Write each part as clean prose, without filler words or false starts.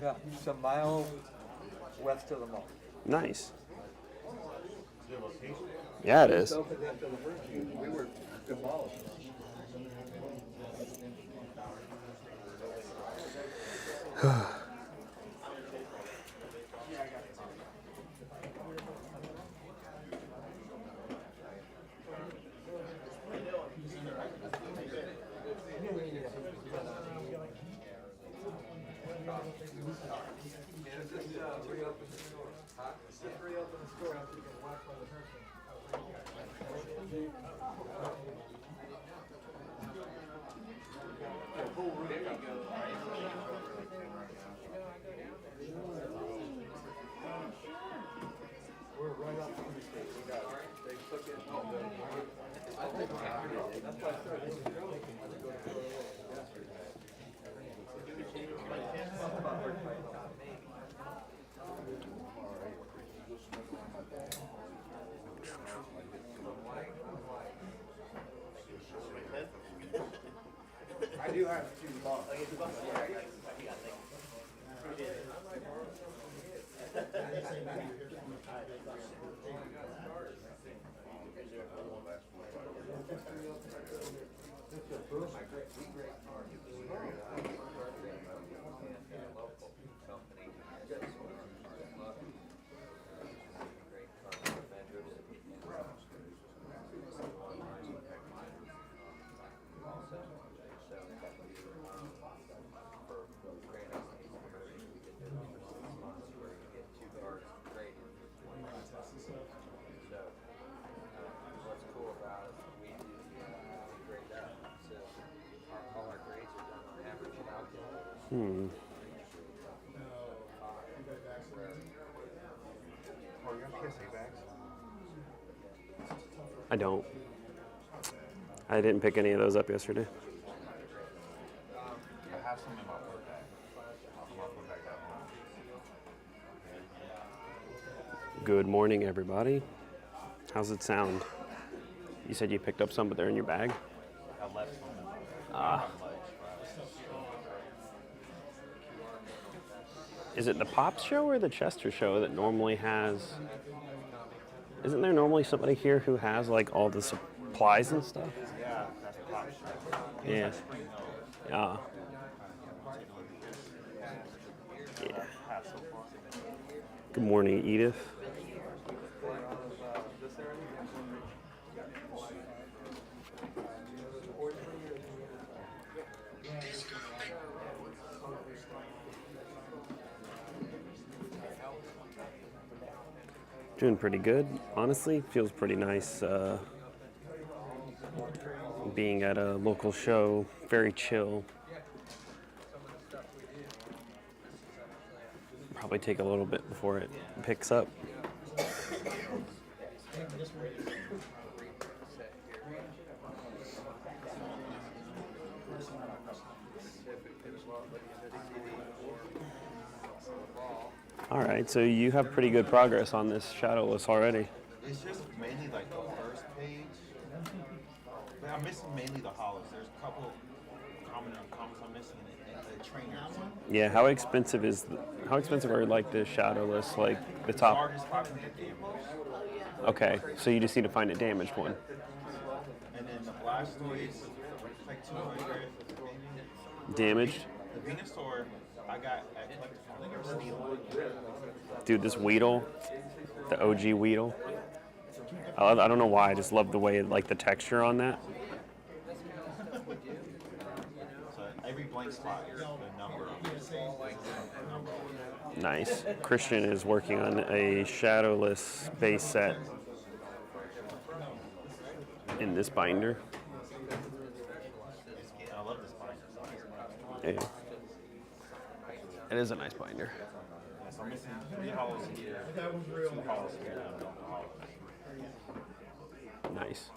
Yeah, it's a mile west of the mall. Nice. Yeah, it is. We were demolished. We're right up from the state. We got it. They took it. That's why I started. I do have two balls. I don't. I didn't pick any of those up yesterday. I have some in my work bag. Good morning, everybody. How's it sound? You said you picked up some, but they're in your bag? I left some. Is it the Pops show or the Chester show that normally has... Isn't there normally somebody here who has like all the supplies and stuff? Yeah, that's a pop show. Yeah. Yeah. Good morning, Edith. Doing pretty good, honestly. Feels pretty nice being at a local show. Very chill. Probably take a little bit before it picks up. All right, so you have pretty good progress on this shadowless already. It's just mainly like the first page. But I'm missing mainly the hollows. There's a couple comments I'm missing and the trainers. Yeah, how expensive are like the shadowless, like the top? Hardest 500 damage. Okay, so you just need to find a damaged one. And then the Blastoise, like 200 Damaged? The Venusaur, I got at Collectathon. Dude, this Weedle, the OG Weedle. I don't know why, I just love the way, like the texture on that. So every blank spot is a number. Nice. Christian is working on a shadowless base set in this binder. I love this binder. Yeah. It is a nice binder. So I'm missing 3 hollows here, 2 hollows here, and no hollows. Nice.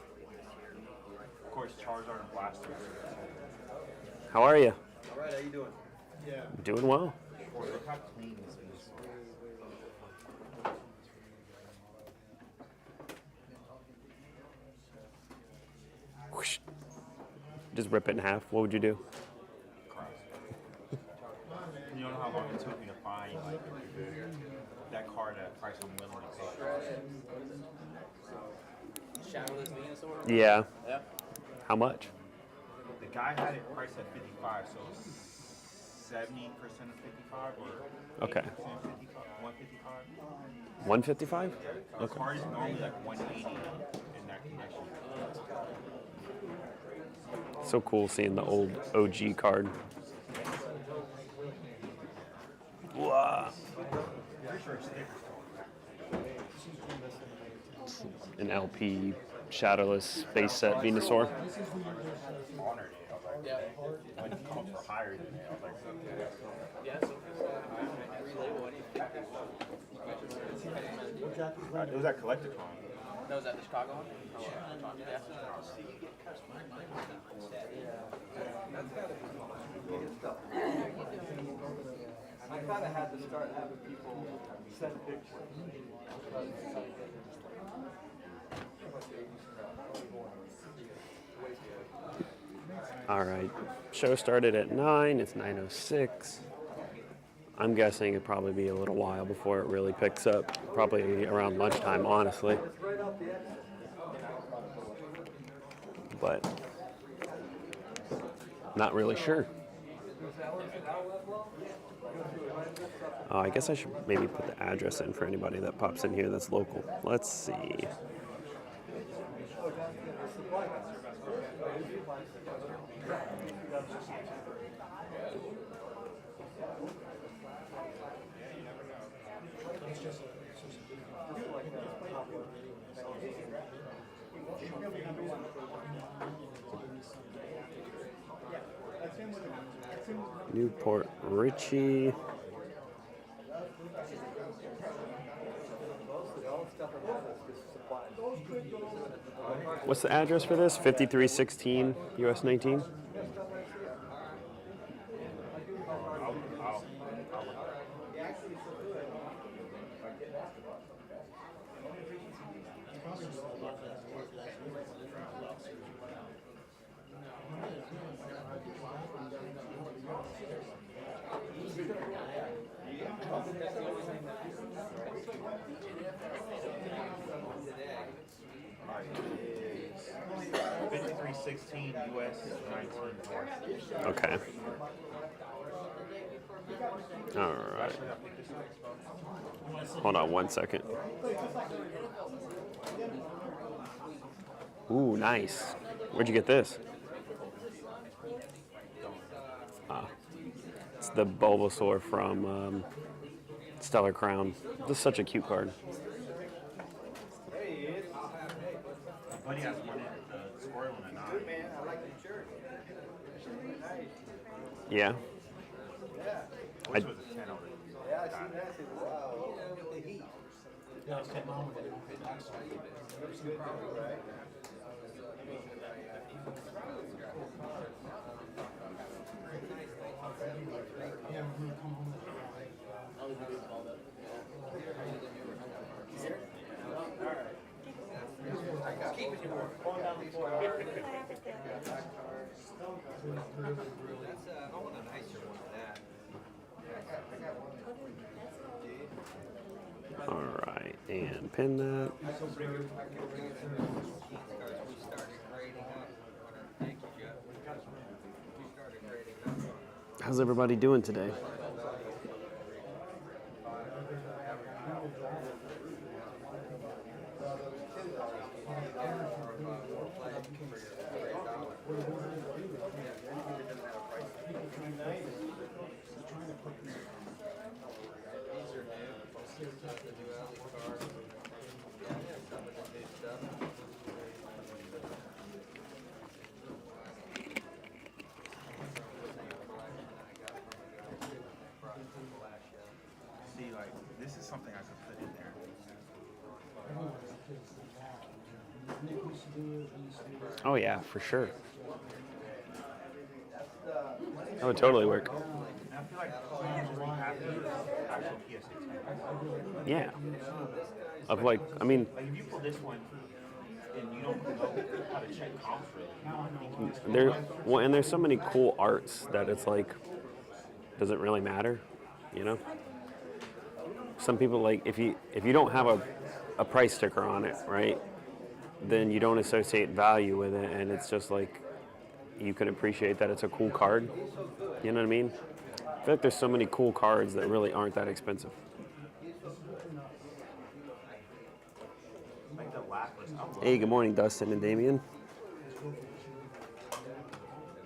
Of course, Charizard and Blastoise. How are you? All right, how you doing? Yeah. Doing well. Look how clean this is. Whoosh. Just rip it in half. What would you do? You don't know how long it took me to find like that card at a price I'm willing to pay. Shadowless Venusaur? Yeah. Yeah. How much? The guy had it priced at 55, so 70% of 55 or Okay. 80% of 55, 155. 155? The Okay. card is normally like 180 in that condition. So cool seeing the old OG card. Wow. Pretty sure it's stickers. An LP Shadowless base set Venusaur. Honored it. I was like, Yeah. when it comes for higher than that, I was like, Yeah, so relabel anything. it was at Collecticon. That was at the Chicago one? Yeah. I kind of had to start having people send pictures. All right. Show started at 9. It's 9:06. I'm guessing it'd probably be a little while before it really picks up. Probably around lunchtime, honestly. But not really sure. I guess I should maybe put the address in for anybody that pops in here that's local. Let's see. New Port Richey. What's the address for this? 5316 US 19? Alright, it is 5316 US 19 North. Okay. All right. Hold on one second. Ooh, nice. Where'd you get this? It's the Bulbasaur from Stellar Crown. This is such a cute card. My buddy has one at the Squirrel and a 9. Man, I like the shirt. Yeah. Which was a 10 over. Yeah, I seen that. I said, wow. All right, and pin that. How's everybody doing today? See, like, this is something I could put in there. Oh yeah, for sure. That would totally work. And I feel like just be happy with actual PSA 10. Yeah. Of like, I mean, Like, if you pull this one and you don't know how to check comps really, and there's so many cool arts that it's like, does it really matter? You know? some people like if you don't have a price sticker on it, right? Then you don't associate value with it, and it's just like you can appreciate that it's a cool card. You know what I mean? I feel like there's so many cool cards that really aren't that expensive. Like the Lapras. Hey, good morning, Dustin and Damien.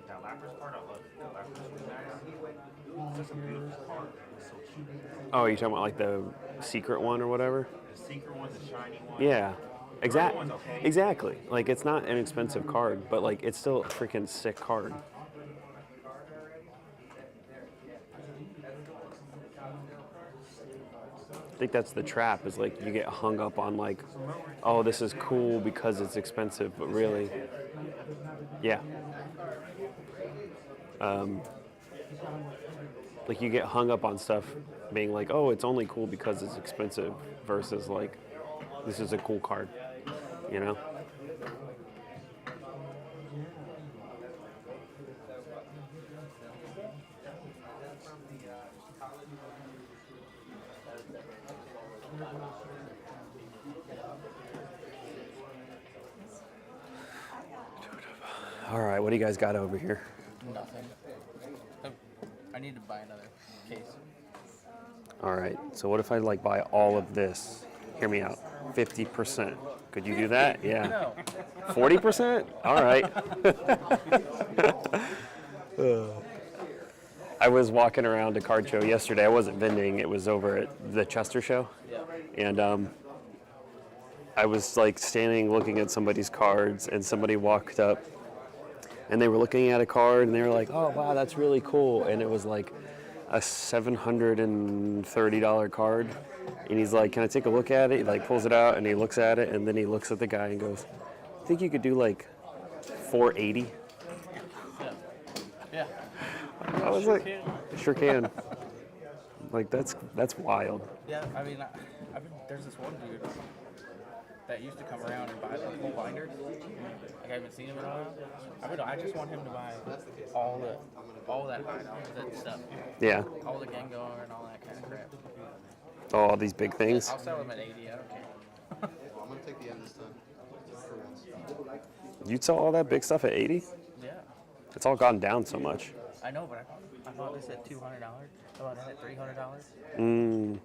That Lapras card, I love it. That Lapras was nice. It's just a beautiful card. It's so cheap. Oh, you're talking about like the secret one or whatever? The secret one, the shiny one. Yeah, exactly. one's okay. Exactly. Like it's not an expensive card, but like it's still a freaking sick card. I think that's the trap. Is like you get hung up on like, oh, this is cool because it's expensive, but really, yeah. Like you get hung up on stuff being like, oh, it's only cool because it's expensive versus like, this is a cool card, you know? All right, what do you guys got over here? Nothing. Oh, I need to buy another case. All right, so what if I like buy all of this? Hear me out. 50%. Could you do that? Yeah. No. 40%? All right. I was walking around a card show yesterday. I wasn't vending. It was over at the Chester show. Yeah. And I was like standing looking at somebody's cards, and somebody walked up and they were looking at a card and they were like, oh, wow, that's really cool. And it was like a $730 card. And he's like, can I take a look at it? He like pulls it out and he looks at it, and then he looks at the guy and goes, I think you could do like 480. Yeah. I was like, sure can. Like that's wild. Yeah, I mean, there's this one dude that used to come around and buy the whole binders. Like I haven't seen him in a while. I just want him to buy all that stuff. Yeah. All the Gengar and all that kind of crap. Oh, all these big things. I'll sell them at 80. I don't care. I'm gonna take the end this time. You'd sell all that big stuff at 80? Yeah. It's all gone down so much. I know, but I bought this at $200. I bought it at $300. Mm.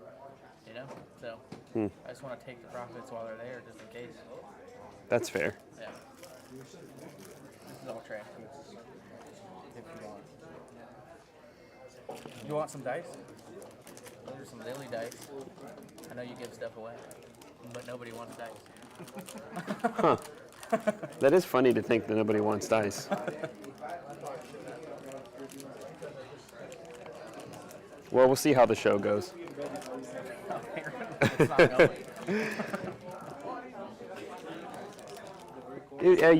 You know, so I just want to take the profits while they're there, just in case. That's fair. Yeah. This is all trash. If you want some dice? Those are some Lily dice. I know you give stuff away, but nobody wants dice. Huh. That is funny to think that nobody wants dice. Well, we'll see how the show goes. It's not going.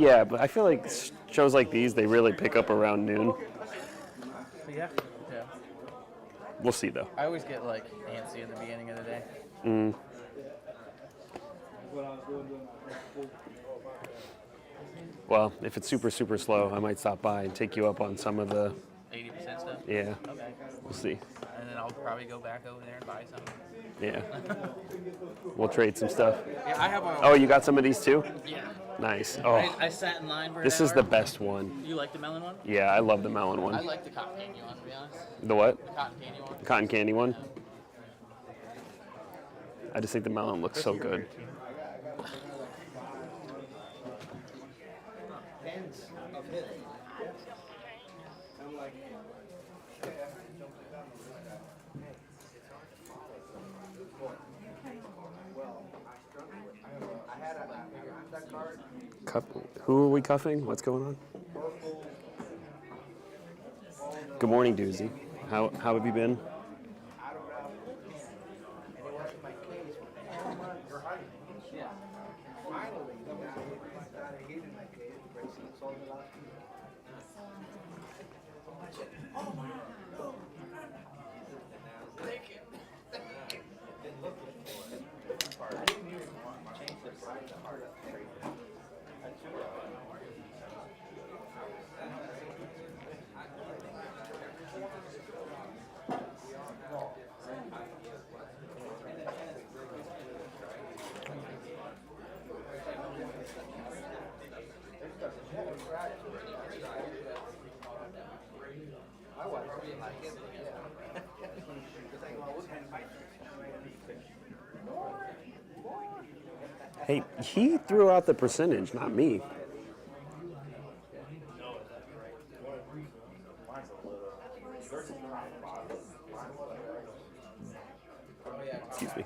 Yeah, but I feel like shows like these, they really pick up around noon. Yeah. We'll see, though. I always get like antsy in the beginning of the day. Mm. Well, if it's super, super slow, I might stop by and take you up on some of the... 80% stuff? Yeah. Okay. We'll see. And then I'll probably go back over there and buy some. Yeah. We'll trade some stuff. Yeah, I have one. Oh, you got some of these too? Yeah. Nice. Oh, I sat in line for this an is hour. the best one. You like the melon one? Yeah, I love the melon I one. like the cotton candy one, to be honest. The what? The cotton candy one. Cotton candy one? I just think the melon looks so good. Who are we cuffing? What's going on? Good morning, Doozy. How have you been? Hey, he threw out the percentage, not me. Excuse me.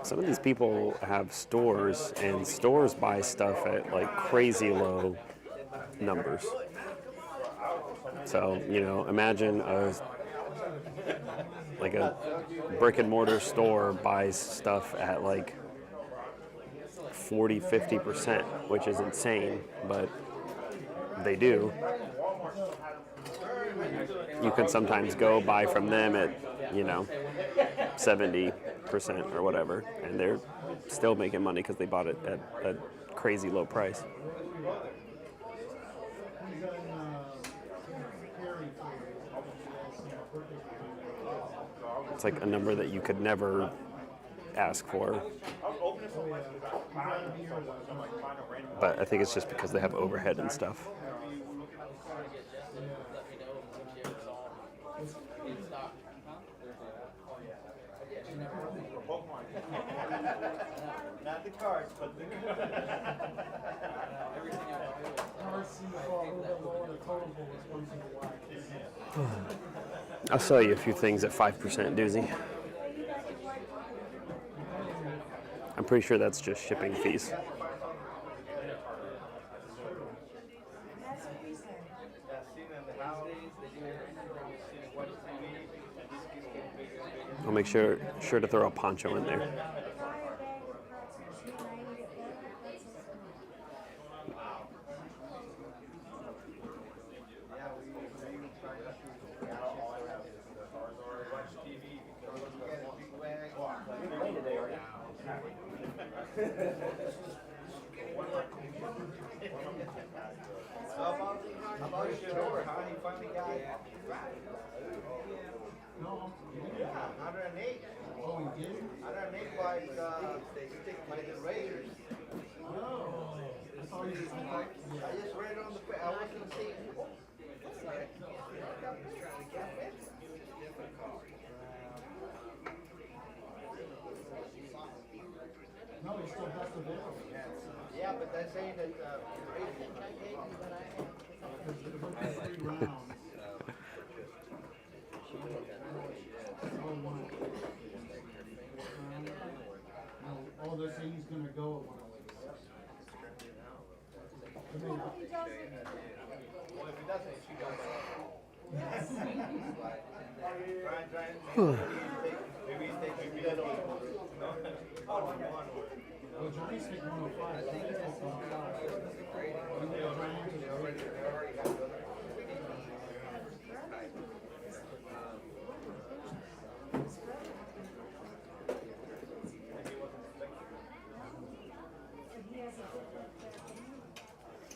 Some of these people have stores, and stores buy stuff at like crazy low numbers. So, imagine a brick and mortar store buys stuff at like 40-50%, which is insane, but they do. You can sometimes go buy from them at 70% or whatever, and they're still making money because they bought it at a crazy low price. It's like a number that you could never ask for. But I think it's just because they have overhead and stuff. Not the cards, but the I'll sell you a few things at 5% doozy. I'm pretty sure that's just shipping fees. I'll make sure to throw a poncho in there. Yeah, but that's saying that all they're saying he's gonna go at 101. Well, Johnny's taking 105.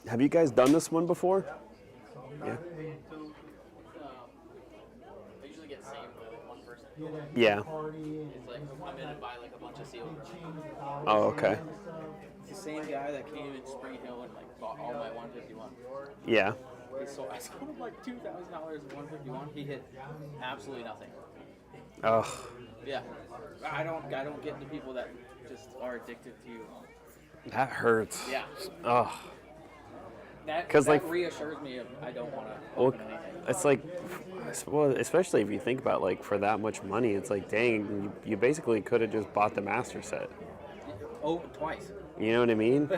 Have you guys done this one before? Yeah. I usually get saved by like one person. Yeah. It's like come in and buy like a bunch of seals. Oh, okay. It's the same guy that came in Spring Hill and like bought all my 151. Yeah. I sold him like $2,000 in 151. He hit absolutely nothing. Ugh. Yeah, I don't get into people that just are addicted to. That hurts. Yeah. Ugh. That 'Cause, like, reassures me of I don't want to Well, open anything. it's like, well, especially if you think about like for that much money, it's like, dang, you basically could have just bought the master set. Oh, twice. You know what I mean?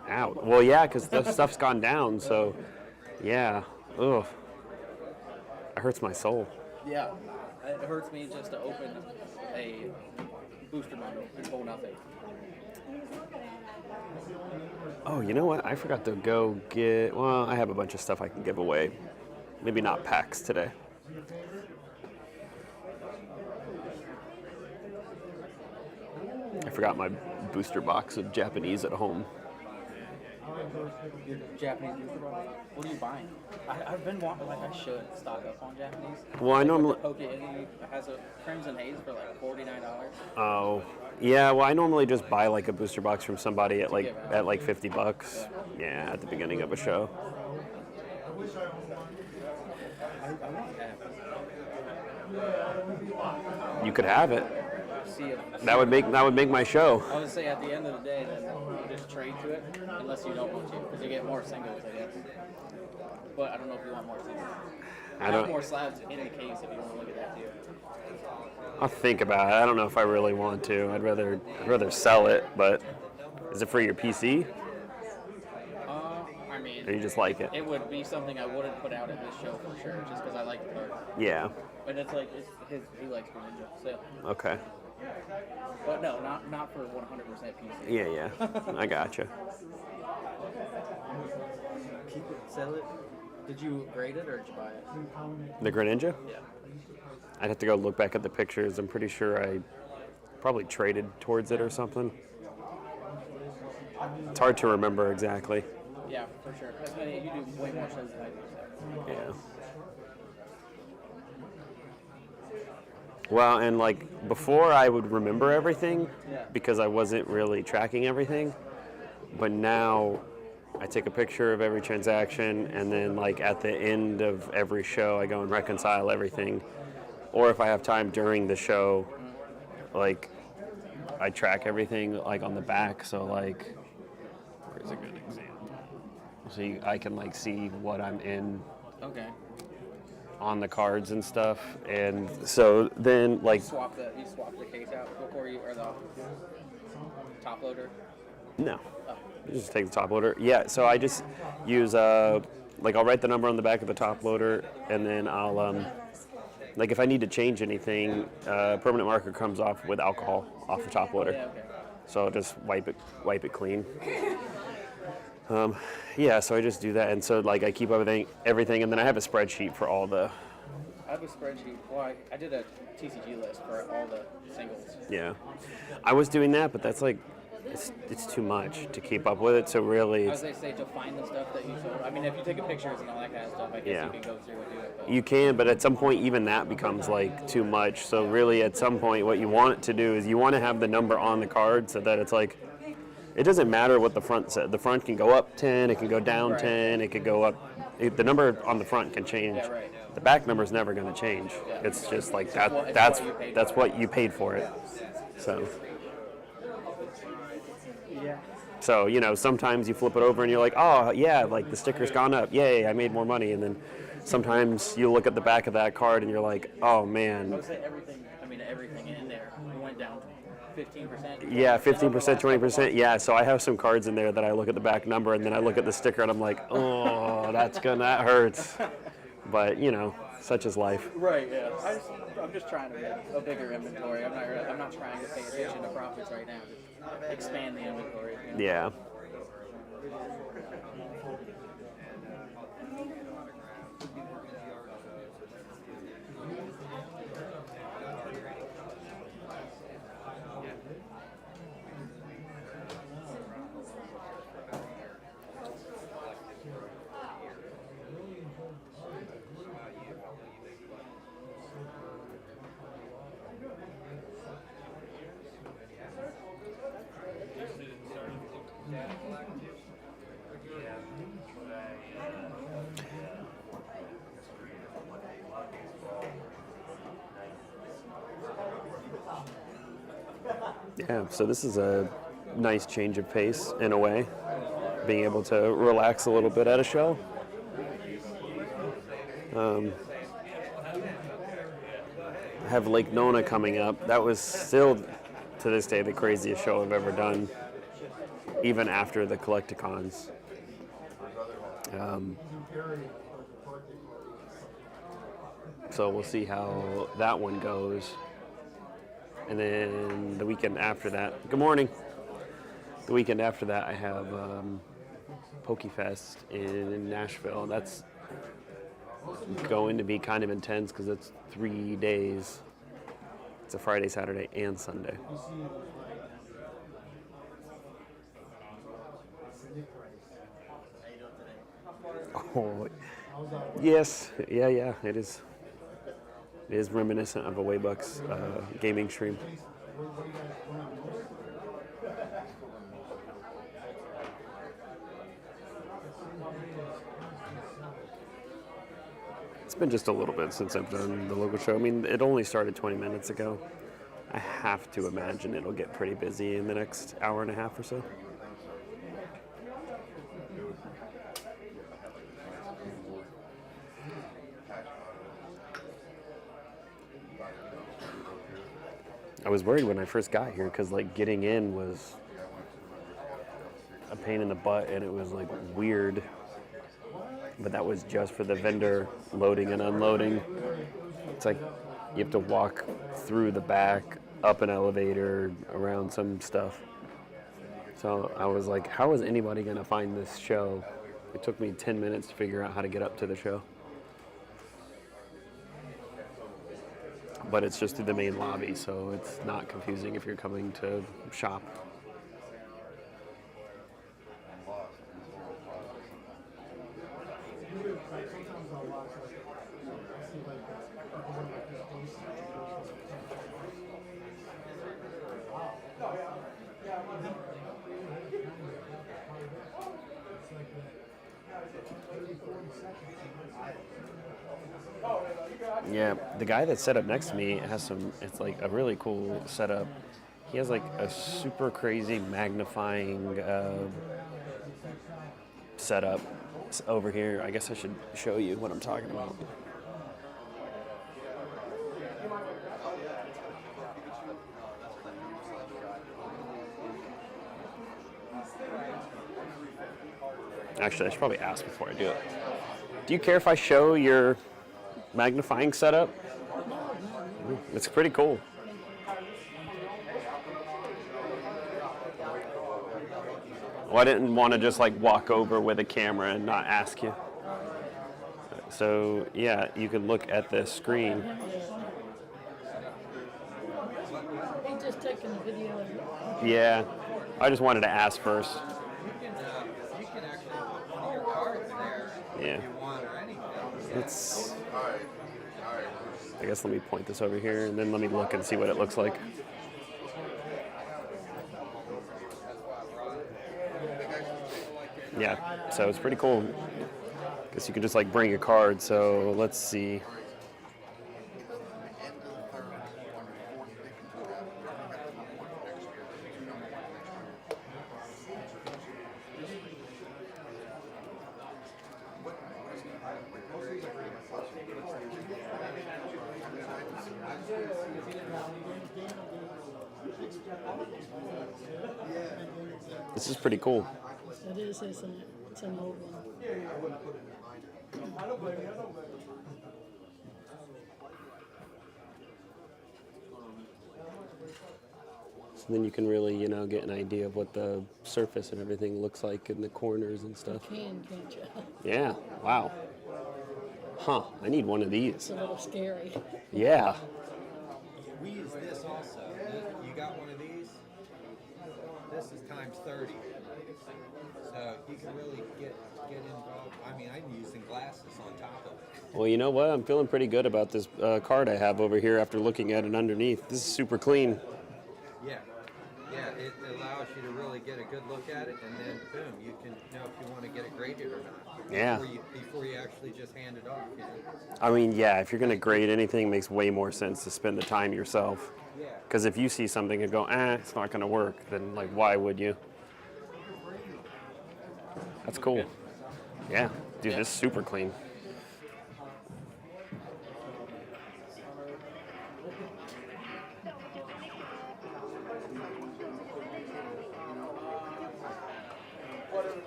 Ow. Well, yeah, because the stuff's gone down. So, yeah. Ugh. It hurts my soul. Yeah, it hurts me just to open a booster bundle and pull nothing. Oh, you know what? I forgot to go get. Well, I have a bunch of stuff I can give away. Maybe not packs today. I forgot my booster box of Japanese at home. Your Japanese booster box? What are you buying? I've been wanting, like, I should stock up on Japanese. Well, I Like, normally. with the Poke has a Crimson Haze for like $49. Oh, yeah. Well, I normally just buy like a booster box from somebody at give out. like $50. Yeah, at the beginning of a show. I want that. You could have it. See if That would make my show. I would say at the end of the day, then you just trade to it, unless you don't want to, because you get more singles, I guess. But I don't know if you want more singles. I have don't. more slabs in the case if you want to look at that too. I'll think about it. I don't know if I really want to. I'd rather sell it. But is it for your PC? I mean, Or you just like it? it would be something I wouldn't put out at this show for sure, just because I like the card. Yeah. But it's like he likes Greninja, so. Okay. But no, not for 100% PC. Yeah. I gotcha. Keep it, sell it. Did you grade it or did you buy it? The Greninja? Yeah. I'd have to go look back at the pictures. I'm pretty sure I probably traded towards it or something. It's hard to remember exactly. Yeah, for sure. I mean, you do way more shows than I do. So. Yeah. Well, and like before I would remember everything because I wasn't really tracking everything. But now I take a picture of every transaction and then like at the end of every show I go and reconcile everything. Or if I have time during the show, like I track everything like on the back. So like, where's a good example? So I can like see what I'm in Okay. on the cards and stuff. And so then like, You swap the case out before you, or the top loader? no, Oh. you just take the top loader. Yeah, so I just use like I'll write the number on the back of the top loader and then I'll like if I need to change anything, permanent marker comes off with alcohol off the top loader. Yeah, okay. So I'll just wipe it clean. Yeah, so I just do that, and so like I keep everything, and then I have a spreadsheet for all the. I have a spreadsheet. Well, I did a TCG list for all the singles. Yeah, I was doing that, but that's like it's too much to keep up with it. So really, As they say, to find the stuff that you sold. I mean, if you take pictures and all that kind of stuff, I guess Yeah. you can go through and do it. But you can, but at some point even that becomes like too much. So really, at some point, what you want to do is you want to have the number on the card so that it's like. It doesn't matter what the front said. The front can go up 10, it can go down Right. 10, it could go up. The number on the front can change. Yeah, right. The back number is never going to change. Yeah. It's just like It's that. what- it's That's what you paid that's for what you paid for it. So. yeah. So sometimes you flip it over and you're like, oh yeah, like the sticker's gone up. Yay, I made more money. And then sometimes you look at the back of that card and you're like, oh I man. would say everything in there went down 15%. Yeah, 15%, 20%. Yeah, so I have some cards in there that I look at the back number and then I look at the sticker and I'm like, oh, that hurts. But, such is life. Right, yeah. I'm just trying to get a bigger inventory. I'm not trying to pay attention to profits right now. Just expand the inventory. Yeah. Yeah, so this is a nice change of pace in a way, being able to relax a little bit at a show. I have Lake Nona coming up. That was still, to this day, the craziest show I've ever done, even after the Collecticons. So we'll see how that one goes. And then the weekend after that, good morning. The weekend after that, I have PokeFest in Nashville. That's going to be kind of intense because it's 3 days. It's a Friday, Saturday, and Sunday. Oh, yes, yeah. It is. It is reminiscent of a Waybucks gaming stream. It's been just a little bit since I've done the local show. I mean, it only started 20 minutes ago. I have to imagine it'll get pretty busy in the next hour and a half or so. I was worried when I first got here because like getting in was a pain in the butt and it was like weird. But that was just for the vendor loading and unloading. It's like you have to walk through the back, up an elevator, around some stuff. So I was like, how is anybody going to find this show? It took me 10 minutes to figure out how to get up to the show. But it's just through the main lobby, so it's not confusing if you're coming to shop. Yeah, the guy that's set up next to me has it's like a really cool setup. He has like a super crazy magnifying setup over here. I guess I should show you what I'm talking about. Actually, I should probably ask before I do it. Do you care if I show your magnifying setup? It's pretty cool. Well, I didn't want to just like walk over with a camera and not ask you. So yeah, you can look at the screen. He just taking a video of it. Yeah, I just wanted to ask first. You can actually put one of your cards there Yeah. if you want or anything. Let's. I guess let me point this over here and then let me look and see what it looks like. Yeah, so it's pretty cool. Guess you can just like bring a card. So let's see. This is pretty cool. It is, isn't it? It's an old one. So then you can really, get an idea of what the surface and everything looks like in the corners and stuff. Can't you? Yeah, wow. Huh, I need one of these. It's a little scary. Yeah. We use this also. You got one of these? This is times 30. So you can really get involved. I mean, I'm using glasses on top of it. Well, you know what? I'm feeling pretty good about this card I have over here after looking at it underneath. This is super clean. Yeah. Yeah, it allows you to really get a good look at it, and then boom, you can know if you want to get it graded or not. Yeah. Before you actually just hand it off. I mean, yeah, if you're going to grade anything, it makes way more sense to spend the time yourself. Yeah. Because if you see something and go, it's not going to work, then, like, why would you? That's cool. Yeah. Dude, this is super clean.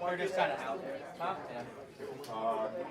We're just kind of out there. Huh? Yeah. All right.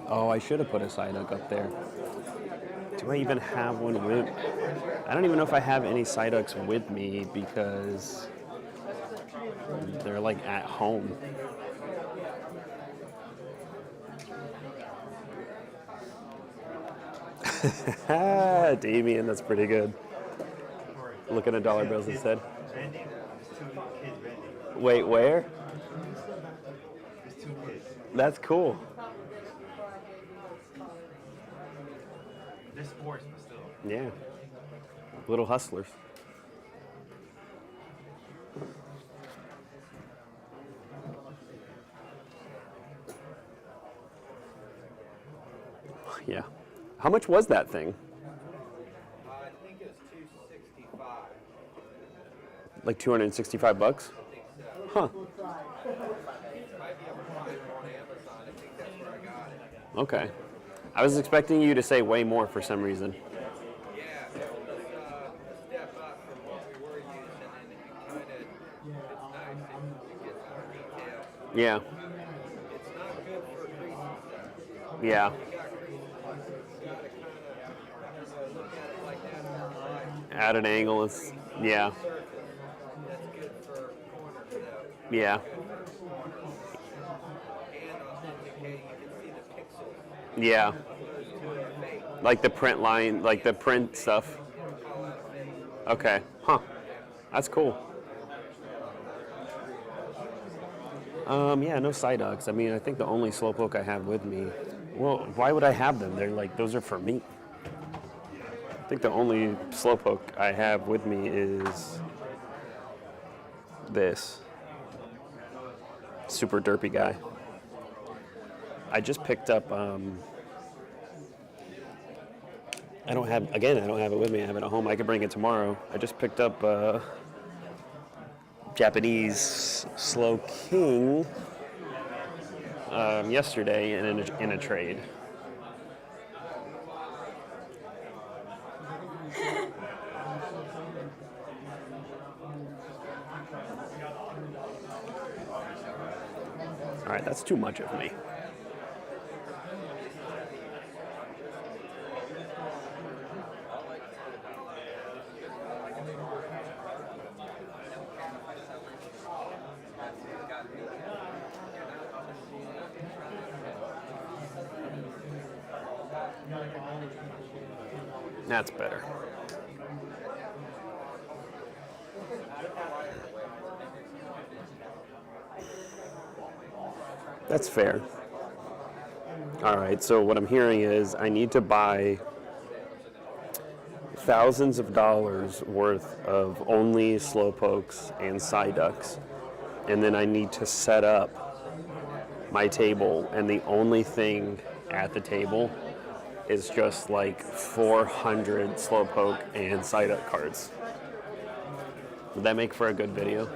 Oh, I should have put a Psyduck up there. Do I even have one with? I don't even know if I have any Psyducks with me because they're like at home. Damien, that's pretty good. Looking at dollar bills instead. Vending, there's 2 kids vending. Wait, where? There's 2 kids. That's cool. They're sports, but still. Yeah. Little hustlers. Yeah. How much was that thing? I think it's 265. Like 265 bucks? I think so. Huh. Might be able to find it on Amazon. I think that's where I got it. Okay. I was expecting you to say way more for some reason. Yeah, it was a step up from what we were using, and it kind of, it's nice. It gets more detail. Yeah. It's not good for creasing stuff. Yeah. You got creases, you got to kind of look at it like that on the At an angle is, yeah. surface. That's good for corners, though. Yeah. And authenticate, you can see the pixels. Yeah. To a fake. Like the print line, like the print stuff. Call that a fake. Okay. Huh. That's cool. Yeah, no Psyducks. I mean, I think the only Slowpoke I have with me. Well, why would I have them? They're like, those are for me. I think the only Slowpoke I have with me is this super derpy guy. I just picked up, I don't have it with me. I have it at home. I could bring it tomorrow. I just picked up Japanese Slow King yesterday in a trade. All right, that's too much of me. That's better. That's fair. All right, so what I'm hearing is I need to buy thousands of dollars worth of only Slowpokes and Psyducks, and then I need to set up my table, and the only thing at the table is just like 400 Slowpoke and Psyduck cards. Would that make for a good video?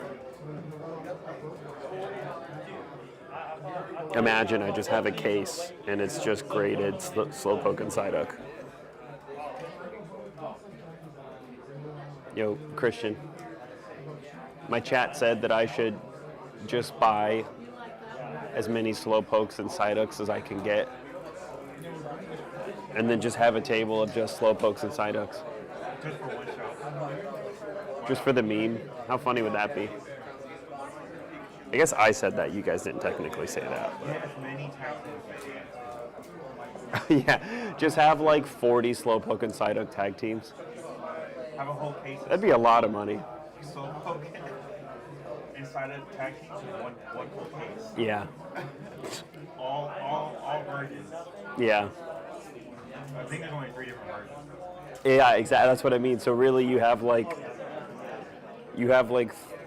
Imagine I just have a case and it's just graded Slowpoke and Psyduck. Yo, Christian. My chat said that I should just buy as many Slowpokes and Psyducks as I can get, and then just have a table of just Slowpokes and Psyducks. Just for one shot. Just for the meme. How funny would that be? I guess I said that. You guys didn't technically say that. Yeah, as many times as Yeah, just have like 40 Slowpoke and Psyduck tag teams. have a whole case of That'd be a lot of money. Slowpoke inside of the tag teams in one whole case. Yeah. All versions. Yeah. I think there's only 3 different versions. Yeah, exactly. That's what I mean. So really, you have like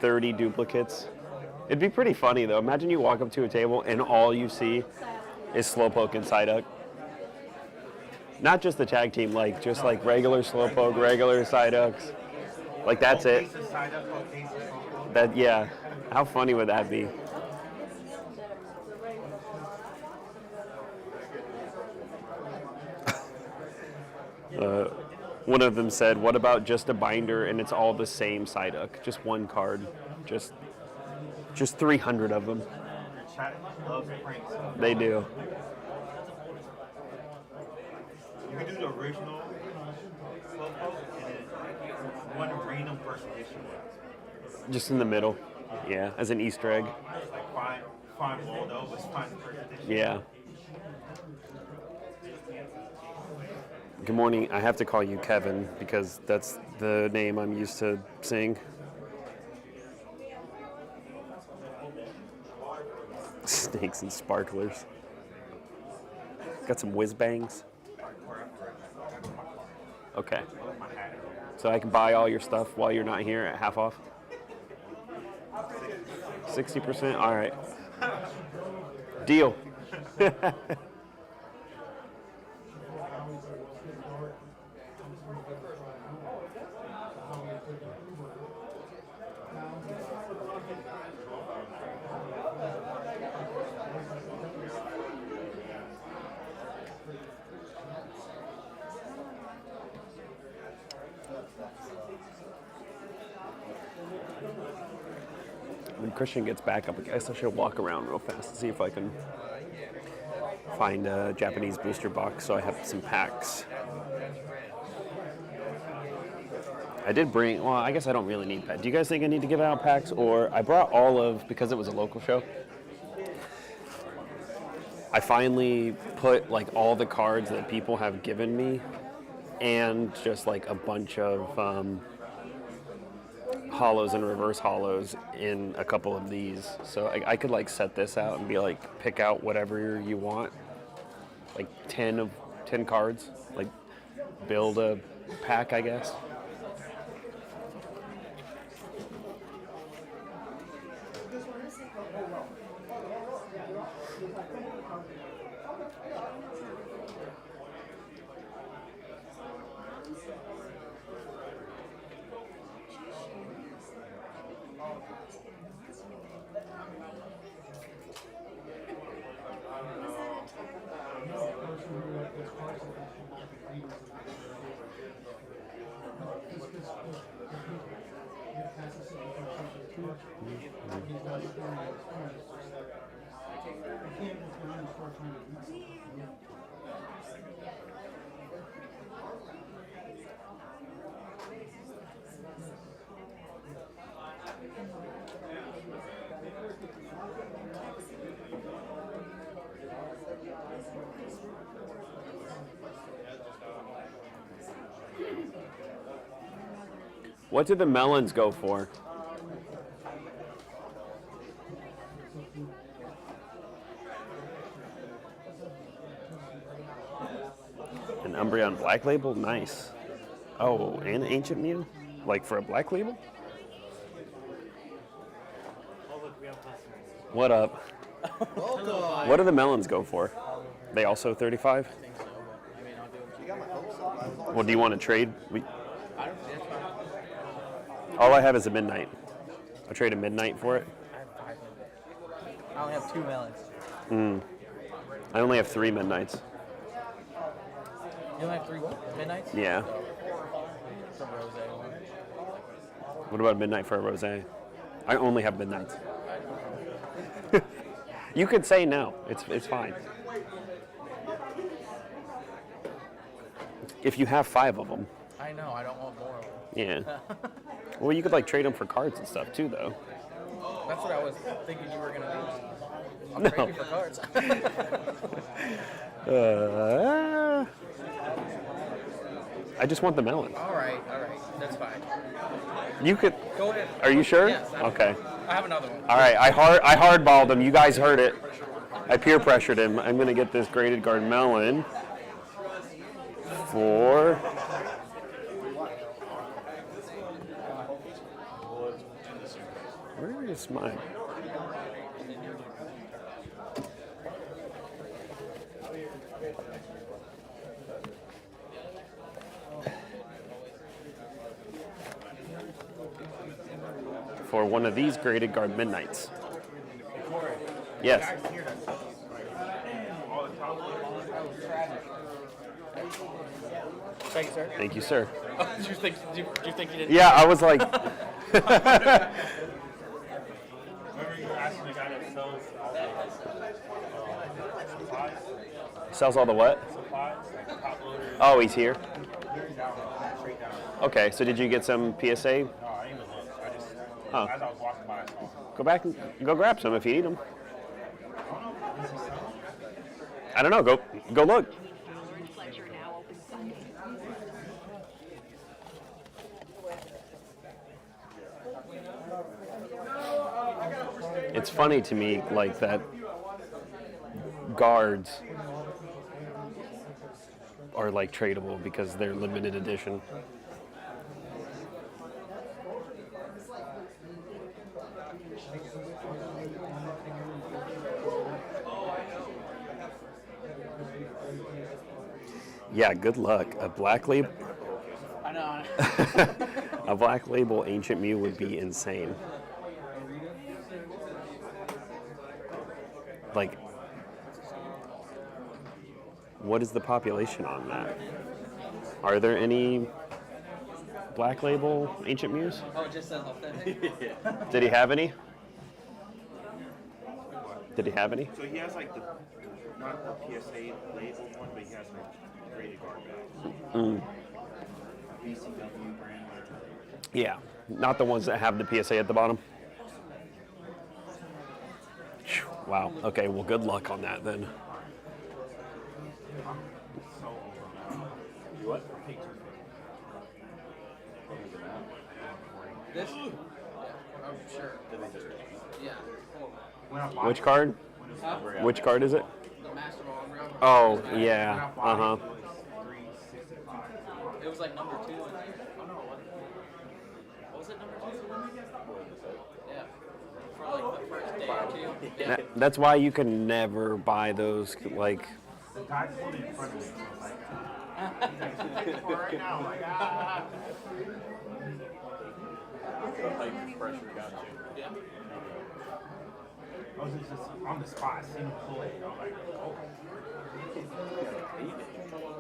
30 duplicates. It'd be pretty funny though. Imagine you walk up to a table and all you see is Slowpoke and Psyduck. Not just the tag team, like just like regular Slowpoke, regular Psyducks. Like that's Whole it. case of Psyduck, whole case of Slowpoke. That yeah. How funny would that be? One of them said, "What about just a binder and it's all the same Psyduck, just one card, just 300 of them." Your chat loves pranks. They do. original Slowpoke and then one random first edition one. Just in the middle. Yeah, as an Easter egg. Like Fine Waldo was Fine first edition. Yeah. Good morning. I have to call you Kevin because that's the name I'm used to seeing. Snakes and sparklers. Got some whiz bangs. Okay. So I can buy all your stuff while you're not here at half off? 60%? All right. Deal. When Christian gets back up, I guess I should walk around real fast and see if I can find a Japanese booster box so I have some packs. I did bring, well, I guess I don't really need packs. Do you guys think I need to give out packs? Or I brought all of, because it was a local show, I finally put like all the cards that people have given me and just like a bunch of hollows and reverse hollows in a couple of these. So I could like set this out and be like, pick out whatever you want. Like 10 cards, like build a pack, I guess. What did the melons go for? An Umbreon Black Label? Nice. Oh, and Ancient Mew? Like for a Black Label? What up? What do the melons go for? They also 35? Well, do you want to trade? All I have is a Midnight. I'll trade a Midnight for it. I only have 2 melons. I only have 3 Midnights. You only have 3 what? Midnights? Yeah. From Rose one. What about Midnight for a Rosé? I only have Midnights. You could say no. It's fine. If you have 5 of them. I know, I don't want more of them. Yeah. Well, you could like trade them for cards and stuff too, though. That's what I was thinking you were going to do. I'll No. trade you for cards. I just want the melon. All right, that's fine. You could. Go ahead. Are you sure? Yes. Okay. I have another one. All right. I hardballed him. You guys heard it. I peer pressured him. I'm gonna get this graded guard melon for. Where is mine? For one of these graded guard midnights. Yes. Thank you, sir. Thank you, sir. Oh, did you think you didn't? Yeah, I was like. Remember you were asking the guy that sells all the supplies? Sells all the what? Supplies? pods, like top loaders. Oh, he's here. He's down, straight down. Okay, so did you get some PSA? No, I didn't even look. I just, Oh. as I was walking by, I saw him. Go back and go grab some if you need them. I don't know. Go look. It's funny to me, like that guards are like tradable because they're limited edition. Yeah, good luck. A black label, I know. a black label Ancient Mew would be insane. Like, what is the population on that? Are there any black label Ancient Mews? Oh, it just says authentic. Did he have any? Did he have any? So he has like the, not the PSA labeled one, but he has like graded guard bags. BCW brand, whatever. Yeah, not the ones that have the PSA at the bottom. Phew, wow. Okay, well, good luck on that then. So over. You what? This? I'm sure. Yeah. When I bought Which card? Huh? Which card is it? The Master Ball. Oh, when yeah. I bought Uh-huh. it, it was $365. It was like number 2. Oh no, what was it, number 2? Yeah. For like the first day or 2. Yeah. That's why you can never buy those, like, The guy pulled it in front of me, so I was like, he's like, "Take it for it right now." I'm like, ah. Like pressure got you. Yeah. I was just on the spot, I seen him pull it, and I was like, oh.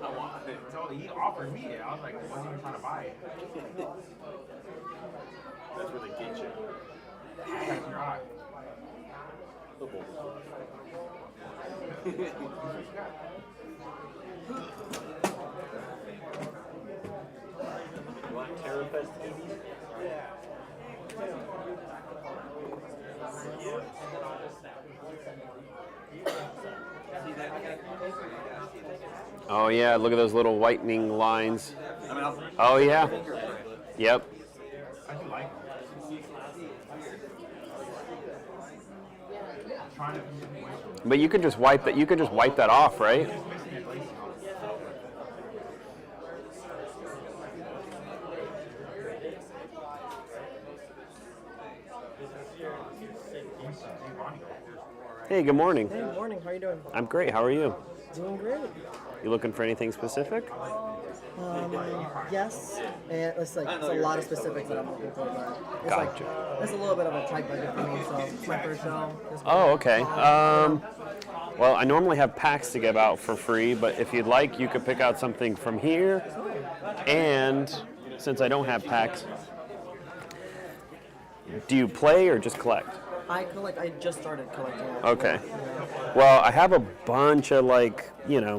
I want it. So he offered me it. I was like, I wasn't even trying to buy it. That's where they get you. Catch your eye. Football. You want Terror festivities? oh yeah, look at those little whitening lines. I mean, Oh yeah. Yep. I do like him. Trying to But you could just wipe that. You could just wipe that off, right? missing it lacing on it. Hey, good morning. Hey, morning. How you doing? I'm great. How are you? Doing great. You looking for anything specific? Yes, and it's like it's a lot of specifics that I'm looking for, but it's Gotcha. like it's a little bit of a tight budget for me, so it's my first show. Oh, okay. Well, I normally have packs to give out for free, but if you'd like, you could pick out something from here. And since I don't have packs, do you play or just collect? I collect. I just started collecting. Okay. Well, I have a bunch of like,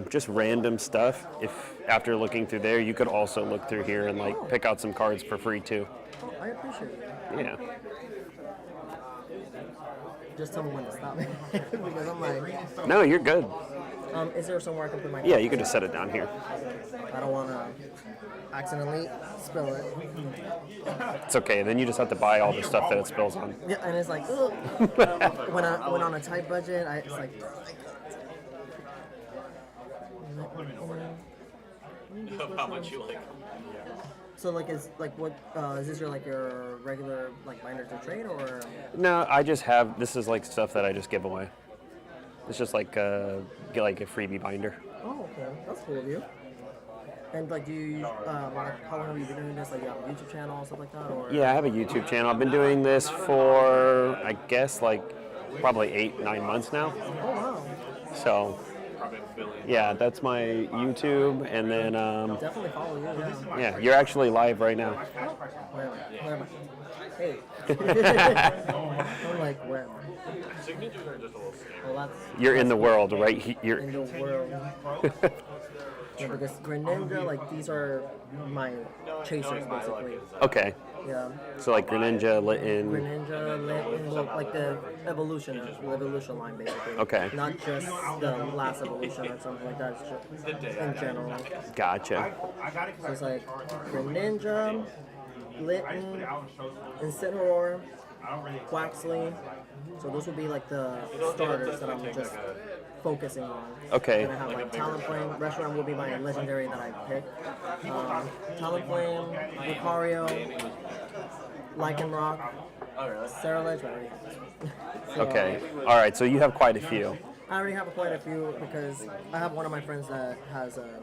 just random stuff. If after looking through there, you could also look through here and like pick out some cards for free too. Oh, I appreciate it. Yeah. Just tell me when to stop because I'm like, No, you're good. is there somewhere I can put my? Yeah, you could just set it down here. I don't want to accidentally spill it. It's okay. Then you just have to buy all the stuff that it spills on. Yeah, and it's like, ugh. when on a tight budget, it's like. How much you like? So like is this your regular like binders to trade or? No, this is like stuff that I just give away. It's just like get like a freebie binder. Oh, okay, that's cool of you. And like, do you like how long have you been doing this? Like, you have a YouTube channel, stuff like that, or? Yeah, I have a YouTube channel. I've been doing this for I guess like probably 8-9 months now. Oh wow. So yeah, that's my YouTube, and then Definitely follow you. Yeah. yeah, you're actually live right now. Where am I? Hey. I'm like, where am I? Signatures are just a little scam. Well, that's You're in the world, right? You're in the world. Yeah, because Greninja, like these are my chasers basically. Okay. Yeah. So like Greninja, Litten. Greninja, well, like the evolution line basically. Okay. Not just the last evolution or something like that. It's just in general. Gotcha. So it's like Greninja, Litten, Incineroar, Quaxley. So those would be like the starters that I'm just focusing on. Okay. And I have like Talonflame. Reshiram will be my legendary that I pick. Talonflame, Lucario, Lycanroc, Ceruledge. So, Okay. All right. So you have quite a few. I already have quite a few because I have one of my friends that has a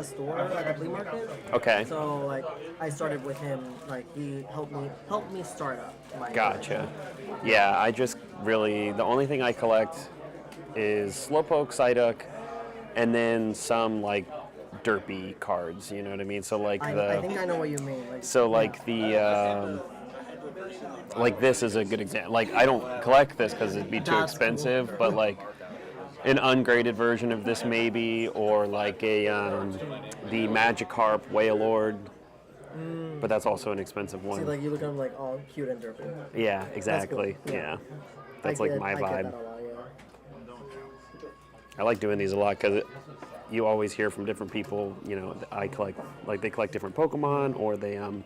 store at the flea market. Okay. So like I started with him. Like he helped me start up. Gotcha. Yeah, I just really, the only thing I collect is Slowpoke, Psyduck, and then some like derpy cards, you know what I mean? So like I think I know what you mean. Like, so like the, like this is a good example. Like I don't collect this because it'd be too That's expensive, cool. but like an ungraded version of this maybe, or like a, the Magikarp Wailord. But that's also an expensive one. see, like you look at him like all cute and derpy. Yeah, exactly. cool. Yeah. Yeah. That's I like get- my I get vibe. that a lot, yeah. I like doing these a lot because you always hear from different people, you know, I collect, like they collect different Pokemon, or they, To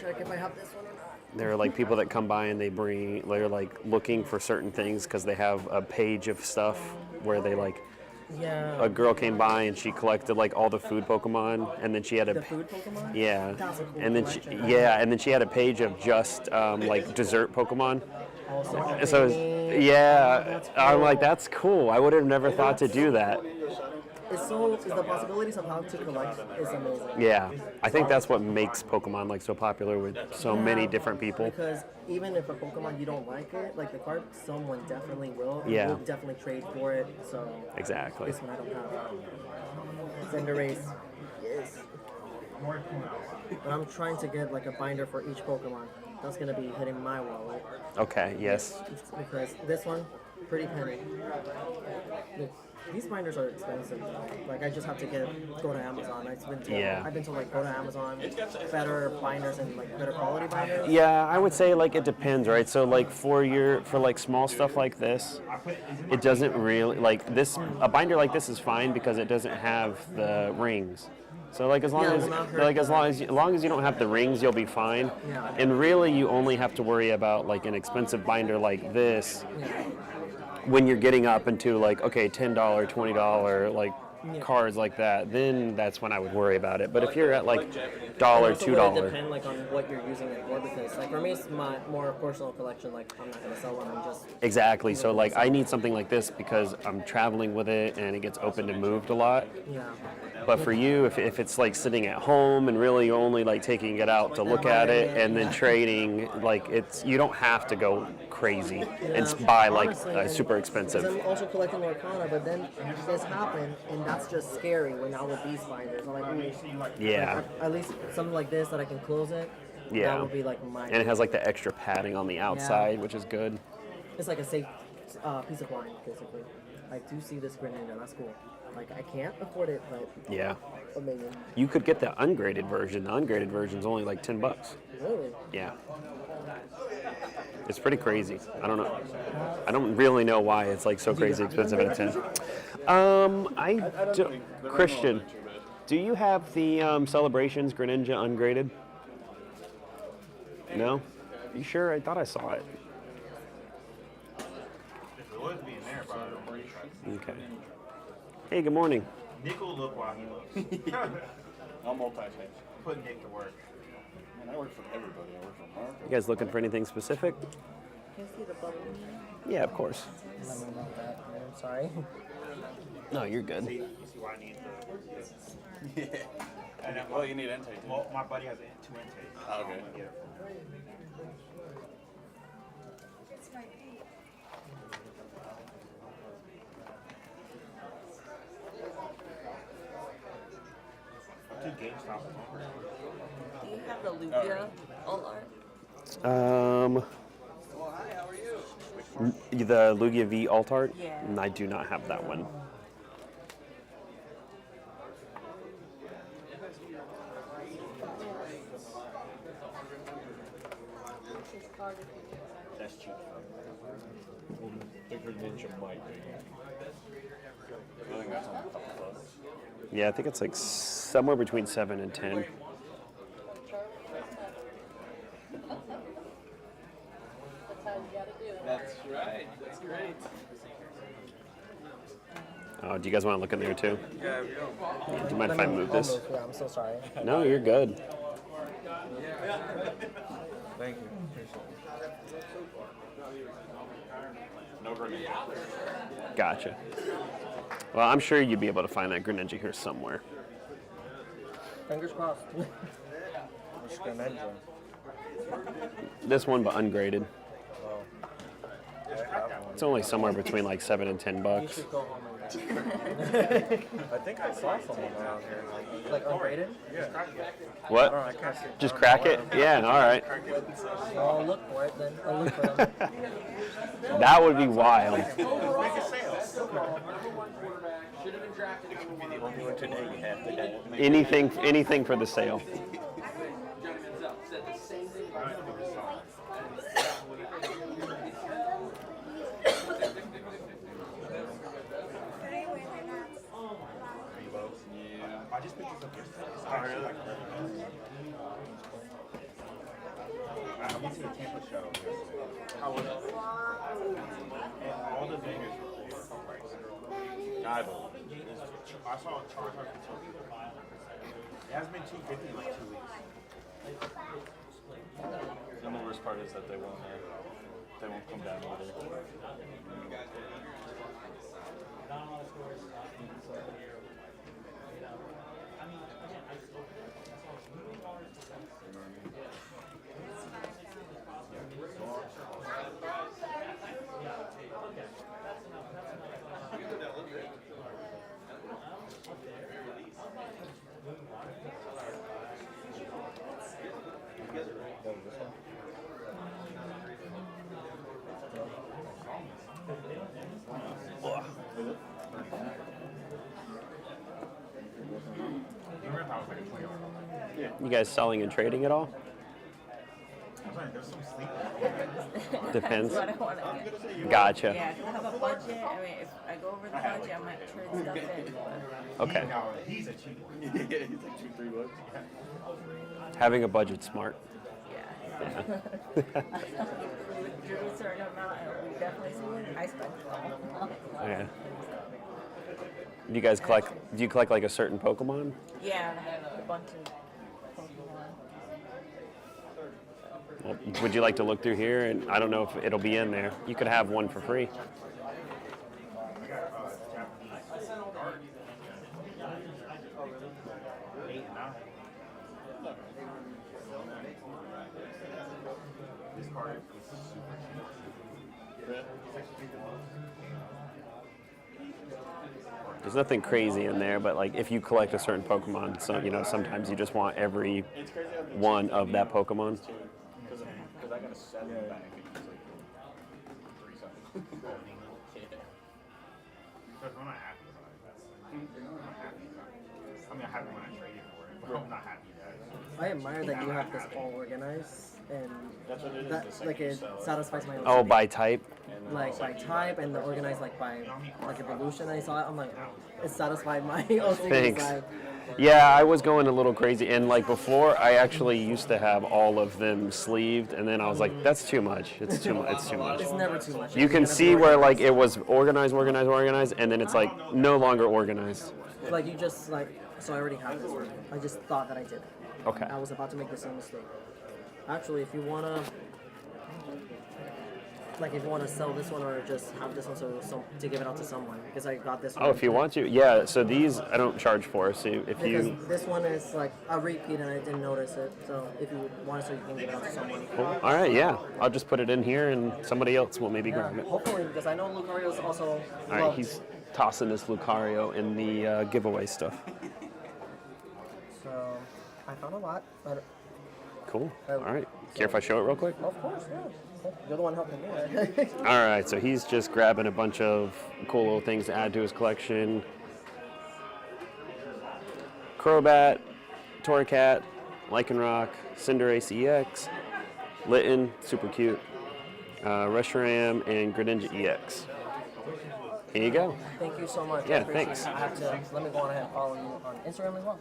check if I have this one or not. there are like people that come by and they're like looking for certain things because they have a page of stuff where they like, Yeah. a girl came by and she collected like all the food Pokemon, and then she had a The food Pokemon? yeah, That's a cool and then she had a page of just like dessert Pokemon. Also, So yeah, That's I'm cool. like, that's cool. I would have never thought to do that. Is the possibilities of how to collect is amazing. Yeah, I think that's what makes Pokemon like so popular with so many different people. Because even if a Pokemon you don't like it, like the card, someone definitely will. And Yeah. will definitely trade for it. So Exactly. this one I don't have. Cinderace. Yes. But I'm trying to get like a binder for each Pokemon. That's gonna be hitting my wallet. Okay. Yes. Because this one, pretty penny. These binders are expensive. Like I just have to go to Amazon. I've been to like go to Amazon, better binders and like better quality binders. Yeah, I would say like it depends, right? So like for like small stuff like this, it doesn't really like this. A binder like this is fine because it doesn't have the rings. So like as long Yeah, it as will not hurt like as long as you don't have the rings, you'll be fine. Yeah. And really, you only have to worry about like an expensive binder like this when you're getting up into like okay, $10, $20 like cards like that. Then that's when I would worry about it. But if you're at like $1, It really $2, depend like on what you're using it for because like for me it's my more personal collection. Like I'm not gonna sell one. I'm just exactly. So like I need something like this because I'm traveling with it and it gets opened and moved a lot. yeah. But for you, if it's like sitting at home and really only like taking it out to look at it and then trading, like you don't have to go crazy and buy like Honestly, super because expensive. I'm also collecting Arcana, but then this happened, and that's just scary. When now with these binders, I'm like, ooh. Yeah. Like, at least something like this that I can close it. Yeah. That would be like my. And it has like the extra padding on the outside, which is good. It's like a safe piece of wine, basically. I do see this Greninja. That's cool. Like I can't afford it, but Yeah. amazing. You could get the ungraded version. The ungraded version's only like $10. Really? Yeah. It's pretty crazy. I don't know. I don't really know why it's like so crazy expensive at 10. I do, Christian, do you have the Celebrations Greninja ungraded? No? You sure? I thought I saw it. If it was being there, probably. Okay. Hey, good morning. Nick will look while he looks. I'll multitask. Put Nick to work. Man, I work for everybody. I work for Mark. You guys looking for anything specific? Can you see the bubble? Yeah, of course. Let me know that. I'm sorry. No, you're good. You see why I need the. Yeah. And then, Well, you need intake too. well, my buddy has two intakes. Oh, okay. I'm gonna get it from him. Two GameStop offers. Do you have the Lugia all art? The Lugia V Alt Art? Yeah. I do not have that one. That's cheap. The Greninja might be. I think that's only a couple bucks. Yeah, I think it's like somewhere between 7 and 10. That's how you gotta do it. That's right. That's great. Oh, do you guys want to look in there too? Yeah, we go. Do you mind if I move this? Yeah, I'm so sorry. No, you're good. Thank you. No Greninja. Gotcha. Well, I'm sure you'd be able to find that Greninja here somewhere. Fingers crossed. Which Greninja? This one, but ungraded. Oh. I have one. It's only somewhere between like 7 and 10 You bucks. should go home and I think I saw someone around here. like ungraded. Yeah. What? I can't see. Just crack it? Yeah, all right. I'll look for it then. I'll look for them. That would be wild. Make a sale. It could be the only one today we have today. Anything for the sale. I just picked this up yesterday. I went to the Tampa show yesterday. How was it? And all the vendors were full price. I believe. I saw a charge for Kentucky. It has been $250 in like 2 weeks. And the worst part is that they won't come down with it. You guys selling and trading at all? There's some sleep. Depends. That's what I want to do. Gotcha. Yeah, 'cause I have a budget. I mean, if I go over the budget, I might trade stuff in. But Okay. He's a cheap one. He's like $2-3. Having a budget's smart. yeah. With a certain amount, we definitely see I spend it all. Yeah. Do you guys collect? Do you collect like a certain Pokemon? Yeah, and I have a bunch of Pokemon. Well, would you like to look through here? And I don't know if it'll be in there. You could have one for free. This card is super cheap. There's nothing crazy in there, but like if you collect a certain Pokemon, so you know sometimes you just want every one of that Pokemon. Because I got a 7 back and it's like 3 something. Because I'm not happy about it. I'm not happy about it. I mean, I'm happy when I traded for it, but I'm not happy that I admire that you have this all organized and That's what it is. that the second like you it sell it. satisfies my Oh, OCD. by type. Like by type and the organized like by like evolution. I saw it. I'm like, it satisfied my OCD Thanks. side. Yeah, I was going a little crazy, and like before, I actually used to have all of them sleeved, and then I was like, that's too much. It's too much. It's too much. It's never too much. You can see where like it was organized, and then it's like no longer organized. like you just like so I already have this one. I just thought that I did. Okay. I was about to make the same mistake. Actually, if you wanna sell this one or just have this one so to give it out to someone because I got this one. Oh, if you want to, yeah. So these I don't charge for. So if Because you, this one is like a repeat and I didn't notice it. So if you want to, so you can give it out to someone. all right, yeah, I'll just put it in here, and somebody else will maybe Yeah, grab it. hopefully, because I know Lucario is also. All right, loved. he's tossing this Lucario in the giveaway stuff. So I found a lot. But Cool. All right. Care if I show it real quick? of course, yeah. You're the one helping me, right? All right, so he's just grabbing a bunch of cool little things to add to his collection. Crobat, Torracat, Lycanroc, Cinderace EX, Litten, super cute, Reshiram, and Greninja EX. Here you go. Thank you so much. I Yeah, appreciate thanks. it. I have to, let me go on ahead and follow you on Instagram as well.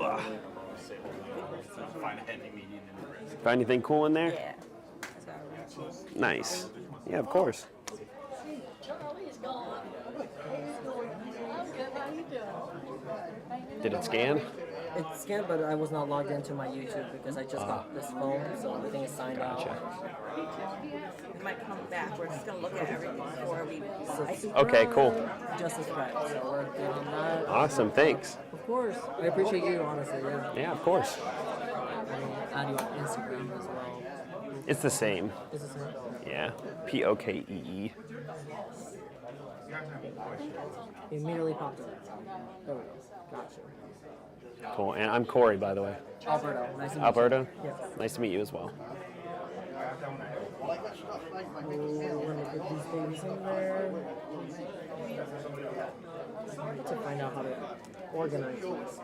Ugh. Find a happy medium in the rest. Find anything cool in there? Yeah. That's how I reach. Nice. Yeah, of course. Charlie's gone. I'm good. How you doing? Did it scan? It's scanned, but I was not logged into my YouTube because I just got this phone, so everything is signed Gotcha. out. We might come back. We're just gonna look at everything before we buy. Okay, cool. Just as right, so we're good on that. Awesome, thanks. Of course. I appreciate you, honestly, yeah. Yeah, of course. I mean, add you on Instagram as well. It's the same. This is it. Yeah. Pokee. It immediately popped up. There we go. Gotcha. Cool. And I'm Corey, by the way. Alberto, nice to meet Alberto? you. Yeah. Nice to meet you as well. Let me put these babies in there. To find out how to organize this.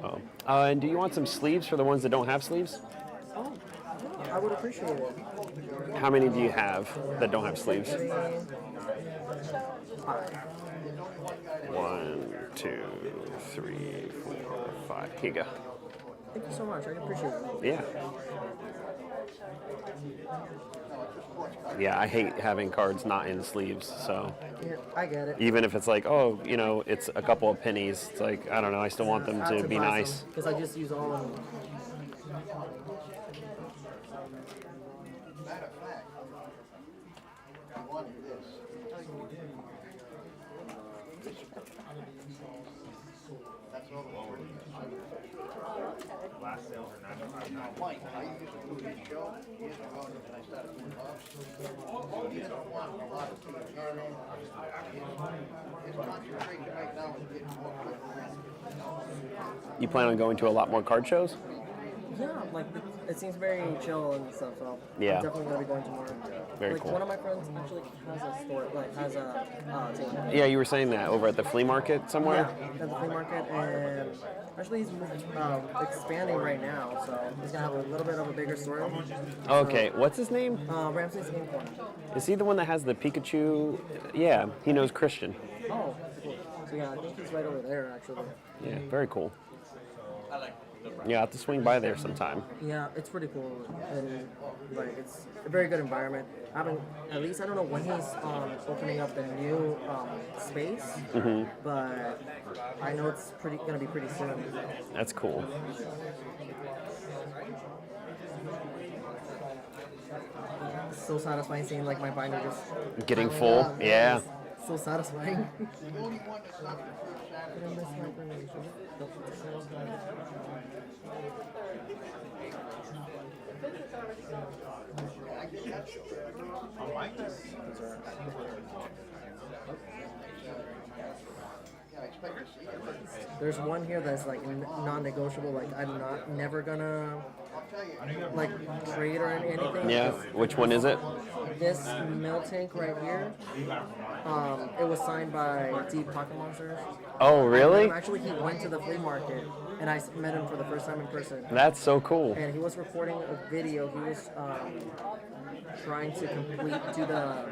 Oh. And do you want some sleeves for the ones that don't have sleeves? Oh, yeah, I would appreciate it. How many do you have that don't have sleeves? 5. 1, 2, 3, 4, 5. Here you go. Thank you so much. I appreciate it. Yeah. Yeah, I hate having cards not in sleeves, so Yeah, I get it. even if it's like, oh, you know, it's a couple of pennies, it's like, I don't know, I still want them to be nice. Because I just use all of them. Matter of fact, I wanted this. That's all the lower. Last sales are 95. Mike, I used to do this show years ago, and I started doing lots. You don't want a lot of people. His concentration right now is getting more people. You plan on going to a lot more card shows? Yeah, like it seems very chill and stuff. So Yeah. I'm definitely gonna be going tomorrow. Very like cool. one of my friends actually has a store, like has a table. Yeah, you were saying that over at the flea market somewhere? Yeah, at the flea market, and actually he's expanding right now, so he's gonna have a little bit of a bigger store. Okay, what's his name? Ramsey's Game Corner. Is he the one that has the Pikachu? Yeah, he knows Christian. Oh, cool. So yeah, I think he's right over there actually. Yeah, very cool. Yeah, I'll have to swing by there sometime. Yeah, it's pretty cool, and like it's a very good environment. I mean, at least I don't know when he's opening up the new space, but I know it's gonna be pretty soon. That's cool. It's so satisfying seeing like my binder just Getting piling full, up. yeah. It's so satisfying. The only one that's not the first Saturday. Did I miss my information? Nope. Yeah, I expect to see it. There's one here that's like non-negotiable. Like I'm never gonna I'll tell you. like trade or anything. Yeah, which one is it? This Miltank right here, it was signed by Deep Pocket Monsters. Oh, really? Actually, he went to the flea market, and I met him for the first time in person. That's so cool. And he was recording a video. He was trying to do the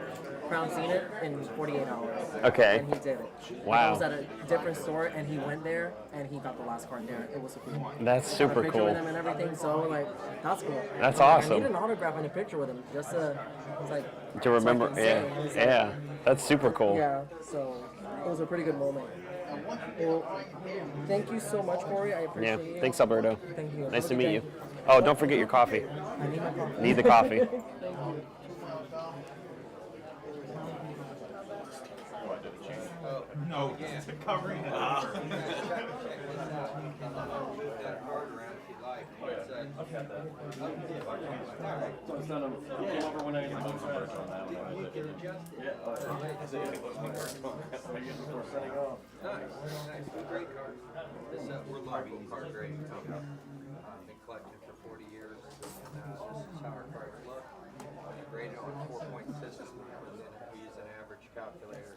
Crown Zenith in 48 hours. Okay. And he did it. Wow. He was at a different store, and he went there, and he got the last card there. It was so cool. That's Got a super picture cool. with him and everything, so like that's cool. That's Like, awesome. I need an autograph and a picture with him, just to it's like To remember, so I can yeah, say, it's like- yeah. That's super cool. Yeah, so it was a pretty good moment. Well, thank you so much, Corey. I Yeah, appreciate it. thanks, Alberto. Thank you. Nice Have to a meet good you. day. Oh, don't forget your coffee. I need my coffee. Need the coffee. No, yeah. Covering it up. Great card. This we're local card great. Been collecting for 40 years. This is how our cards look. Graded on a 4-point system, and then we use an average calculator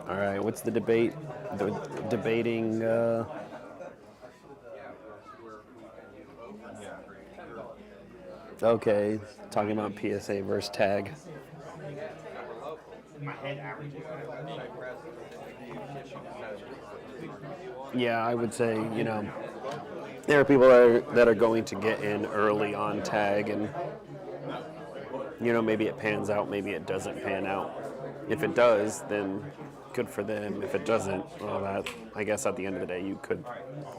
All right, what's the debate? The debating. Okay, talking about PSA versus tag. My head averages. Yeah, I would say, there are people that are going to get in early on tag, and maybe it pans out, maybe it doesn't pan out. If it does, then good for them. If it doesn't, well, that, I guess at the end of the day, you could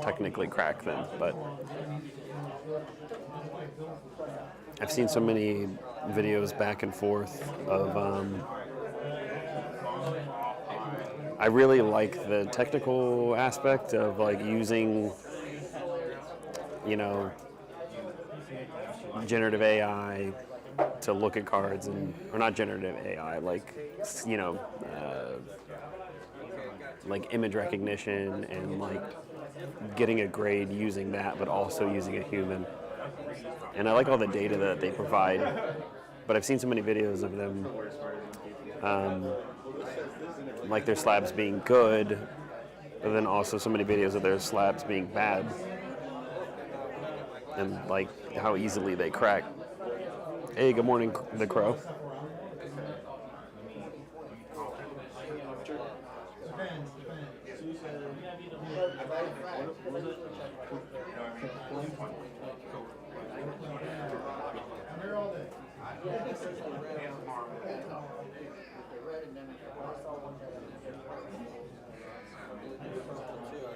technically crack them, but I've seen so many videos back and forth of, I really like the technical aspect of like using, generative AI to look at cards, or not generative AI, like, like image recognition and like getting a grade using that, but also using a human. And I like all the data that they provide, but I've seen so many videos of them, like their slabs being good, but then also so many videos of their slabs being bad, and like how easily they crack. Hey, good morning, the Crow. I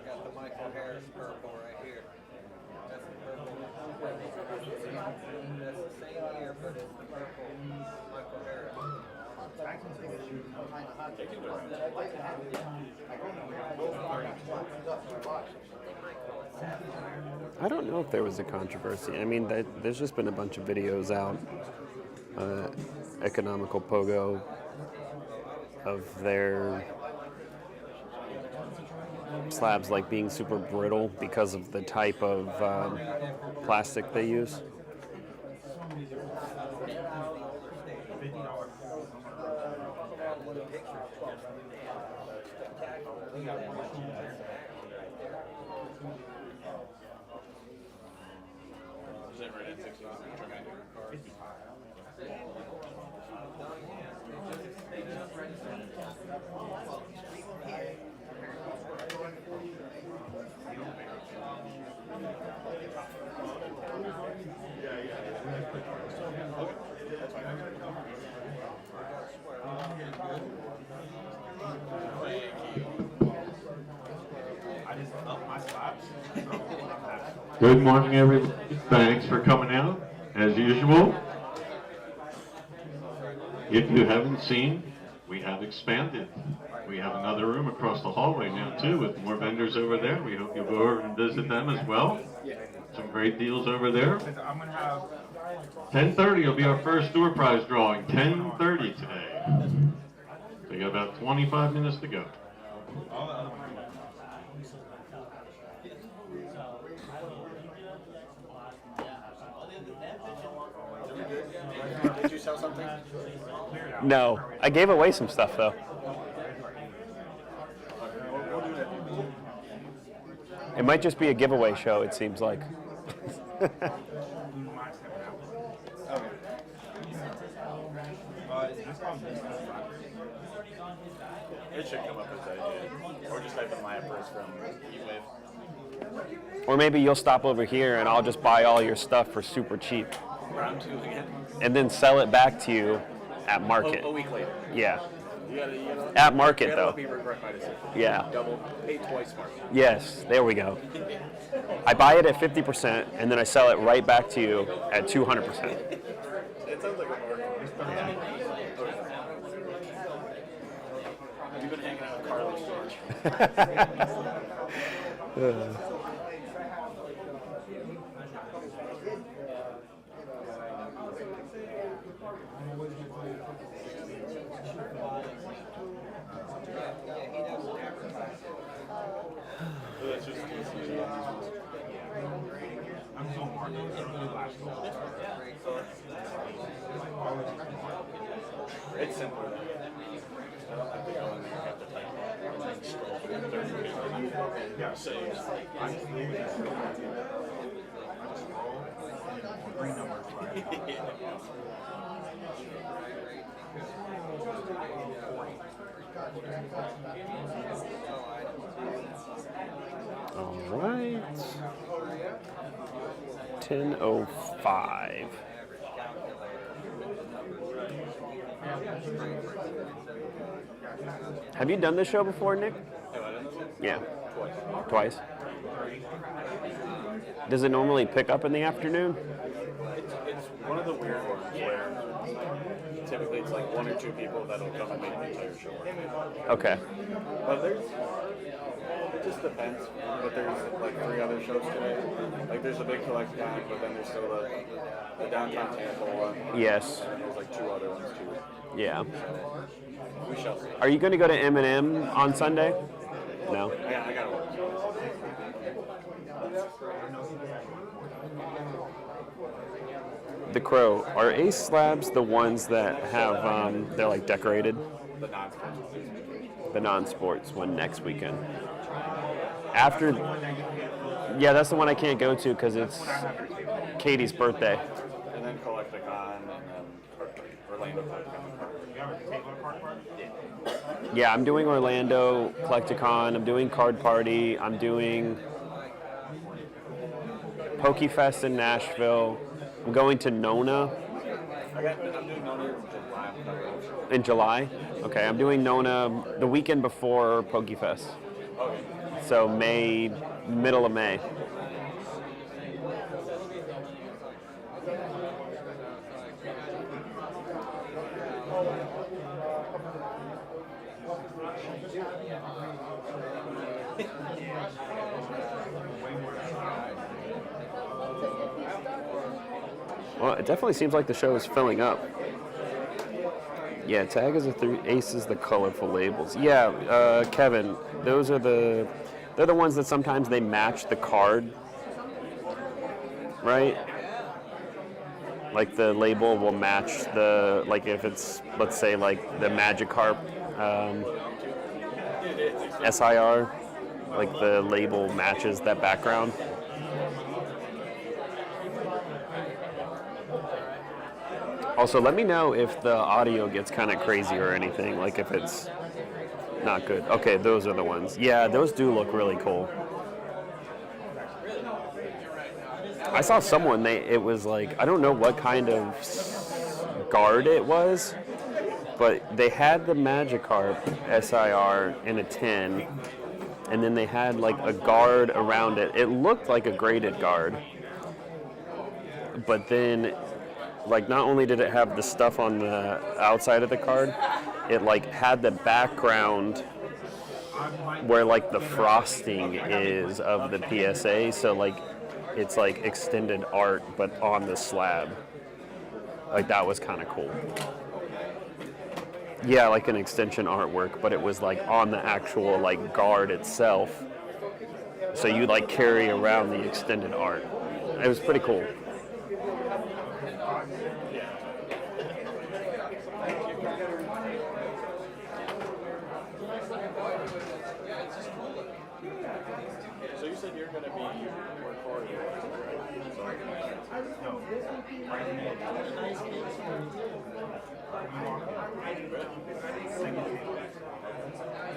got the Michael Harris purple right here. That's the purple. That's the same year, but it's the purple Michael Harris. I don't know if there was a controversy. I mean, there's just been a bunch of videos out, Economical Pogo, of their slabs like being super brittle because of the type of plastic they use. Good morning, everybody. Thanks for coming out, as usual. If you haven't seen, we have expanded. We have another room across the hallway now, too, with more vendors over there. We hope you'll go over and visit them as well. Some great deals over there. 10:30 will be our first door prize drawing. 10:30 today. So you got about 25 minutes to go. Did you sell something? No, I gave away some stuff though. It might just be a giveaway show, it seems like. It should come up as I did. Or just type in my first from eWave. Or maybe you'll stop over here and I'll just buy all your stuff for super cheap. Round 2 again. And then sell it back to you at market. A week later. Yeah. You gotta At market, you though. gotta regret my decision. Yeah. Double, pay twice more. Yes, there we go. I buy it at 50% and then I sell it right back to you at 200%. It sounds like a work. Have you been hanging out with Carlos George? It's simpler. have to go in there and have to type and then scroll through 30 pages. Saves. I just leave it as I just roll. Green numbers. All right. 10:05. Have you done this show before, Nick? Yeah. Twice. Does it normally pick up in the afternoon? It's one of the weird ones where typically it's like one or two people that'll come and make the entire show. Okay. But it just depends. But there's like 3 other shows today. Like there's a big Collecticon, but then there's still the downtown Tampa one. Yes. And there's like 2 other ones too. Yeah. We shall see. Are you going to go to M&M on Sunday? No. I gotta work. The Crow. Are Ace slabs the ones that have, they're like decorated? The non-sports. The non-sports one next weekend. After, yeah, that's the one I can't go to because it's Katie's birthday. And then Collecticon and then Orlando Collecticon. You have a table card party? Yeah, I'm doing Orlando Collecticon. I'm doing Card Party. I'm doing Pokefest in Nashville. I'm going to Nona. I'm doing Nona in July. In July? Okay, I'm doing Nona the weekend before Pokefest. Okay. So middle of May. Well, it definitely seems like the show is filling up. Yeah, tag is aces, the colorful labels. Yeah, Kevin, they're the ones that sometimes they match the card, right? Like the label will match like if it's, let's say like the Magikarp SIR, like the label matches that background. Also, let me know if the audio gets kind of crazy or anything, like if it's not good. Okay, those are the ones. Yeah, those do look really cool. I saw someone, it was like, I don't know what kind of guard it was, but they had the Magikarp SIR in a tin, and then they had like a guard around it. It looked like a graded guard, but then like not only did it have the stuff on the outside of the card, it like had the background where like the frosting is of the PSA, so like it's like extended art but on the slab. Like that was kind of cool. Yeah, like an extension artwork, but it was like on the actual like guard itself. So you like carry around the extended art. It was pretty cool. So you said you're going to be recording, No.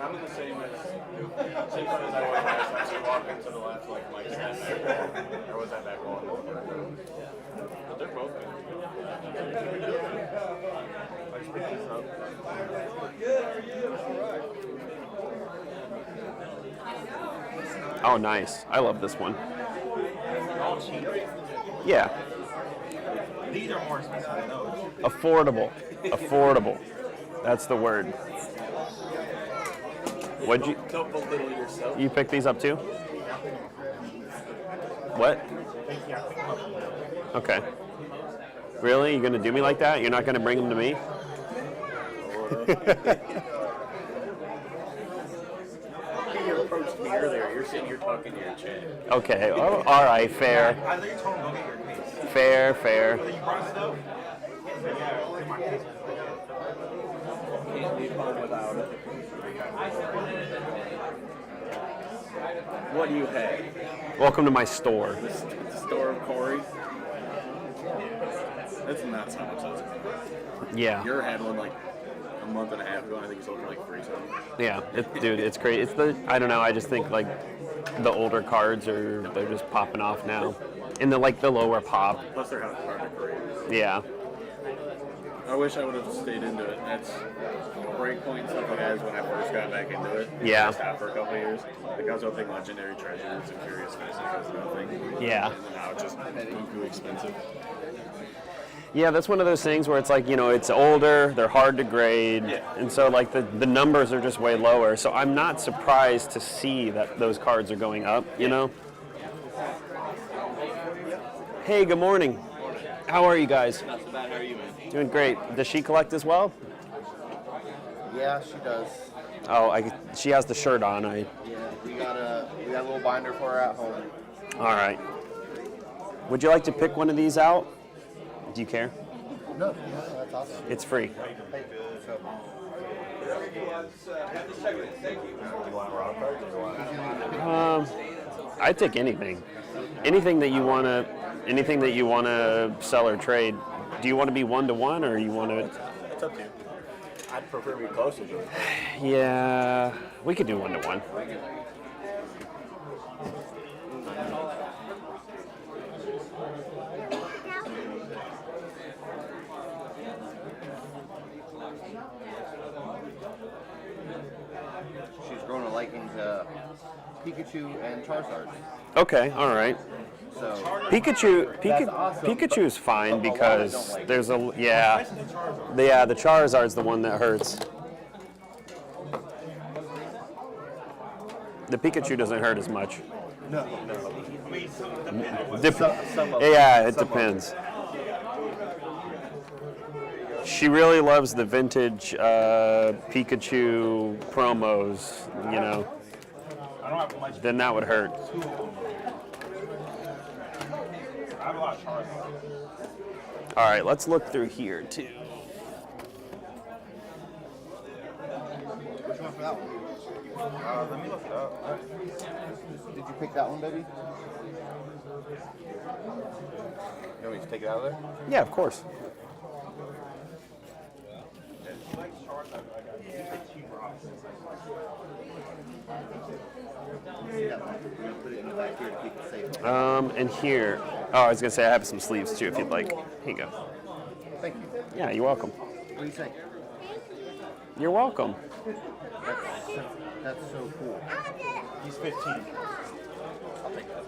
I'm in the same place as I was last time. So you walk into the left, like Mike's that back wall, or was that back wall? But they're both good. I just picked this up. Oh, nice. I love this one. All cheap. Yeah. These are more expensive than those. Affordable. Affordable. That's the word. What'd you? Don't belittle yourself. You pick these up too? What? Okay. Really? You gonna do me like that? You're not gonna bring them to me? You approached me earlier. You're sitting here talking to your chat. Okay. Oh, all right. Fair. I thought you told him go get your case. Fair. Fair. You brought stuff? Yeah, in my case. Can't leave home without it. What do you have? Welcome to my store. The store of Corey. That's nuts how much that's going. Yeah. Your had one like a month and a half ago, and I think you sold for like $3 something. Yeah, dude, it's great. It's I don't know. I just think like the older cards they're just popping off now, and the lower pop. Plus they're hard to create. Yeah. I wish I would have stayed into it. That's breakpoint and stuff like that is when I first got back into it. Yeah. I stopped for a couple of years. Like I was hoping legendary treasures and curious physics was nothing. Yeah. And now it's just too expensive. Yeah, that's one of those things where it's like, it's older, they're hard to grade, Yeah. and so like the numbers are just way lower. So I'm not surprised to see that those cards are going up, you know? Hey, good morning. How are you guys? Not so bad. How are you, man? Doing great. Does she collect as well? Yeah, she does. Oh, she has the shirt on. Yeah, we got a little binder for her at home. All right. Would you like to pick one of these out? Do you care? No, that's awesome. It's free. Hey, so. You want raw cards or you want? I'd take anything. Anything that you wanna sell or trade. Do you want to be 1-to-1 or you want to? It's up to you. I'd prefer to be closer to it. Yeah, we could do 1-to-1. She's grown a liking to Pikachu and Charizard. Okay, all right. So Pikachu's fine because there's the Charizard's the one that hurts. The Pikachu doesn't hurt as much. no. Yeah, it depends. She really loves the vintage Pikachu promos, I don't have much. then that would hurt. I have a lot of Charizard. All right, let's look through here too. Which one for that one? Let me look it up. Did you pick that one, baby? You want me to take it out of there? Yeah, of course. Put it in the back here to keep it safe. And here, oh, I was gonna say I have some sleeves too, if you'd like. Here you go. Thank you. Yeah, you're welcome. What do you think? You're welcome. That's so cool. He's 15. I'll take that.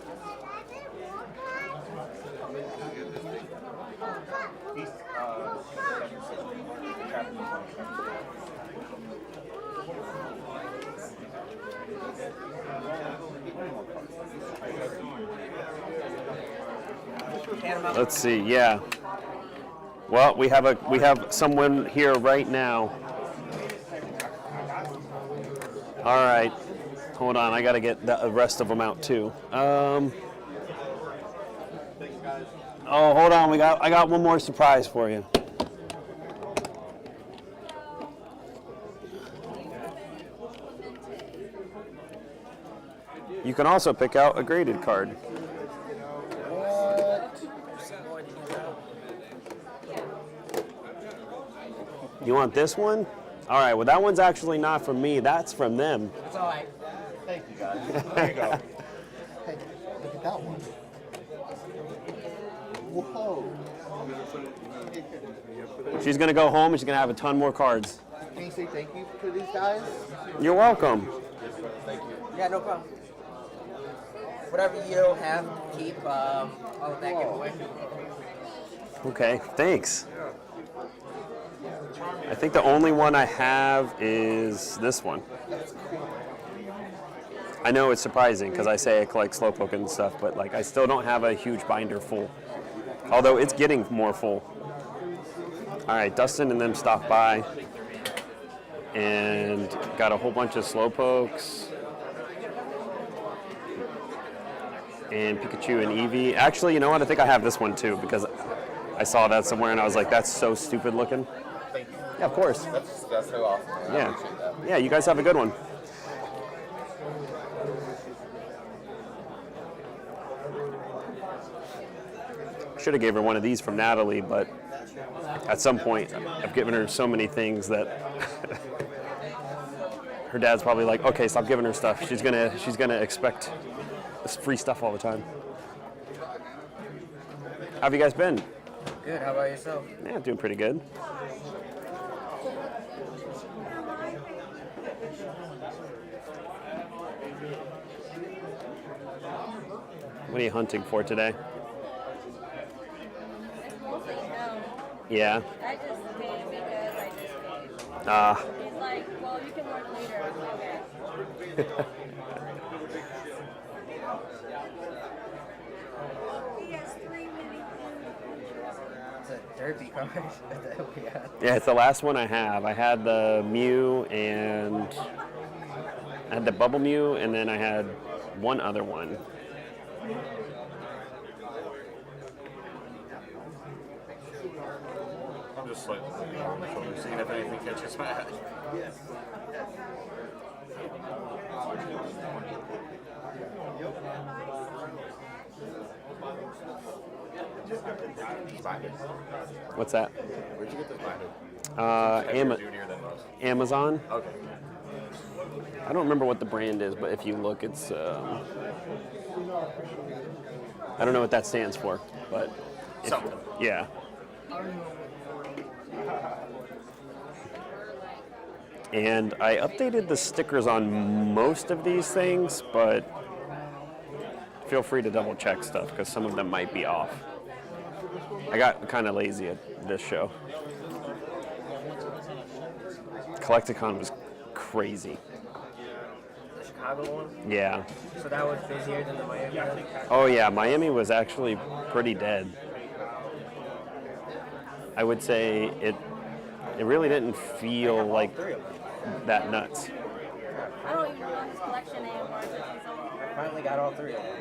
He's Let's see. Yeah. Well, we have someone here right now. All right. Hold on. I got to get the rest of them out too. Oh, hold on. I got one more surprise for you. You can also pick out a graded card. You want this one? All right, well, that one's actually not from me. That's from them. It's all right. Thank you, guys. There you go. Hey, look at that one. Whoa. She's going to go home and she's going to have a ton more cards. Can you say thank you to these guys? You're welcome. Thank you. Yeah, no problem. Whatever you don't have, keep. I'll let that give away. Okay, thanks. I think the only one I have is this one. I know it's surprising because I say I collect Slowpoke and stuff, but like I still don't have a huge binder full. Although it's getting more full. All right, Dustin and them stopped by and got a whole bunch of Slowpokes and Pikachu and Eevee. Actually, you know what? I think I have this one too because I saw that somewhere and I was like, that's so stupid looking. Thank you. Yeah, of course. That's so awesome. Man. I Yeah. appreciate that. Yeah, you guys have a good one. Should have gave her one of these from Natalie, but at some point I've given her so many things that her dad's probably like, okay, stop giving her stuff. She's gonna expect this free stuff all the time. How have you guys been? Good. How about yourself? Yeah, doing pretty good. What are you hunting for today? Mostly him. Yeah. I just paid because I just paid. Ah. He's like, well, you can work later. I'm like, okay. It's a derby card that we had. Yeah, it's the last one I have. I had the Mew and I had the Bubble Mew, and then I had one other one. I'm just like seeing if anything catches my eye. What's that? Where'd you get this binder? Junior than most. Amazon. Okay. I don't remember what the brand is, but if you look, it's. I don't know what that stands for, but. Something. Yeah. And I updated the stickers on most of these things, but feel free to double check stuff because some of them might be off. I got kind of lazy at this show. Collecticon was crazy. The Chicago one? Yeah. So that was busier than the Miami one? Oh yeah, Miami was actually pretty dead. I would say it really didn't feel like that nuts. I don't even know his collection anymore. I finally got all three of them.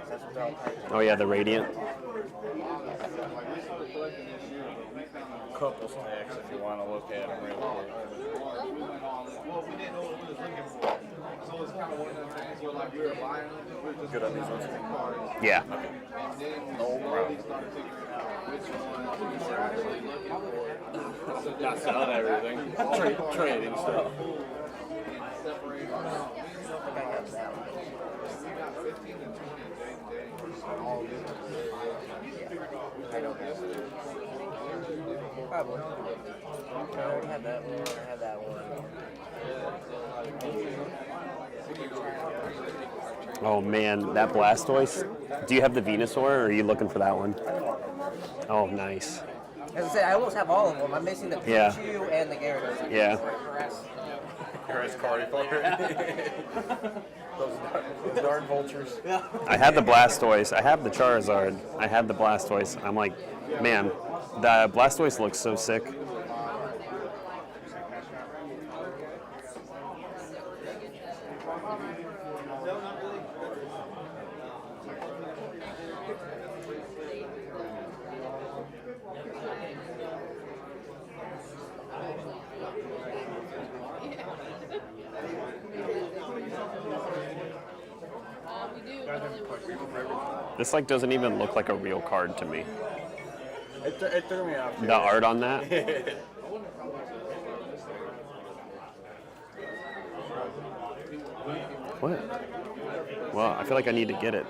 That's what they're all typed. Oh yeah, the Radiant. Couple stacks if you want to look at them real quick. Good on these ones. Yeah. No problem. Not selling everything. Trading stuff. Probably. I already had that one. I had that one. Oh man, that Blastoise. Do you have the Venusaur, or are you looking for that one? Oh, nice. As I said, I almost have all of them. I'm missing the Yeah. Pikachu and the Gyarados. Yeah. Here's Cardi for it. Those darn vultures. I had the Blastoise. I have the Charizard. I had the Blastoise. I'm like, man, the Blastoise looks so sick. This like doesn't even look like a real card to me. It threw me off. The art on that. What? Well, I feel like I need to get it.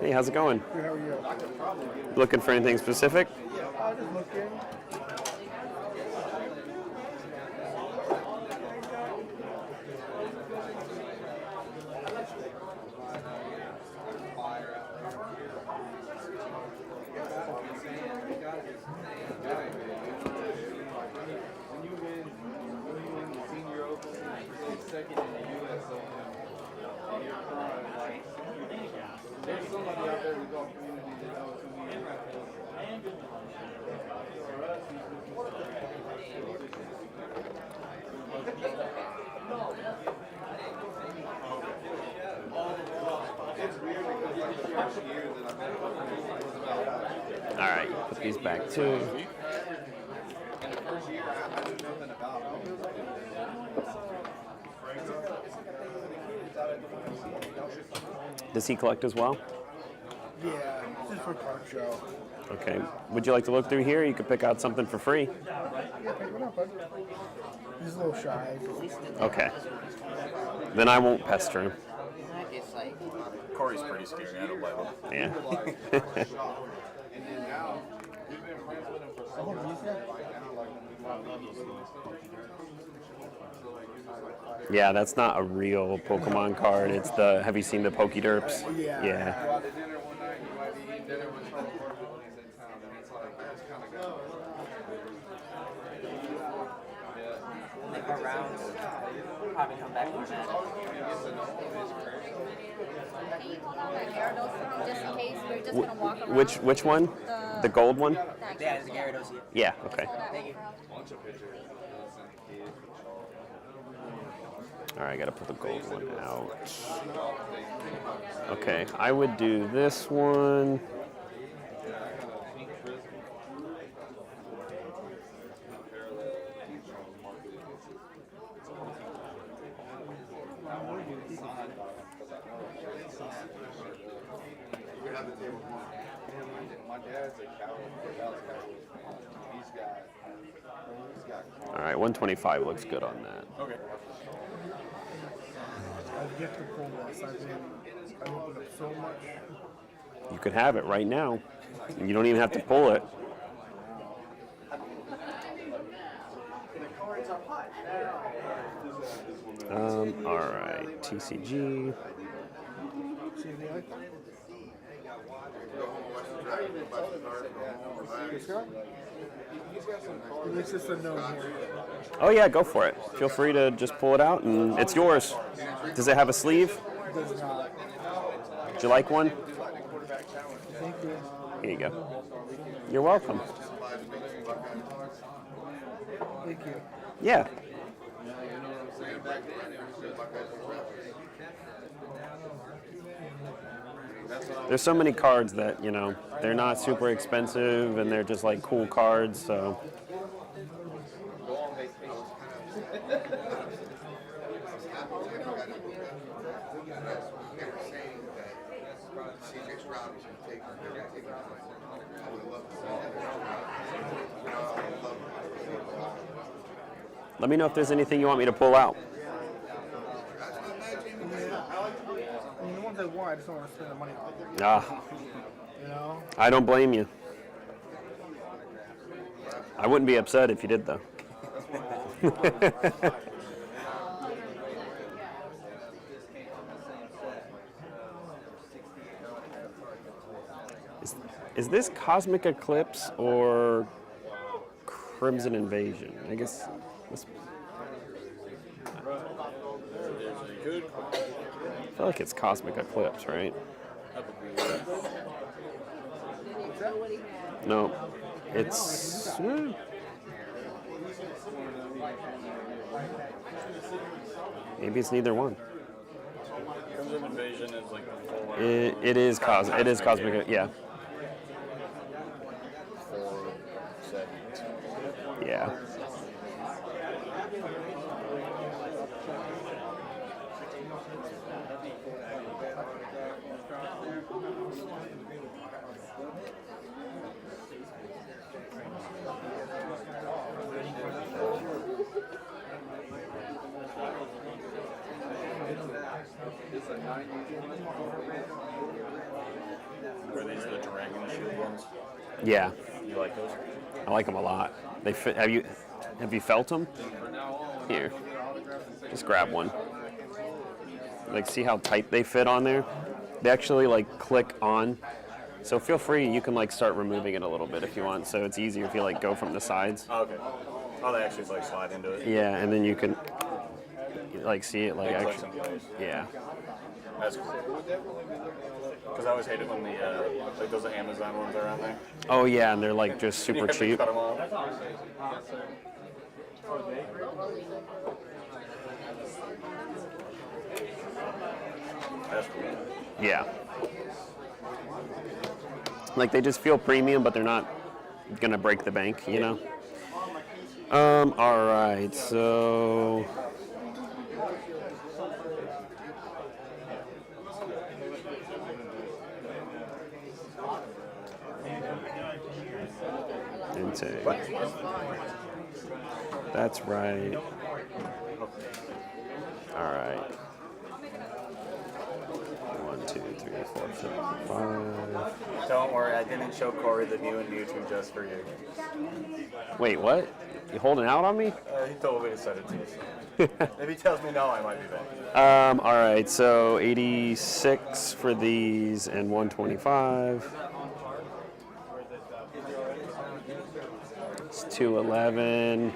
Hey, how's it going? Good, how are you? Looking for anything specific? I just looking. Second in the U.S. Open, and you're crying like there's somebody out there in the golf community that knows who he is. For us, he's All right, put these back too. Does he collect as well? Yeah, this is for card show. Okay. Would you like to look through here? You could pick out something for free. Yeah, pick one up, bud. He's a little shy. Okay. Then I won't pester him. Corey's pretty scary. I don't blame him. Yeah. Yeah, that's not a real Pokemon card. It's the. Have you seen the Pokéderps? Yeah. They go around, probably come back with that. Can you pull out that Gyarados just in case we're just gonna walk around? Which one? The gold one? Yeah, it's a Gyarados. Yeah. Okay. Thank you. All right, I gotta put the gold one out. Okay, I would do this one. All right, 125 looks good on that. Okay. I've yet to pull this. I opened up so much. You could have it right now. You don't even have to pull it. All right, TCG. It's just a no here. Oh yeah, go for it. Feel free to just pull it out, and it's yours. Does it have a sleeve? Does not. Would you like one? Thank you. Here you go. You're welcome. Thank you. Yeah. There's so many cards that, you know, they're not super expensive and they're just like cool cards, so. Let me know if there's anything you want me to pull out. I mean, the ones I want, I just don't want to spend the money on them. Ah, You know? I don't blame you. I wouldn't be upset if you did, though. Is this Cosmic Eclipse or Crimson Invasion? I guess. This, I feel like it's Cosmic Eclipse, right? No, it's. Maybe it's neither one. Crimson Invasion is like the full It is Cosmic. It is Cosmic. Yeah. 4 seconds. Yeah. Are these the Dragon Shield ones? Yeah. You like those? I like them a lot. They fit. Have you felt them? Here. Just grab one. Like, see how tight they fit on there? They actually like click on. So feel free, you can like start removing it a little bit if you want. So it's easier if you like go from the sides. Oh, okay. Oh, they actually like slide into it. Yeah, and then you can like see it like It clicks actually. in place. Yeah. That's cool. Because I always hate it when the like those Amazon ones are on there. Oh yeah, and they're like just You super have to cheap. cut them off. That's cool. Yeah. Like they just feel premium, but they're not gonna break the bank, you know. All right, so. Intake. That's right. All right. 1, 2, 3, 4, 5. Don't worry, I didn't show Corey the new and Mewtwo just for you. Wait, what? You holding out on me? He told me to send it to you. If he tells me no, I might be back. All right, so 86 for these and 125. It's 211.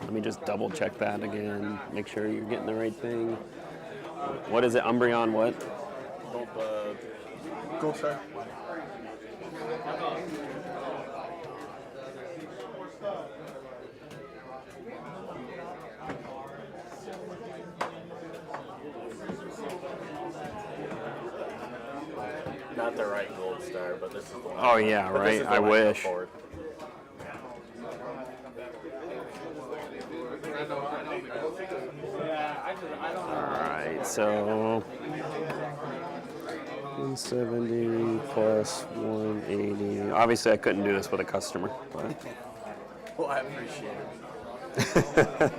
Let me just double check that again. Make sure you're getting the right thing. What is it? Umbreon what? Gold star. Not the right gold star, but this is the one. Oh yeah, But this right. is the I one wish. forward. Alright, so 170 plus 180. Obviously I couldn't do this with a customer, but Well, I appreciate it.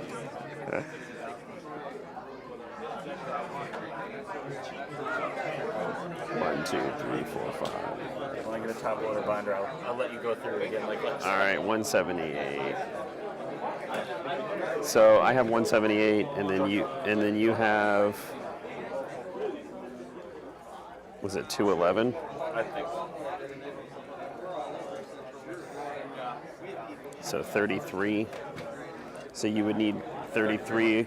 1, 2, 3, 4, 5. When I get a top loader binder, I'll let you go through it again. Like All right, 178. So I have 178, and then you have. Was it 211? I think. So 33. So you would need 33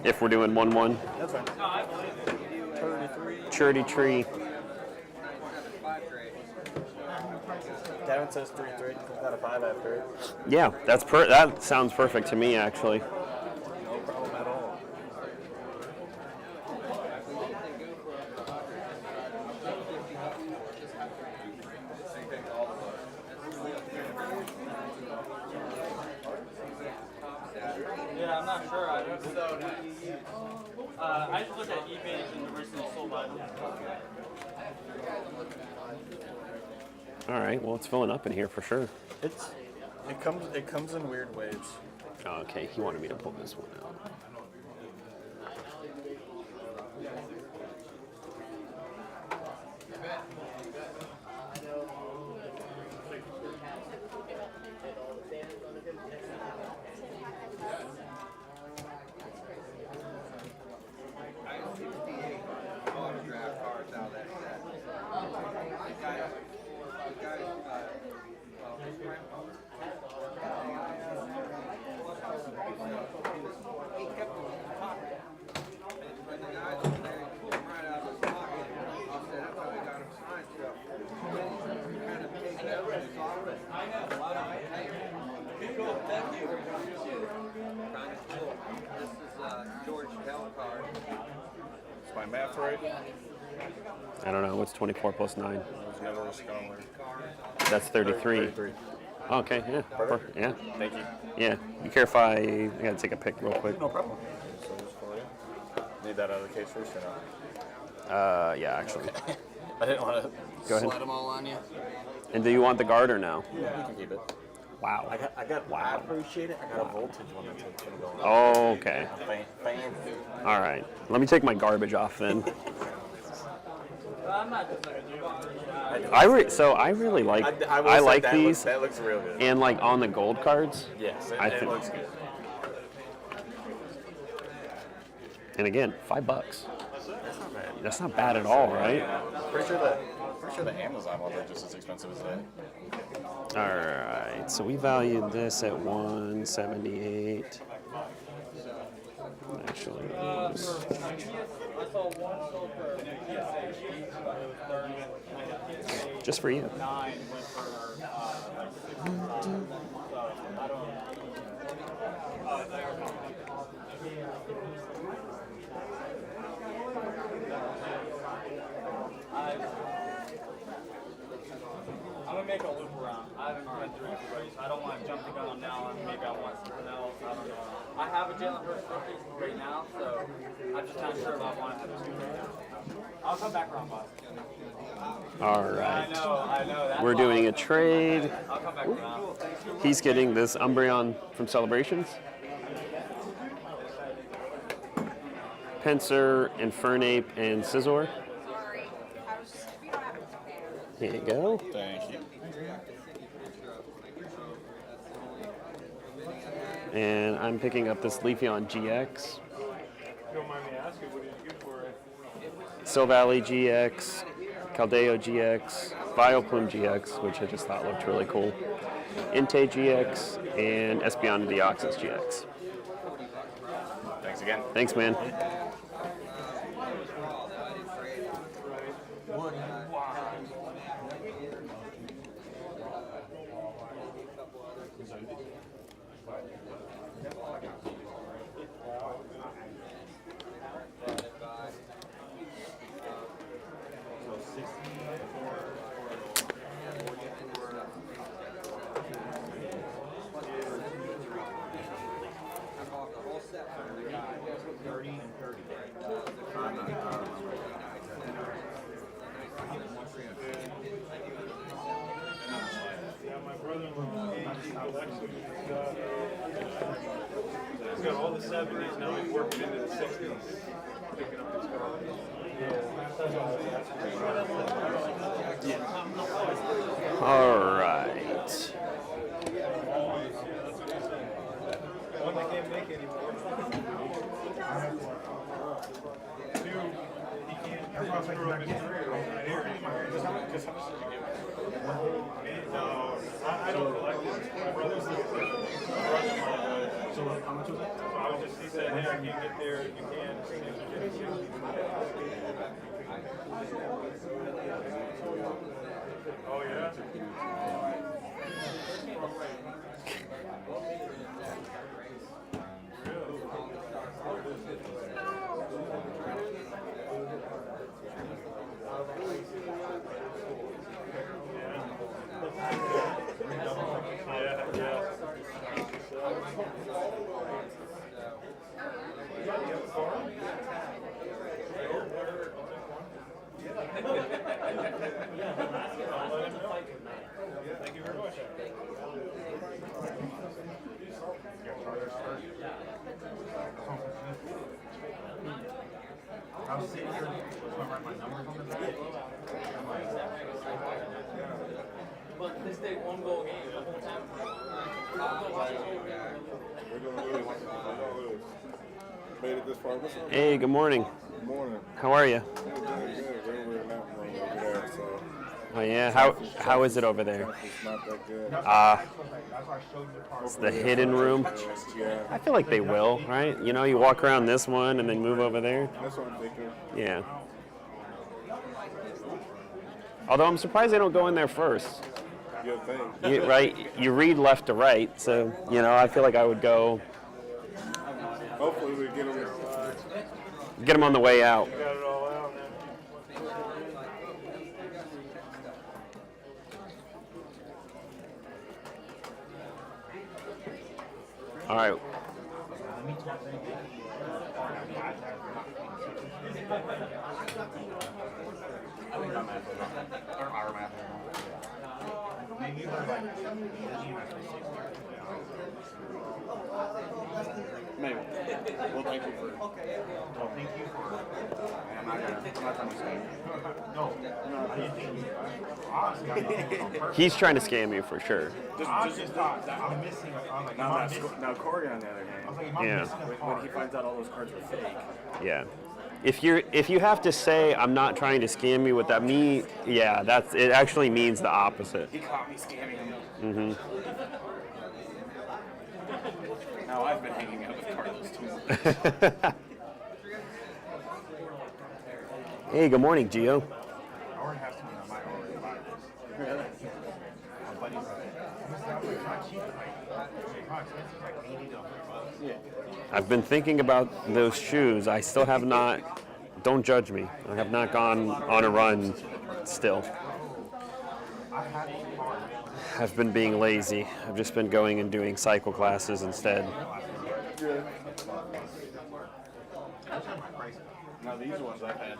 if we're doing 1-1. That's fine. 33. Tree. Gavin says 3-3. He's got a 5 after it. Yeah, that sounds perfect to me actually. No problem at all. Yeah, I'm not sure. I just looked at eBay and the recently sold items. All right, well it's filling up in here for sure. It comes in weird waves. Oh, okay, he wanted me to pull this one out. Is my math right? I don't know, what's 24 plus 9? I was never a scholar. That's 33. 33. Okay, yeah. Perfect. Yeah. Thank you. Yeah. You care if I gotta take a pic real quick? No problem. So this for you. Need that out of the case first or not? Yeah, actually. I didn't want to Go ahead. slide them all on you. And do you want the guard or no? Yeah, you can keep it. Wow. I appreciate it. I got a voltage one that's going to go on. Oh, okay. Fancy. All right. Let me take my garbage off then. I'm not just like a dude. I really like I like that these that looks real good. and like on the gold cards. Yes, I it think. looks good. And again, $5. That's not bad. That's not bad at all, right? Pretty sure the Amazon ones are just as expensive as that. All right. So we valued this at 178. Actually, it was- I saw one sold for PSA. just for you. 9 went for like 65. So I don't. make a loop around. I haven't been through everybody, so I don't want to jump the gun now and maybe I want something else. I don't know. I have a Jalen Hurts rookie right now, so I'm just not sure if I want to have a two right now. I'll come back around, boss. All right. I know. That's We're why doing a trade. I'll come back around. He's getting this Umbreon from Celebrations. Pinsir, Infernape, and Scizor. Here you go. Thank you. And I'm picking up this Leafeon GX. Don't mind me asking, what did you get for it? Silvally GX, Caldeo GX, Vileplume GX, which I just thought looked really cool, Entei GX, and Espeon Deoxys GX. Thanks again. Thanks, man. He's got all the 70s, now he's working into the 60s. Picking up his cards. All right. One they can't make anymore. Two, he can't screw up his career. Just how much did you give him? No, I don't collect it. My brother's the So how much was it? So I was just, he said, hey, I can't get there. You can. Oh, yeah? Thank you very much. I was sitting here, so I write my numbers on the back. But this day one goal game the whole time. We're gonna lose. Made it this far. What's up? Hey, good morning. Good morning. How are you? We're doing good. We're in that room over there, so. Oh yeah. How is it over there? It's not that good. It's the hidden room. Yeah. I feel like they will, right? You know, you walk around this one and then move over there. That's what I'm thinking. Yeah. Although I'm surprised they don't go in there first. Good thing. Right? You read left to right, so you know I feel like I would go. Hopefully we Get them on the way out. got it all out, man. All right. Maybe. Well, thank you for. I'm not trying to scam you. He's trying to scam you for sure. Just thought that I'm missing. Now Corey on the other hand. Yeah. When he finds out all those cards were fake. Yeah. If you have to say I'm not trying to scam you with that me, yeah, it actually means the opposite. He caught me scamming him. Mm-hmm. Now I've been hanging out with Carlos too. Hey, good morning, Gio. I already have someone on my already buy this. Really? My buddy's it's not cheap, like $80 to $100. Yeah. I've been thinking about those shoes. I still have not. Don't judge me. I have not gone on a run still. I had one card. I've been being lazy. I've just been going and doing cycle classes instead. Now these ones I've had.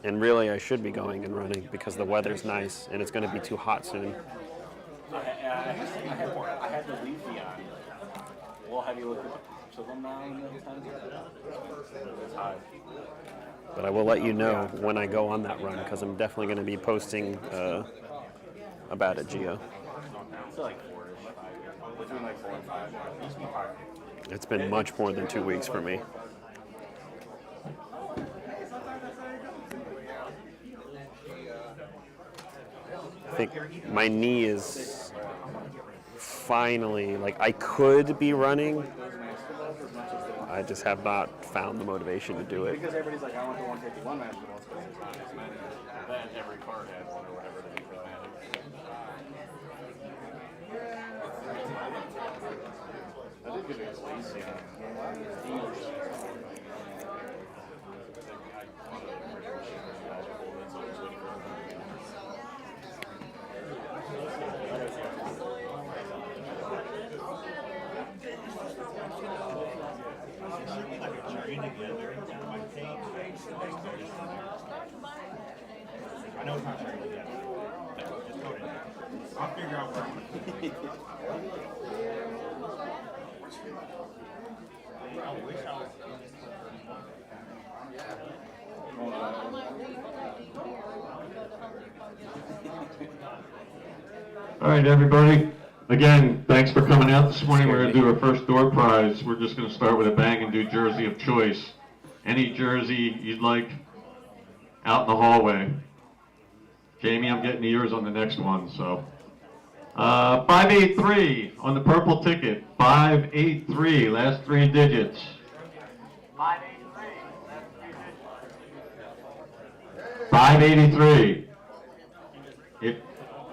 And really, I should be going and running because the weather's nice and it's going to be too hot soon. I had the leafy on. Well, have you looked at the tops of them now in the time? It's high. But I will let you know when I go on that run because I'm definitely going to be posting about it, Gio. It's like 4-ish, 5. Between like 4 and 5. It used to be 5. It's been much more than 2 weeks for me. I think my knee is finally, like, I could be running. I just have not found the motivation to do it. Because everybody's like, I want the 151 master balls because there's not as many. Then every card had one or whatever to be for that. I did get a lazy on English. I know it's not sure yet. Just go to it. I'll figure out where I'm going. I wish I was. All right, everybody. Again, thanks for coming out this morning. We're going to do our first door prize. We're just going to start with a bang and do jersey of choice. Any jersey you'd like out in the hallway. Jamie, I'm getting to yours on the next one. So, 583 on the purple ticket. 583, last 3 digits. 583.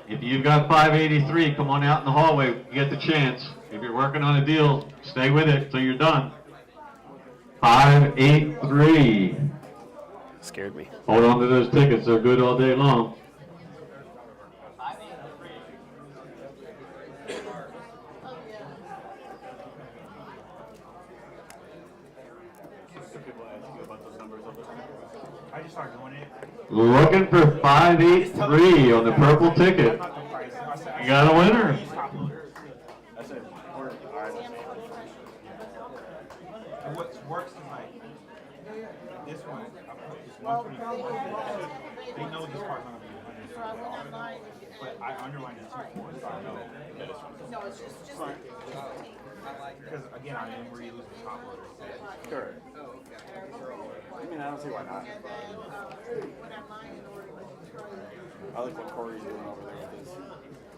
If you've got 583, come on out in the hallway. You get the chance. If you're working on a deal, stay with it till you're done. 583. Scared me. Hold on to those tickets. They're good all day long. I just started doing it. Looking for 583 on the purple ticket. You got a winner. I said, What works is like this one. I put this 124. They know this part's not gonna be 100. But I underlined the 2 4, so I know that it's one. No, it's just fine. Because again, I mean, where you lose the top order. sure. I mean, I don't see why not. I like what Corey's doing over there with his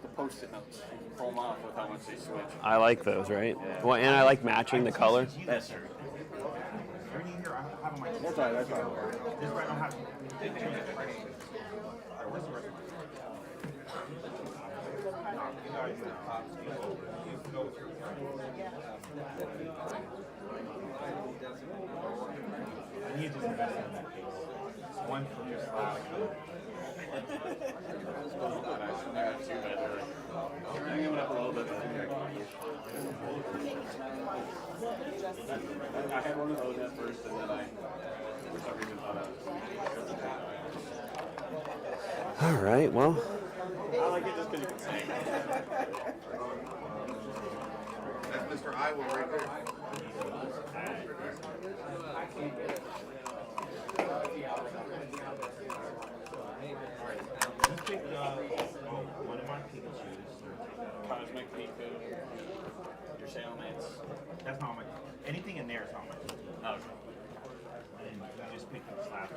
the post-it notes. You can pull them off with how much they switch. I like those, right? Well, and I like matching the color. That's true. Everything here, I have on my That's right, that's right. This right, I don't have to change it. Where's the rest of you guys you can go with your I need to just invest in that case. It's one for your slab. I'm giving up a little bit. I had one of those at first, and then I, for some reason, thought I was. All right, well. I like it just because you can sing. That's Mr. Iowa right there. Just pick one of my Pikachus. Cosmic Piku. Your Sailmates. That's not my. Anything in there is not my. Oh, okay. And you just pick the slab.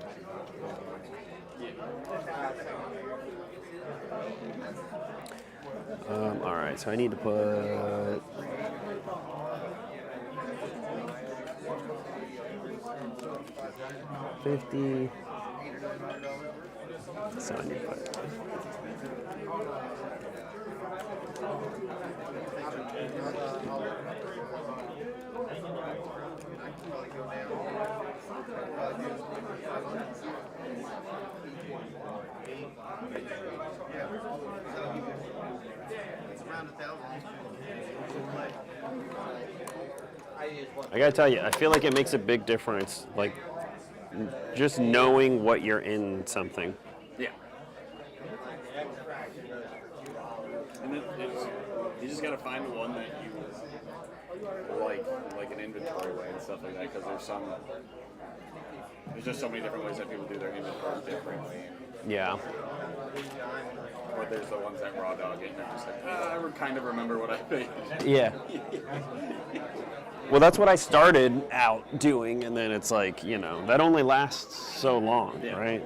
All right, so I need to put 50. So I need to put. around 1,000. I gotta tell you, I feel like it makes a big difference, like just knowing what you're in something. Yeah. And then you just gotta find one that you like an inventory way and stuff like that, because there's just so many different ways that people do their inventory differently. Yeah. Or there's the ones that raw dog it and they're just like, I kind of remember what I paid. Yeah. Well, that's what I started out doing, and then it's like, that only lasts so long, right?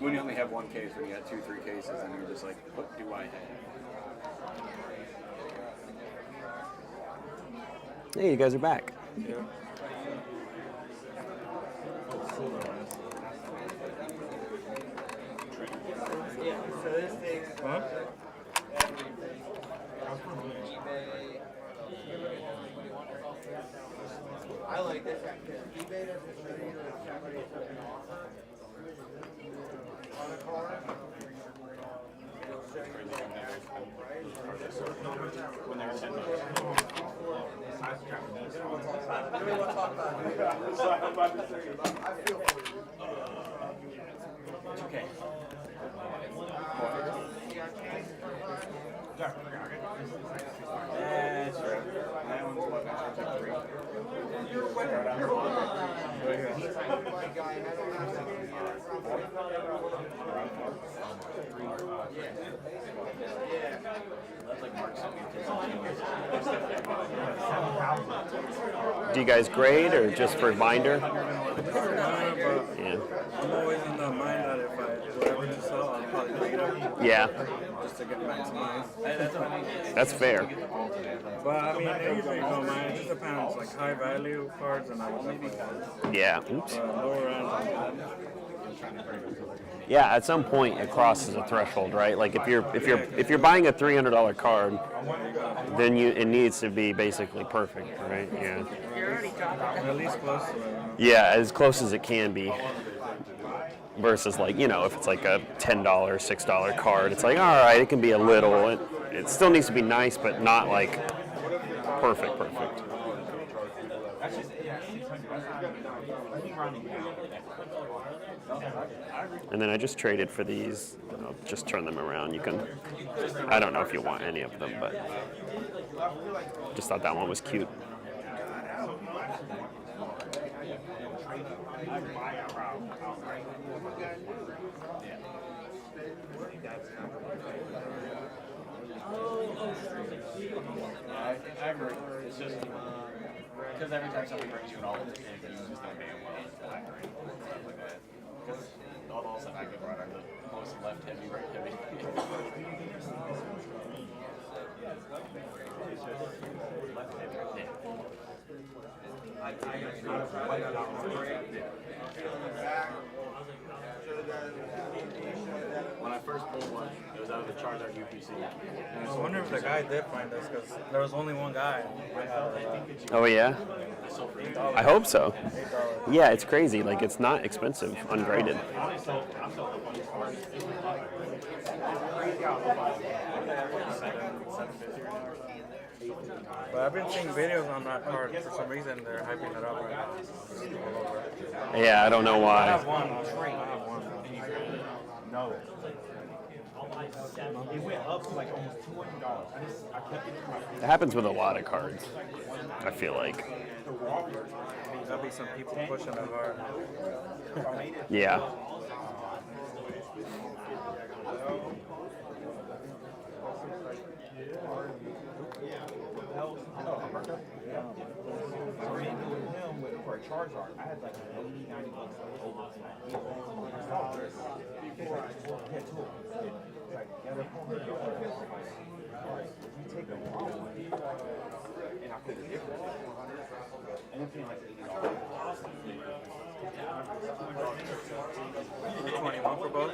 When you only have one case, when you have 2-3 cases, and you're just like, what do I have? Hey, you guys are back. Yeah. So this thing. Huh? I like this because eBay doesn't show you if somebody took an offer on a car. It'll show you the actual price. When they're $10. We'll talk about it. I feel for you. It's okay. That's right. That one's what, that's like 3. You're a winner. He's a white guy, and I don't have something here from That's like Mark sent me Do you guys grade or just for binder? Yeah. I'm always in the mind that if I do ever to sell, I'll probably grade them. Yeah. Just to get maximized. That's fair. But I mean, I usually don't mind. It just depends. Like high value cards, and I would definitely go. Yeah. Oops. Lower end. Yeah, at some point it crosses a threshold, right? Like if you're buying a $300 card, then it needs to be basically perfect, right? Yeah. At least close to it. Yeah, as close as it can be. Versus like, if it's like a $10, $6 card, it's like, all right, it can be a little. It still needs to be nice, but not like perfect. And then I just traded for these. I'll just turn them around. You can, I don't know if you want any of them, but just thought that one was cute. I agree. It's just because every time somebody brings you an all-in thing, you just don't damn well. Stuff like that. Because all the stuff I get right are the most left heavy, right heavy. When I first pulled one, it was out of the Charizard UPC. I wonder if the guy did find this because there was only one guy. Oh yeah? I hope so. Yeah, it's crazy. Like it's not expensive, ungraded. But I've been seeing videos on that card. For some reason, they're hyping it up right now. Yeah, I don't know why. I have one. No. It went up to like almost $200. I kept it to my. It happens with a lot of cards, I feel like. There'll be some people pushing it hard. Yeah. For a Charizard, I had like 80, 90 bucks over. Before I had two of them. Like, yeah, they're pulling me over. You take the wrong one, and I put the difference. And it's being like $80. 21 for both?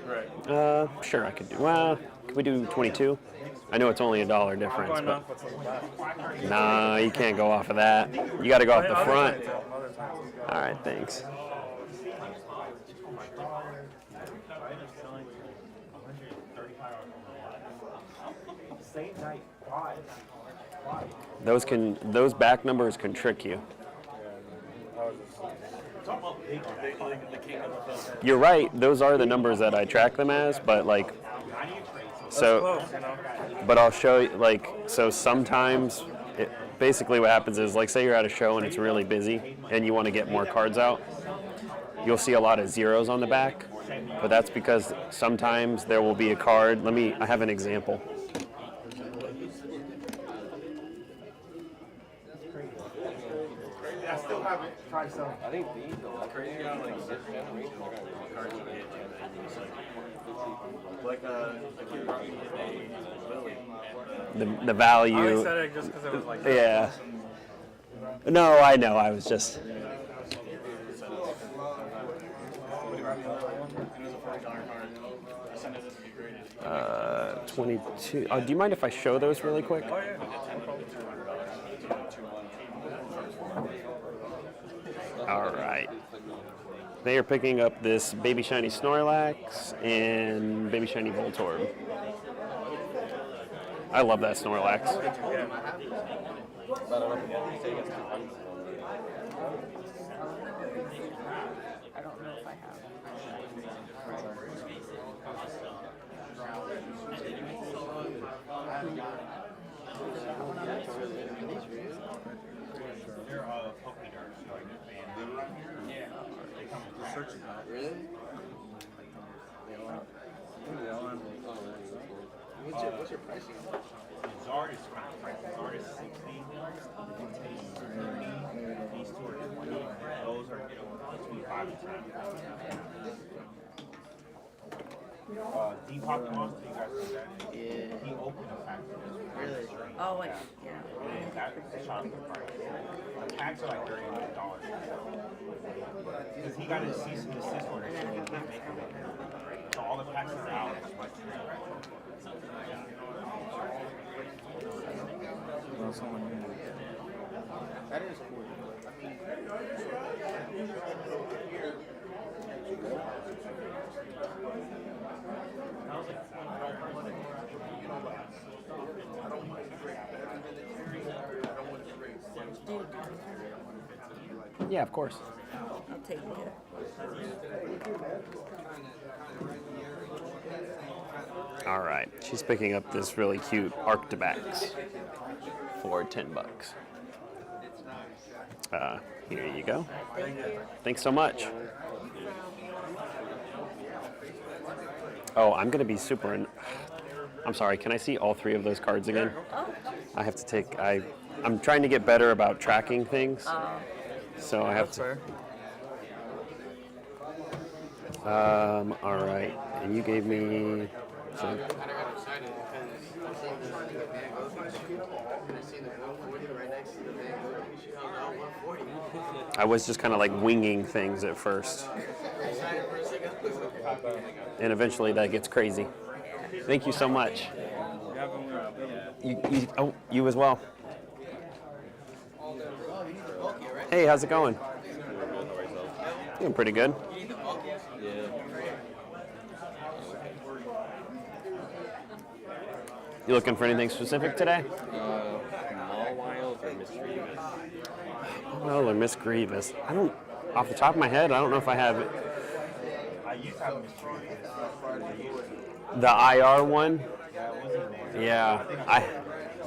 Right. Sure, I could do. Well, could we do 22? I know it's only $1 difference, but nah, you can't go off of that. You got to go off the front. All right, thanks. same night. Why? Those back numbers can trick you. You're right. Those are the numbers that I track them as, but like, so, but I'll show you, like, so sometimes, basically what happens is, like, say you're at a show and it's really busy and you want to get more cards out, you'll see a lot of zeros on the back, but that's because sometimes there will be a card. I have an example. I still haven't tried selling. I think these are crazy. Like this generation, they're gonna be cards you get, and then it's like the kid brought me a Lily. The value. I only said it just because it was like. Yeah. No, I know. I was just. 22. Do you mind if I show those really quick? Oh, yeah. All right. They are picking up this Baby Shiny Snorlax and Baby Shiny Voltorb. I love that Snorlax. I don't know if I have. They're Pokémon, yeah. They come with searching. Really? What's your pricing? Zard is kind of pricey. Zard is 60. These two are 20. Those are between 5 and 10. Deep Pokémon, so you guys see that? Yeah. He opened a factory. Really? Oh, wait, yeah. And that's shocking price. The packs are like $30. Because he got his cease and desist order, so he can't make them. So all the packs are out. That is cool. Yeah, of course. I'll take it. All right. She's picking up this really cute Arctibax for $10. Here you go. Thanks so much. Oh, I'm going to be super... I'm sorry, can I see all three of those cards again? I have to take... I'm trying to get better about tracking things. So I have to... all right. And you gave me... So, I got excited because I seen the 140 right next to the Van Gogh. You should have that 140. I was just kind of like winging things at first. Excited for a second. And eventually that gets crazy. Thank you so much. You as well. Hey, how's it going? Doing pretty good. You looking for anything specific today? Mawile or Miss Grievous? Well, or Miss Grievous. I don't, off the top of my head, I don't know if I have it. I used to have Miss Grievous. The IR one? Yeah,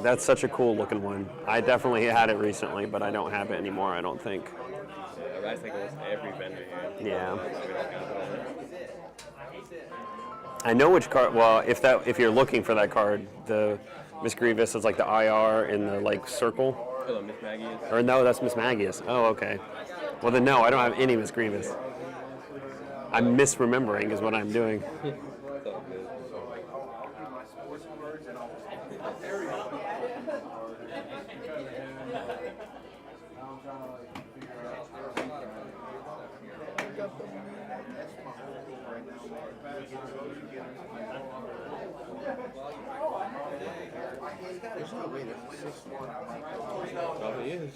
that's such a cool looking one. I definitely had it recently, but I don't have it anymore, I don't think. Yeah, I think almost every vendor here. Yeah. I know which card. Well, if you're looking for that card, the Miss Grievous is like the IR in the like circle. Oh, Miss Magius. Or no, that's Miss Magius. Oh, okay. Well then, no, I don't have any Miss Grievous. I'm misremembering is what I'm doing. Oh, he is.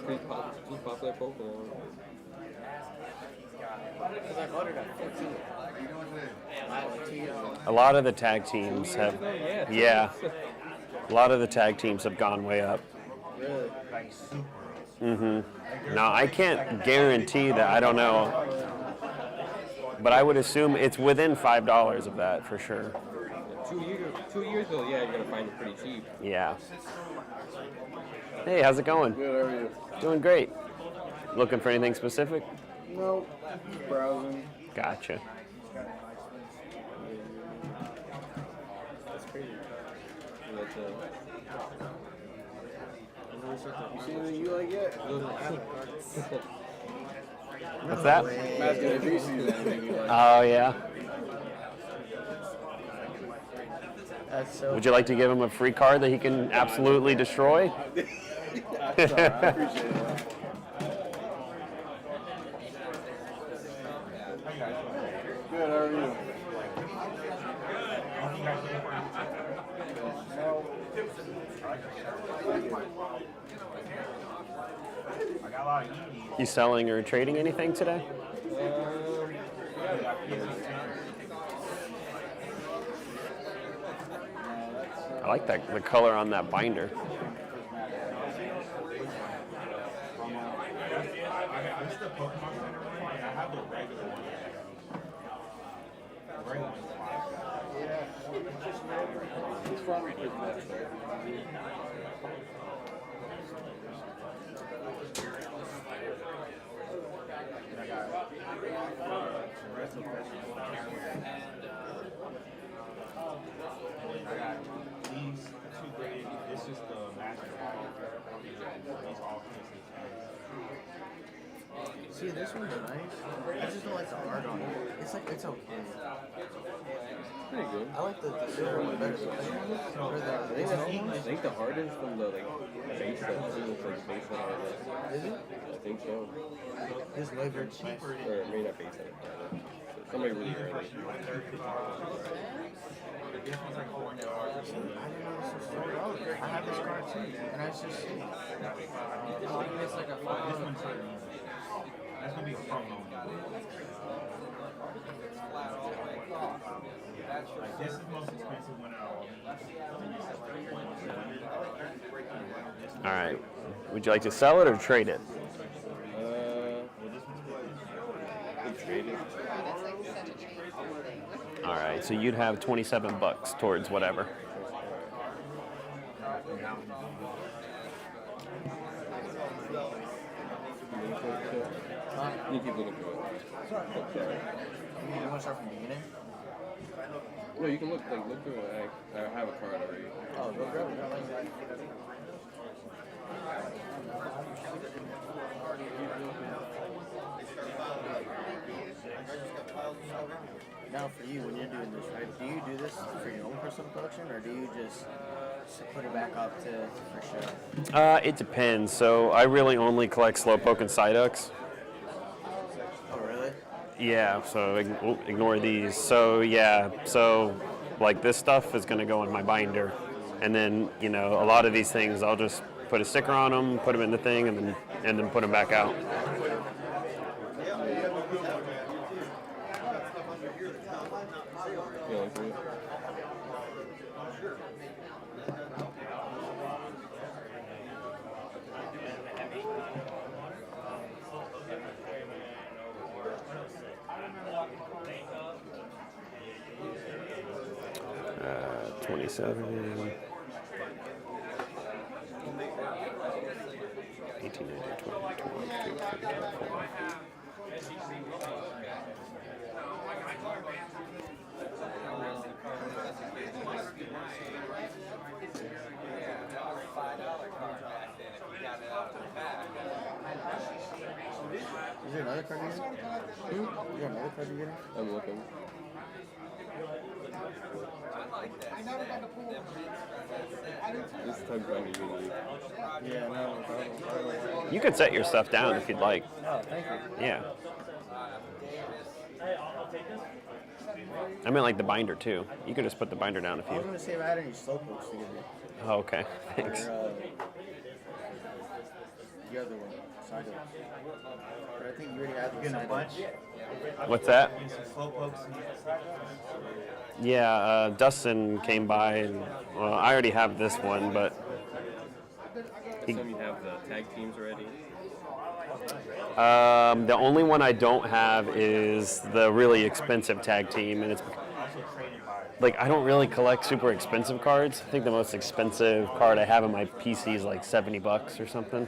He's popular Pokemon. Because I bought it at 15. A lot of the tag teams have, yeah. A lot of the tag teams have gone way up. Really? Like super. Mm-hmm. Now, I can't guarantee that. I don't know. But I would assume it's within $5 of that for sure. 2 years ago, yeah, you're gonna find it pretty cheap. Yeah. Hey, how's it going? Good, how are you? Doing great. Looking for anything specific? No, just browsing. Gotcha. That's crazy. You see anything you like yet? What's that? I'm asking if you see anything you like. Oh, yeah. That's so. Would you like to give him a free card that he can absolutely destroy? I appreciate it. Good, how are you? I got a lot of EVs. You selling or trading anything today? I like the color on that binder. This is the Pokemon Center one. I have the regular one. The regular one's It's from Christmas. I got these two grades. This is the master file. These all See, this one's nice. I just don't like the art on it. It's like, it's okay. Pretty good. I like the silver one better. I think the hardest from the base set too, it's like base set hardest. Is it? I think so. This laser cheaper. Or maybe not base set. Somebody really early. This one's like $400. I didn't know this was $4. I have this card too, and I just see. It's like a this one's that's gonna be a promo. Like this is the most expensive one out of all. All right. Would you like to sell it or trade it? Traded. All right. So you'd have $27 towards whatever. You keep looking through it. You want to start from the beginning? No, you can look through it. I have a card already. Oh, go grab it. Now for you, when you're doing this, right, do you do this for your own personal collection, or do you just put it back up for show? It depends. So I really only collect Slowpoke and Psyducks. Oh, really? Yeah, so ignore these. So yeah, so like this stuff is going to go in my binder. And then, you know, a lot of these things I'll just put a sticker on them, put them in the thing, and then put them back out. Uh, 27, 18, 19, 20, 22, 24. Is there another card you're getting? Is there another card you're getting? I'm looking. This time trying to use it. Yeah, no. You could set your stuff down if you'd like. Oh, thank you. Yeah. I meant like the binder too. You could just put the binder down if I was you. going to see if I had any Slowpokes to give you. Oh, okay. Thanks. the other one, side ups. But I think you already have the Getting a side bunch. ups. What's that? Getting some slow pokes and Yeah, Dustin came by, and well, I already have this one, but Some you have the tag teams already. the only one I don't have is the really expensive tag team, and it's like I don't really collect super expensive cards. I think the most expensive card I have in my PC is like $70 or something.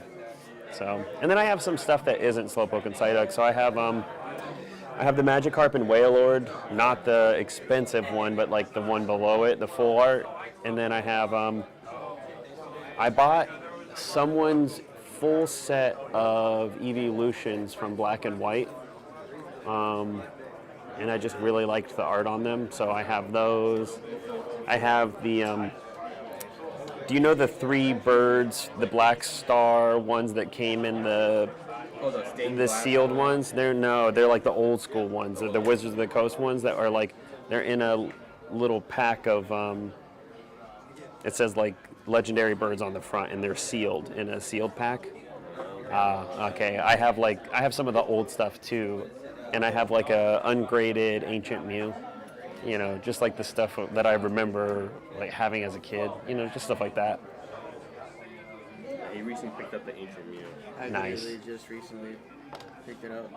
So, and then I have some stuff that isn't Slowpoke and Psyduck. So I have the Magikarp and Wailord, not the expensive one, but like the one below it, the full art. And then I have I bought someone's full set of Evolutions from Black and White. And I just really liked the art on them, so I have those. I have the, do you know the 3 birds, the Black Star ones that came in the sealed ones? They're like the old school ones, the Wizards of the Coast ones that are like, they're in a little pack of, it says like legendary birds on the front, and they're sealed in a sealed pack. Okay, I have some of the old stuff too. And I have like a ungraded Ancient Mew, you know, just like the stuff that I remember like having as a kid, you know, just stuff like that. He recently picked up the Ancient Mew. I Nice. literally just recently picked it up.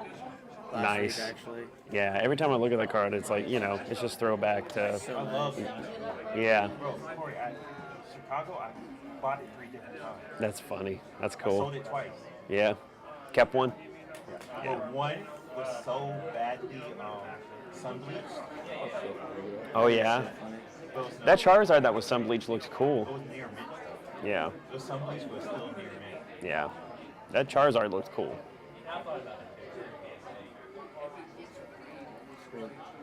Nice. Week, actually. Yeah, every time I look at that card, it's like, you know, it's just throwback to. I love it. Yeah. Bro, Corey, Chicago, I bought it 3 different times. That's funny. That's I cool. sold it twice. Yeah. Kept one. But one was so badly sun bleached. Oh yeah. That Charizard that was sun bleached looks cool. It was near mint. Yeah. The sun bleach was still near mint. Yeah. That Charizard looks cool.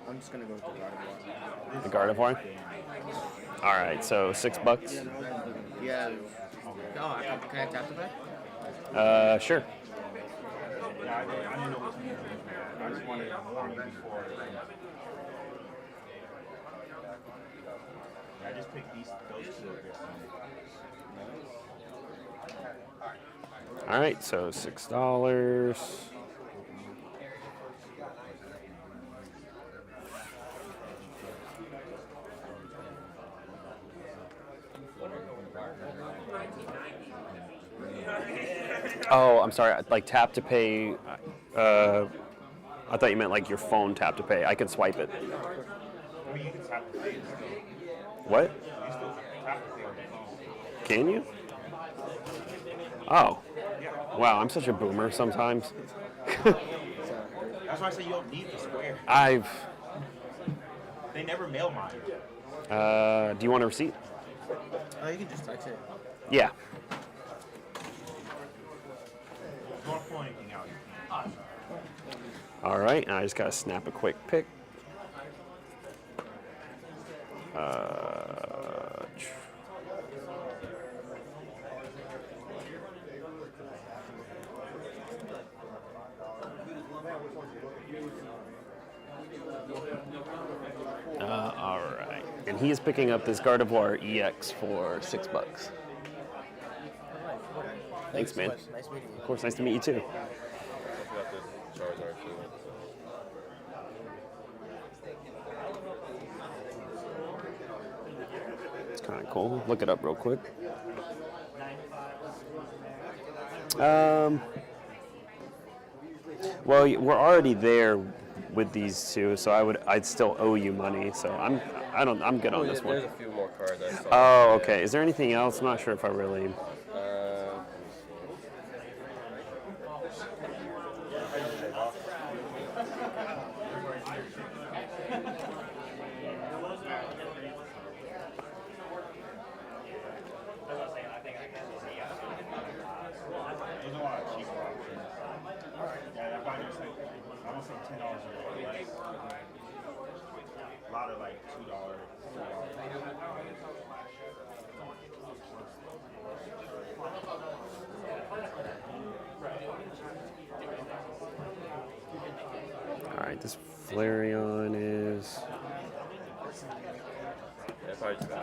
I'm just gonna go with the The Gardevoir. Gardevoir. All right, so $6. Yeah. Oh, can I tap the back? Sure. Yeah, I didn't know what to do. I just wanted more before. I just picked those 2. All right, so $6. Oh, I'm sorry. Like tap to pay. I thought you meant like your phone tap to pay. I can swipe it. Or you can tap the pay. What? You still tap the pay on your phone. Can you? Oh. Wow, I'm such a boomer sometimes. That's why I say you don't need the square. They never mail mine. Do you want a receipt? Oh, you can just text it. Yeah. Don't pull anything out. All right, and I just gotta snap a quick pic. All right, and he is picking up this Gardevoir EX for $6. Thanks, man. Nice meeting you. Of course, nice to meet you too. I got this Charizard too. It's kind of cool. Look it up real quick. Well, we're already there with these 2, so I'd still owe you money. So I'm good on this one. There's a few more cards I saw. Oh, okay. Is there anything else? I'm not sure if I really. There's a lot of cheaper options. Yeah, that binder is like, I want to say $10 less. A lot of like $2, All right, this Flareon is. Yeah, probably just, I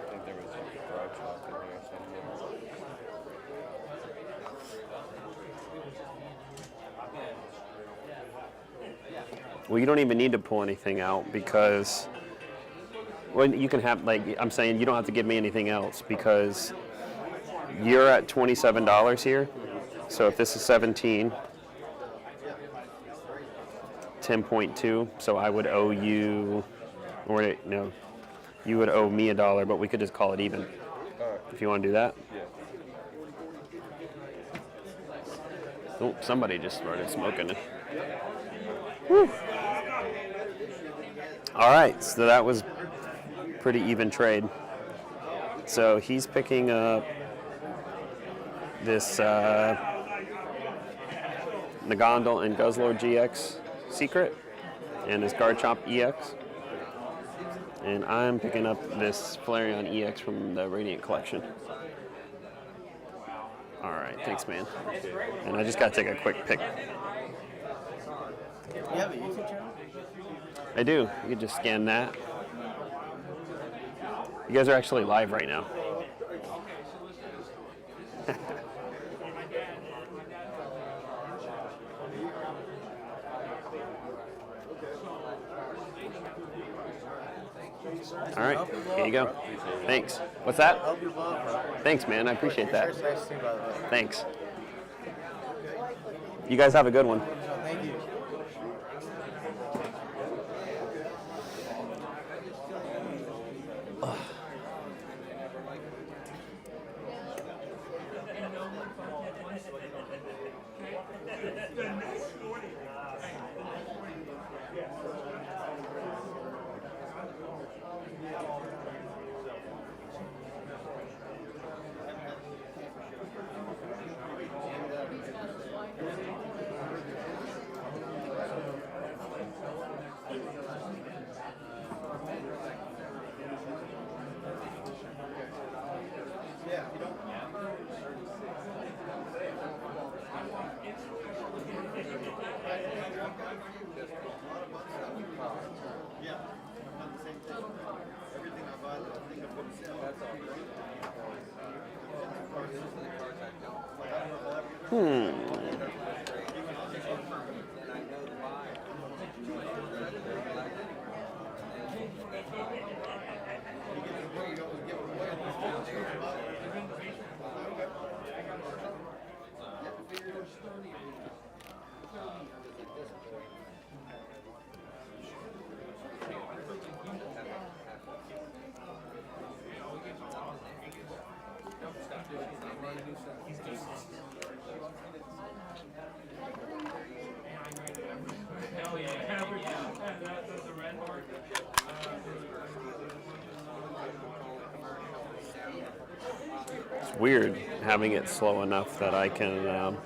think there was a garage shop in here somewhere. Well, you don't even need to pull anything out because when you can have, like, I'm saying you don't have to give me anything else because you're at $27 here. So if this is 17, 10.2, so I would owe you, or no, you would owe me $1, but we could just call it even. If you want to do that. Oh, somebody just started smoking. Whew. All right, so that was pretty even trade. So he's picking up this Nagandal and Guzzlord GX Secret and this Garchomp EX. And I'm picking up this Flareon EX from the Radiant Collection. All right, thanks, man. And I just got to take a quick pic. You have a YouTube channel? I do. You can just scan that. You guys are actually live right now. All right, here you go. Thanks. What's that? Thanks, man. I appreciate that. Thanks. You guys have a good one. Thank you. It's weird having it slow enough that I can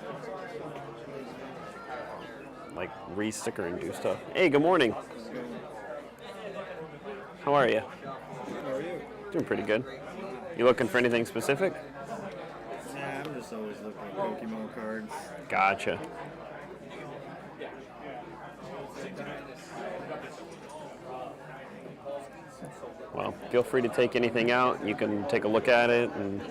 like re-sticker and do stuff. Hey, good morning. How are you? How are you? Doing pretty good. You looking for anything specific? Yeah, I'm just always looking at Pokemon cards. Gotcha. Well, feel free to take anything out. You can take a look at it and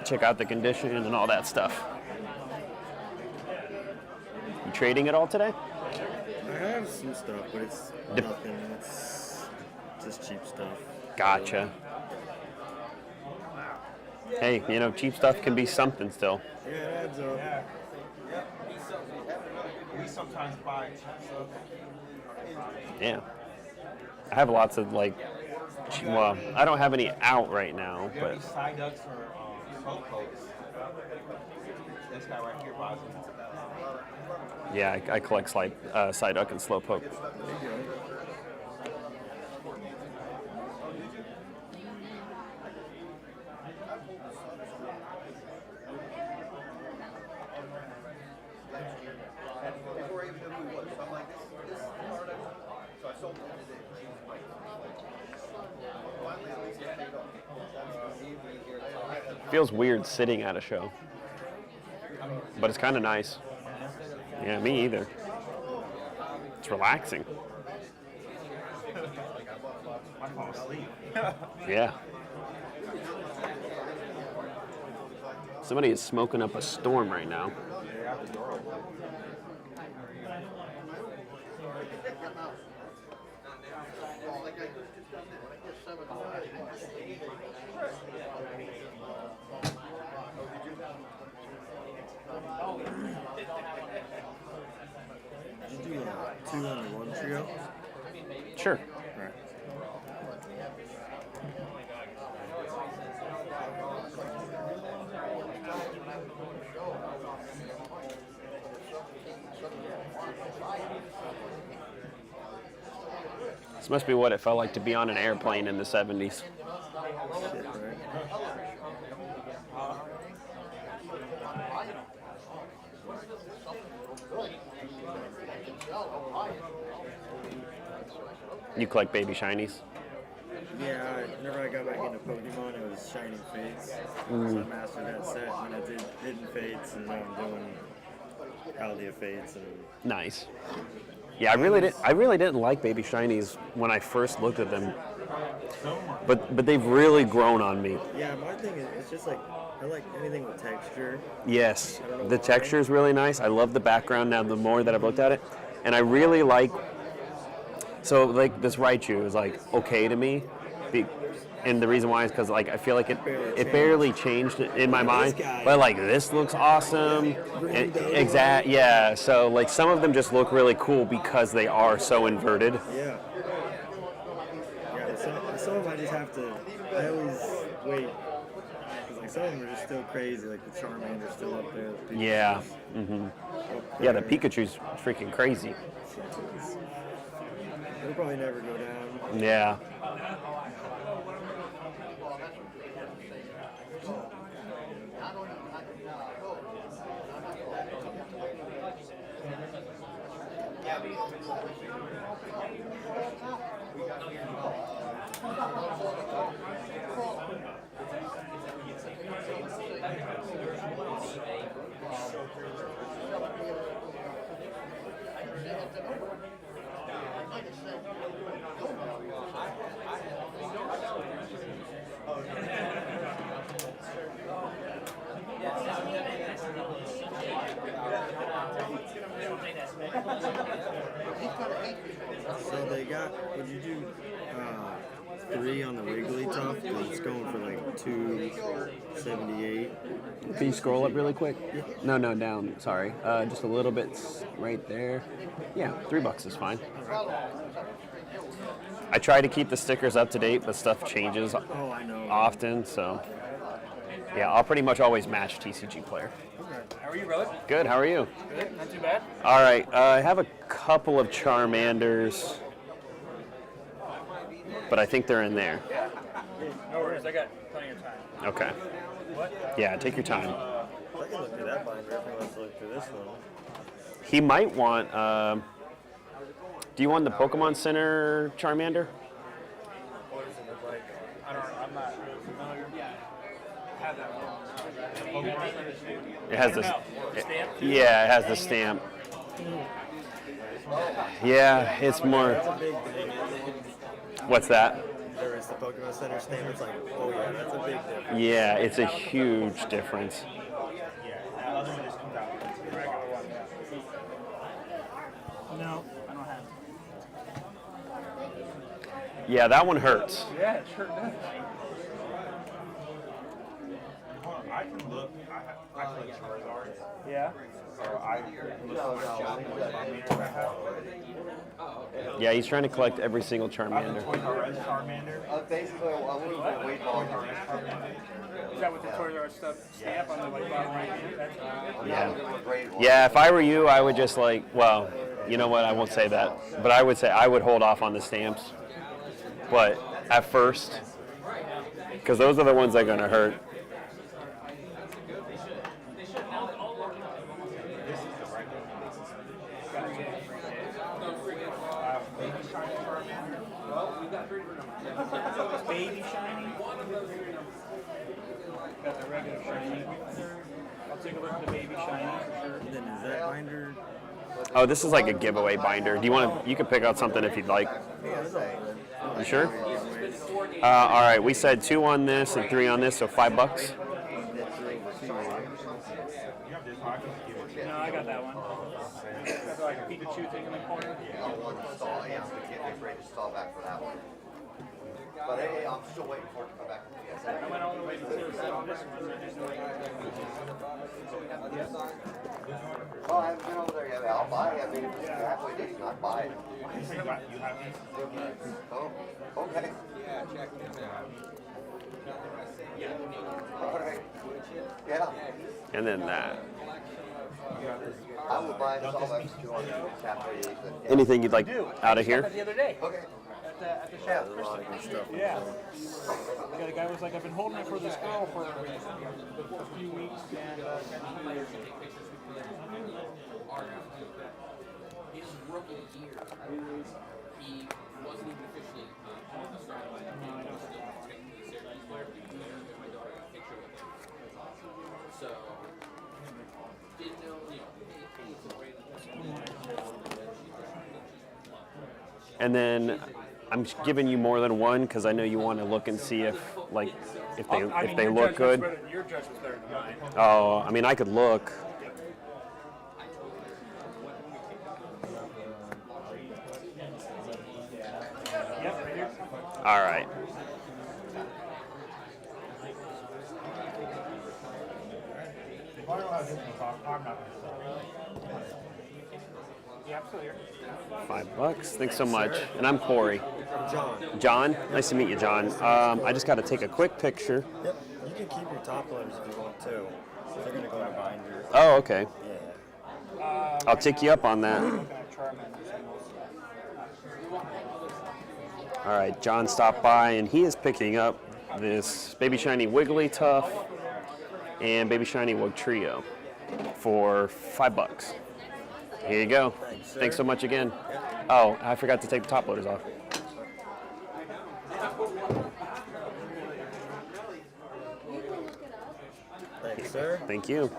check out the condition and all that stuff. You trading it all today? I have some stuff, but it's nothing. It's just cheap stuff. Gotcha. Hey, you know, cheap stuff can be something still. Yeah, it adds up. We sometimes buy cheap stuff. Yeah. I have lots of like, well, I don't have any out right now, Do you have but any side ducks or smoke coats? This guy right here buys them. yeah, I collect Psyduck and Slowpoke. Before I even knew who he was, so I'm like, this card I want. So I sold it today. Finally, at least it paid off. Feels weird sitting at a show, but it's kind of nice. Yeah, me either. It's relaxing. I fall asleep. Yeah. Somebody is smoking up a storm right now. must be what it felt like to be on an airplane in the 70s. Shit, right? You collect baby shinies? Yeah, whenever I got back into Pokemon, it was Shining Fates. So I mastered that set, and I did Hidden Fates, and now I'm doing Paldea Fates. And Nice. Yeah, I really didn't like baby shinies when I first looked at them, but they've really grown on me. yeah, my thing is, it's just like, I like anything with texture. Yes, the texture is really nice. I love the background now. The more that I've looked at it, and I really like. So like this Raichu is like okay to me, and the reason why is because like I feel like it barely changed in my mind. But like this looks awesome. Yeah. So like some of them just look really cool because they are so inverted. Yeah. Yeah, some of them I just have to, I always wait. Because like some of them are just still crazy, like the Charmander's still up there. The Yeah. Pikachu's Yeah, the Pikachu's freaking crazy. They'll probably never go down. Yeah. So they got, would you do 3 on the Wigglytuff? Because it's going for like $278. Can you scroll up really quick? No, down. Sorry. Just a little bit right there. Yeah, $3 is fine. I try to keep the stickers up to date, but stuff changes often, so yeah, I'll pretty much always match TCG player. How are you, brother? Good, how are you? Good, not too bad. All right, I have a couple of Charmanders, but I think they're in there. No worries, I got plenty of time. Okay. What? Yeah, take your time. I can look through that binder if he wants to look through this one. He might want, do you want the Pokemon Center Charmander? What does it look like? I'm not really familiar. I have that one. It has the stamp? Yeah, it has the stamp. Yeah, it's more. That's a big thing. What's that? There is the Pokemon Center stamp. It's like, oh yeah, that's a big difference. Yeah, it's a huge difference. No, I don't have it. Yeah, that one hurts. Yeah, it sure does. I can look. I play Charizard. Yeah. So I can look Yeah, he's trying to collect every single Charmander. Charmander. Basically, I wouldn't even wait long. Is that with the Toys R Us stuff stamp on the like bottom right hand? That's Yeah. Yeah, if I were you, I would just like, well, you know what, I won't say that. But I would say I would hold off on the stamps. But at first, because those are the ones that are going to hurt. baby shiny. Got the regular shiny. I'll take a look at the baby shiny for sure. And then is that binder? Oh, this is like a giveaway binder. Do you want to? You can pick out something if you'd like. You sure? All right, we said 2 on this and 3 on this, so $5. No, I got that one. Got like a Pikachu thing in the corner. Yeah, one stall. Yeah, we can't be afraid to stall back for that one. But hey, I'm still waiting for it to come back from the I went all the way to 0 on this one. Oh, I haven't been over there yet. I'll buy it. I mean, if it's halfway decent, I'll buy it. Oh, okay. Yeah, check them out. All right. Yeah. And then that. I will buy this all back to 200. It's halfway decent. Anything you'd like out of here? The other day. Okay. at the Yeah, shop. there's a lot of good stuff. Yeah. Yeah, the guy was like, I've been holding it for this girl for a few weeks, and his rookie year, he wasn't even officially on the starting lineup. He was still technically a Syracuse player, but he was there, and my daughter got a picture with him. So, didn't know, hey, it's a great And then I'm giving you more than one because I know you want to look and see if they look good. Your judgment's better than mine. Oh, I mean I could look. All right. If I don't have this one off, I'm not going to sell it. yeah, absolutely. $5. Thanks so much. And I'm Corey. John. John, nice to meet you, John. I just got to take a quick picture. Yep. You can keep your top loaders if you want to. They're going to go in a binder. Oh, okay. Yeah. I'll take you up on that. All right, John stopped by and he is picking up this Baby Shiny Wigglytuff and Baby Shiny Wug Trio for $5. Here you go. Thanks so much again. Oh, I forgot to take the top loaders off. Thanks, sir. Thank you.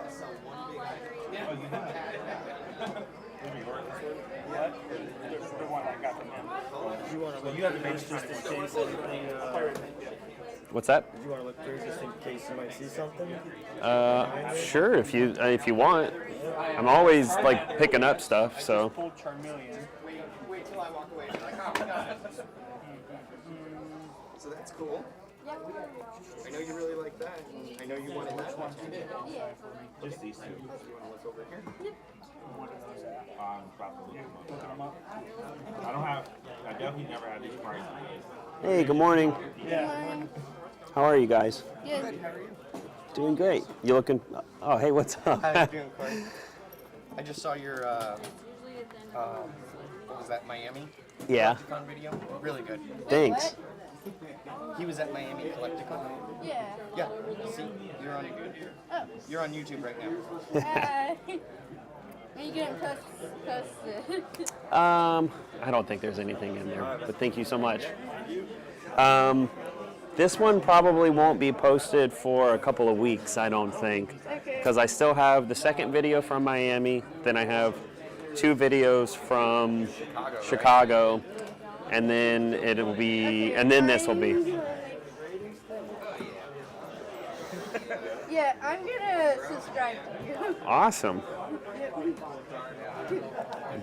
You want to look through this just in case anything? What's that? You want to look through just in case you might see something? Sure, if you want. I'm always like picking up stuff, so. Wait till I walk away. So that's cool. I know you really like that. I know you wanted that one. Just these two. You want to look over here? Probably. I don't have, I definitely never had these prices. Hey, good morning. Yeah. How are you guys? Good. Doing great. You looking? Oh, hey, what's up? How you doing, Corey? I just saw your, what was that, Miami? Yeah. Collecticon video? Really good. Thanks. He was at Miami Collecticon. Yeah. Yeah. See, you're on YouTube right now. Are you gonna post it? I don't think there's anything in there, but thank you so much. This one probably won't be posted for a couple of weeks, I don't think, because I still have the second video from Miami, then I have 2 videos from Chicago, and then it'll be, and then this will be. Yeah, I'm gonna subscribe to you. Awesome.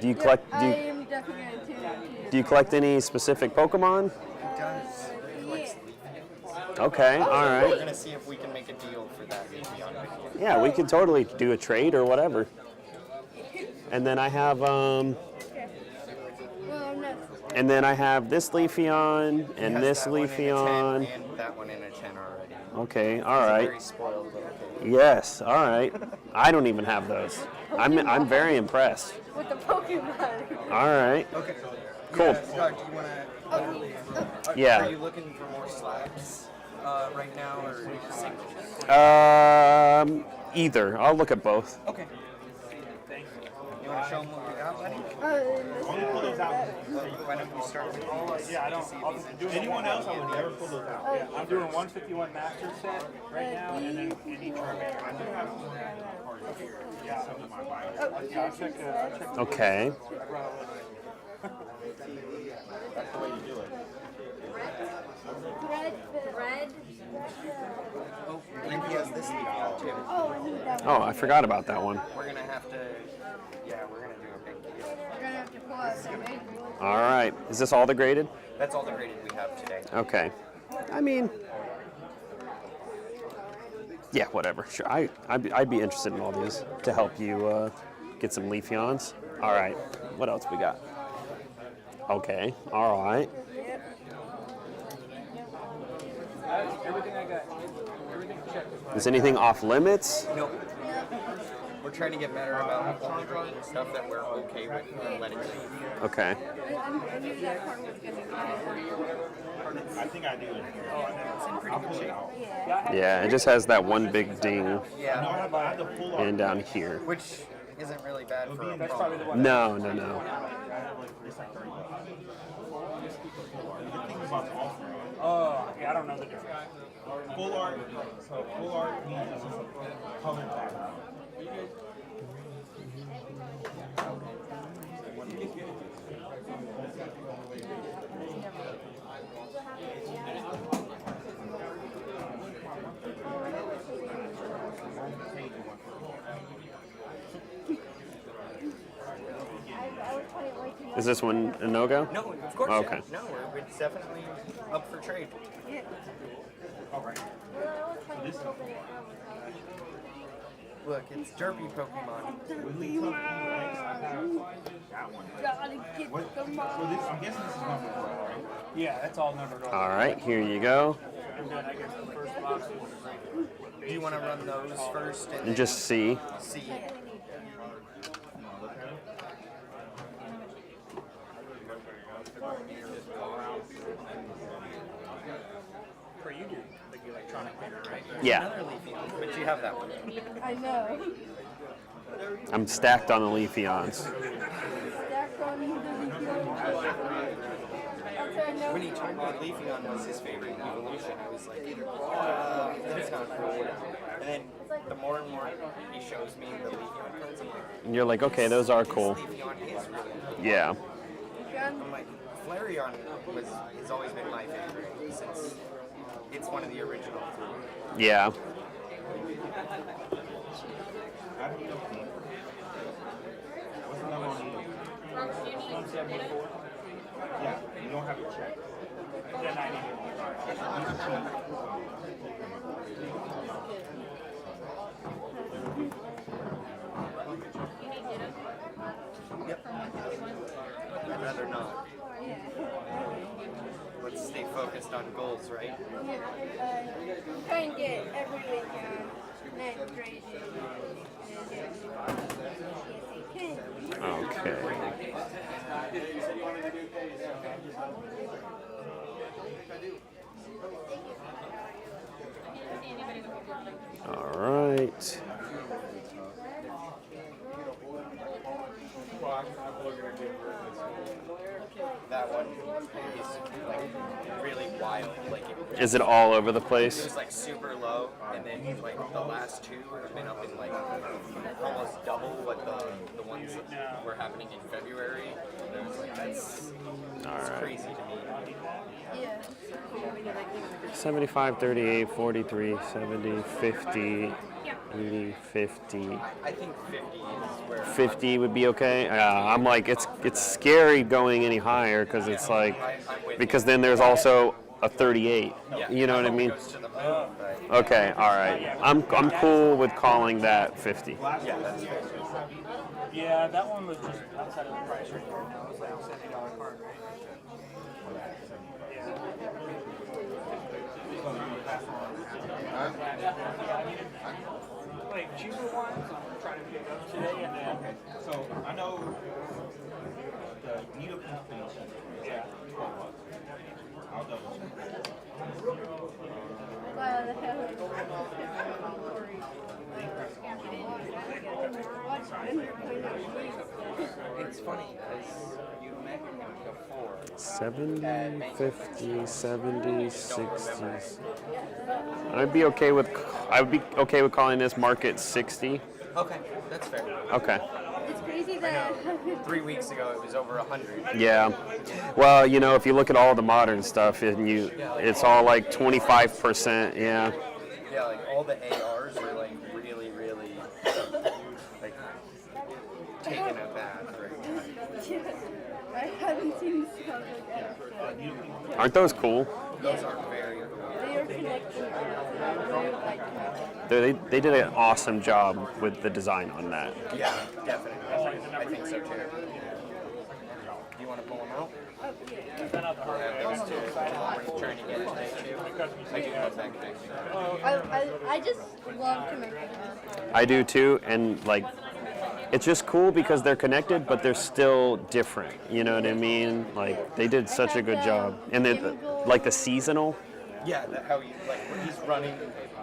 Do you collect? I am definitely gonna tune in. Do you collect any specific Pokemon? Okay, all We're right. gonna see if we can make a deal for that. Yeah, we could totally do a trade or whatever. And then I have and then I have this Leafeon and this Leafeon. And that one in a 10 already. Okay, all right. Very spoiled, but okay. Yes, all right. I don't even have those. I'm very impressed. With the Pokemon. All right. Okay. Cool. Yeah, do you wanna? Yeah. Are you looking for more slabs right now, or singles? Either. I'll look at both. Okay. You want to show them what we got, buddy? Why don't you start with these? Yeah, I don't. Anyone else, I would never pull those out. Yeah, I'm doing 151 master set right now, and then any tournament. I do have cards here. Yeah, some of my buyers. Yeah, I'll check. Okay. That's the way you do it. Red. Oh, and he has this Leafeon too. Oh, I need that one. Oh, I forgot about that one. We're gonna have to. Yeah, we're gonna do a big deal. We're gonna have to pull out some egg. All right. Is this all the graded? That's all the graded we have today. Okay. I mean, yeah, whatever. Sure. I'd be interested in all these to help you get some Leafeons. All right. What else we got? Okay. All right. Everything I got. Everything checked. Is anything off limits? Nope. we're trying to get better about stuff that we're okay with and letting leave. Okay. I knew that part was going to be. I think I do. I'll pull it out. Yeah, it just has that one big ding. Yeah. And down here. Which isn't really bad for a problem. No. It's like 30 The thing about the off Yeah, I don't know the difference. full art, so full art means it's just a colored background. Is this one a no-go? No, of course. Okay. No, it's definitely up for trade. Yeah. All right. So this Look, it's derpy Pokemon. Gotta get What? them So all. this, I'm guessing this is number 1, right? Yeah, that's all numbered off. All right, here you go. And then I guess the first box is Do you want to run those first And just see. see? for you do like the electronic printer, right? Yeah. Another Leafeon, but you have that one. I know. I'm stacked on the Leafeons. Stacked on the When he told me Leafeon was his favorite evolution, I was like, that's not cool. And then the more and more he shows me the Leafeon cards, I'm like, And you're like, okay, those are cool. Leafeon is really cool. Yeah. I'm like, Flareon has always been my favorite since it's one of the original three. Yeah. What's the number on you? 174. Yeah, you don't have a check. Then I need Yep. I'd rather not. Let's stay focused on goals, right? Try and get every weekend net graded. Okay. All right. That one is like really wild. Like Is it all over the it place? was like super low, and then like the last two have been up in like almost double what the ones that were happening in February. And it was like that's crazy to me. Yeah. 75, 38, 43, 70, 50, 80, 50. I think 50 is where 50 would be okay. I'm like, it's scary going any higher because it's like, because then there's also a 38. You know what I mean? Okay, all right. I'm cool with calling that 50. Yeah, that's fair. Yeah, that one was just outside of the price range right now. It was like a $70 card, right? Like cheaper ones, I'm trying to pick up today and then. Okay, so I know the needle company is at $12. I'll double check. Wow, the hell is It's funny because you met him before. 70, 50, 70, 60s. I would be okay with calling this market 60. Okay, that's fair. Okay. It's crazy that 3 weeks ago it was over 100. Yeah. Well, you know, if you look at all the modern stuff, it's all like 25%. Yeah. Yeah, like all the ARs are like really, really like taking a bath right now. I haven't seen stuff like that. Aren't those cool? Those are very cool. They are connecting. They did an awesome job with the design on that. Yeah, definitely. I think so too. Do you want to pull them out? We'll have those two. We're trying to get today too. I do love that connection. I just love connecting. I do too, and like, it's just cool because they're connected, but they're still different. You know what I mean? Like, they did such a good job. And then, like the seasonal. Yeah, how you like when he's running,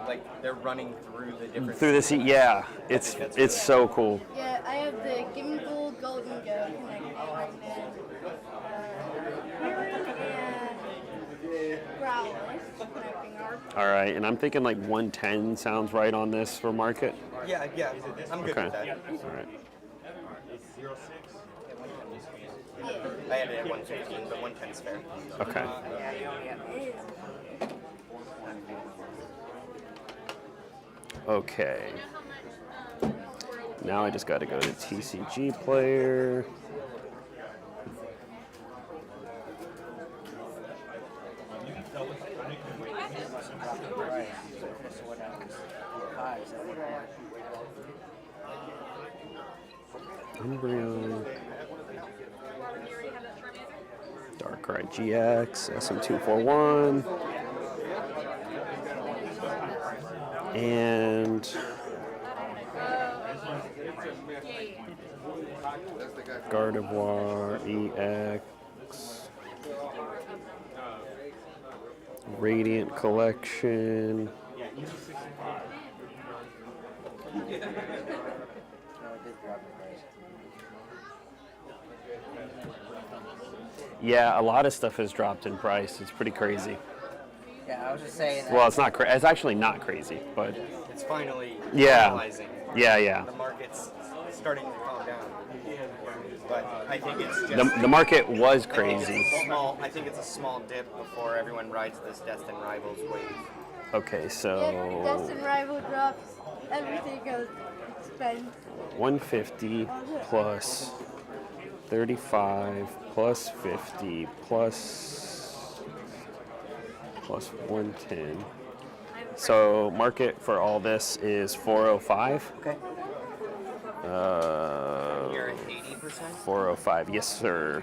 like they're running through the different. Through the sea, yeah, it's so cool. Yeah, I have the Gimbal Golden Go connected right now. And Growlers connecting our. All right, and I'm thinking like 110 sounds right on this for market. Yeah, I'm good Okay. with that. All right. I had it at 115, but 110 is fair. Okay. Okay. Now I just got to go to TCG player. Embryo. Darkrai GX, SM241. And Gardevoir EX. Radiant Collection. Yeah, a lot of stuff has dropped in price. It's pretty crazy. Yeah, I was just saying. Well, it's not. It's actually not crazy, but It's finally yeah, normalizing. yeah. The market's starting to calm down. But I think it's just The market was I think crazy. it's a small dip before everyone rides this Destin Rivals wave. Okay, Yep, so Destin Rival drops, everything goes expensive. 150 plus 35 plus 50 plus 110. So market for all this is 405. Okay. You're at 80%? 405, yes sir.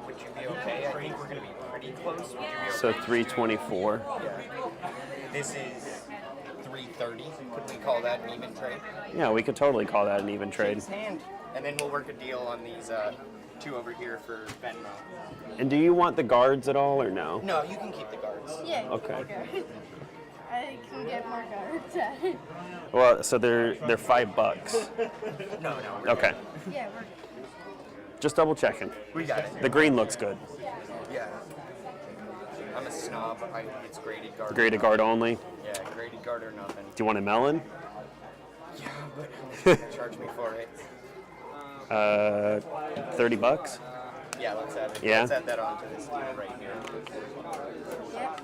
Would you be okay? I think we're going to be pretty close. Would you be okay? So 324. Yeah. This is 330. Could we call that an even trade? Yeah, we could totally call that an even trade. Shake his hand. And then we'll work a deal on these two over here for Venmo. And do you want the guards at all or no? No, you can keep the guards. Yeah. Okay. I can get more guards at it. Well, so they're $5. No. Okay. Yeah, we're Just double checking. We got it. The green looks good. Yeah. I'm a snob. It's graded guard. Graded guard only. Yeah, graded guard or nothing. Do you want a melon? Yeah, but how much are you gonna charge me for it? $30. Yeah, let's add it. Yeah? Let's add that onto this deal right here. Yep.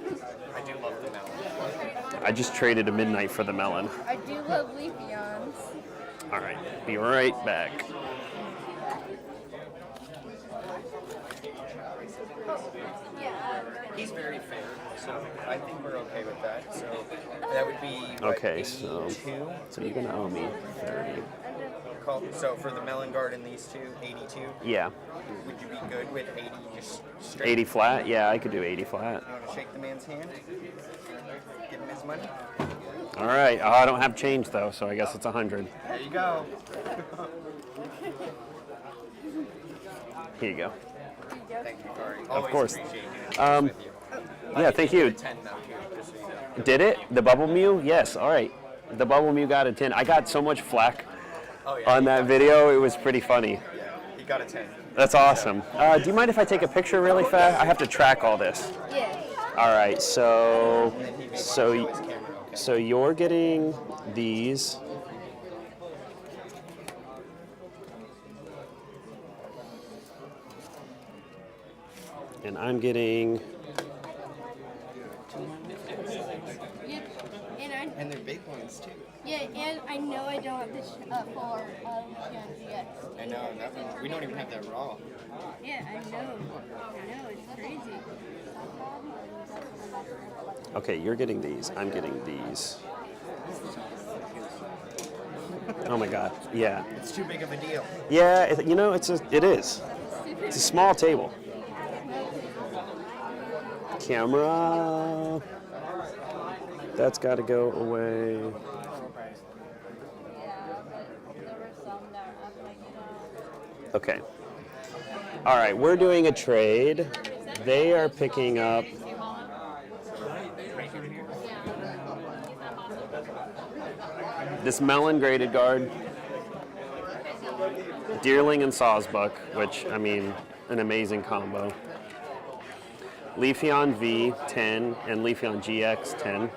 I do love the melon. I just traded a midnight for the melon. I do love Leafeons. All right, be right back. He's very fair, so I think we're okay with that. So that would be what, Okay, 82? so you're gonna owe me 30. So for the melon guard and these two, 82. Yeah. Would you be good with 80 just straight? 80 flat? Yeah, I could do 80 flat. You want to shake the man's hand? Give him his money? All right. Oh, I don't have change though, so I guess it's 100. There you go. Here you go. Thank you, Corey. Of Always course. appreciate doing this with you. Yeah, thank you. 10 though, too, just so you know. Did it? The Bubble Mew? Yes. All right. The Bubble Mew got a 10. I got so much flack on that video. It was pretty funny. Yeah, he got a 10. That's awesome. Do you mind if I take a picture really fast? I have to track all this. Yeah. All right. So you're getting these. And I'm getting. Yep. And they're big ones too. Yeah, and I know I don't have this for GX. I know, that one, we don't even have that raw. Yeah, I know, it's crazy. Okay, you're getting these. I'm getting these. Oh my God! Yeah. It's too big of a deal. Yeah, it is. It's a small table. Camera. That's got to go away. Okay. All right, we're doing a trade. They are picking up this melon graded guard, Deerling and Sawsbuck, which, I mean, an amazing combo. Leafeon V 10 and Leafeon GX 10.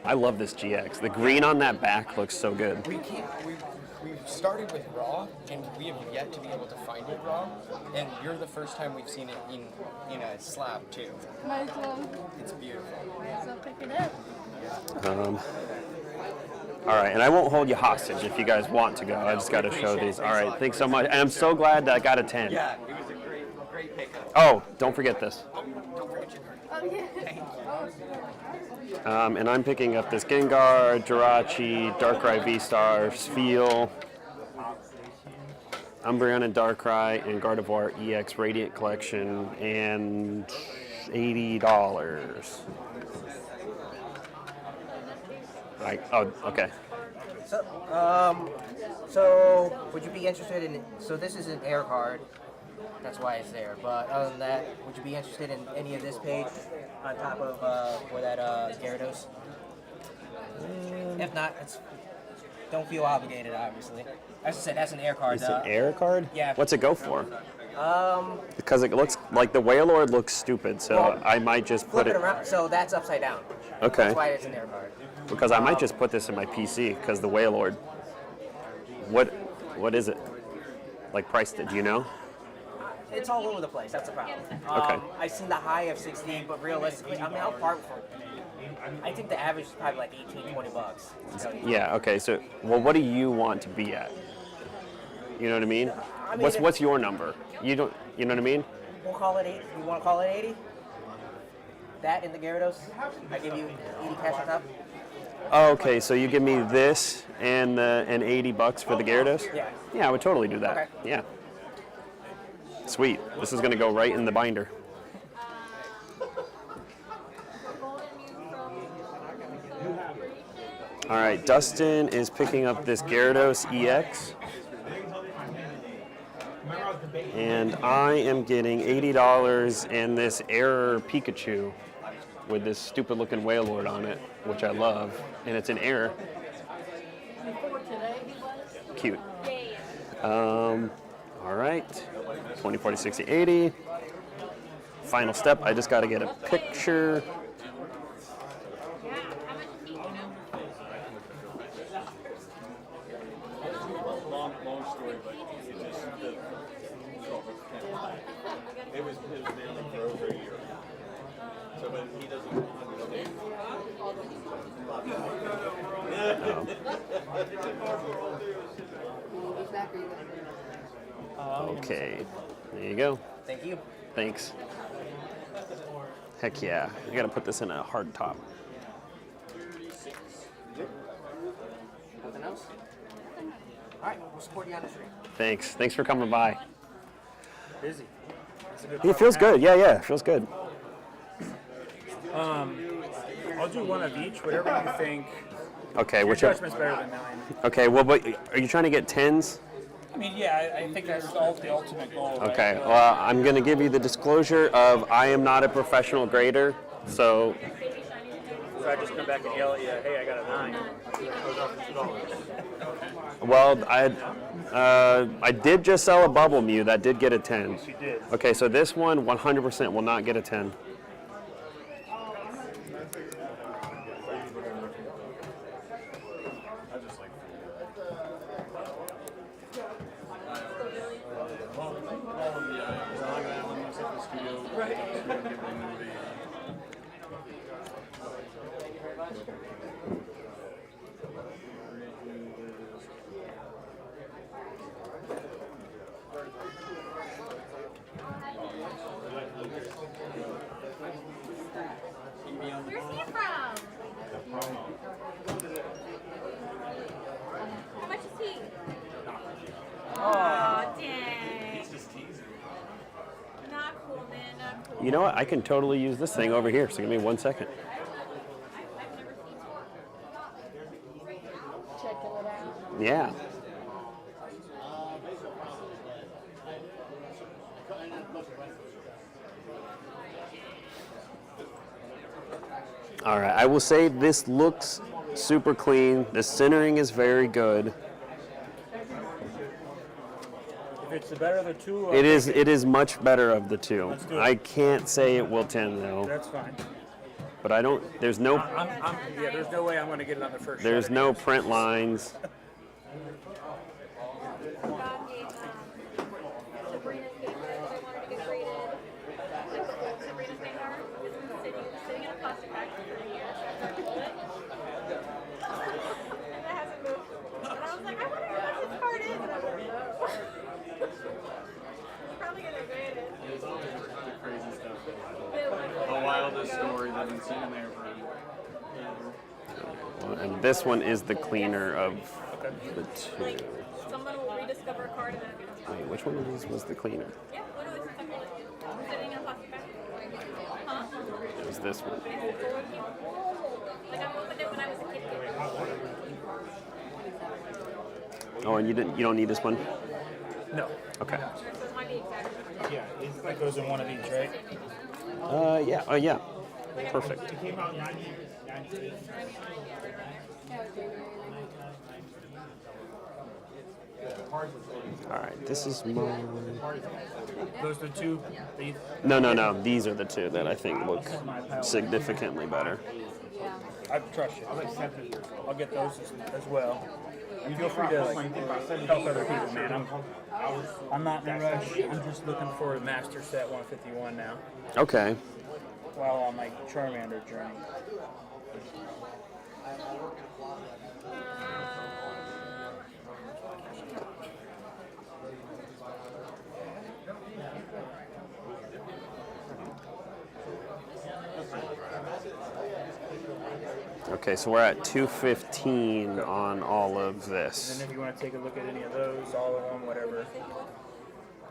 I love this GX. The green on that back looks so good. We started with raw, and we have yet to be able to find it raw. And you're the first time we've seen it in a slab too. Might as well. It's beautiful. Might as well pick it up. All right, and I won't hold you hostage if you guys want to go. I just got to show these. All right, thanks so much. And I'm so glad that I got a 10. Yeah, it was a great pickup. Oh, don't forget this. Don't forget your card. Oh, yeah. And I'm picking up this Gengar, Jirachi, Darkrai V-Star, Spheal, Umbreon and Darkrai, and Gardevoir EX Radiant Collection, and $80. Oh, okay. So, would you be interested in? So this is an air card. That's why it's there. But other than that, would you be interested in any of this page on top of where that Gyarados? If not, don't feel obligated. Obviously, as I said, that's an air card. It's an air card? Yeah. What's it go for? Because it looks like the Wailord looks stupid, so Well, I might just put flip it it. around. So that's upside down. Okay. That's why it's an air card. Because I might just put this in my PC because the Wailord. What is it? Like priced it? Do you know? It's all over the place. That's the problem. Okay. I've seen the high of 60, but realistically, I mean, how far from? I think the average is probably like 18, 20 bucks. Yeah. Okay. So, well, what do you want to be at? You know what I mean? I mean, What's your number? You don't. You know what I mean? We'll call it 8. You want to call it 80? That in the Gyarados? I give you 80 cash on top? Oh, okay, so you give me this and $80 for the Gyarados? Yeah. Yeah, I would totally do that. Okay. Yeah. Sweet. This is going to go right in the binder. All right, Dustin is picking up this Gyarados EX. And I am getting $80 and this Error Pikachu with this stupid looking Wailord on it, which I love. And it's an error. Cute. All right. 20, 40, 60, 80. Final step, I just got to get a picture. Long story, but it's just it was daily for over a year. So when he doesn't Okay, there you go. Thank you. Thanks. Heck yeah, I gotta put this in a hard top. Nothing else? All right, we'll support you on the street. Thanks for coming by. Busy. That's a good It feels good, yeah, it feels good. I'll do one of each, whatever you think. Okay, Your whichever. judgment's better than mine. Okay, well, but are you trying to get 10s? I mean, yeah, I think that's the ultimate goal. Right? Okay, well, I'm going to give you the disclosure of I am not a professional grader, so. So I just come back and yell at you, hey, I got a 9. Well, I did just sell a Bubble Mew that did get a 10. Yes, you did. Okay, so this one 100% will not get a 10. Where's he from? How much is he? Aw, dang. He's just teasing. Not cool, man, not cool. You know what? I can totally use this thing over here, so give me 1 second. Checking it out. Yeah. All right, I will say this looks super clean. The centering is very good. If it's the better of the two, It is much better of the two. Let's do it. I can't say it will 10 though. That's fine. But I don't. There's no. Yeah, there's no way I'm going to get it on the first. There's shot. no print lines. The wildest stories I've been seeing there for And this one is the cleaner of the two. Someone will rediscover a card and then Wait, which one of these was the cleaner? yeah, literally since I'm sitting in a plastic bag. Huh? It was this one. Like I opened it when I was a kid. Oh, and you don't need this one? No. Okay. So it might be exact. Yeah, it goes in one of these, right? Yeah. Oh, yeah. Perfect. It came out 98. All right, this is mine. Those are the two. These. No. These are the two that I think look significantly better. I trust you. I'll get those as well. You feel free to help other people, man. I'm not in a rush. I'm just looking for a Master Set 151 now. Okay. While on my Charmander journey. Okay, so we're at 215 on all of this. And then if you want to take a look at any of those, all of them, whatever.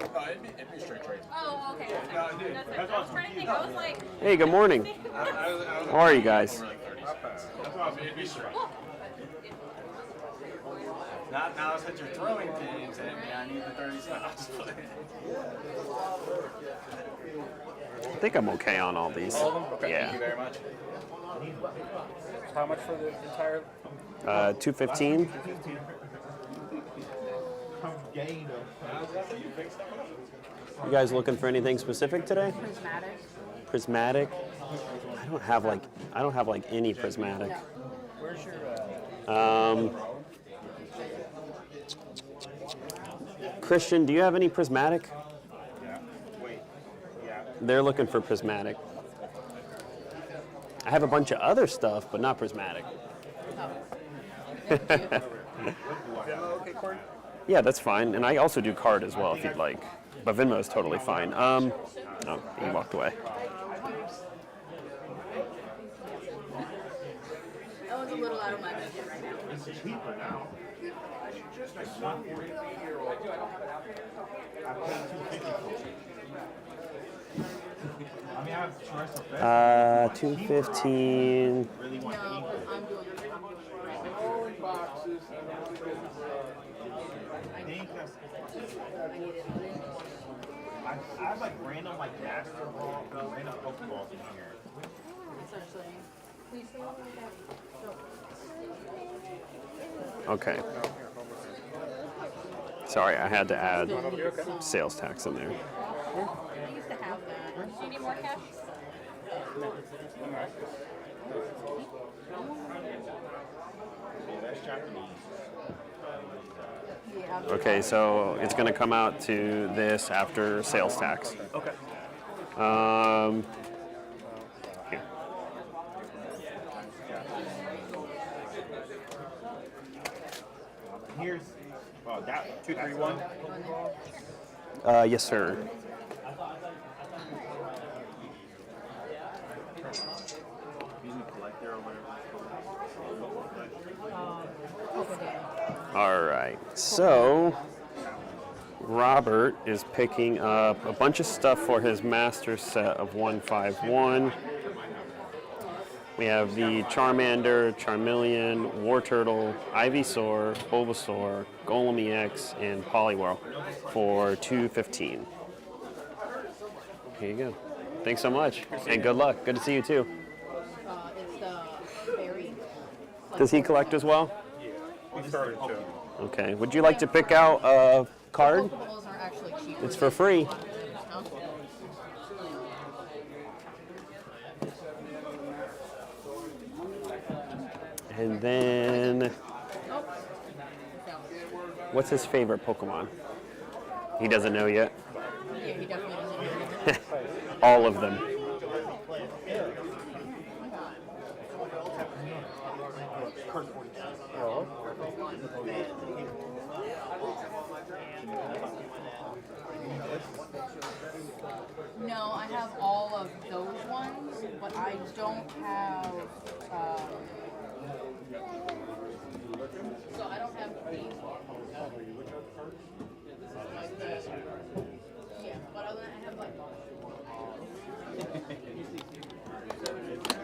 it'd be straight trade. Oh, okay. That's fine. I was trying to think. I was like, Hey, good morning. How are you guys? That's why it'd be straight. Now it's at your throwing games, and I need the 30 spots. I think I'm okay on all these. All of them? Okay. Yeah. Thank you very much. How much for the entire? 215. You guys looking for anything specific today? Prismatic. I don't have like any prismatic. Where's your? Christian, do you have any prismatic? Yeah. Wait. Yeah. They're looking for prismatic. I have a bunch of other stuff, but not prismatic. Yeah, that's fine. And I also do card as well if you'd like. But Venmo is totally fine. Oh, he walked away. that one's a little out of my budget right now. It's cheaper now. Just like 140. I paid 250 for it. I mean, I have choice of best. 215. Really want to eat it. I think that's. I have like random like master ball, random Pokeballs in here. Okay. Sorry, I had to add sales tax in there. I used to have that. Do you need more cash? That's Japanese. Okay, so it's going to come out to this after sales tax. Okay. Here. Here's that 231. Yes, sir. All right, so Robert is picking up a bunch of stuff for his master set of 151. We have the Charmander, Charmeleon, Wartortle, Ivysaur, Bulbasaur, Golem EX, and Poliwhirl for $215. Here you go. Thanks so much, and good luck. Good to see you too. It's the berry. Does he collect as well? We started to. Okay. Would you like to pick out a card? Pokeballs are actually cheaper. It's for free. And then, what's his favorite Pokemon? He doesn't know yet. Yeah, he definitely doesn't know. All of them. No, I have all of those ones, but I don't have. So I don't have these. Yeah, but other than I have like.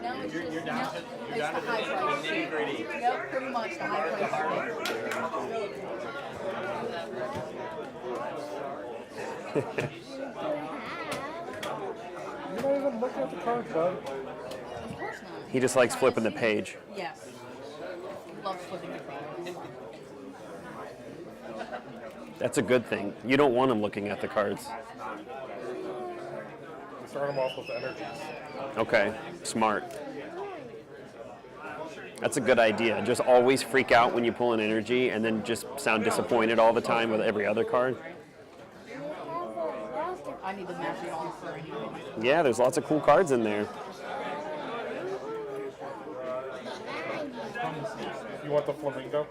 Now it's just, now it's the high price shit. Yep, pretty much the high price shit. You're not even looking at the cards, bud. Of course not. He just likes flipping the page. Yes. Love flipping the page. That's a good thing. You don't want him looking at the cards. Start them off with energies. Okay, smart. That's a good idea. Just always freak out when you pull an energy and then just sound disappointed all the time with every other card. I need to match it on for anyone. Yeah, there's lots of cool cards in there. You want the flamingo?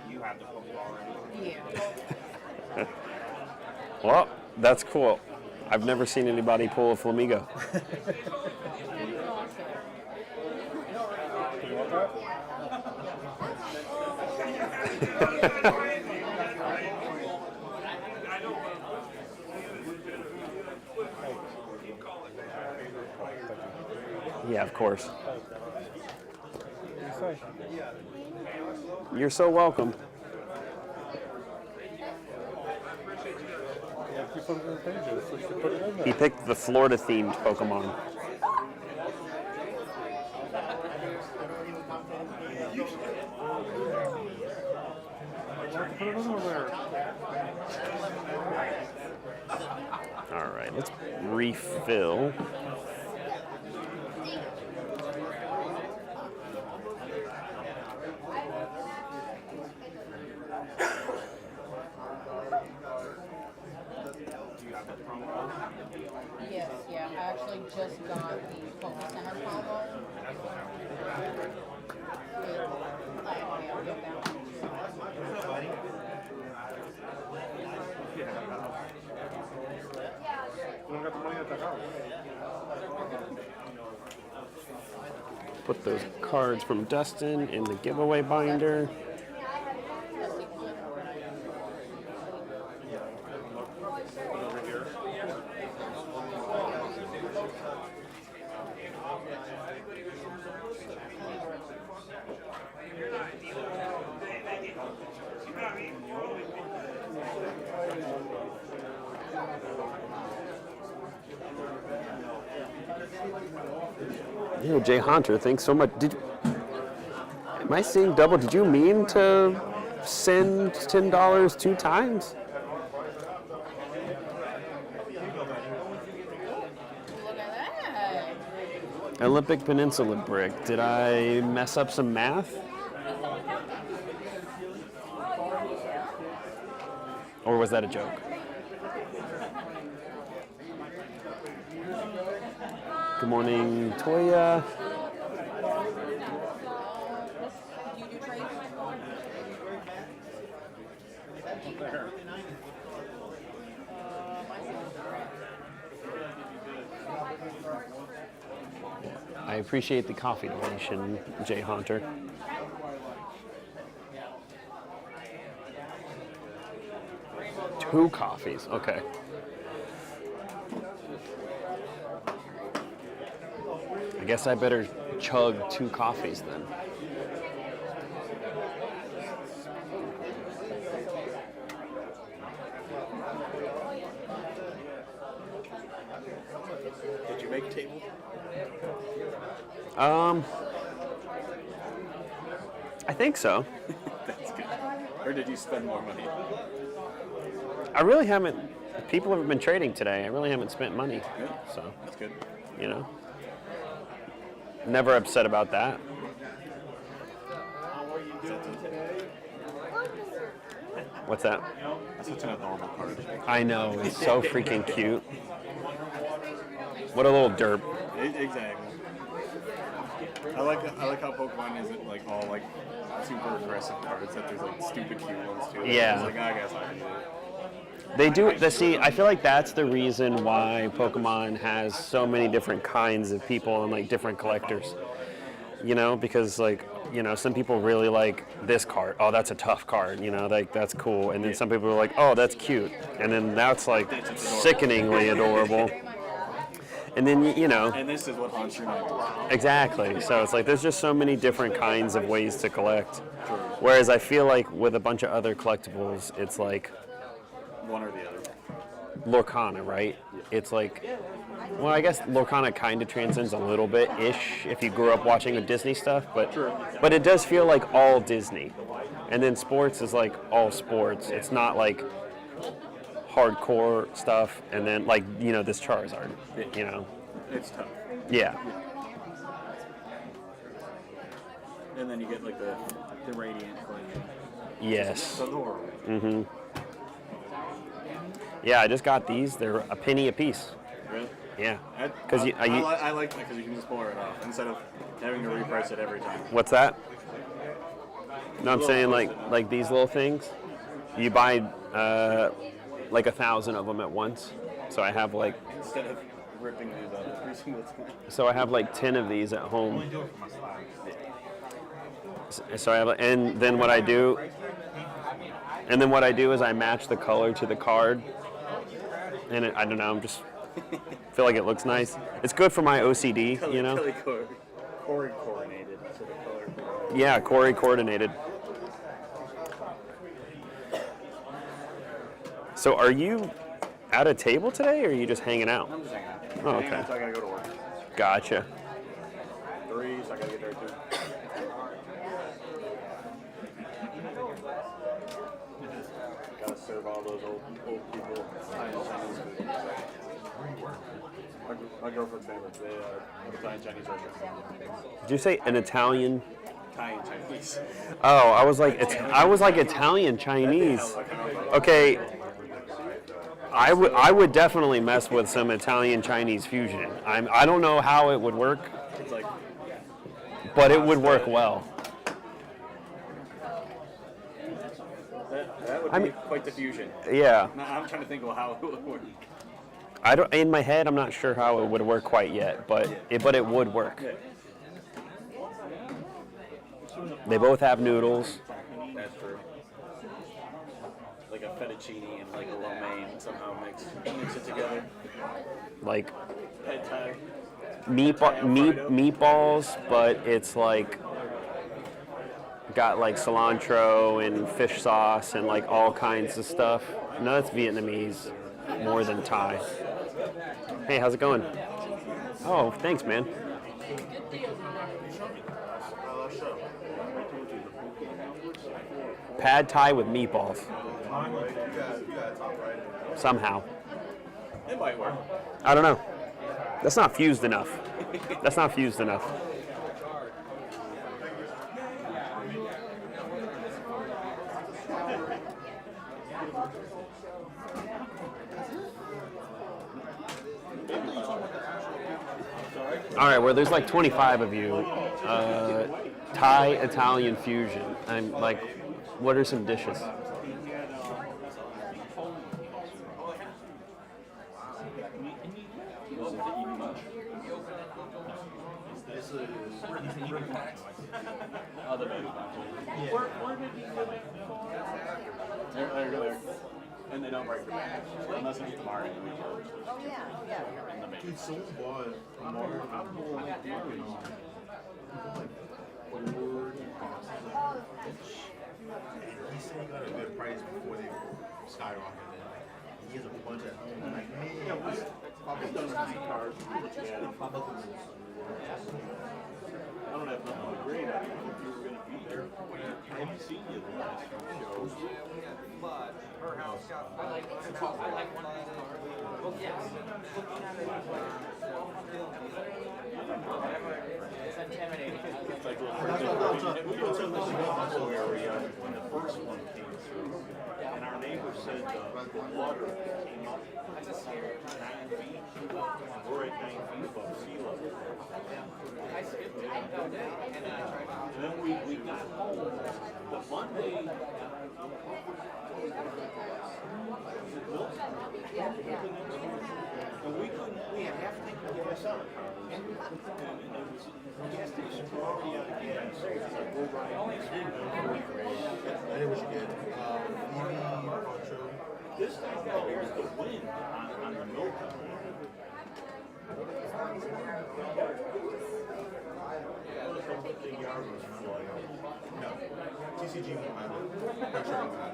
You have the Pokeball already. Yeah. Well, that's cool. I've never seen anybody pull a flamingo. You want that? Yeah, of course. What do you say? You're so welcome. Yeah, keep putting it in the pages, so you should put it in there. He picked the Florida-themed Pokemon. Put it in there. All right, let's refill. Yes, yeah. I actually just got the Poke Center combo. I'll get that one too. You don't got the money at the house. Put those cards from Dustin in the giveaway binder. Yeah, Jay Hunter, thanks so much. Am I seeing double? Did you mean to send $10 2 times? Look at that. Olympic Peninsula brick. Did I mess up some math? Or was that a joke? Good morning, Toya. Do you do trades? I appreciate the coffee donation, Jay Hunter. Two coffees, okay. I guess I better chug 2 coffees then. table? I think so. That's good. Or did you spend more money? I really haven't. People have been trading today. I really haven't spent money. Good. So That's good. you know, never upset about that. What's that? That's such an abnormal card. I know, it's so freaking cute. What a little derp. Exactly. I like how Pokemon isn't like all like super aggressive cards. That there's like stupid cute ones too. Yeah. It's like, I guess I can do it. They do. See, I feel like that's the reason why Pokemon has so many different kinds of people and like different collectors. You know, because like, you know, some people really like this card. Oh, that's a tough card. You know, like that's cool. And then some people are like, oh, that's cute. And then that's like sickeningly adorable. And then, you know. And this is what haunts your night. Exactly. So it's like there's just so many different kinds of ways to collect. Whereas I feel like with a bunch of other collectibles, it's like one or the other. Lorcana, right? It's like, well, I guess Lorcana kind of transcends a little bit-ish if you grew up watching the Disney stuff, but it does feel like all Disney. And then sports is like all sports. It's not like hardcore stuff, and then like, you know, this Charizard, you know. It's tough. Yeah. And then you get like the Radiant collection. Yes. It's adorable. Mm-hmm. Yeah, I just got these. They're a penny a piece. Really? Yeah. I like that because you can just pull it off instead of having to reprice it every time. What's that? No, I'm saying like these little things. You buy like 1,000 of them at once. So I have like. Instead of ripping these out every single time. So I have like 10 of these at home. So I have, and then what I do is I match the color to the card, and I don't know, I'm just feel like it looks nice. It's good for my OCD, you know. Corey coordinated to the color. Yeah, Corey coordinated. So are you at a table today, or are you just hanging out? I'm just hanging out. Oh, okay. Hanging out, so I gotta go to work. Gotcha. 3, so I gotta get there too. Gotta serve all those old people Chinese food. My girlfriend's favorite, the Italian Chinese restaurant. Did you say an Italian? Italian Chinese. Oh, I was like Italian Chinese. Okay. I would definitely mess with some Italian Chinese fusion. I don't know how it would work, but it would work well. That would be quite the fusion. Yeah. I'm trying to think of how it would work. I don't. In my head, I'm not sure how it would work quite yet, but it would work. They both have noodles. That's true. Like a fettuccine and like a lo mein somehow mix it together. Like Pad thai. meatballs, but it's like got like cilantro and fish sauce and like all kinds of stuff. No, that's Vietnamese more than Thai. Hey, how's it going? Oh, thanks, man. Pad Thai with meatballs. Somehow. It might work. I don't know. That's not fused enough. That's not fused enough. All right, well, there's like 25 of you. Thai Italian fusion. I'm like, what are some dishes? And they don't break your back. Unless it's tomorrow. Oh, yeah. Dude, someone bought a Mario he said he got a good price before they skyrocketed. He has a bunch at home. Like me, Probably done a few cars. Yeah, I don't have nothing to grade. I didn't know if you were going to be there. I haven't seen you the last few shows. But her house got I like one of these cars. Well, yes. Looking at it, it's intimidating. It's like we were in the Chicago area when the first one came through, and our neighbor said the water came up 9 feet. We're at 9 feet above sea level. And then we got home. The Monday, and we had half a tank of gas out of car. And it was the gas station, we're already out of gas. So it's like, we're running. I did what you did. EV poncho. This thing holds the wind on the milk. The yard was flooded. No. TCG won't have it. Metro won't have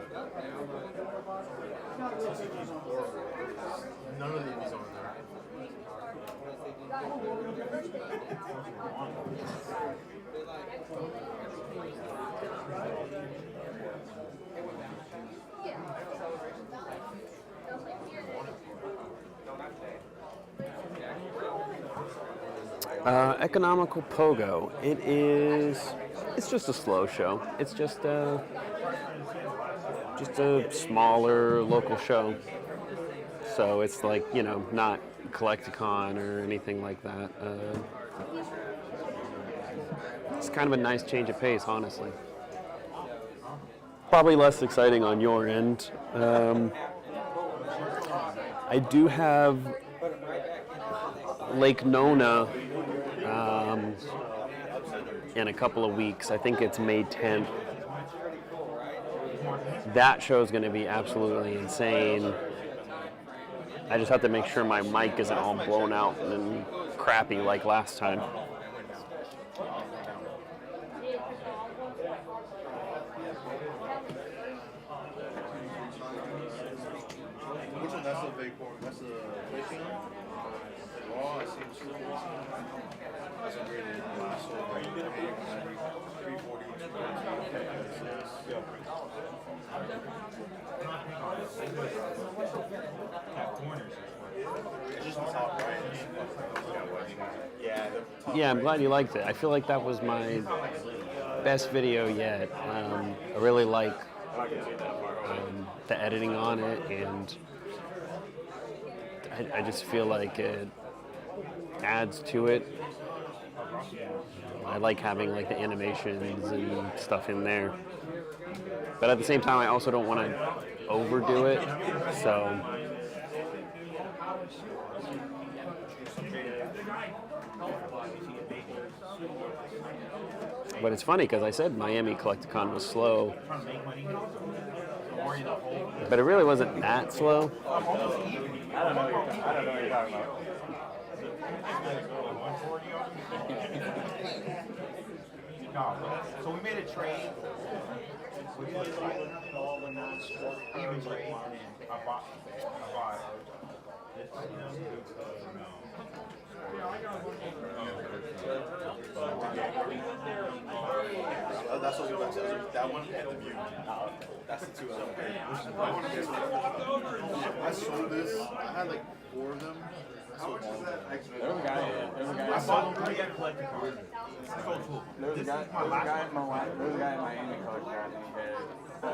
it. TCG's horrible. None of the EVs on there. Economical Pogo. It's just a slow show. It's just a smaller local show. So it's like, you know, not Collecticon or anything like that. It's kind of a nice change of pace, honestly. Probably less exciting on your end. I do have Lake Nona in a couple of weeks. I think it's May 10th. That show is going to be absolutely insane. I just have to make sure my mic isn't all blown out and crappy like last time. Which one? That's the big one. That's the fishing one? Oh, I see. That's a great last one. Are you going to pay 340 each? Yeah, I'm glad you liked it. I feel like that was my best video yet. I really like the editing on it, and I just feel like it adds to it. I like having like the animations and stuff in there, but at the same time I also don't want to overdo it, so but it's funny because I said Miami Collecticon was slow, but it really wasn't that slow. I don't know what you're talking about. No, so we made a trade. We put all the non-sport even trade. I bought this. That's what we got. That one and the view. That's the two of them. I sold this. I had like 4 of them. How much was that? There was a guy I bought 3 at collector card. There was a guy in Miami Collecticon, and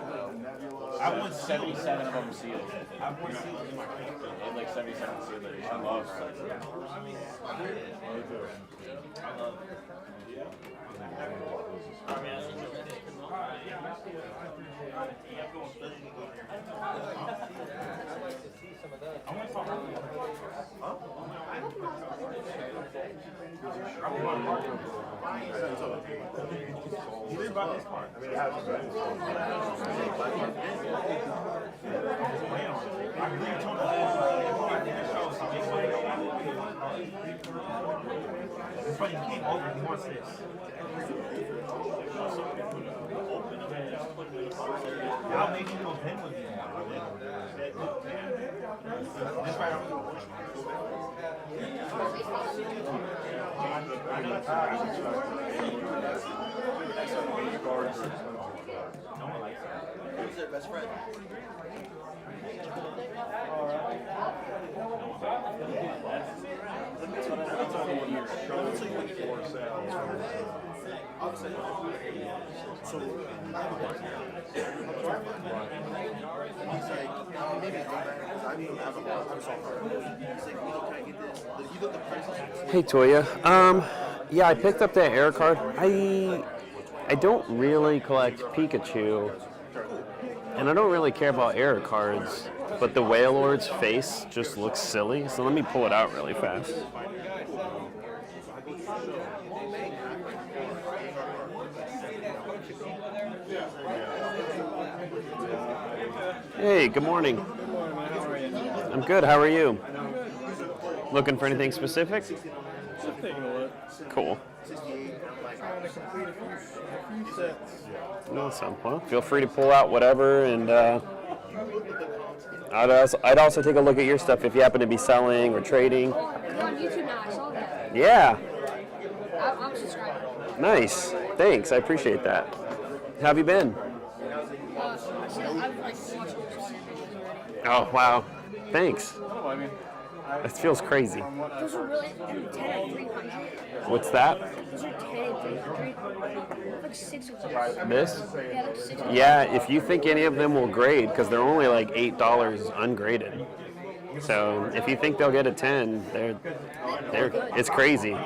he I won 77 of them sealed. I won sealed in my He had like 77 sealed edition. I love I love it. You didn't buy this part. I mean, it has it's funny, he came over, he wants this. I'll make him go pen with me. Who's their best friend? Hey Toya, yeah, I picked up that air card. I don't really collect Pikachu, and I don't really care about air cards, but the Wailord's face just looks silly, so let me pull it out really fast. Hey, good morning. I'm good, how are you? Looking for anything specific? Cool. Awesome. Well, feel free to pull out whatever, and I'd also take a look at your stuff if you happen to be selling or trading. You're on YouTube now, I saw that. Yeah. I'm subscribed. Nice. Thanks. I appreciate that. How have you been? I've like watched your Oh, wow. Thanks. That feels crazy. Those are really 10 at 300. What's that? Those are 10 at 300. Like 6 of those. This? Yeah, like 6 of those. Yeah, if you think any of them will grade, because they're only like $8 ungraded. So if you think they'll get a 10, it's crazy.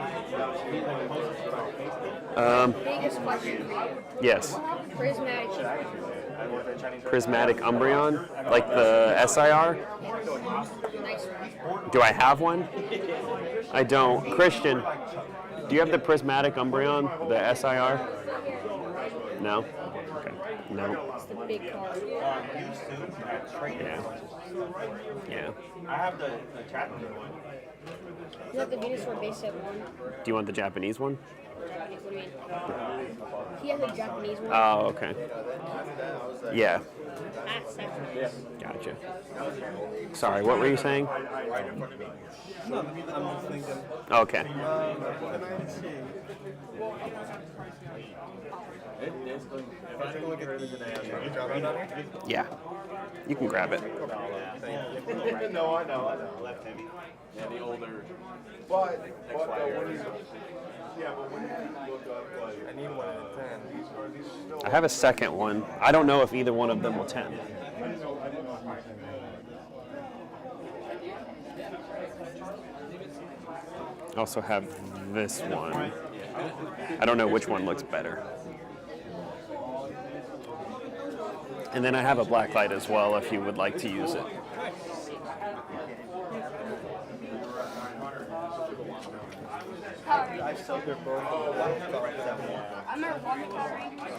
Biggest question for you. Yes. Prismatic. Prismatic Umbreon, like the SIR. Nice one. Do I have one? I don't. Christian, do you have the Prismatic Umbreon, the SIR? No? Okay. No. It's the big card. Yeah. Yeah. I have the Japanese one. You have the Venusaur base set 1. Do you want the Japanese one? Japanese, what do you mean? He has a Japanese one. Oh, okay. Yeah. Yeah. Gotcha. Sorry, what were you saying? I'm just thinking. Okay. If I take a look at the drop it on here? Yeah. You can grab it. No, I know. I left him. Yeah, the older. But when you, yeah, but when you look up, like, I need one in 10. I have a second one. I don't know if either one of them will 10. I also have this one. I don't know which one looks better. And then I have a black light as well if you would like to use it. I still they're both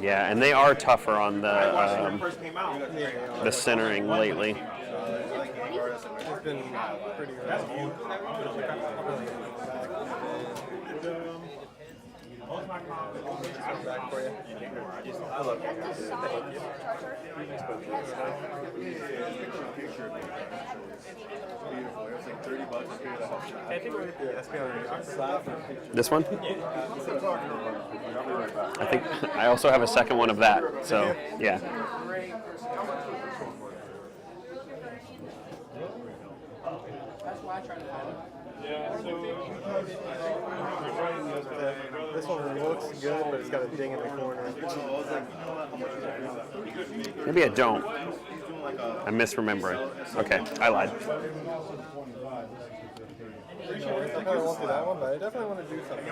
Yeah, and they are tougher on the centering lately. It's been pretty back for you. I love This one? I think I also have a second one of that. So, yeah. This one looks good, but it's got a ding in the corner. Maybe I don't. I'm misremembering. Okay, I lied. I kind of won't do that one, but I definitely want to do something.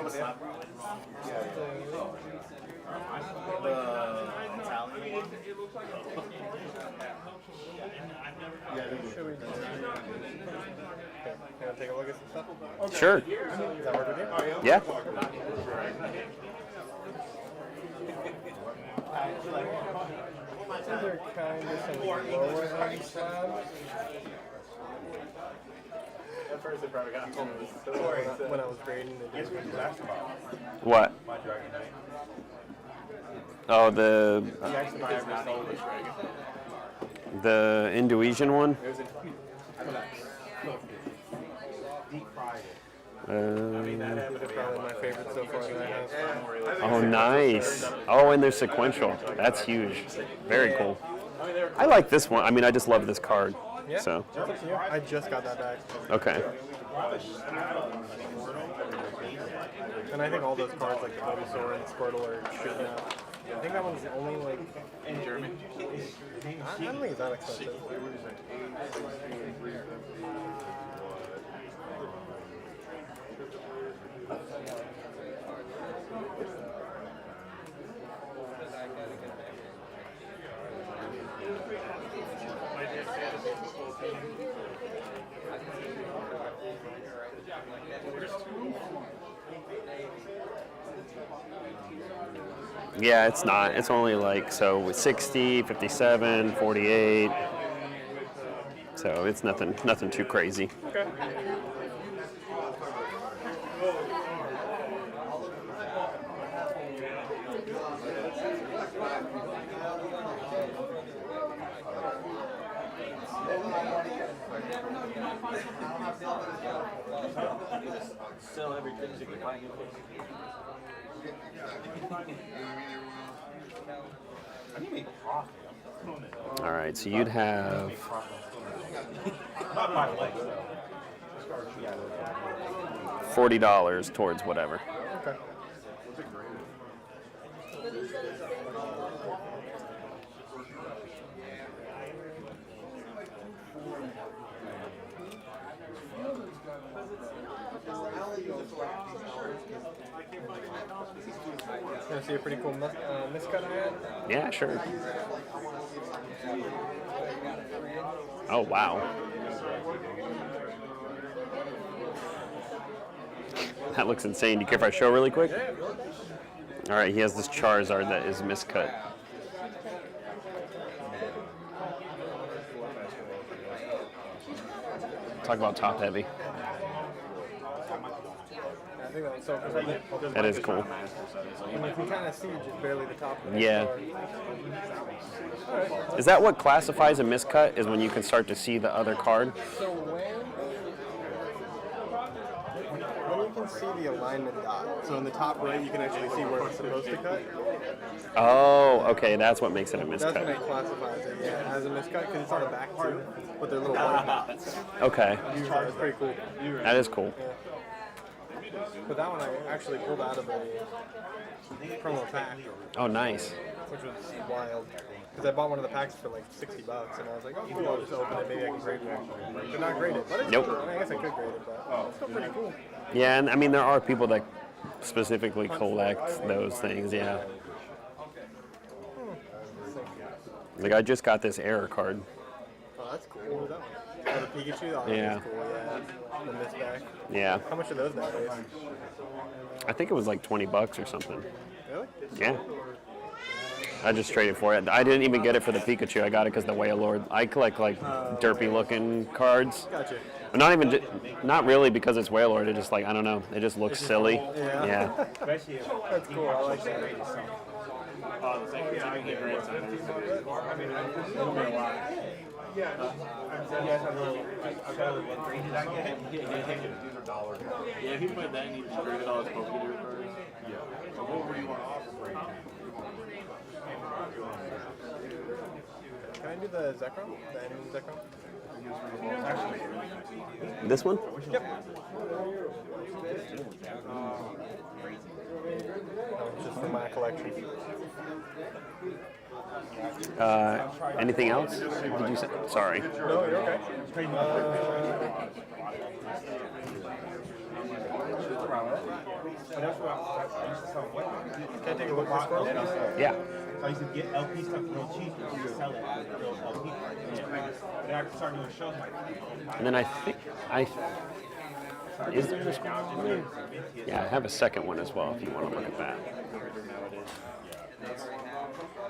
Should we do? Okay, can I take a look at some stuff? Sure. Does that work with you? Yeah. They're kind of some lower end stuff. At first, they probably got told me this story when I was grading the different basketball. What? My Dragon Knight. Oh, the He actually sold this dragon. Indonesian one? It was in deep fried it. They're probably my favorite so far that I have. Oh, nice. Oh, and they're sequential. That's huge. Very cool. I like this one. I mean, I just love this card. Yeah. So. I just got that back. Okay. And I think all those cards, like the Bulbasaur and Squirtle, are shooting out. I think that one's only like In German. I don't think it's that expensive. Yeah, it's not. It's only like, so 60, 57, 48. So it's nothing too crazy. Okay. Sell everything so you can buy new clothes. I need to make coffee. All right, so you'd have Not my legs, though. $40 towards whatever. Okay. Want to see a pretty cool miscut I had? Yeah, sure. Oh, wow. That looks insane. Do you care if I show really quick? All right, he has this Charizard that is miscut. Talk about top heavy. I think that was so cool. That is cool. And you can kind of see just barely the top of it. Yeah. Is that what classifies a miscut? Is when you can start to see the other card? So when you can see the alignment dot, so in the top right you can actually see where it's supposed to cut. Oh, okay, that's what makes it a That's when miscut. it classifies it, yeah, as a miscut because it's on the back too, but they're little white dots. Okay, So it's pretty cool. that is cool. Yeah. But that one I actually pulled out of a promo pack, Oh, nice. which was wild. Because I bought one of the packs for like $60, and I was like, oh, cool, I'll just open it, maybe I can grade it. But not grade it, but it's Nope. cool. I mean, I guess I could grade it, but it's still pretty cool. Yeah, and I mean there are people that specifically collect those things. Yeah. Like I just got this error card. Oh, that's cool. What was that one? Oh, the Pikachu? Oh, Yeah. that's cool, yeah. The mist back. Yeah. How much are those nowadays? I think it was like $20 or something. Really? Yeah. I just traded for it. I didn't even get it for the Pikachu. I got it because the Wailord. I collect like derpy looking cards. Gotcha. But not even, not really because it's Wailord. It just like, I don't know. It just looks silly. Yeah. That's cool. I like that. The same thing I get grades on it'll be a lot. You guys have a little, I've got a little grade did I get? Yeah, if he put that and he just graded all his Pokémon cards. Yeah. So what were you want to offer for you? Can I do the Zekrom? The enemy Zekrom? This one? Yep. No, it's just for my collection. Anything else? Did you say? Sorry. No, you're okay. Can I take a look at this one? Yeah. I used to get LP stuff real cheap and you sell it at real LP price. But I started doing shows like And then I think is there this one? Yeah, I have a second one as well if you want to look at that.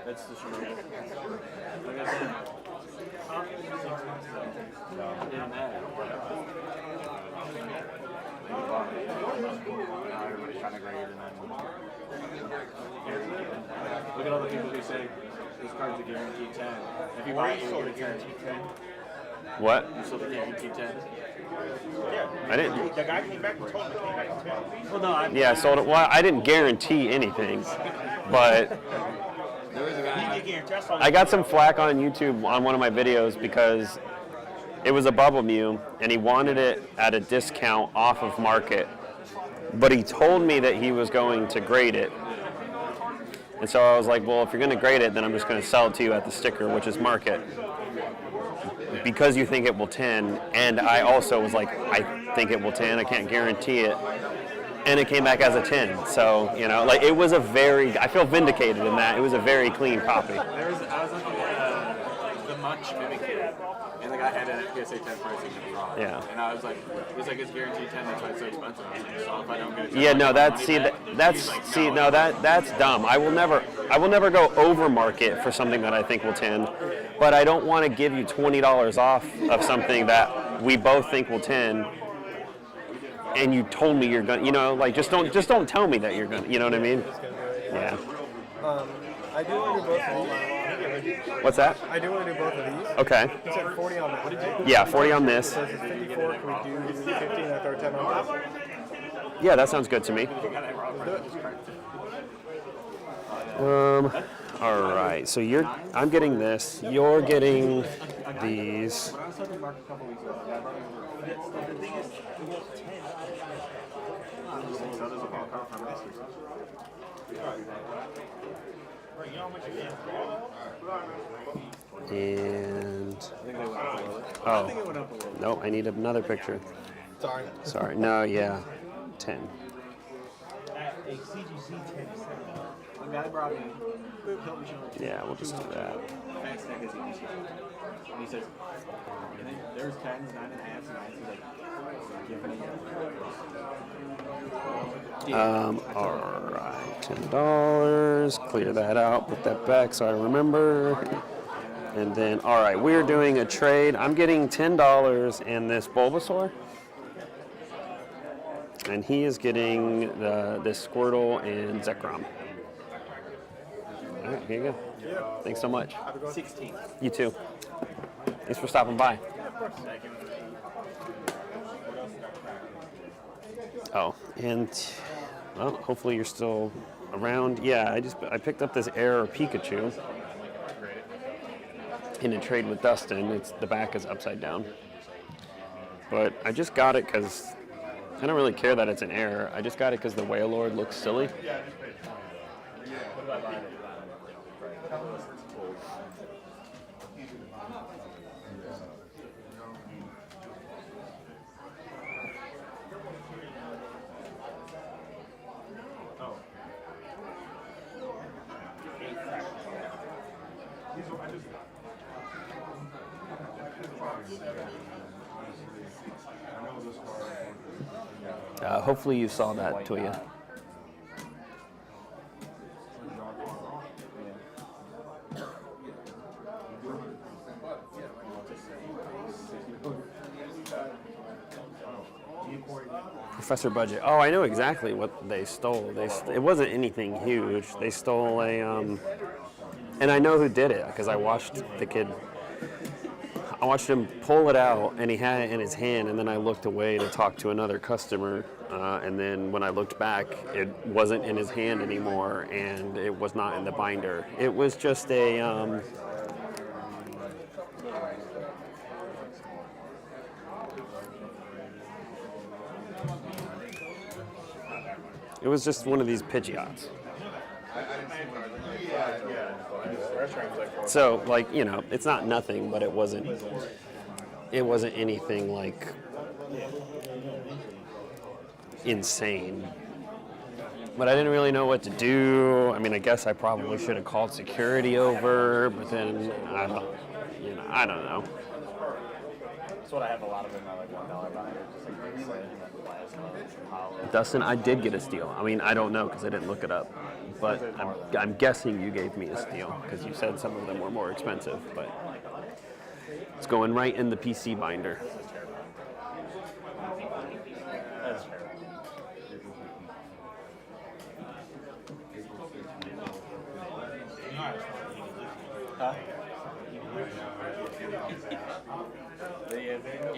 That's the show. Like I said, 6 months ago, didn't matter. Now everybody's trying to grade and then look at all the people who say this card's a guaranteed 10. If you buy it, you get a 10. What? You still guaranteed 10? Yeah. I didn't. The guy came back and told him it came back to 10. Well, no, I Yeah, I sold it. Well, I didn't guarantee anything, but I got some flack on YouTube on one of my videos because it was a Bubble Mew, and he wanted it at a discount off of market. But he told me that he was going to grade it. And so I was like, well, if you're going to grade it, then I'm just going to sell it to you at the sticker, which is market. Because you think it will 10, and I also was like, I think it will 10, I can't guarantee it. And it came back as a 10. So, you know, like it was a very, I feel vindicated in that. It was a very clean copy. I was looking at the Munch Mimic Kit, and the guy had it at PSA 10 pricing in the wrong. Yeah. And I was like, he's like, it's guaranteed 10, that's why it's so expensive. I was like, so if I don't get it, Yeah, no, that's dumb. I will never go over market for something that I think will 10, but I don't want to give you $20 off of something that we both think will 10, and you told me you're gonna, you know, like just don't tell me that you're gonna, you know what I mean? Yeah. I do want to do both of these. What's that? I do want to do both of these. Okay. You said 40 on that, right? Yeah, 40 on this. So it's 54. Can we do 50 and I throw 10 on top? Yeah, that sounds good to me. All right. So I'm getting this. You're getting these. When I was talking to Mark a couple weeks ago, I brought him the thing is, we got 10. So there's a ball card from last year. And I think it went up a little. no, I need another picture. Sorry. Sorry. No, yeah, 10. A CGC 10. One guy brought me. Help me show it. Yeah, we'll just do that. Fast neck is CGC. And he says, and then there's 10s, 9.5s, and 9s. He's like, give me All right, $10. Clear that out. Put that back so I remember. And then, all right, we're doing a trade. I'm getting $10 in this Bulbasaur. And he is getting this Squirtle and Zekrom. All right, here you go. Thanks so much. 16. You too. Thanks for stopping by. Oh, and well, hopefully you're still around. Yeah, I picked up this Air Pikachu in a trade with Dustin. The back is upside down, but I just got it because I don't really care that it's an Air. I just got it because the Wailord looks silly. Hopefully you saw that, Toya. Professor Budget. Oh, I know exactly what they stole. It wasn't anything huge. They stole a, and I know who did it because I watched the kid. I watched him pull it out, and he had it in his hand, and then I looked away to talk to another customer, and then when I looked back, it wasn't in his hand anymore, and it was not in the binder. It was just a, it was just one of these Pidgeots. So, like, you know, it's not nothing, but it wasn't anything like insane. But I didn't really know what to do. I mean, I guess I probably should have called security over, but then I don't know. That's what I have a lot of in my like $1 binder, just like sledge and then plasma. Dustin, I did get a steal. I mean, I don't know because I didn't look it up, but I'm guessing you gave me a steal because you said some of them were more expensive, but it's going right in the PC binder. That's fair. Huh?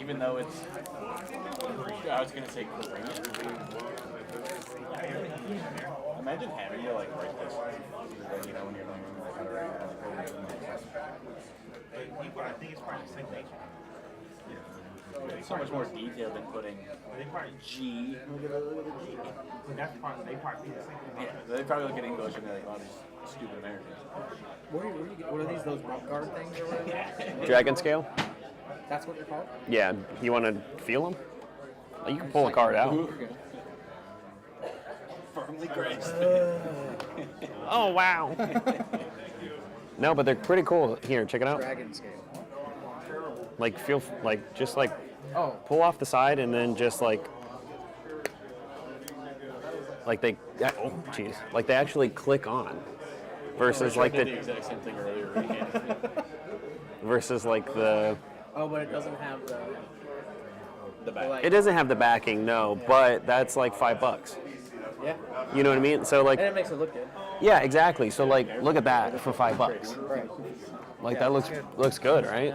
even though it's, I was gonna say Korean. Imagine having to like write this, like, you know, when you're like how to write But I think it's part of the same nature. It's so much more detailed than putting G. That's part. They part be the same thing. Yeah, they probably look at English and they're like, oh, these stupid Americans. What are these? Those rock guard things or whatever? Dragon scale? That's what they're called? Yeah. You want to feel them? You can pull a card out. Firmly graced. Oh, wow. No, but they're pretty cool. Here, check it out. Dragon scale. Like, feel, like, just like, Oh. pull off the side and then just like they, oh, jeez. Like, they actually click on. Versus like the exact same thing earlier. Versus like the. Oh, but it doesn't have the back. It doesn't have the backing, no, but that's like $5. Yeah. You know what I mean? So like. And it makes it look good. Yeah, exactly. So like, look at that for $5. Right. Like Yeah, that looks good, right?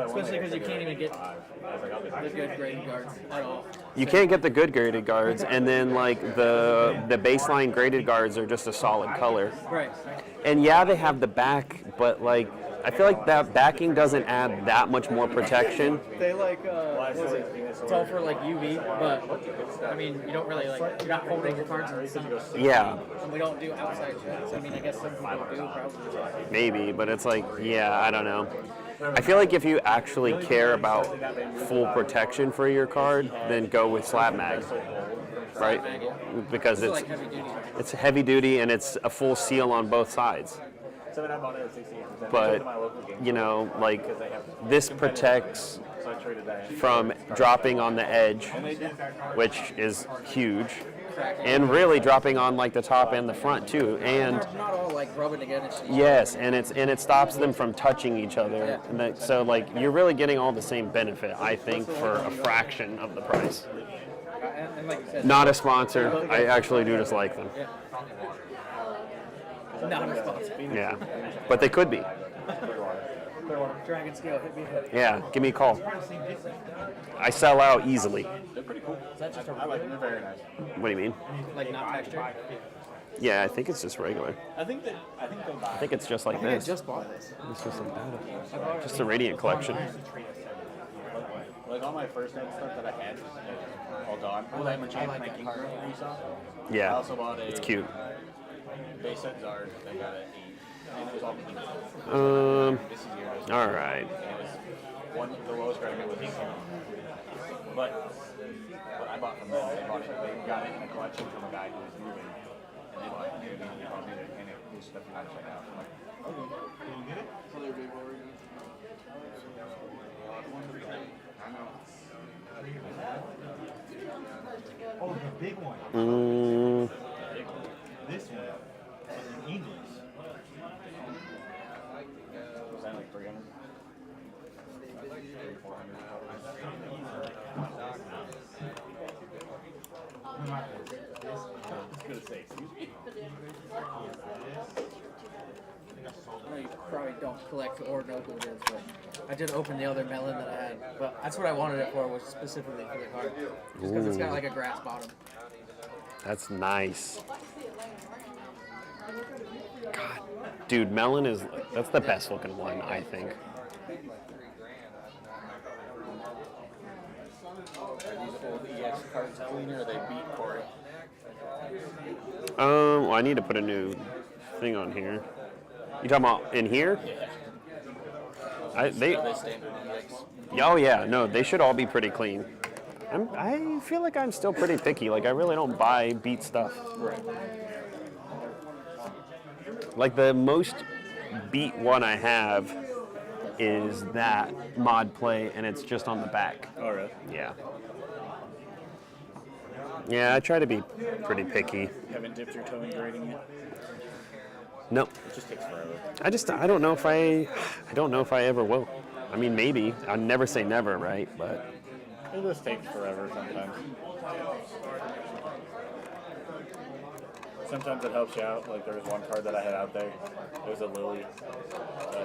Especially because you can't even get the good graded guards at all. You can't get the good graded guards, and then like the baseline graded guards are just a solid color. Right. And yeah, they have the back, but like I feel like that backing doesn't add that much more protection. They like, what is it? It's all for like UV, but I mean, you don't really like, you're not holding your cards in the sun. Yeah. And we don't do outside shots. I mean, I guess some people do probably. Maybe, but it's like, yeah, I don't know. I feel like if you actually care about full protection for your card, then go with slab mag, right? Because it's heavy duty and it's a full seal on both sides. But you know, like this protects from dropping on the edge, which is huge, and really dropping on like the top and the front too. And not all like rubbing together. yes, and it stops them from touching each other. And that, so like you're really getting all the same benefit, I think, for a fraction of the price. And like you said, Not a sponsor. I actually do just like them. Not a sponsor. Yeah, but they could be. Dragon scale, hit me up. Yeah, give me a call. I sell out easily. They're pretty cool. Is that just a I like them. They're very nice. What do you mean? Like not textured? Yeah, I think it's just regular. I think they buy. I think it's just like I think this. I just bought this. It's just like that. Just a Radiant collection. Like all my first name stuff that I had, all gone. Well, that Enchantment King card you saw. Yeah, I also bought a. it's cute. Base set Zard. They got an 8, and it was all pink. This is yours. All right. And it was the lowest card I got was 8. But what I bought from them, they got it in a collection from a guy who was moving, and they bought it, and it was stuff you had to check out. I'm like, okay. Can you get it? Oh, the big one. This one. In English. Was that like 300? 400. I know you probably don't collect or know who it is, but I did open the other melon that I had. But that's what I wanted it for, was specifically for the card. Just because it's got like a grass bottom. That's nice. God, dude, melon that's the best looking one, I think. Are these old EX cards clean or are they beat Corey? Well, I need to put a new thing on here. You talking about in here? Yeah. Are they standard EX? Oh yeah, no, they should all be pretty clean. I feel like I'm still pretty picky. Like I really don't buy beat stuff. Right. Like the most beat one I have is that mod play, and it's just on the back. Oh really? Yeah. Yeah, I try to be pretty picky. You haven't dipped your toe in grading yet? Nope. It just takes forever. I don't know if I ever will. I mean, maybe. I'd never say never, right? But it just takes forever sometimes. sometimes it helps you out. Like there was one card that I had out there. It was a Lily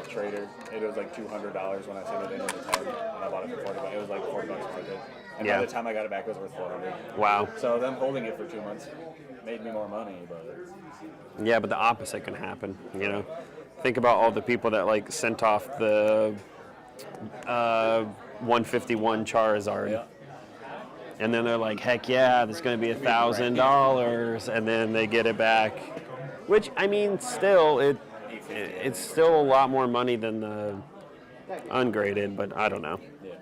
trader. It was like $200 when I sent it in the 10, and I bought it for $40. It was like $40 market. And Yeah. by the time I got it back, it was worth $400. Wow. So them holding it for 2 months made me more money, but Yeah, but the opposite can happen, you know. Think about all the people that like sent off the 151 Charizard. Yeah. And then they're like, heck yeah, there's going to be $1,000, and then they get it back. Which, I mean, still, it's still a lot more money than the ungraded, but I don't know. Yeah.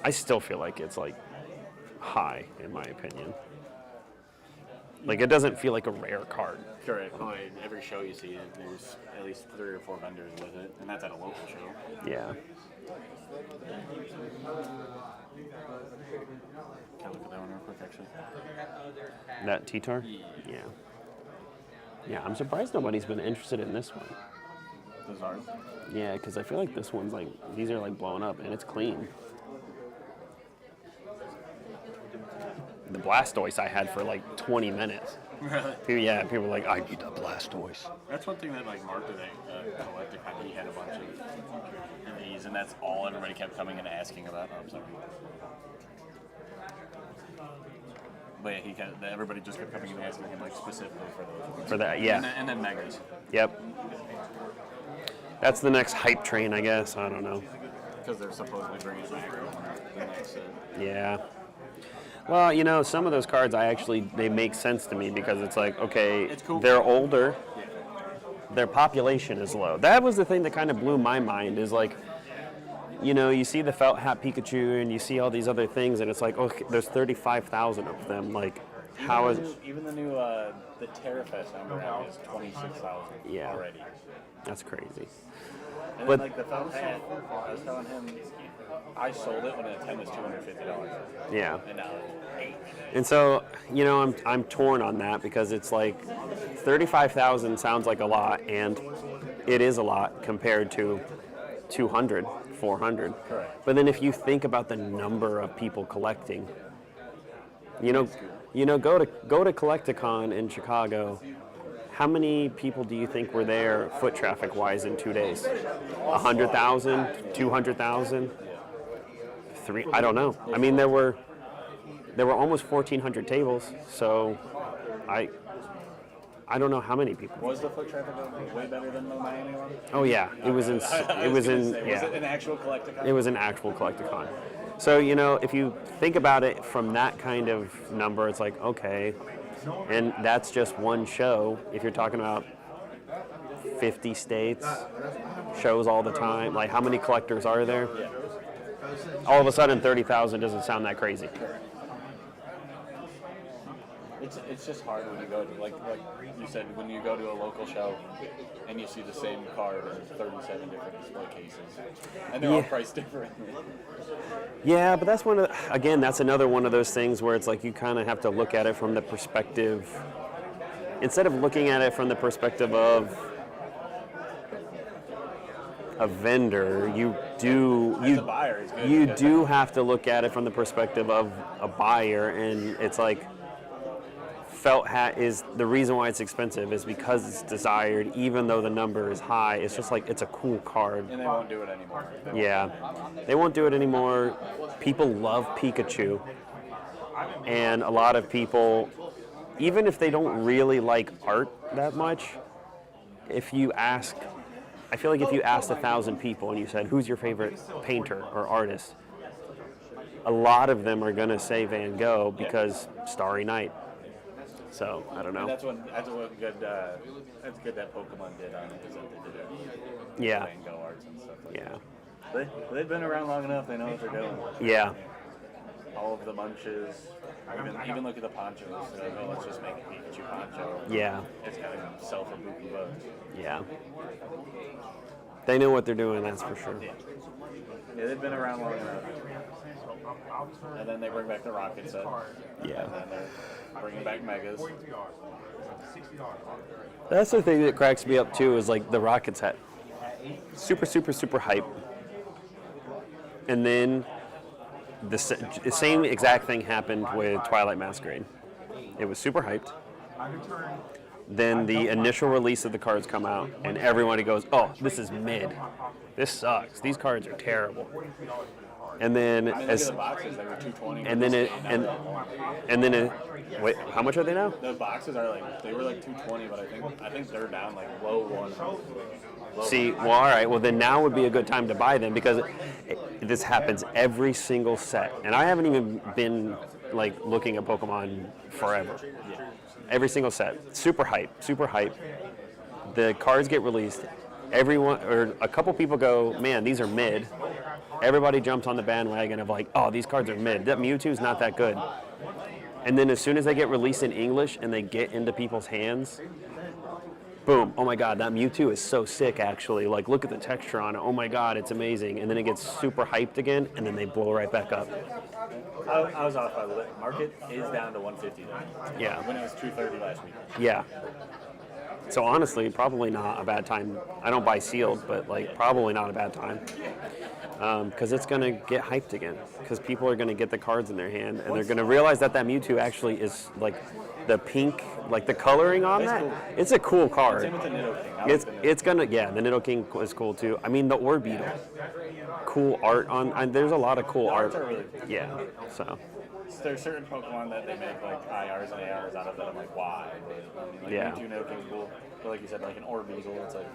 I still feel like it's like high, in my opinion. Like, it doesn't feel like a rare card. correct. Well, every show you see it, there's at least 3 or 4 vendors with it, and that's at a local show. Yeah. Can I look at that one real quick, actually? That T-Tar? Yeah. Yeah, I'm surprised nobody's been interested in this one. Those are? Yeah, because I feel like this one's like, these are like blown up and it's clean. The Blastoise I had for like 20 minutes. Really? Yeah, people were like, I need a Blastoise. That's one thing that like Mark did Collecticon. He had a bunch of these, and that's all everybody kept coming and asking about. Oh, I'm sorry. But yeah, everybody just kept coming and asking him like specifically for those ones. For that, yeah. And then Megas. Yep. That's the next hype train, I guess. I don't know. Because they're supposedly bringing back the next set. Yeah. Well, you know, some of those cards they make sense to me because it's like, okay, It's cool. They're older, their population is low. That was the thing that kind of blew my mind is like, you know, you see the felt hat Pikachu and you see all these other things and it's like, okay, there's 35,000 of them. Like, how is... Even the new, the Terrafest number now is 26,000 Yeah. already. That's crazy. And But- then, like the felt hat, I was telling him, I sold it when a 10 was $250. Yeah. And now it's 8. And so, you know, I'm torn on that because it's like 35,000 sounds like a lot, and it is a lot compared to 200, 400. Correct. But then if you think about the number of people collecting, you know, go to Collecticon in Chicago. How many people do you think were there foot traffic wise in 2 days? 100,000, 200,000? I don't know. I mean, there were almost 1,400 tables, so I don't know how many people. Was the foot traffic way better than the Miami one? Oh yeah, it was in. It was in. Was Yeah, it an actual Collecticon? it was an actual Collecticon. So you know, if you think about it from that kind of number, it's like okay, and that's just one show. If you're talking about 50 states, shows all the time, like how many collectors are there? Yeah. All of a sudden 30,000 doesn't sound that crazy. It's just hard when you go to, like you said, when you go to a local show and you see the same card in 37 different display cases. And they're all priced differently. Yeah, but that's that's another one of those things where it's like you kind of have to look at it from the perspective, instead of looking at it from the perspective of a vendor, you do have to look at it from the perspective of a buyer, and it's like felt hat is the reason why it's expensive is because it's desired, even though the number is high. It's just like it's a cool card. And they won't do it anymore. They won't do it anymore. People love Pikachu, and a lot of people, even if they don't really like art that much, if you ask, I feel like if you asked 1,000 people and you said, who's your favorite painter or artist? A lot of them are going to say Van Gogh because Starry Night. So, I don't know. And that's good that Pokémon did on it, is that they did it. Yeah. Van Gogh arts and stuff like Yeah. that. They've been around long enough, they know what they're doing. Yeah. All of the munches, even look at the ponchos. They're like, oh, let's just make a Pikachu poncho. Yeah. It's kind of sell for buku bucks. Yeah. They know what they're doing, that's for sure. Yeah, they've been around long enough. And then they bring back the rocket set. Yeah. And then they're bringing back Megas. That's the thing that cracks me up too is like the rocket set. Super, super, super hype. And then the same exact thing happened with Twilight Masquerade. It was super hyped. Then the initial release of the cards come out, and everybody goes, "Oh, this is mid. This sucks. These cards are terrible." And then as boxes, they were 220. and then wait, how much are they now? The boxes are they were like 220, but I think they're down like low one. See, well, all right. Well, then now would be a good time to buy them because this happens every single set, and I haven't even been like looking at Pokemon forever. Every single set, super hype. The cards get released. Everyone or a couple people go, man, these are mid. Everybody jumps on the bandwagon of like, oh, these cards are mid. That Mewtwo's not that good. And then as soon as they get released in English and they get into people's hands, boom, oh my God, that Mewtwo is so sick actually. Like, look at the texture on it. Oh my God, it's amazing. And then it gets super hyped again, and then they blow right back up. I was off by a little bit. Market is down to 150 now. Yeah. When it was 230 last week. Yeah. So honestly, probably not a bad time. I don't buy sealed, but like probably not a bad time. Because it's going to get hyped again. Because people are going to get the cards in their hand, and they're going to realize that Mewtwo actually is like the pink, like the coloring on that. It's a cool card. Same with the Nidoking. It's gonna, yeah, the Nidoking is cool too. I mean, the Orbeetle, cool art on. There's a lot of cool art. Are really cool. Yeah. So. There's certain Pokemon that they make like IRs and ARs out of that I'm like, why? Like, Yeah. Mewtwo, Nidoking, cool. But like you said, like an Orbeetle, it's like,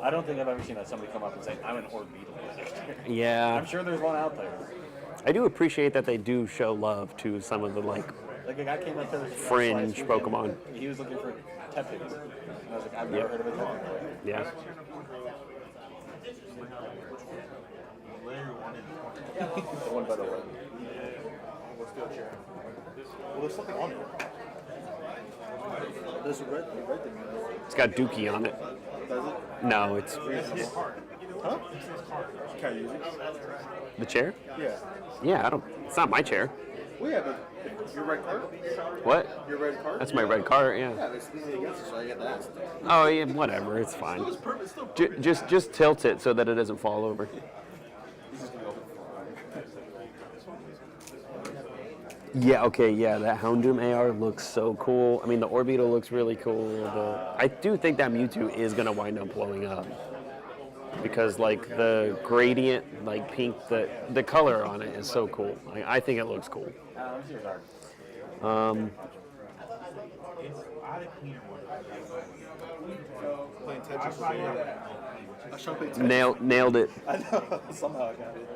I don't think I've ever seen somebody come up and say, I'm an Orbeetle. Yeah. I'm sure there's one out there. I do appreciate that they do show love to some of the like a guy came up to the fringe Pokemon. He was looking for Teppigs. And I was like, I've never heard of a Teppig. Yeah. The one better one. Well, there's something on it. There's a red thing. It's got Dookie on it. Does it? No, it's Huh? Can I use it? the chair. Yeah. Yeah, I don't. It's not my chair. Well, yeah, but your red card? What? Your red card? That's my red card. Yeah. Yeah, there's something against it, so I get to ask. Oh yeah, whatever. It's fine. Just tilt it so that it doesn't fall over. Yeah, okay, yeah, that Houndoom AR looks so cool. I mean, the Orbeetle looks really cool. I do think that Mewtwo is going to wind up blowing up. Because, like, the gradient, like, pink, the color on it is so cool. I think it looks cool. Nailed it. I know, somehow I got it.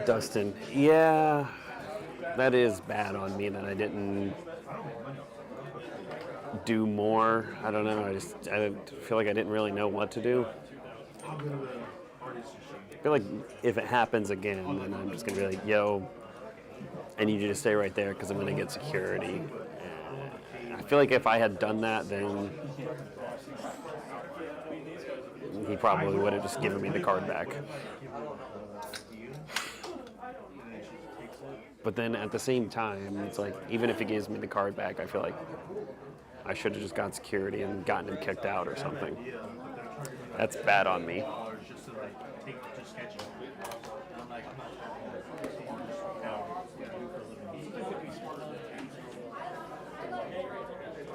Dustin, yeah, that is bad on me that I didn't do more. I don't know. I feel like I didn't really know what to do. I feel like if it happens again, then I'm just gonna be like, yo, I need you to stay right there because I'm gonna get security. I feel like if I had done that, then he probably would have just given me the card back. But then at the same time, it's like, even if he gives me the card back, I feel like I should have just got security and gotten him kicked out or something. That's bad on me.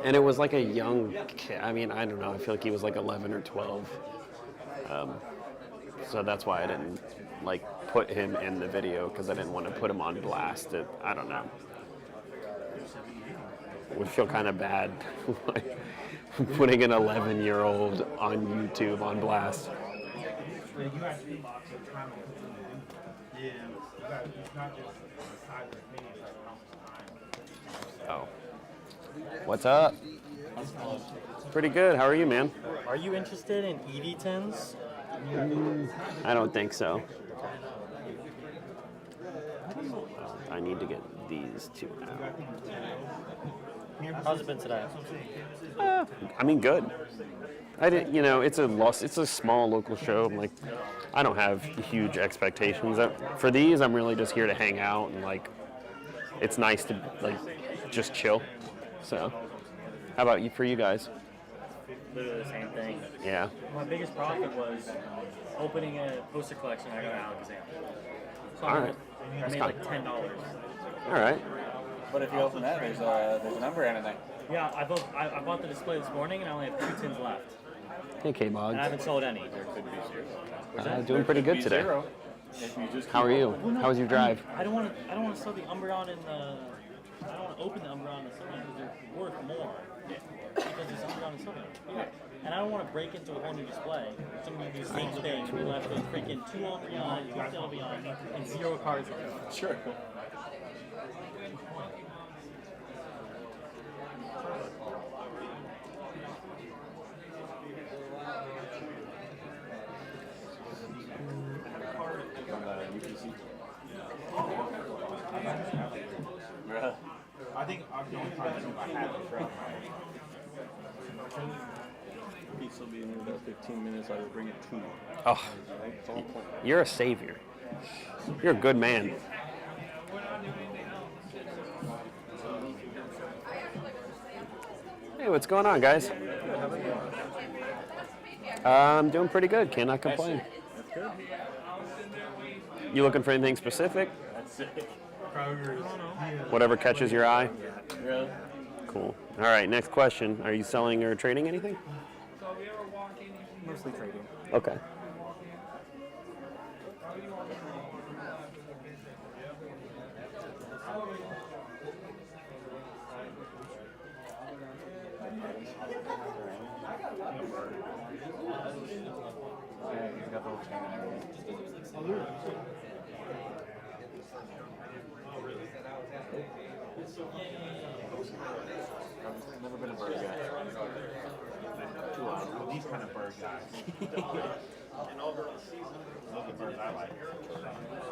And it was like a young kid. I mean, I don't know. I feel like he was like 11 or 12. So that's why I didn't like put him in the video because I didn't want to put him on blast. I don't know. Would feel kind of bad like, putting an 11-year-old on YouTube on blast. Oh. What's up? Pretty good. How are you, man? Are you interested in EV10s? I don't think so. I need to get these two out. How's it been today? I mean, good. I didn't, it's a small local show. Like, I don't have huge expectations. For these, I'm really just here to hang out and like, it's nice to like just chill. So, how about you? For you guys? Literally the same thing. Yeah. My biggest profit was opening a poster collection I got in Alakazam. So All right. I made like $10. All right. But if you open that, there's a number and everything. Yeah, I bought the display this morning and I only have 2 tins left. Hey, K-Bog. And I haven't sold any. There could be zero. Doing pretty good today. Zero. If you just How are you? How was your drive? I don't want to sell the Umbreon and the. I don't want to open the Umbreon and the Sylveon because they're worth more. Because there's Umbreon and Sylveon. And I don't want to break into a whole new display. So I'm going to do the same thing. We left with freaking 2 Umbreon, 2 Sylveon, and 0 cards left. Sure. I think the only time I had the trail. Pizza will be in about 15 minutes. I will bring it to you. Oh, you're a savior. You're a good man. Hey, what's going on, guys? I'm doing pretty good. Cannot complain. That's good. You looking for anything specific? That's it. Whatever catches your eye? Really? Cool. All right, next question. Are you selling or trading anything? Mostly trading. Okay. I've never been a bird guy. These kind of bird guys. Those are birds I like.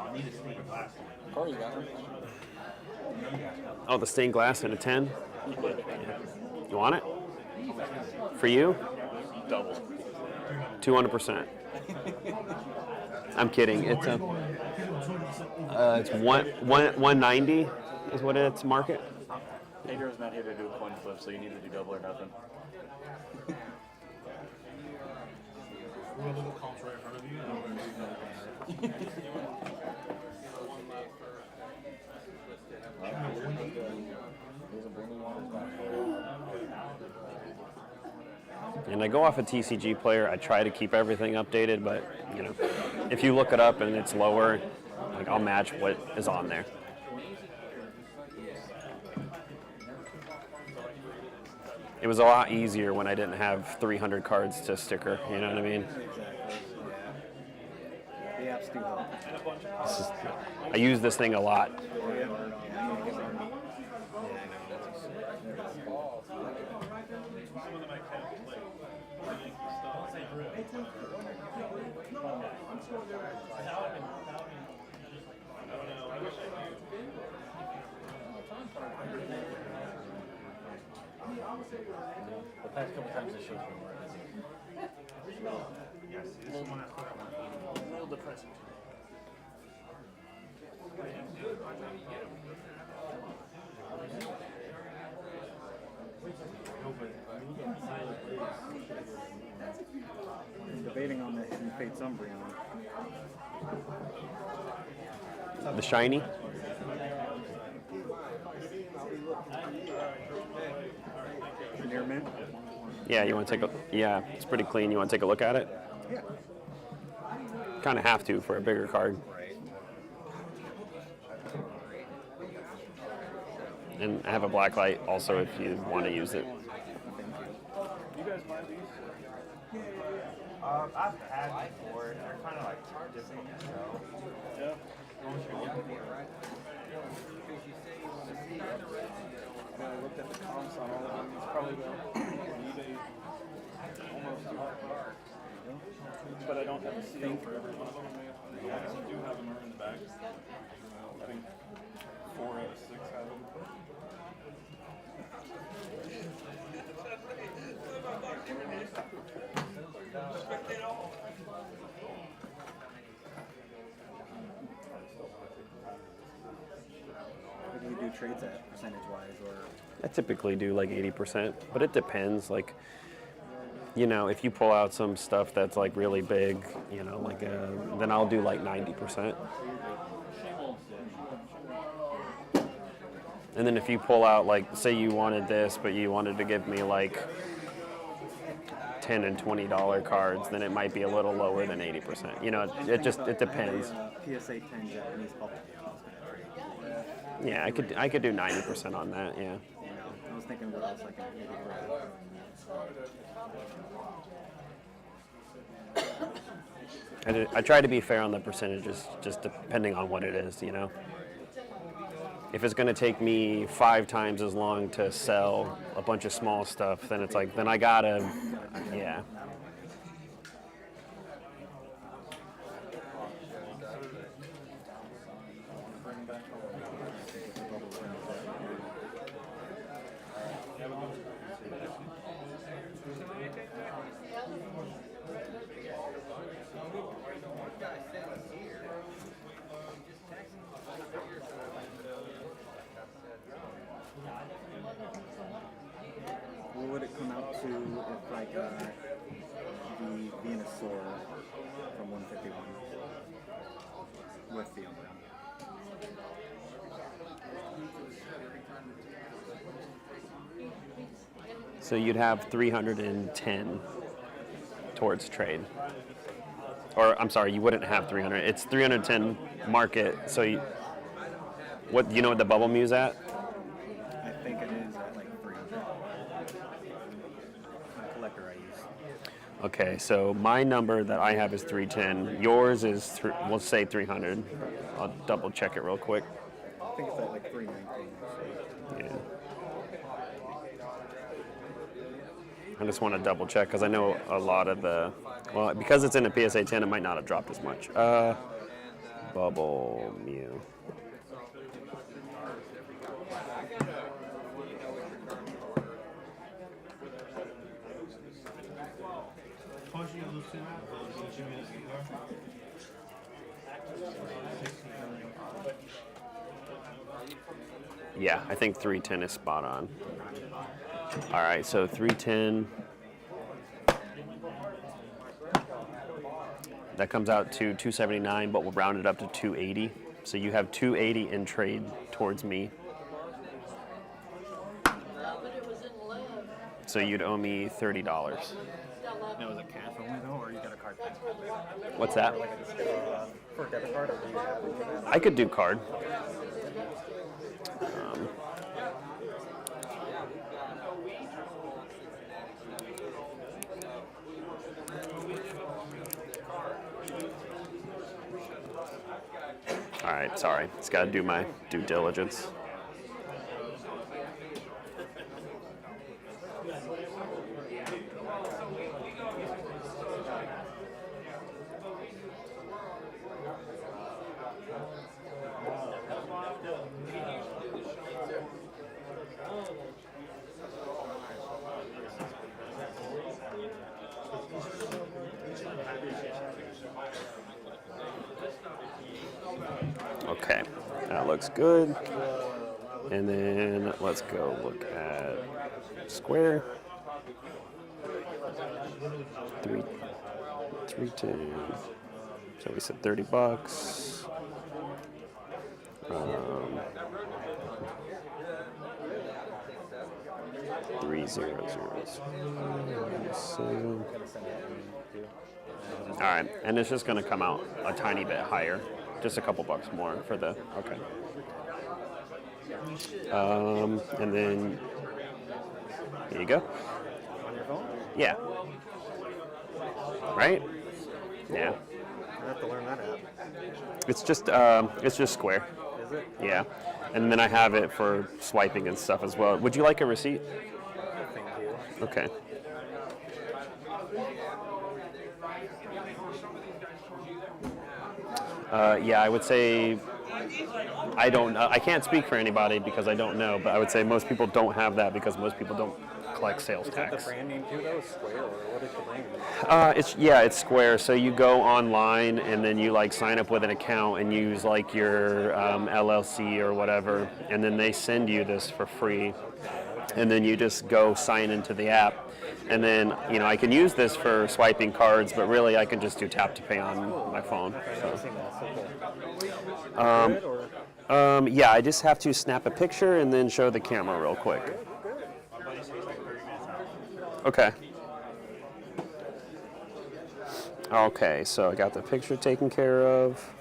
I need a stained glass one. Corey's got one. Oh, the stained glass and a 10? You want it? For you? Double. 200%. I'm kidding. It's it's 190 is what it's market. Pedro's not here to do a coin flip, so you need to do double or nothing. We're gonna look at comps right in front of you, and I'm gonna do another And I go off a TCG player. I try to keep everything updated, but you know, if you look it up and it's lower, like I'll match what is on there. It was a lot easier when I didn't have 300 cards to sticker. You know what I mean? The apps do help. I use this thing a lot. The past couple times this show's been more busy. Yes, this is one I put on. A little depressing. I'm debating on the Hidden Fates Umbreon. The shiny. Near mint? Yeah, you want to take a? Yeah, it's pretty clean. You want to take a look at it? Yeah. Kind of have to for a bigger card. And I have a black light also if you want to use it. You guys buy these? I've had before. They're kind of like different, so. Yeah. I looked at the comps on all of them. It's probably eBay almost but I don't have a seal for every one of them. I actually do have them in the bag. I think 4 out of 6 have them. What do you do trades at percentage-wise, or? I typically do like 80%, but it depends. Like, you know, if you pull out some stuff that's like really big, you know, like then I'll do like 90%. And then if you pull out, like, say you wanted this, but you wanted to give me like $10 and $20 cards, then it might be a little lower than 80%. You know, it depends. PSA 10 Japanese bubble game. Yeah, I could do 90% on that. Yeah. I was thinking what else I can maybe grab. I try to be fair on the percentages, just depending on what it is, you know. If it's going to take me 5 times as long to sell a bunch of small stuff, then it's like, then I gotta, yeah. What would it come out to if I got the Venusaur from 151 with the Umbreon? So you'd have 310 towards trade. Or I'm sorry, you wouldn't have 300. It's 310 market. So you know what the bubble muse at? I think it is at like 300. My collector I use. Okay, so my number that I have is 310. Yours is, we'll say 300. I'll double check it real quick. I think it's at like 319. Yeah. I just want to double check because I know a lot of the, well, because it's in a PSA 10, it might not have dropped as much. Bubble Mew. Yeah, I think 310 is spot on. All right, so 310. That comes out to 279, but we'll round it up to 280. So you have 280 in trade towards me. So you'd owe me $30. Now, is it cash only though, or you got a card pay? What's that? For a debit card, or do you have? I could do card. All right, sorry. It's got to do my due diligence. Okay, that looks good. And then let's go look at square. 310. So we said $30. 300. All right, and it's just going to come out a tiny bit higher. Just a couple bucks more for the, okay. And then, here you go. On your phone? Yeah. Right? Yeah. I have to learn that app. It's just Square. Is it? Yeah. And then I have it for swiping and stuff as well. Would you like a receipt? Thank you. Okay. Yeah, I would say, I don't, I can't speak for anybody because I don't know, but I would say most people don't have that because most people don't collect sales tax. Is that the brand name too, though? Square, or what is the brand name? It's Square. So you go online and then you like sign up with an account and use like your LLC or whatever, and then they send you this for free, and then you just go sign into the app. And then, I can use this for swiping cards, but really I can just do tap to pay on my phone. So. Yeah, I just have to snap a picture and then show the camera real quick. Okay. Okay, so I got the picture taken care of.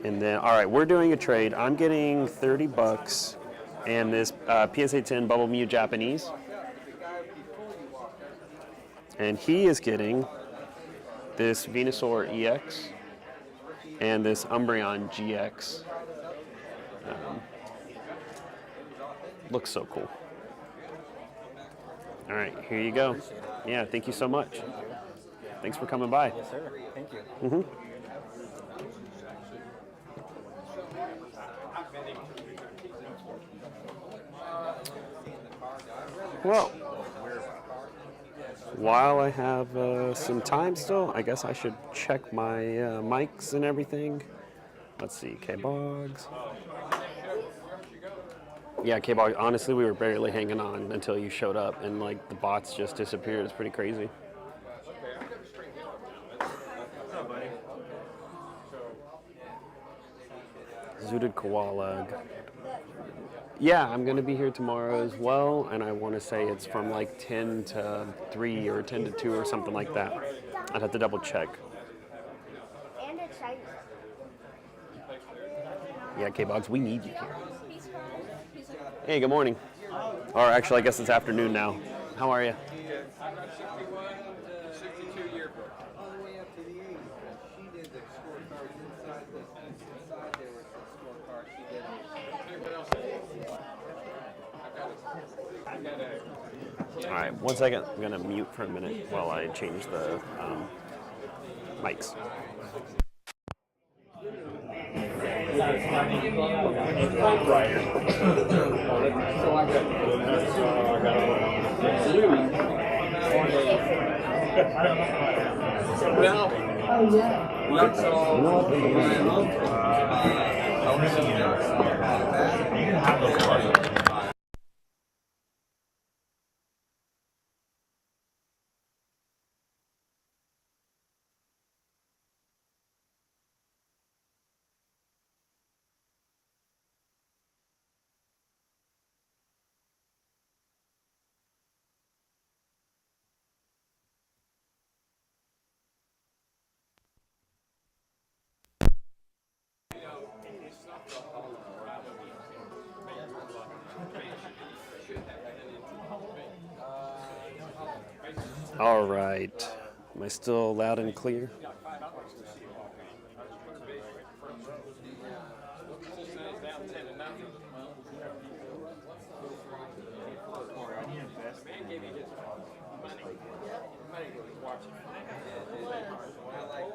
And then, all right, we're doing a trade. I'm getting 30 bucks and this PSA 10 Bubble Mew Japanese. And he is getting this Venusaur EX and this Umbreon GX. Looks so cool. All right, here you go. Yeah, thank you so much. Thanks for coming by. Yes, sir. Thank you. Mm-hmm. Well, while I have some time still, I guess I should check my mics and everything. Let's see, K-Boggs. Yeah, K-Boggs, honestly, we were barely hanging on until you showed up, and like the bots just disappeared. It's pretty crazy. Zooted Koala. Yeah, I'm going to be here tomorrow as well, and I want to say it's from like 10 to 3 or 10 to 2 or something like that. I'd have to double check. And it's shiny. Yeah, K-Boggs, we need you here. Hey, good morning. Or actually, I guess it's afternoon now. How are you? I've got 61, 62 yearbook. All the way up to the 80s. She did the scorecards inside there was the scorecard she did. All right, 1 second. I'm going to mute for a minute while I change the mics. That's all. All right. Am I still loud and clear?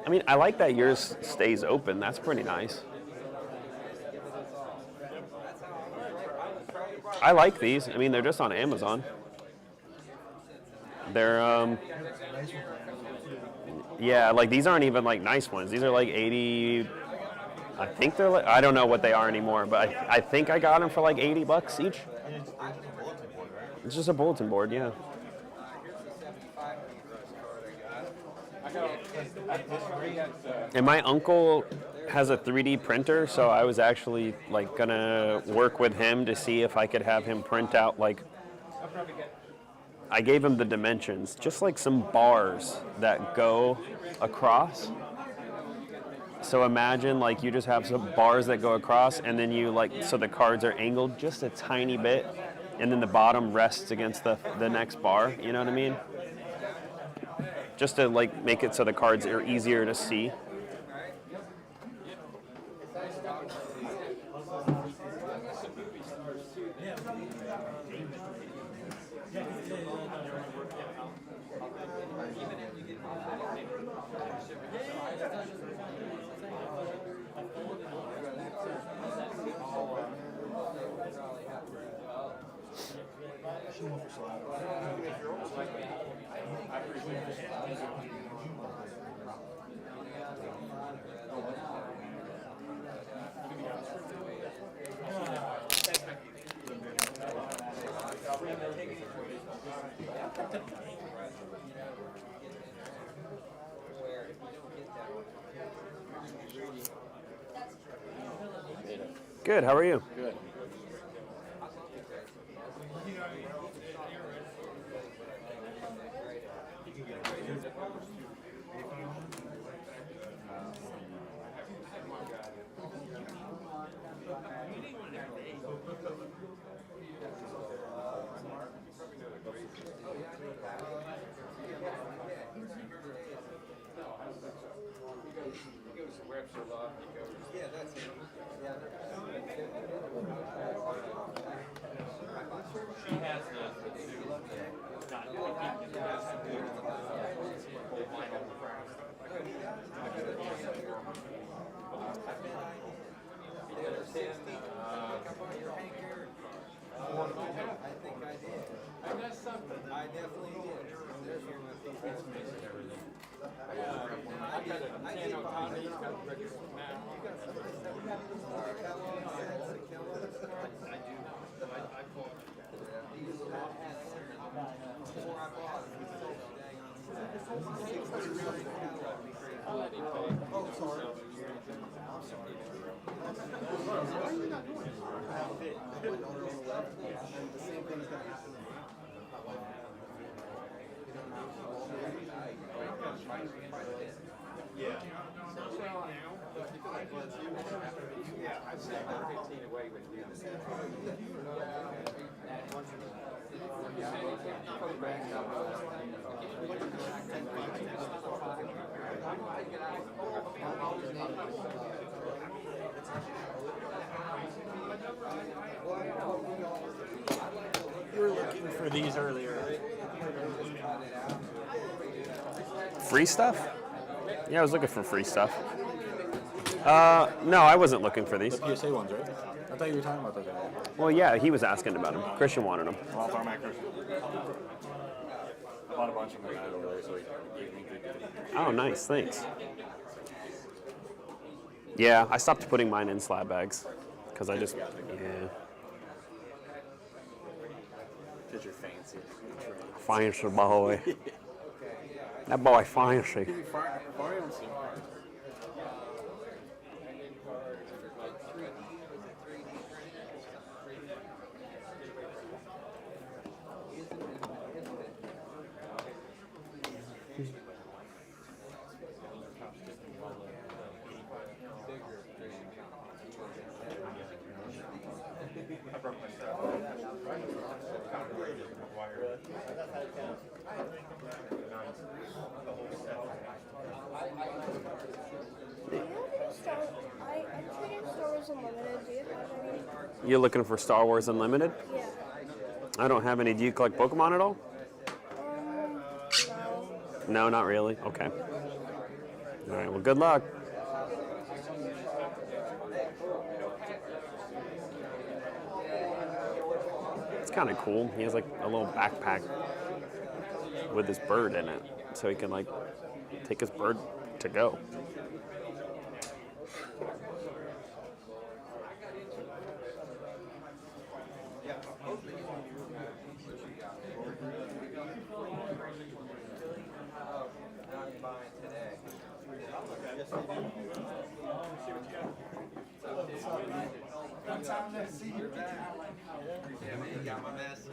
I mean, I like that yours stays open. That's pretty nice. I like these. I mean, they're just on Amazon. They're, yeah, like these aren't even like nice ones. These are like 80, I think they're like, I don't know what they are anymore, but I think I got them for like 80 bucks each. It's just a bulletin board, yeah. And my uncle has a 3D printer, so I was actually like gonna work with him to see if I could have him print out like, I gave him the dimensions, just like some bars that go across. So imagine like you just have some bars that go across and then you like, so the cards are angled just a tiny bit and then the bottom rests against the next bar, you know what I mean? Just to like make it so the cards are easier to see. Good. How are you? Good. Yeah, that's it. She has the two. I think I did. I definitely did. There's one of my favorites. You were looking for these earlier. Free stuff? Yeah, I was looking for free stuff. No, I wasn't looking for these. The PSA ones, right? I thought you were talking about those earlier. Well, yeah, he was asking about them. Christian wanted them. Well, I'm at Christian. I bought a bunch of them over there, so he gave me good deals. Oh, nice. Thanks. Yeah, I stopped putting mine in slab bags because I just, yeah. Because you're fancy. Fancy boy. That boy fancy. I'm trading Star Wars Unlimited. Do you have any? You're looking for Star Wars Unlimited? Yeah. I don't have any. Do you collect Pokemon at all? No. No, not really. Okay. All right. Well, good luck. It's kind of cool. He has like a little backpack with his bird in it, so he can like take his bird to go. Yeah, man, you got my message.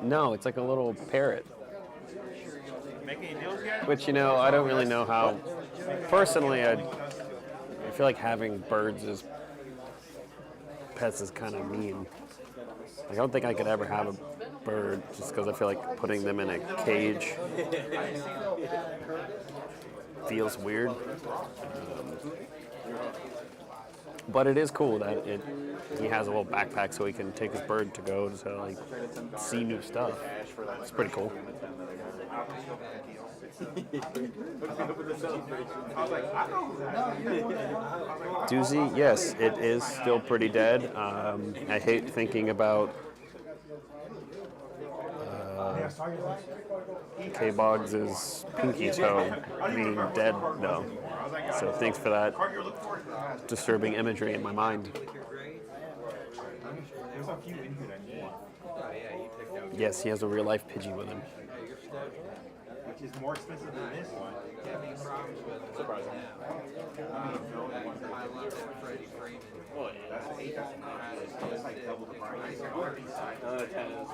No, it's like a little parrot. Make any deals yet? Which, you know, I don't really know how. Personally, I feel like having birds as pets is kind of mean. Like, I don't think I could ever have a bird just because I feel like putting them in a cage feels weird. But it is cool that he has a little backpack so he can take his bird to go to like see new stuff. It's pretty cool. Doozy, yes, it is still pretty dead. I hate thinking about K-Boggs' pinky toe being dead, though. So thanks for that disturbing imagery in my mind. There's a few in here that you want. Oh yeah, you picked out. Yes, he has a real life Pidgey with him. Which is more expensive than this one. Surprising. I love that Freddie Freeman. Well, yeah, that's it's like double the price. Another 10 is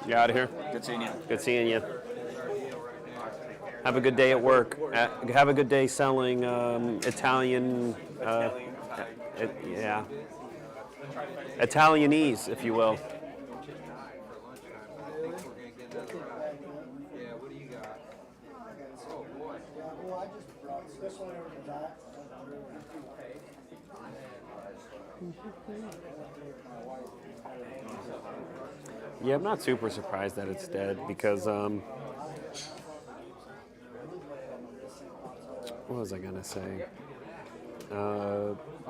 You out of here? Good seeing you. Good seeing you. Have a good day at work. Have a good day selling Italian. Yeah. Italianese, if you will. Yeah, what do you got? Oh boy. Well, I just brought this one over to that. Yeah, I'm not super surprised that it's dead because what was I gonna say?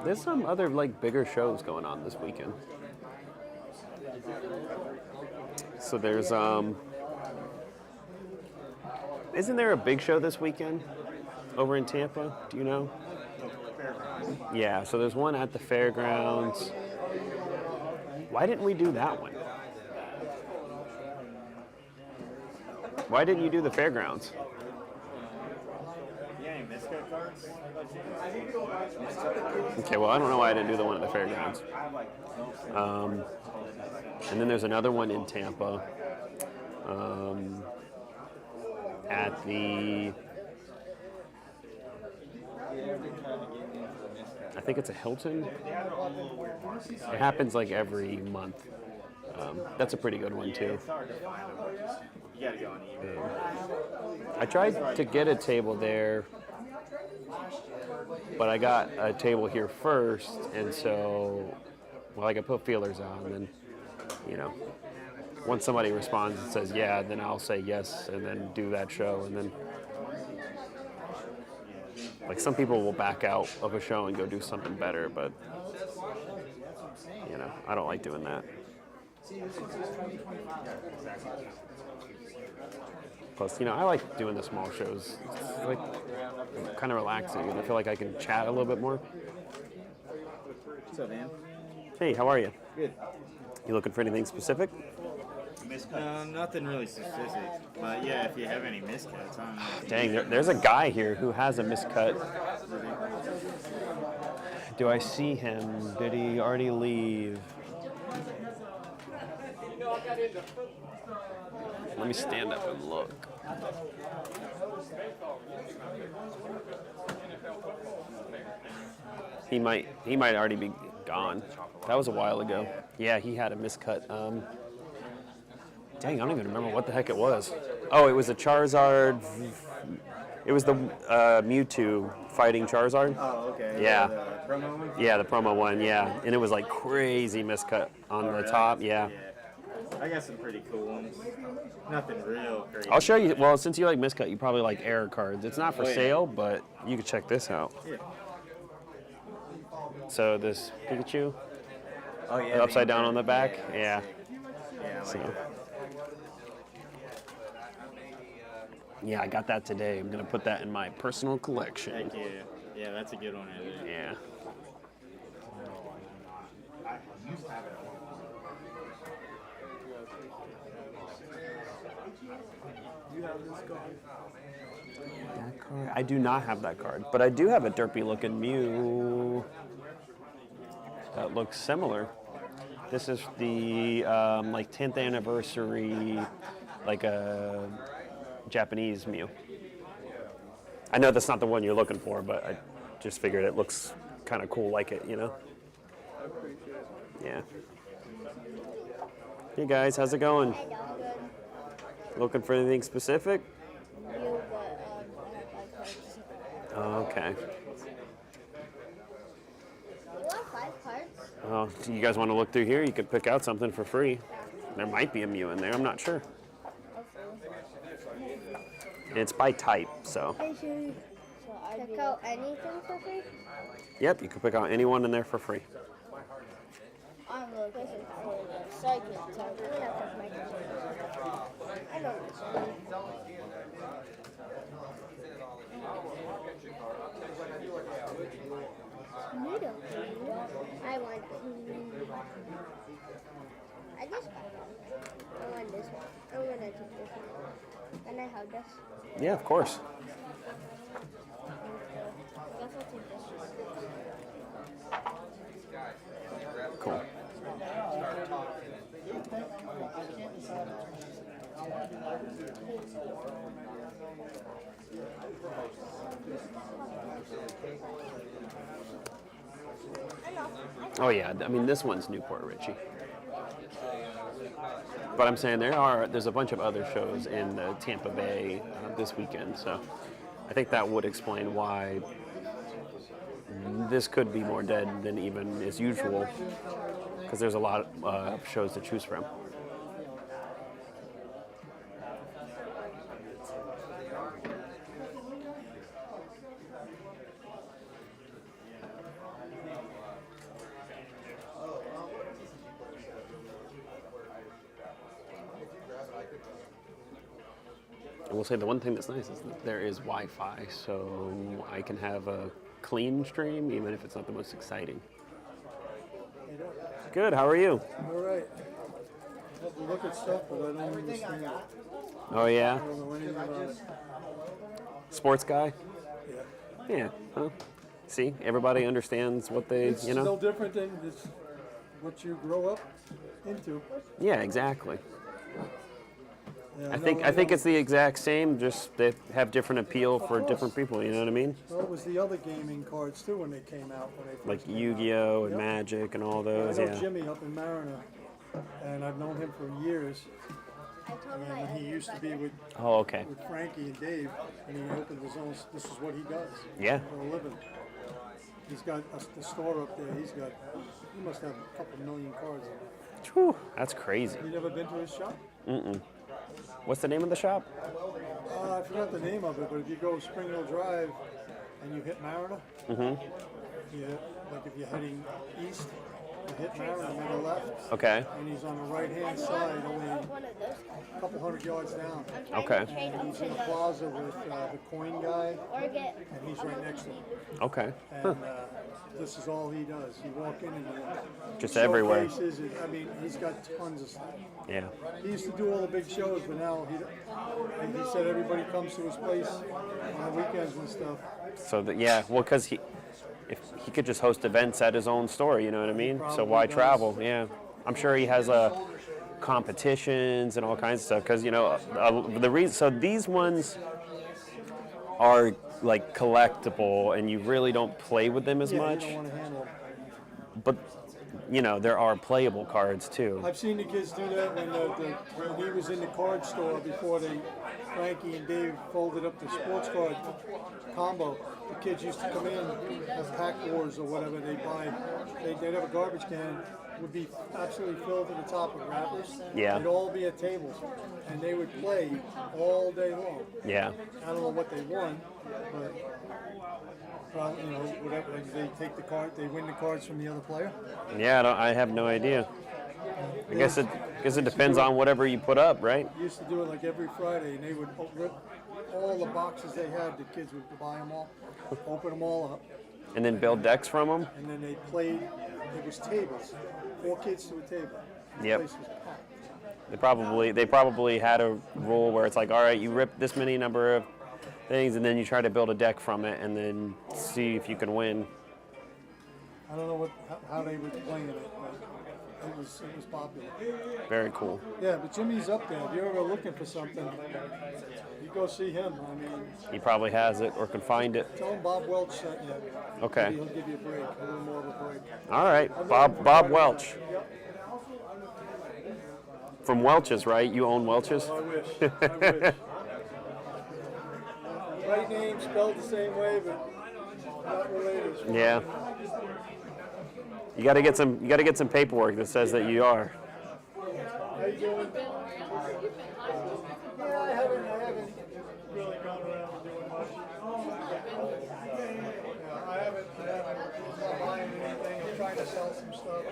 There's some other like bigger shows going on this weekend. So there's isn't there a big show this weekend over in Tampa? Do you know? Yeah, so there's one at the fairgrounds. Why didn't we do that one? Why didn't you do the fairgrounds? Yeah, any miscut cards? Okay, well, I don't know why I didn't do the one at the fairgrounds. And then there's another one in Tampa at the, I think it's a Hilton. It happens like every month. That's a pretty good one too. You gotta go on eBay. I tried to get a table there, but I got a table here first, and so, well, I could put feelers out, and then, you know, once somebody responds and says yeah, then I'll say yes, and then do that show, and then, like, some people will back out of a show and go do something better, but, you know, I don't like doing that. Plus, you know, I like doing the small shows. It's like kind of relaxing, and I feel like I can chat a little bit more. What's up, man? Hey, how are you? Good. You looking for anything specific? Nothing really specific, but yeah, if you have any miscuts, I don't know. Dang, there's a guy here who has a miscut. Do I see him? Did he already leave? Let me stand up and look. He might already be gone. That was a while ago. Yeah, he had a miscut. Dang, I don't even remember what the heck it was. Oh, it was a Charizard. It was the Mewtwo fighting Charizard. Oh, okay. Yeah. The promo one? Yeah, the promo one, yeah. And it was like crazy miscut on the top, yeah. I got some pretty cool ones. Nothing real crazy. I'll show you, well, since you like miscut, you probably like error cards. It's not for Oh, yeah. sale, but you can check this out. Yeah. So this Pikachu, Oh, yeah. upside down on the back, yeah. Yeah, I like So, that. yeah, I got that today. I'm gonna put that in my personal collection. Heck yeah. Yeah, that's a good one right there. Yeah. That card? I do not have that card, but I do have a derpy looking Mew that looks similar. This is the like 10th anniversary, like a Japanese Mew. I know that's not the one you're looking for, but I just figured it looks kind of cool like it, you know? Yeah. Hey guys, how's it going? Looking for anything specific? Okay. Well, do you guys want to look through here? You could pick out something for free. There might be a Mew in there, I'm not sure. It's by type, so. Pick out anything for free? Yep, you can pick out anyone in there for free. I'm looking for the psychic type. I know this one. Noodle. I want I just got one. I want this one. I'm gonna take this one. Can I have this? Yeah, of course. I guess I'll take this one. Cool. Oh yeah, I mean this one's new Port Richey. But I'm saying there's a bunch of other shows in Tampa Bay this weekend, so I think that would explain why this could be more dead than even is usual, because there's a lot of shows to choose from. I will say the one thing that's nice is that there is Wi-Fi, so I can have a clean stream, even if it's not the most exciting. Good, how are you? All right. I look at stuff, but I don't understand it. Oh yeah? I don't know anything about it. Sports guy? Yeah. Yeah, well, see, everybody understands what they, It's no different than it's what you grow up into. Yeah, exactly. Yeah, I think it's the exact same, just they have different appeal for different people, you know what I mean? Well, it was the other gaming cards too when they came out. When they first Like came Yu-Gi-Oh! out. And Yep. Magic and all I those, know yeah. Jimmy up in Mariner, and I've known him for years. And he used to be with, Oh, okay. with Frankie and Dave, and he opened his own. This is what he does. Yeah. For a living. He's got the store up there. He must have a couple million cards. Whew, that's crazy. You never been to his shop? Mm-mm. What's the name of the shop? I forgot the name of it, but if you go Spring Hill Drive and you hit Mariner, like if you're heading east, you hit Mariner, make a left. Okay. And he's on the right-hand side, only a couple hundred yards down. Okay. And he's in the plaza with the coin guy, and he's right next to him. Okay. And this is all he does. You walk in and Just everywhere. showcases, I mean, he's got tons of stuff. Yeah. He used to do all the big shows, but now he said everybody comes to his place on the weekends and stuff. So that, yeah, well, because if he could just host events at his own store, you know what I mean? So why travel? Yeah, I'm sure he has competitions and all kinds of stuff. Because the reason, so these ones are like collectible, and you really don't play with them as much. You don't want to handle them. But there are playable cards too. I've seen the kids do that when he was in the card store before Frankie and Dave folded up the sports card combo. The kids used to come in, have pack wars or whatever they buy. They'd have a garbage can, would be absolutely filled to the top with wrappers. Yeah. They'd all be at tables, and they would play all day long. Yeah. I don't know what they won, but probably, whatever. They take the card, they win the cards from the other player. Yeah, I have no idea. I guess it depends on whatever you put up, right? Used to do it like every Friday, and they would rip all the boxes they had. The kids would buy them all, open them all up, And then build decks from them. and then they played. It was tables, 4 kids to a table. The Yep. place was packed. They probably had a rule where it's like, all right, you rip this many number of things, and then you try to build a deck from it, and then see if you can win. I don't know how they were playing it, but it was popular. Very cool. Yeah, but Jimmy's up there. If you're ever looking for something, you go see him. I mean, He probably has it or can find it. tell him Bob Welch sent you. Okay. Maybe he'll give you a break, a little more of a break. All right, Bob Welch. Yep. From Welch's, right? You own Welch's? I wish. I wish. Right name spelled the same way, but not related. Yeah. You got to get some paperwork that says that you are. How you doing? Yeah, I haven't really gone around and doing much. I haven't buying anything. I'm trying to sell some stuff.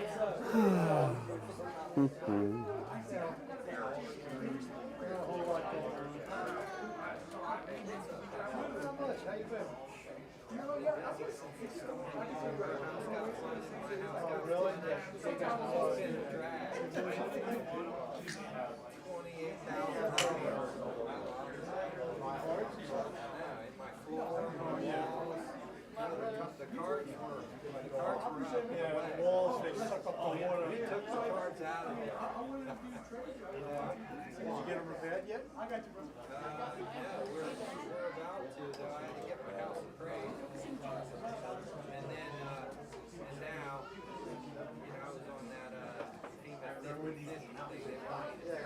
Yeah, the walls, they suck up the water. They took the cards out of it. Did you get them repaired yet? I got you. We're about to, though. I had to get my house appraised. And then, and now, I was on that, FEMA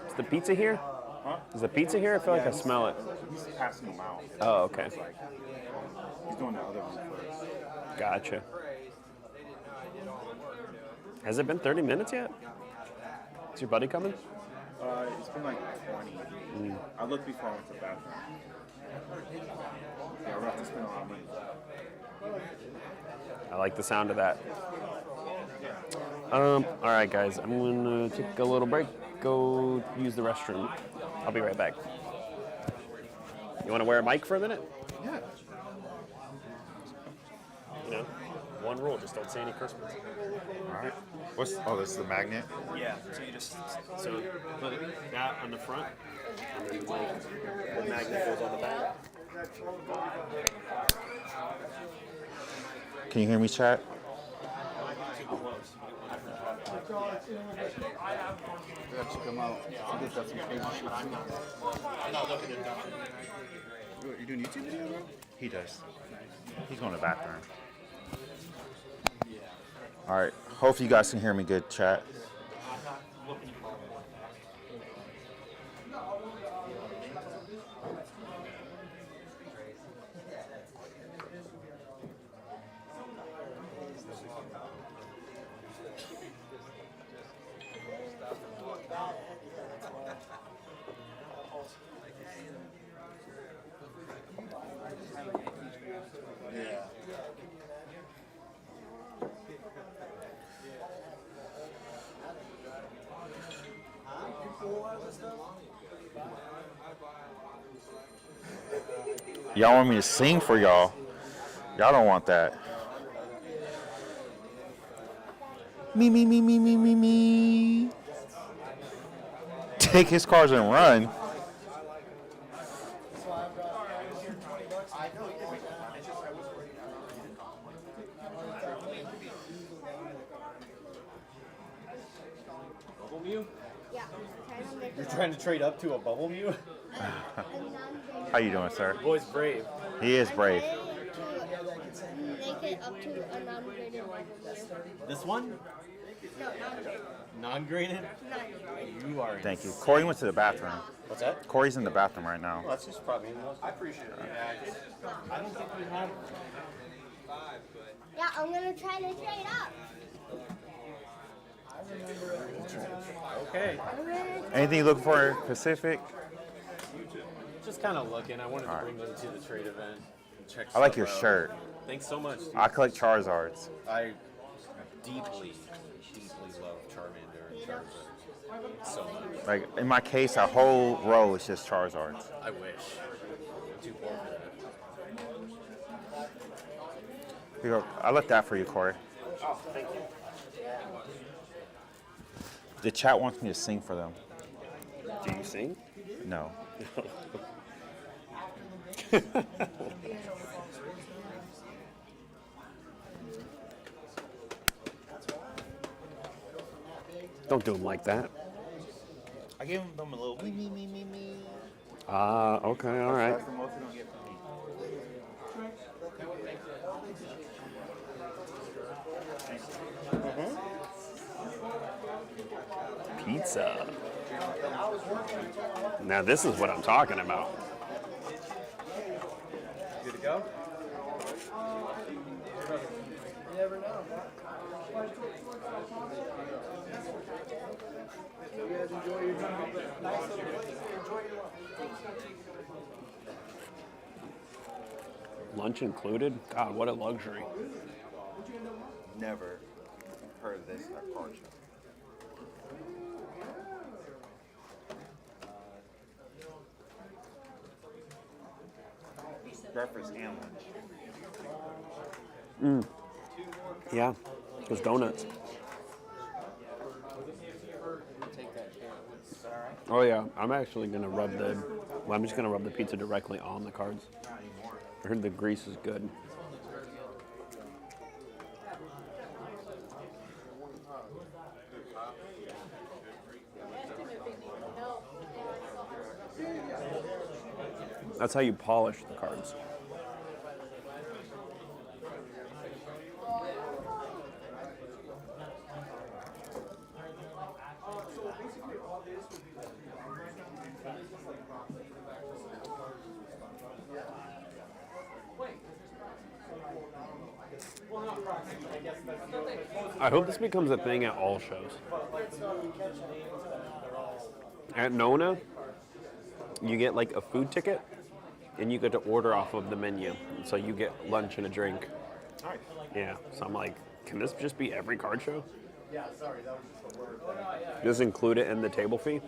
Is the pizza here? Huh? Is the pizza here? I feel like I smell it. He's passing them out. Oh, okay. It's like, he's doing the other one first. Gotcha. Has it been 30 minutes yet? Is your buddy coming? It's been like 20. I looked before I went to the bathroom. Yeah, we're about to spend a lot of money. I like the sound of that. All right, guys. I'm going to take a little break. Go use the restroom. I'll be right back. You want to wear a mic for a minute? Yeah. You know, one rule, just don't say any curse words. All right. This is the magnet? Yeah, so you just put that on the front, and then the magnet goes on the back. Can you hear me, chat? You doing YouTube video? He does. He's going to the bathroom. All right. Hopefully you guys can hear me good, chat. Y'all want me to sing for y'all? Y'all don't want that. Me. Take his cars and run. Bubble Mew? Yeah. You're trying to trade up to a Bubble Mew? How you doing, sir? Boy's brave. He is brave. Make it up to a non-graded level. This one? No, non-graded. Non-graded? You are. Thank you. Corey went to the bathroom. What's that? Corey's in the bathroom right now. Well, that's just probably I appreciate it. I don't think we have. Yeah, I'm gonna try to trade up. Okay. Anything you looking for, Pacific? Just kind of looking. I wanted to All right. bring them to the trade event and check. I like stuff your out. shirt. Thanks so much. Dude. I collect Charizards. I deeply love Charmander and Charizard so much. Like in my case, a whole row is just Charizards. I wish. I'm too poor for that. Here you go. I left that for you, Corey. Oh, thank you. The chat wants me to sing for them. Do you sing? No. Don't do them like that. I gave them a little me. Ah, okay, all right. That's the most you're gonna get from me. Pizza. Now this is what I'm talking about. Good to go? You never know. You guys enjoy your time. Nice little place. Enjoy your lunch. Lunch included? God, what a luxury. Never. heard of this at card show. Breakfast and lunch. Yeah, those donuts. Take that chair. Is that all right? Oh yeah, I'm actually gonna rub the. Well, I'm just gonna rub the pizza directly on the cards. I heard the grease is good. That's how you polish the cards. I hope this becomes a thing at all shows. At Nona, you get like a food ticket, and you get to order off of the menu. So you get lunch and a drink. Nice. Yeah. So I'm like, can this just be every card show? Yeah, sorry, that was just a word. Just include it in the table fee?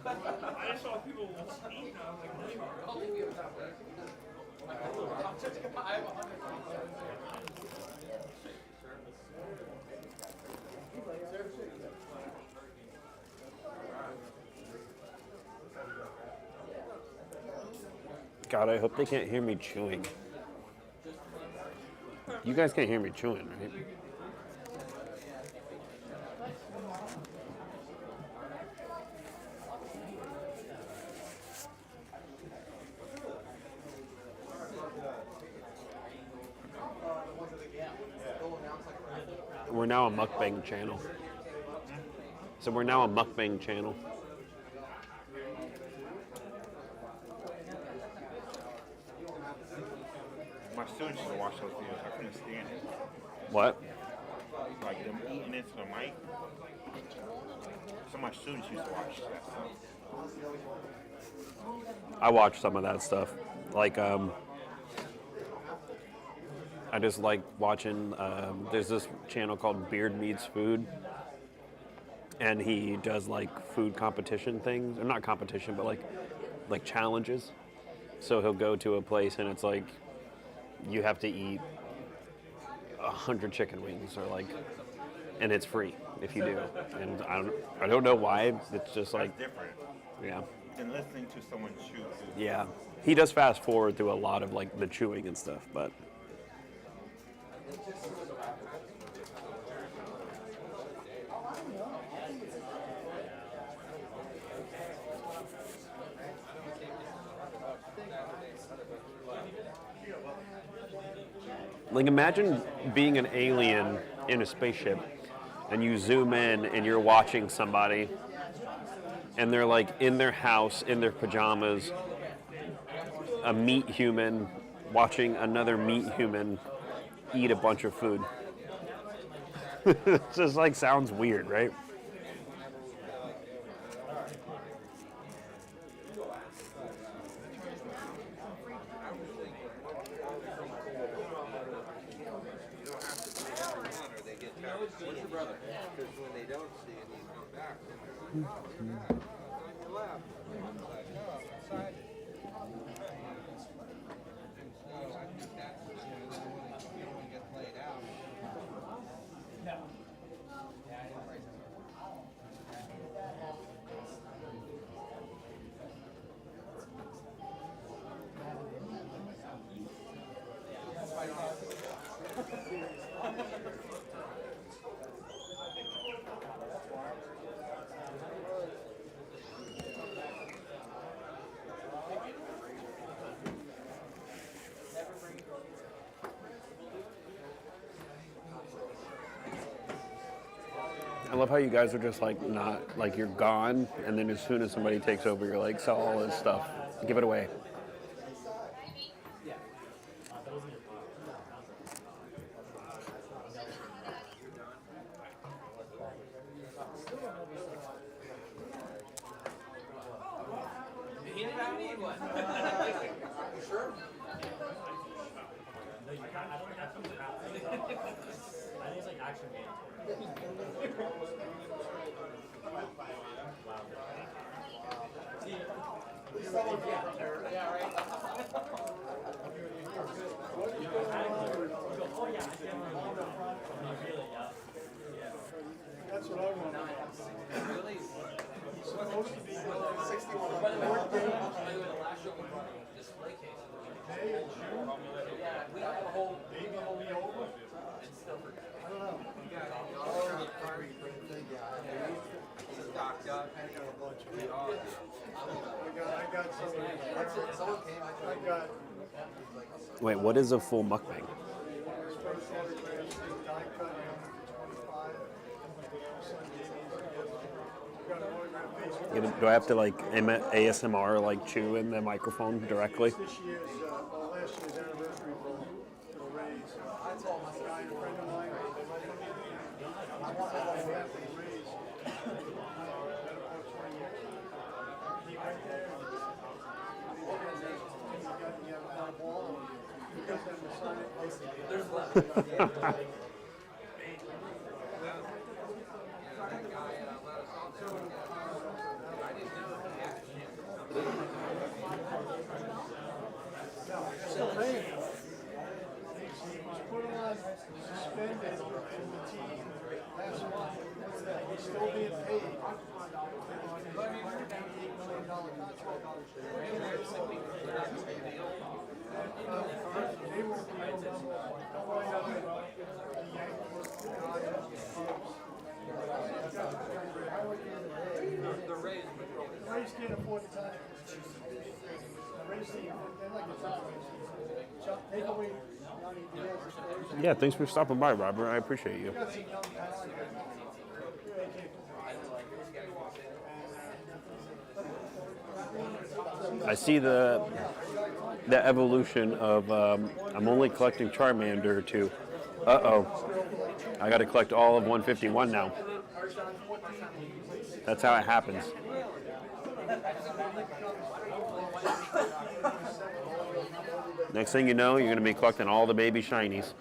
I just saw people eating. I was God, I hope they can't hear me chewing. You guys can't hear me chewing, right? We're now a mukbang channel. So we're now a mukbang channel. My students used to watch those videos. I couldn't stand it. What? Like them eating into the mic. Some of my students used to watch that stuff. I watch some of that stuff. Like, I just like watching, there's this channel called Beard Meets Food. And he does like food competition things. Or not competition, but like challenges. So he'll go to a place and it's like, you have to eat 100 chicken wings or like, and it's free if you do. And I don't know why. It's just like, That's different. Yeah. Than listening to someone chew food. Yeah. He does fast forward through a lot of like the chewing and stuff, but. Like imagine being an alien in a spaceship and you zoom in and you're watching somebody and they're like in their house, in their pajamas, a meat human watching another meat human eat a bunch of food. It just like sounds weird, right? What's your brother? Because when they don't see it, you come back. On your lap. I love how you guys are just like not like you're gone, and then as soon as somebody takes over, you're like sell all this stuff, give it away. Sure. No, you can't. I don't think that's what you have to do. I think it's like actually mandatory. Wow. Yeah, right. Oh yeah, I definitely want to. Really, yeah. That's what I want. Really? It's supposed to be 61. By the last show we brought a display case. May or June. Yeah, we have a whole. Maybe it'll be over. It's still for. I don't know. Stocked up. I got a bunch of it. Oh, I got some. Someone came. I got. Wait, what is a full mukbang? Space photographs, die cut number 25. Got an autograph base. Do I have to like ASMR like chew in the microphone directly? This year's, last year's anniversary for the Rays. I told my guy, a friend of mine, I want to go back to the Rays. He went there, the organization, he got a ball, he got them to sign it. There's left. So Ray, he was put on suspended from the team last month. He's still being paid on his $188 million contract. They won't be able to wind up at the Yankees, the Dodgers, the Rays. The Rays can't afford the time. The Rays team, they're like a top team. Chuck, take away Yanni Diaz. Yeah, thanks for stopping by, Robert. I appreciate you. Got some young talent. I see the evolution of I'm only collecting Charmander to I got to collect all of 151 now. That's how it happens. Next thing you know, you're going to be collecting all the baby shinies.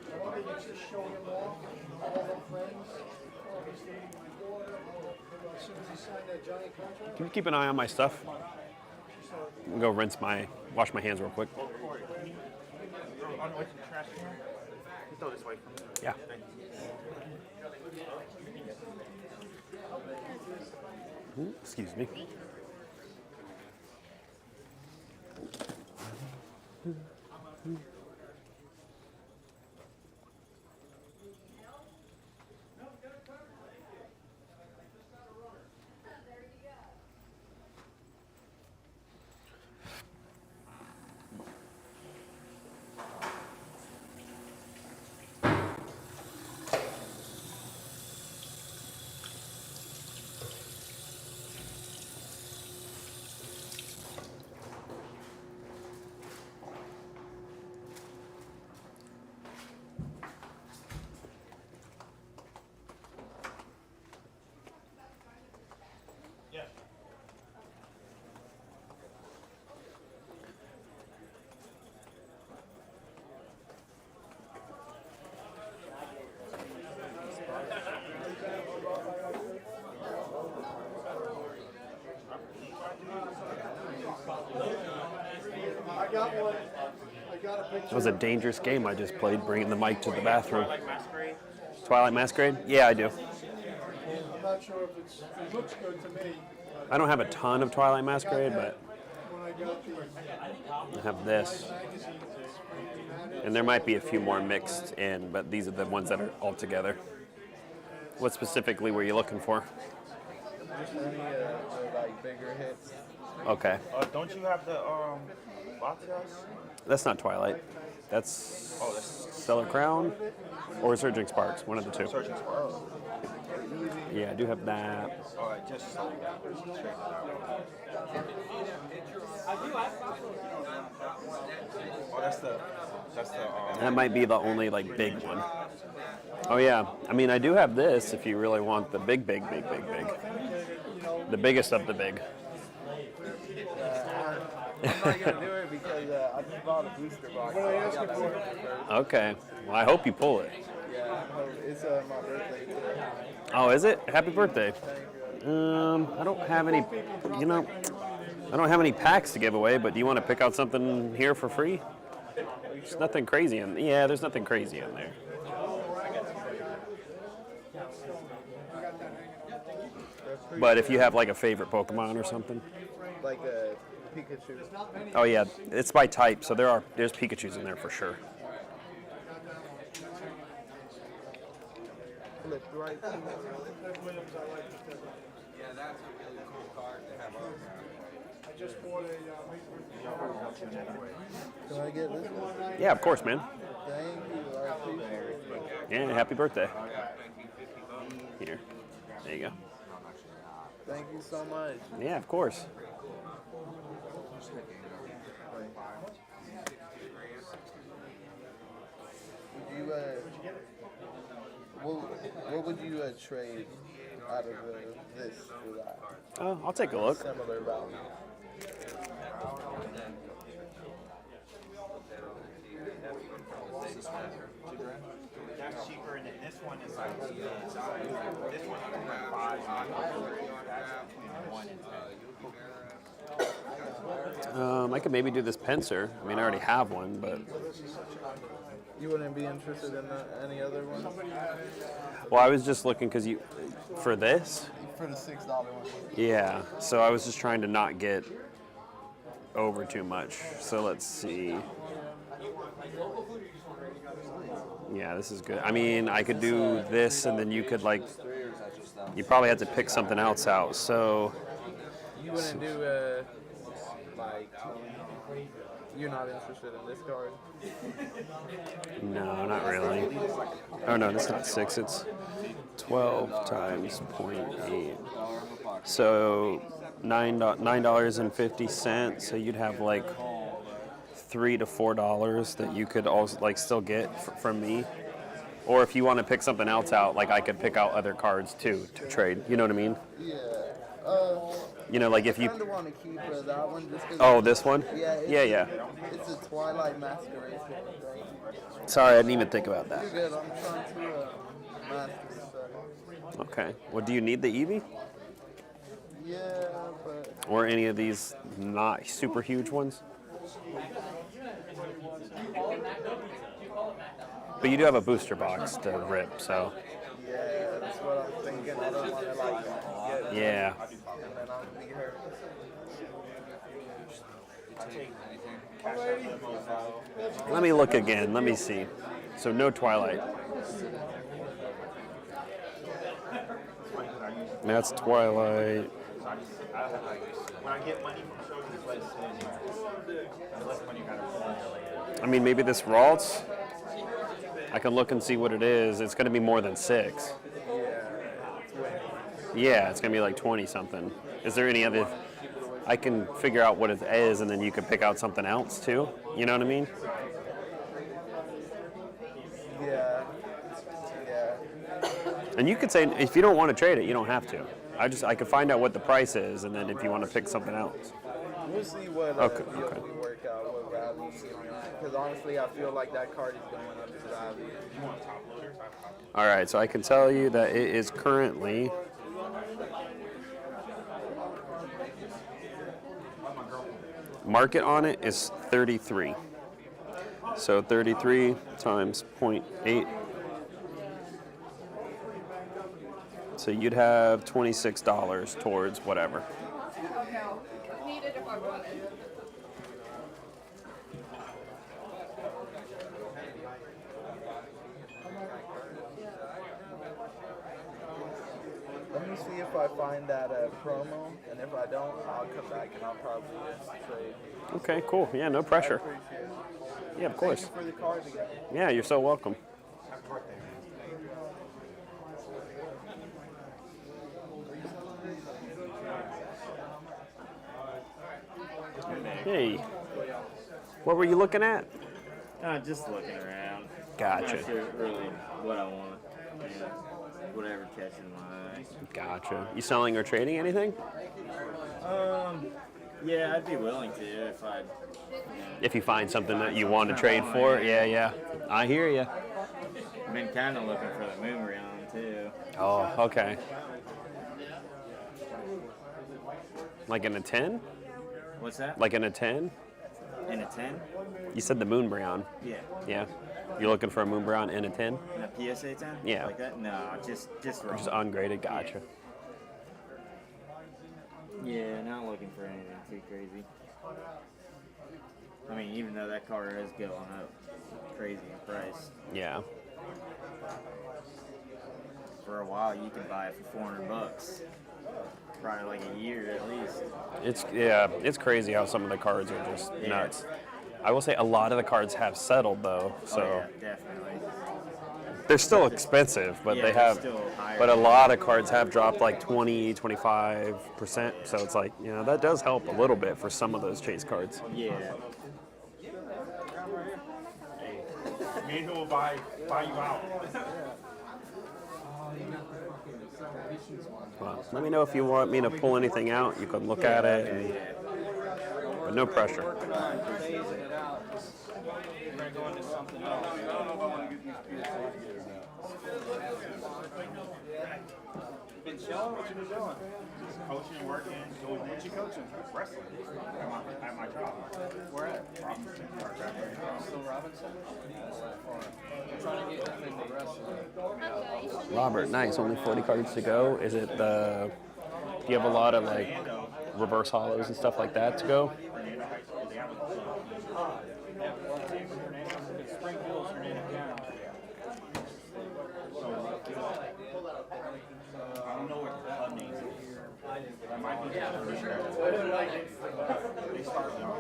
Can you keep an eye on my stuff? I'm gonna go wash my hands real quick. On the way to the trash can? You throw this way. Yeah. Ooh, excuse me. That was a dangerous game I just played, bringing the mic to the bathroom. Twilight Masquerade? Yeah, I do. I'm not sure if it looks good to me. I don't have a ton of Twilight Masquerade, but When I got I have this. And there might be a few more mixed in, but these are the ones that are all together. What specifically were you looking for? Just any like bigger hits. Okay. Don't you have the Latias? That's not Twilight. That's Stellar Crown or Surging Sparks, one of the two. Surging Sparks. Yeah, I do have that. Alright, just check it out. Oh, that's the That might be the only like big one. Oh yeah, I mean I do have this if you really want the big. The biggest of the big. I'm not gonna do it because I just bought a booster box. So I gotta open it first. Okay. Well, I hope you pull it. Yeah, it's my birthday today. Oh, is it? Happy birthday. I don't have any, you know, I don't have any packs to give away, but do you want to pick out something here for free? There's nothing crazy in, yeah, there's nothing crazy in there. But if you have like a favorite Pokemon or something. Like a Pikachu. Oh yeah, it's by type, so there's Pikachus in there for sure. Flip right. Yeah, that's a really cool card to have on. I just bought a. Can I get this one? Yeah, of course, man. Thank you. I appreciate it. Yeah, happy birthday. Here, there you go. Thank you so much. Yeah, of course. Would you what would you trade out of this for that? Oh, I'll take a look. Similar value. That's cheaper, and then this one is like this one is like 5. That's between 1 and 10. I could maybe do this Pincer. I mean, I already have one, but. You wouldn't be interested in any other ones? Well, I was just looking because for this. For the $6 one. Yeah, so I was just trying to not get over too much. So let's see. Yeah, this is good. I mean, I could do this, and then you could you probably have to pick something else out. So. You wouldn't do you're not interested in this card? No, not really. Oh no, that's not 6. It's 12 times 0.8. So $9.50. So you'd have like $3 to $4 that you could also still get from me. Or if you want to pick something else out, I could pick out other cards too to trade. You know what I mean? Yeah. You know, like if you. I kind of want to keep that one just 'cause Oh, this one? Yeah. Yeah. It's a Twilight Masquerade. Sorry, I didn't even think about that. You're good. I'm trying to master this set. Okay. Well, do you need the Eevee? Yeah, but. Or any of these not super huge ones? But you do have a booster box to rip, so. Yeah, that's what I'm thinking. I don't want to get. Yeah. And then I'll be hurt. Let me look again. Let me see. So no Twilight. That's Twilight. When I get money from shows, it's less money you gotta pull. I mean, maybe this Ralts. I can look and see what it is. It's going to be more than 6. Yeah, it's going to be like 20 something. Is there any other? I can figure out what it is, and then you can pick out something else too. You know what I mean? Yeah. And you could say if you don't want to trade it, you don't have to. I could find out what the price is, and then if you want to pick something else. We'll see what Okay. we work out, what value. Because honestly, I feel like that card is going up in value. All right, so I can tell you that it is currently. Market on it is 33. So 33 times 0.8. So you'd have $26 towards whatever. Need it if I want it. Let me see if I find that promo, and if I don't, I'll come back and I'll probably trade. Okay, cool. Yeah, no pressure. I appreciate it. Yeah, of course. Thank you for the card again. Yeah, you're so welcome. Hey, what were you looking at? Just looking around. Gotcha. Not sure really what I want. Yeah, whatever catching my eye. Gotcha. You selling or trading anything? Yeah, I'd be willing to if I. If you find something that you want to trade for, yeah. I hear you. I've been kind of looking for the Moonbreon too. Oh, okay. Like in a 10? What's that? Like in a 10? In a 10? You said the Moonbreon. Yeah. Yeah. You're looking for a Moonbreon in a 10? In a PSA 10? Yeah. Like that? No, just raw. Just ungraded, gotcha. Yeah, not looking for anything too crazy. I mean, even though that car is going up crazy in price. Yeah. For a while, you can buy it for $400. Probably like a year at least. It's crazy how some of the cards are just nuts. I will say a lot of the cards have settled though, so Definitely. they're still expensive, but they have. Still higher. But a lot of cards have dropped like 20, 25%. So it's like, that does help a little bit for some of those chase cards. Yeah. Me and who will buy you out. Well, let me know if you want me to pull anything out. You can look at it, but no pressure. Been chilling? What you been doing? Just coaching, working, doing what you coaching? Wrestling at my job. Where at? Robinson. Still Robinson? I'm trying to get him into wrestling. Robert, nice. Only 40 cards to go. Is it the? Do you have a lot of like reverse hollows and stuff like that to go? I don't know what the club names is. That might be they start young.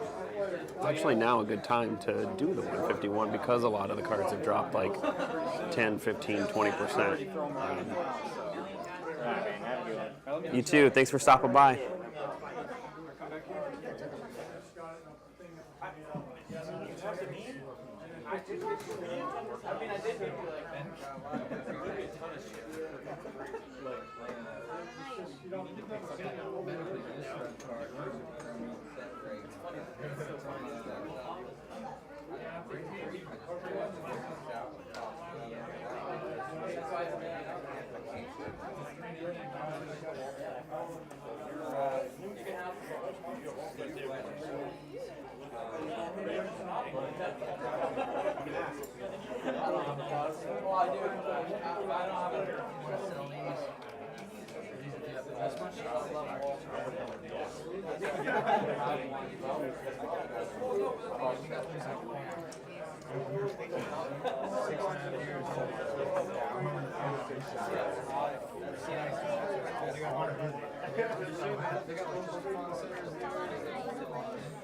It's actually now a good time to do the 151 because a lot of the cards have dropped like 10, 15, 20%. You too. Thanks for stopping by.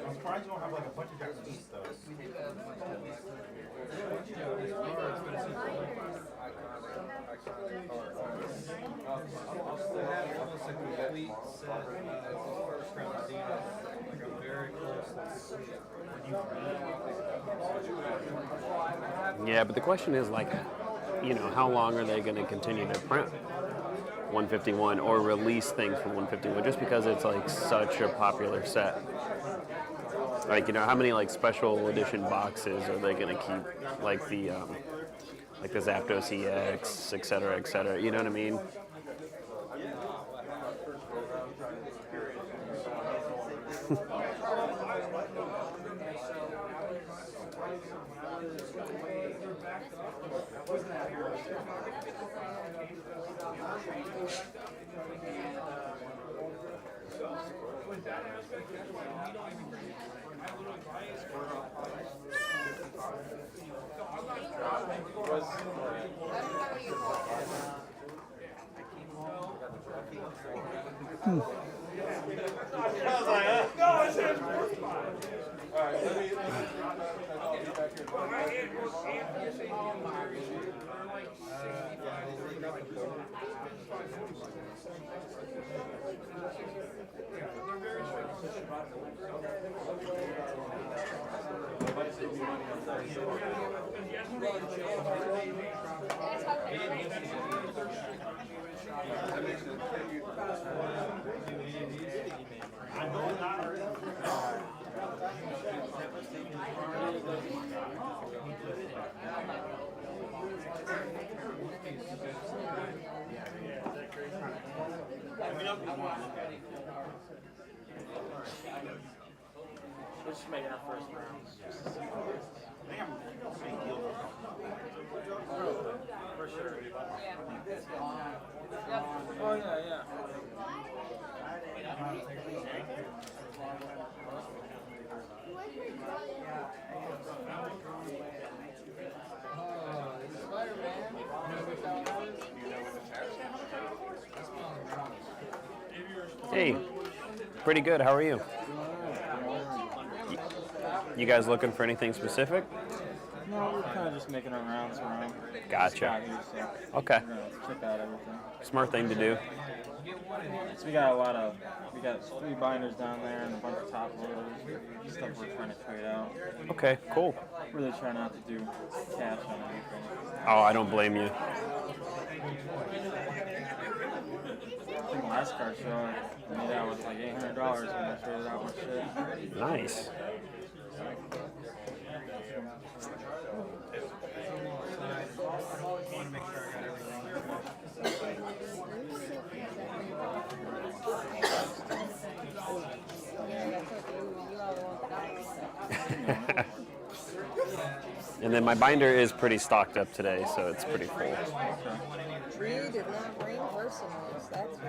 I'm surprised you don't have like a bunch of Japanese stuff. I'll still have almost a complete set of first round Xenos. Like I'm very close to Yeah, but the question is like, how long are they going to continue to print 151 or release things from 151? Just because it's like such a popular set. Like, how many like special edition boxes are they going to keep? Like the Zapdos EX, et cetera, et cetera. You know what I mean? We're just making our first rounds. For sure. Oh yeah, yeah. Hey, pretty good. How are you? You guys looking for anything specific? No, we're kind of just making our rounds around. Gotcha. Here, so Okay. we're gonna check out everything. Smart thing to do. So we got 3 binders down there and a bunch of top loaders, stuff we're trying to trade out. Okay, cool. Really try not to do cash on anything. Oh, I don't blame you. I think last card show I made out with like $800 when I traded out my shit. Nice. And then my binder is pretty stocked up today, so it's pretty full. Tree did not bring personals, that's for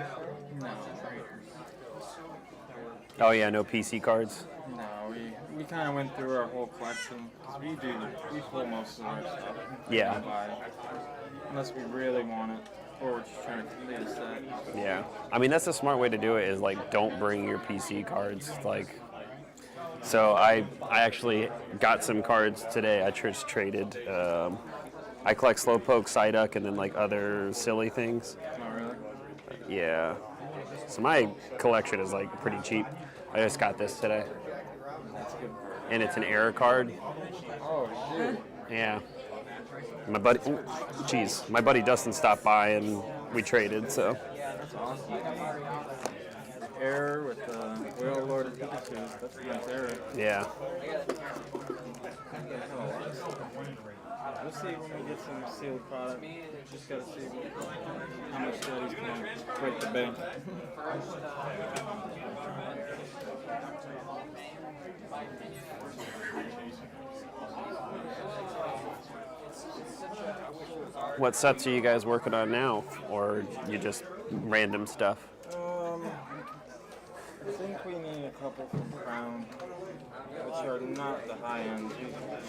sure. Oh yeah, no PC cards? No, we kind of went through our whole collection. 'Cause we pull most of our stuff. Yeah. We don't buy it. Unless we really want it, or we're just trying to complete a set. Yeah. I mean, that's a smart way to do it, is like, don't bring your PC cards. Like, so I actually got some cards today. I just traded. I collect Slowpoke, Psyduck, and then like other silly things. Oh, really? Yeah. So my collection is like pretty cheap. I just got this today. That's good. And it's an error card. Oh, shoot. Yeah. My buddy, my buddy Dustin stopped by and we traded. So. That's awesome. Error with Whale Lord and Pikachu. That's a nice error. Yeah. We'll see when we get some sealed product. Just gotta see how much studies can break the bank. What sets are you guys working on now, or you just random stuff? I think we need a couple from Crown, which are not the high ends.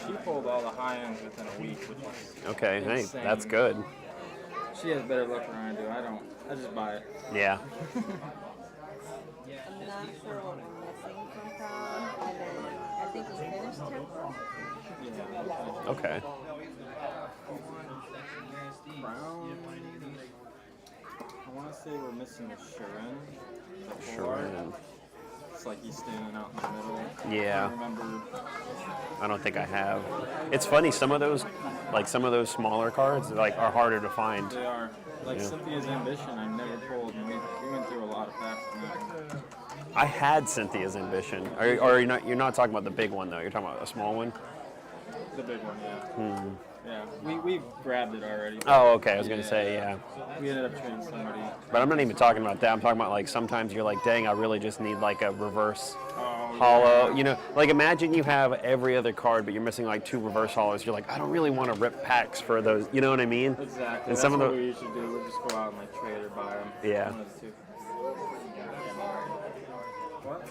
She pulled all the high ends within a week, which is Okay, hey, insane. that's good. She has better luck than I do. I don't. I just buy it. Yeah. I'm not sure what we're missing from Crown, and then I think we finished Temple. Yeah. Okay. Crown. I want to say we're missing a Sharon. Sharon. It's like he's standing out in the middle. Yeah. I remember. I don't think I have. It's funny, some of those smaller cards like are harder to find. They are. Like Yeah. Cynthia's Ambition, I never pulled, and we went through a lot of packs on that one. I had Cynthia's Ambition. Or you're not talking about the big one though. You're talking about a small one. The big one, yeah. Yeah, we grabbed it already. Oh, okay. I was gonna say, yeah. We ended up trading somebody. But I'm not even talking about that. I'm talking about like sometimes you're like, dang, I really just need like a reverse hollow. yeah. You know, like imagine you have every other card, but you're missing like 2 reverse hollows. You're like, I don't really want to rip packs for those. You know what I mean? Exactly. And That's some of what the we usually do. We'll just go out and like trade or buy them. Yeah. One of the two. What?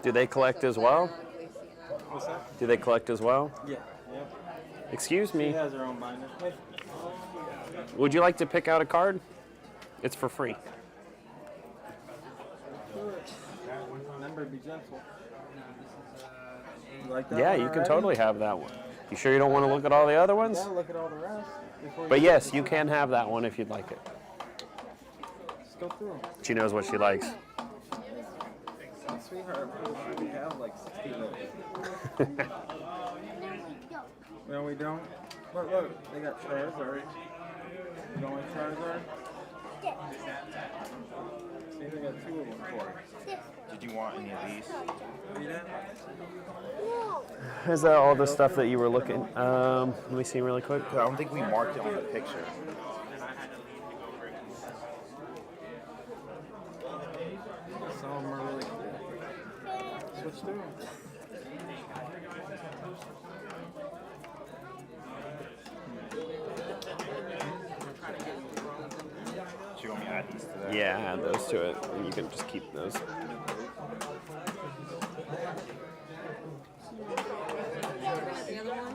Do they collect as well? What's that? Do they collect as well? Yeah. Yep. Excuse She me. has her own binder. Hey. Would you like to pick out a card? It's for free. Remember, be gentle. You like that Yeah, one you can already? totally have that one. You sure you don't want to look at all the other ones? Yeah, look at all the rest. before But you- yes, you can have that one if you'd like it. Just go through them. She knows what she likes. Sweetheart, we have like 60 of those. No, we don't. Look, they got Charizard. You don't like Charizard? See, they got 2 of them for it. Did you want any of these? Read it? Is that all the stuff that you were looking? Let me see really quick. I don't think we marked it on the picture. Some of them are really cool. Switch through them. Do you want me to add these to that? Yeah, add those to it, and you can just keep those. The other one?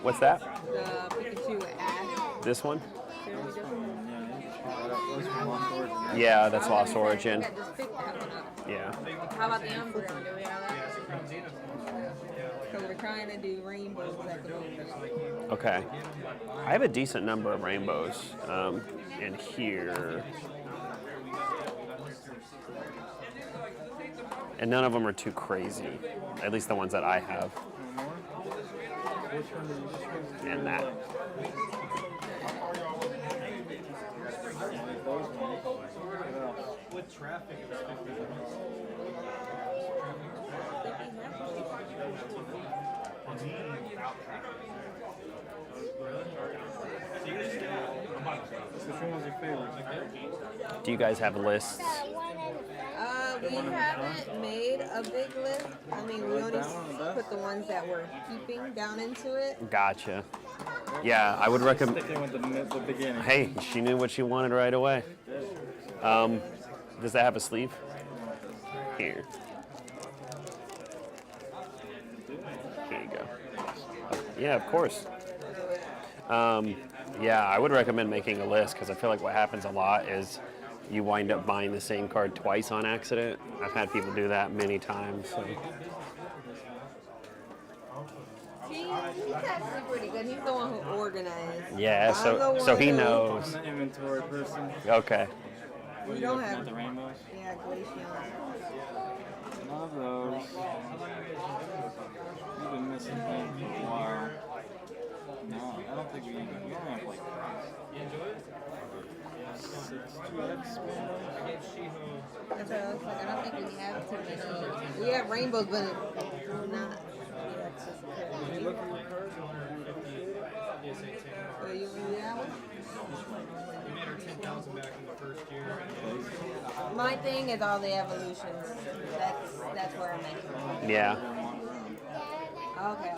What's that? The Pikachu Ash. This one? Yeah, Yeah, that's Lost Origin. I just picked that one up. Yeah. How about the Umbreon? Do we have that? So we're trying to do rainbows at the moment. Okay. I have a decent number of rainbows in here. And none of them are too crazy. At least the ones that I have. And that. With traffic, it was 50 minutes. Which one was your favorite? Do you guys have lists? We haven't made a big list. I mean, we only put the ones that we're keeping down into it. Gotcha. Yeah, I would recommend. Sticking with the beginning. Hey, she knew what she wanted right away. Does that have a sleeve? Here. Here you go. Yeah, of course. Yeah, I would recommend making a list because I feel like what happens a lot is you wind up buying the same card twice on accident. I've had people do that many times. So. He's actually pretty good. He's the one who organized. Yeah, so he knows. I'm the inventory person. Okay. We don't have the rainbows? Yeah, Glaceon. None of those. We've been missing things for a while. No, I don't think we don't have like. You enjoy it? 6-2X That's what I was like. I don't think we have too many. We have rainbows, but not. Yeah, it's just Did you look at your cards? So you that one? We made our 10,000 back in the first year. My thing is all the evolutions. That's where I'm at. Yeah. Okay.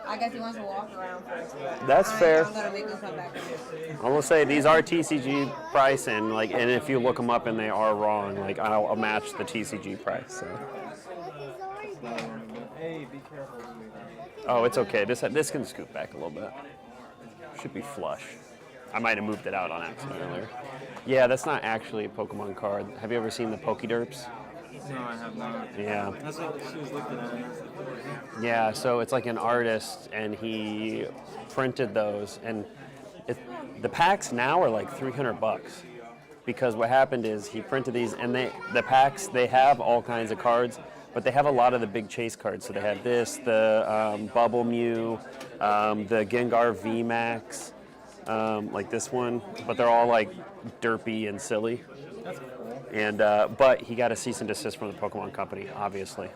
I guess he wants to walk around first. That's fair. I'm gonna make him come back. I'm gonna say these are TCG price, and and if you look them up and they are wrong, I'll match the TCG price. So. Hey, be careful. Oh, it's okay. This can scoot back a little bit. Should be flush. I might have moved it out on accident earlier. Yeah, that's not actually a Pokemon card. Have you ever seen the Pokéderps? No, I have not. Yeah. That's what she was looking at. Yeah, so it's like an artist, and he printed those, and the packs now are like $300 because what happened is he printed these, and the packs, they have all kinds of cards, but they have a lot of the big chase cards. So they have this, the Bubble Mew, the Gengar VMAX, like this one, but they're all like derpy and silly. That's cool. And but he got a cease and desist from the Pokemon Company, obviously,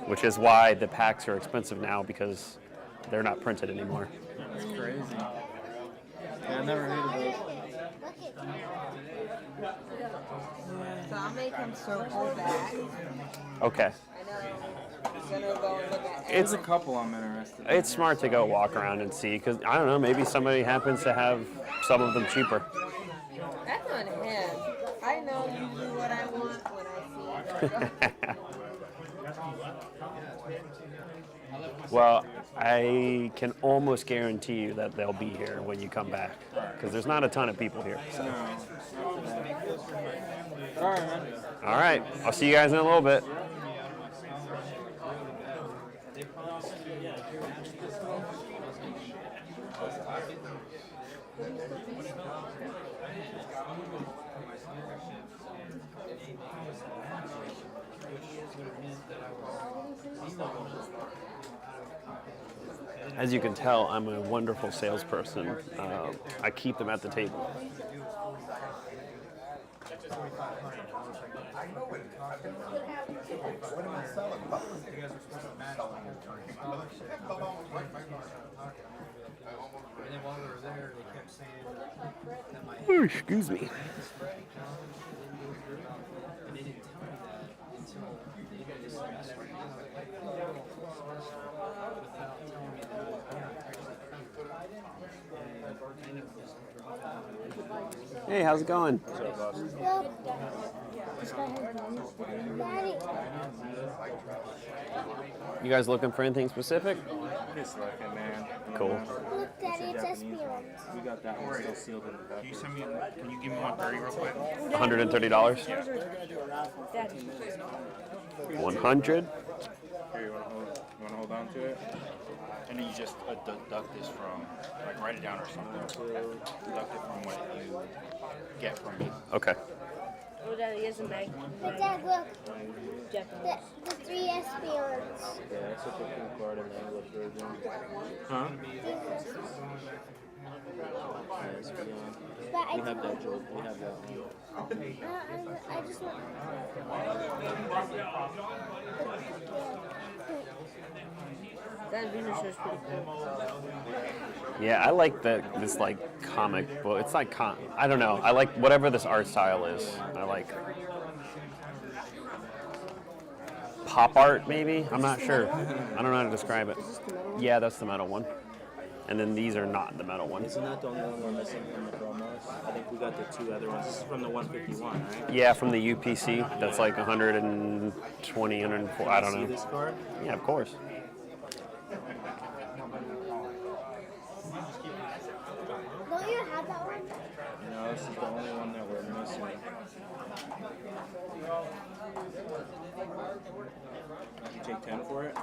which is why the packs are expensive now because they're not printed anymore. That's crazy. Yeah, I never heard of those. So I'll make him circle back. Okay. I'm gonna go and look at It's a couple I'm interested in. It's smart to go walk around and see because I don't know, maybe somebody happens to have some of them cheaper. That's on him. I know usually what I want when I see it. Well, I can almost guarantee you that they'll be here when you come back because there's not a ton of people here. So. All right, I'll see you guys in a little bit. As you can tell, I'm a wonderful salesperson. I keep them at the table. And then while we were there, they kept saying that my Oh, excuse me. and they didn't tell me that until the end of the semester. Without telling me that I'm actually coming. Hey, how's it going? Daddy. You guys looking for anything specific? Just looking, man. Cool. Look, Daddy, it's Espeons. We got that one still sealed in the back. Can you send me? Can you give me 130 real quick? $130. Yeah. Daddy. 100. Here, you wanna hold on to it? And then you just deduct this from, like, write it down or something. Deduct it from what you get from me. Okay. Oh, Daddy, here's a bag. But Dad, look. The 3 Espeons. Yeah, that's such a cool card in the English version. Huh? Yes, beyond. But We have that joke. We have that one. I just want. That Venus is pretty cool. Yeah, I like this like comic book. It's like I don't know. I like whatever this art style is. I like pop art, maybe. I'm not sure. I don't know how to describe it. Yeah, that's the metal one. And then these are not the metal ones. Isn't that the only one we're missing from the promos? I think we got the 2 other ones. This is from the 151, right? Yeah, from the UPC. That's like 120, 104. I don't know. See this card? Yeah, of course. Don't you have that one? No, this is the only one that we're missing. You take 10 for it?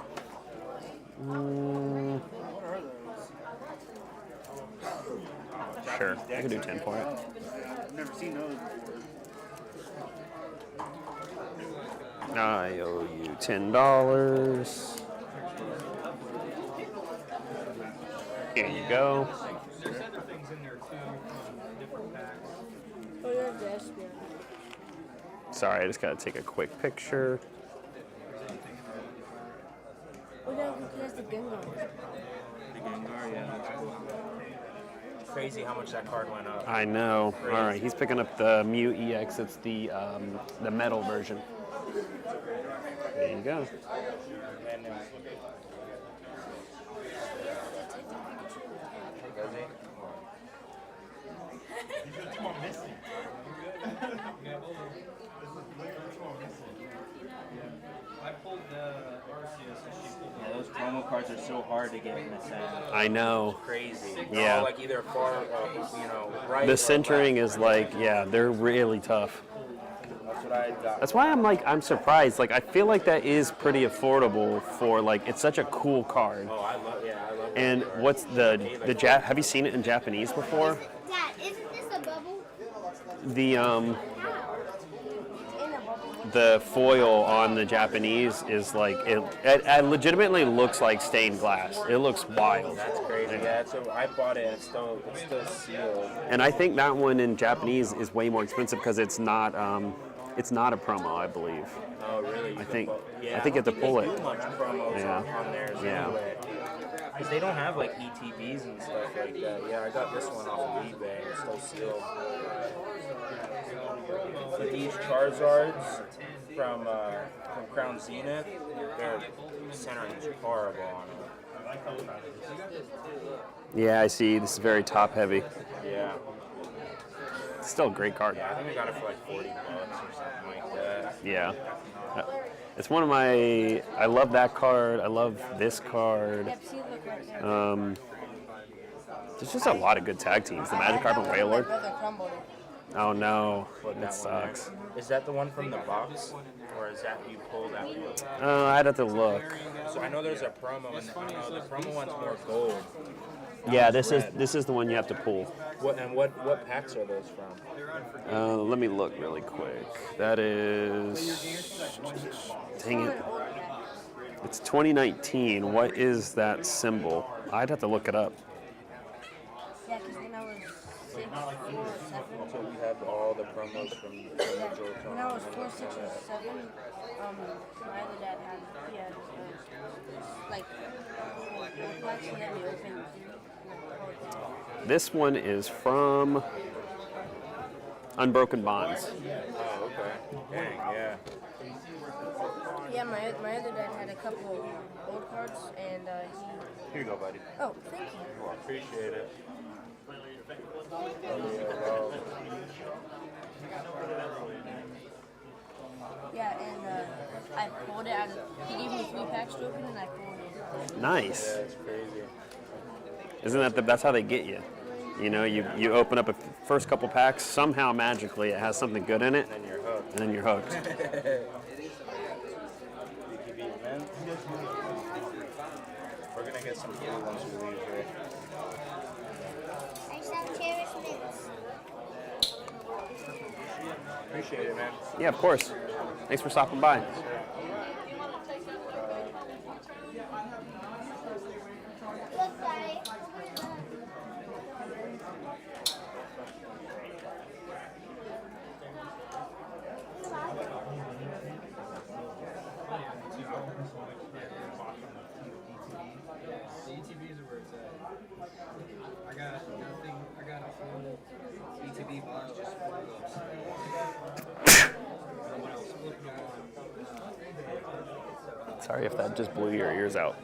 Sure, I can do 10 for it. I've never seen those before. I owe you $10. Here you go. Oh, you're the Espeon. Sorry, I just gotta take a quick picture. Oh, Dad, look, he has the Gengar. The Gengar, yeah, that's cool. Crazy how much that card went up. I know. All right, he's picking up the Mew EX. It's the metal version. There you go. I pulled the Arceus and she pulled Yeah, those promo cards are so hard to get in the set. I know. Crazy. Yeah. all like either far, right. The or centering left. is like, yeah, they're really tough. That's what I got. That's why I'm surprised. Like, I feel like that is pretty affordable for like, it's such a cool card. Oh, I love that. And what's the have you seen it in Japanese before? Dad, isn't this a bubble? The foil on the Japanese is like it legitimately looks like stained glass. It looks wild. That's crazy. Yeah, so I bought it and it's still sealed. And I think that one in Japanese is way more expensive because it's not a promo, I believe. Oh, really? I think you have to pull it. They don't do much promos on theirs anyway. Because they don't have like ETBs and stuff like that. Yeah, I got this one off of eBay. It's still sealed. But these Charizards from Crown Zenith, their centering is horrible on them. Yeah, I see. This is very top heavy. Yeah. It's still a great card. Yeah, I think we got it for like $40 or something like that. Yeah. It's one of my. I love that card. I love this card. There's just a lot of good tag teams. The Magikarp and Wailord. Oh no, that sucks. Is that the one from the box, or is that you pull that one? I'd have to look. So I know there's a promo, and the promo one's more gold. Yeah, this is the one you have to pull. What packs are those from? Let me look really quick. That is. Dang it. It's 2019. What is that symbol? I'd have to look it up. Yeah, because then I was 6 or 7. So we have all the promos from the Joel When I was 4, 6, or 7, my other dad had like old packs. He let me open. This one is from Unbroken Bonds. Oh, okay. Dang, yeah. Yeah, my other dad had a couple old cards, and Here you go, buddy. Oh, thank you. Oh, I appreciate it. Yeah, and I pulled it out of. He gave me 3 packs to open, and I pulled it. Nice. Yeah, it's crazy. Isn't that that's how they get you? You know, you open up a first couple packs, somehow magically it has something good in it, And then you're hooked. and then you're hooked. man. We're gonna get some food once we leave here. I just have Cherish Mints. Appreciate it, man. Yeah, of course. Thanks for stopping by. Look, Daddy. The ETBs are where it's at. I got a full ETB box just full of someone else flipping on. Sorry if that just blew your ears out.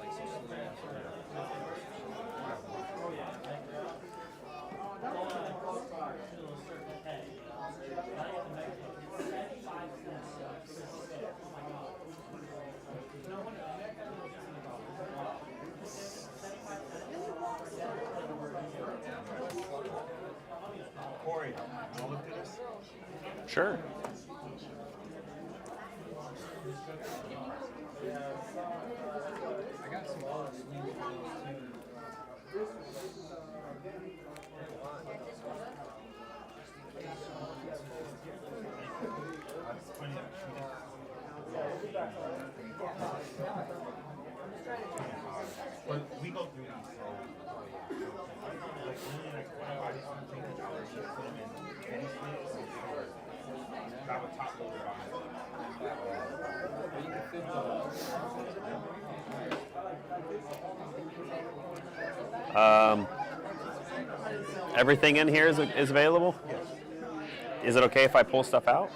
Corey, you want to look at this? Sure. I got some old sleeves of those too. But we go through these, so like really like when I buy these things, I would just put them in any sleeves or grab a top loader Everything in here is available? Yes. Is it okay if I pull stuff out?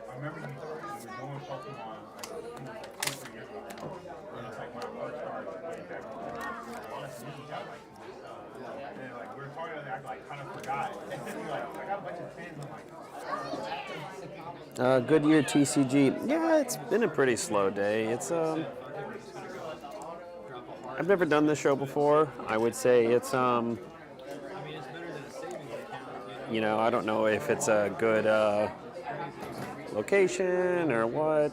I remember you were doing Pokémon like 2 or 3 years ago. And it's like when I first started getting back honestly, you got like and like we were talking about that, I like kind of forgot. I got a bunch of pins, I'm like Goodyear TCG. Yeah, it's been a pretty slow day. It's I've never done this show before. I would say it's you know, I don't know if it's a good location or what,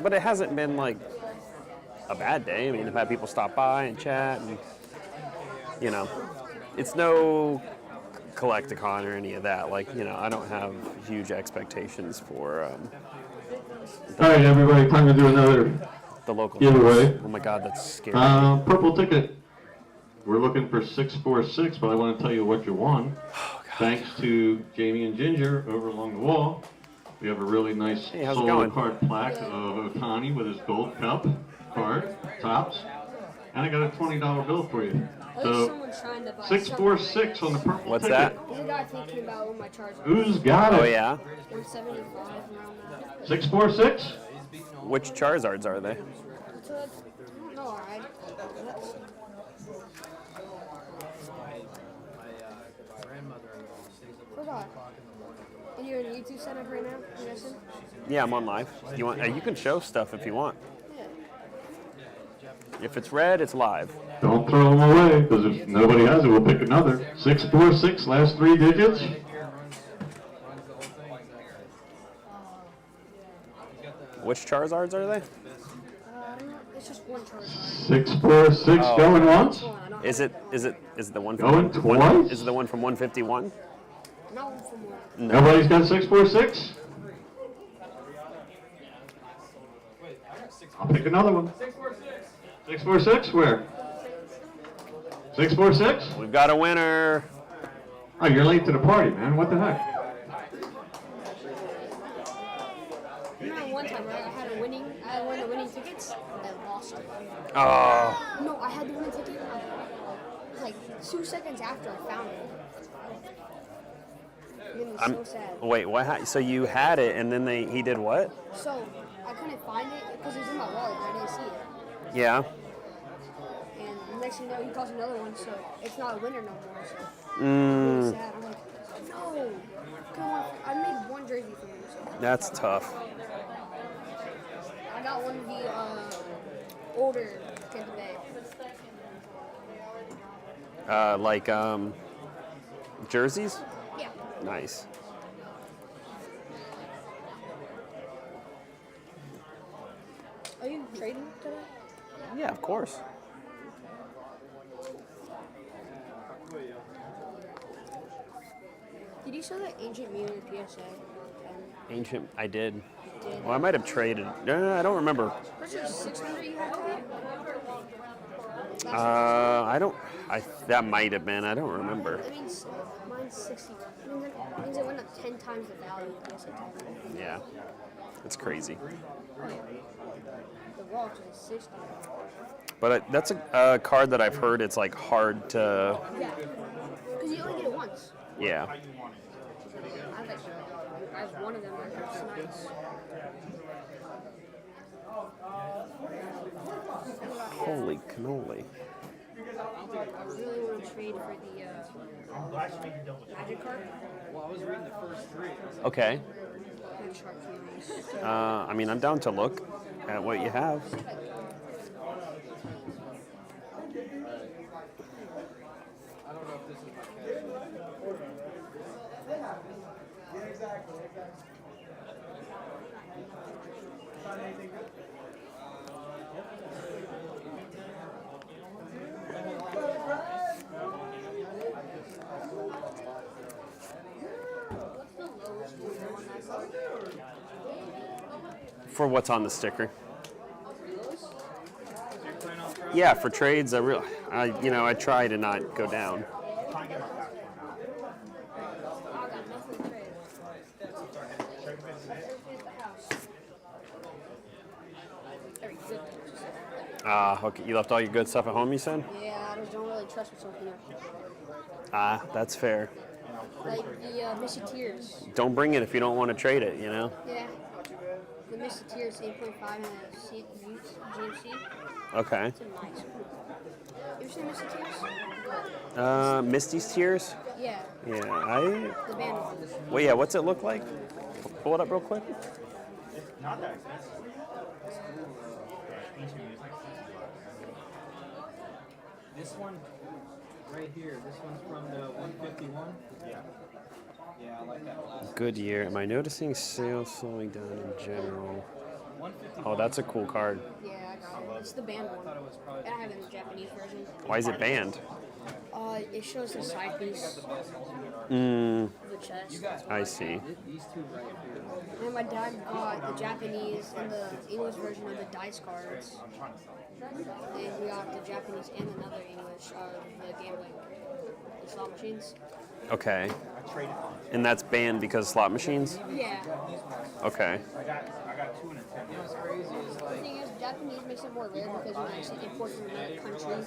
but it hasn't been like a bad day. I mean, I've had people stop by and chat, and you know, it's no Collecticon or any of that. Like, you know, I don't have huge expectations for. All right, everybody, time to do another the local giveaway. Oh my God, that's scary. Purple ticket. We're looking for 646, but I want to tell you what you won. Thanks to Jamie and Ginger over along the wall. We have a really nice solar card plaque of Otani with his gold cup card, tops. And I got a $20 bill for you. So 646 on the purple What's ticket. that? There's a guy thinking about what my charge is. Who's got it? Oh yeah. 175 around that. 646? Which Charizards are they? No, alright. And you're in the YouTube setup right now, I'm guessing? Yeah, I'm on live. You want? You can show stuff if you want. If it's red, it's live. Don't throw them away, because if nobody has it, we'll pick another. 646, last 3 digits. Which Charizards are they? It's just one Charizard. 646 going once. Is it the one from Going twice? Is it the one from 151? not one from work. Nobody's got 646? I'll pick another one. 646, where? 646? We've got a winner. Oh, you're late to the party, man. What the heck? I remember one time, right? I had one of the winning tickets, and then lost it. Oh. No, I had the winning ticket. It was like 2 seconds after I found it. It made me so sad. Wait, what? So you had it, and then he did what? So I couldn't find it because it was in my wallet and I didn't see it. Yeah. And the next thing you know, he calls another one, so it's not a winner no more. So I'm really sad. I'm like, no. I made one jersey for him. So. That's tough. I got one of the older Tampa Bay. Jerseys? Yeah. Nice. Are you trading today? Yeah, of course. Did you sell that Ancient Mew in PSA? Ancient, I did. You did? Well, I might have traded. I don't remember. Was it 600 you had today? That might have been. I don't remember. That means mine's 60. It means it went up 10 times the value of PSA 10. Yeah. It's crazy. The Rocks is 60. But that's a card that I've heard it's like hard to. Yeah. Because you only get it once. Yeah. I have one of them. That's nice. Holy cannoli. I really want to trade for the Magic card. Well, I was reading the first three. Okay. Magic card's nice. I mean, I'm down to look at what you have. I don't know if this is my Yeah, exactly. Find anything good? For what's on the sticker. Yeah, for trades, I try to not go down. Okay. You left all your good stuff at home, you said? Yeah, I just don't really trust myself enough. That's fair. Like the Misty Tears. Don't bring it if you don't want to trade it, you know? Yeah. The Misty Tears 8.5 and a GMC. Okay. It's a nice one. You ever seen Misty Tears? Misty's Tears? Yeah. Yeah, The band one. Well, yeah, what's it look like? Pull it up real quick. Not that expensive. This one right here, this one's from the 151. Yeah. Yeah, I like that last. Good year. Am I noticing sales slowing down in general? Oh, that's a cool card. Yeah, I got it. It's the band one. And I have it in the Japanese version. Why is it banned? It shows the side piece. Mm, The chest. I see. These two right here. And my dad got the Japanese and the English version of the dice cards. And we got the Japanese and another English of the gambling, the slot machines. Okay. And that's banned because slot machines? Yeah. Okay. I got 2 and a 10. You know what's crazy is The like. thing is, Japanese makes it more rare because when you import from another country,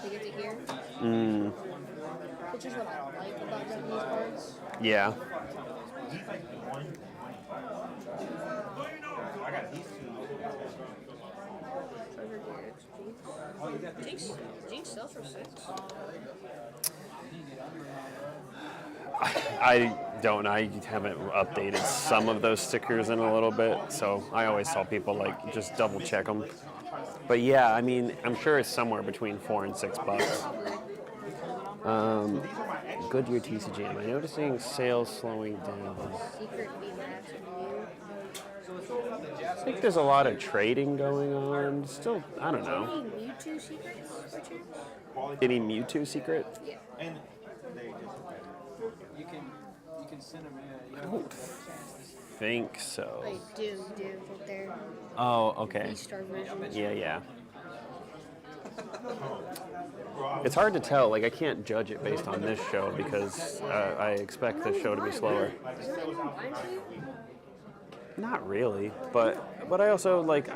they get to hear. Mm, Which is what I like about Japanese cards. yeah. I got these 2. Jinx sells for 6. I don't. I haven't updated some of those stickers in a little bit, so I always tell people like just double check them. But yeah, I mean, I'm sure it's somewhere between $4 and $6. Goodyear TCG. Am I noticing sales slowing down? Secret VMAX I think there's a lot of trading going on. Still, I don't know. Any Mewtwo secrets by chance? Any Mewtwo secret? Yeah. And they just You can can send them in. I don't think so. Like Doom right there. Oh, okay. Star version. Yeah. It's hard to tell. Like, I can't judge it based on this show because I expect this show to be slower. Isn't anyone buying for you? Not really, but I also like.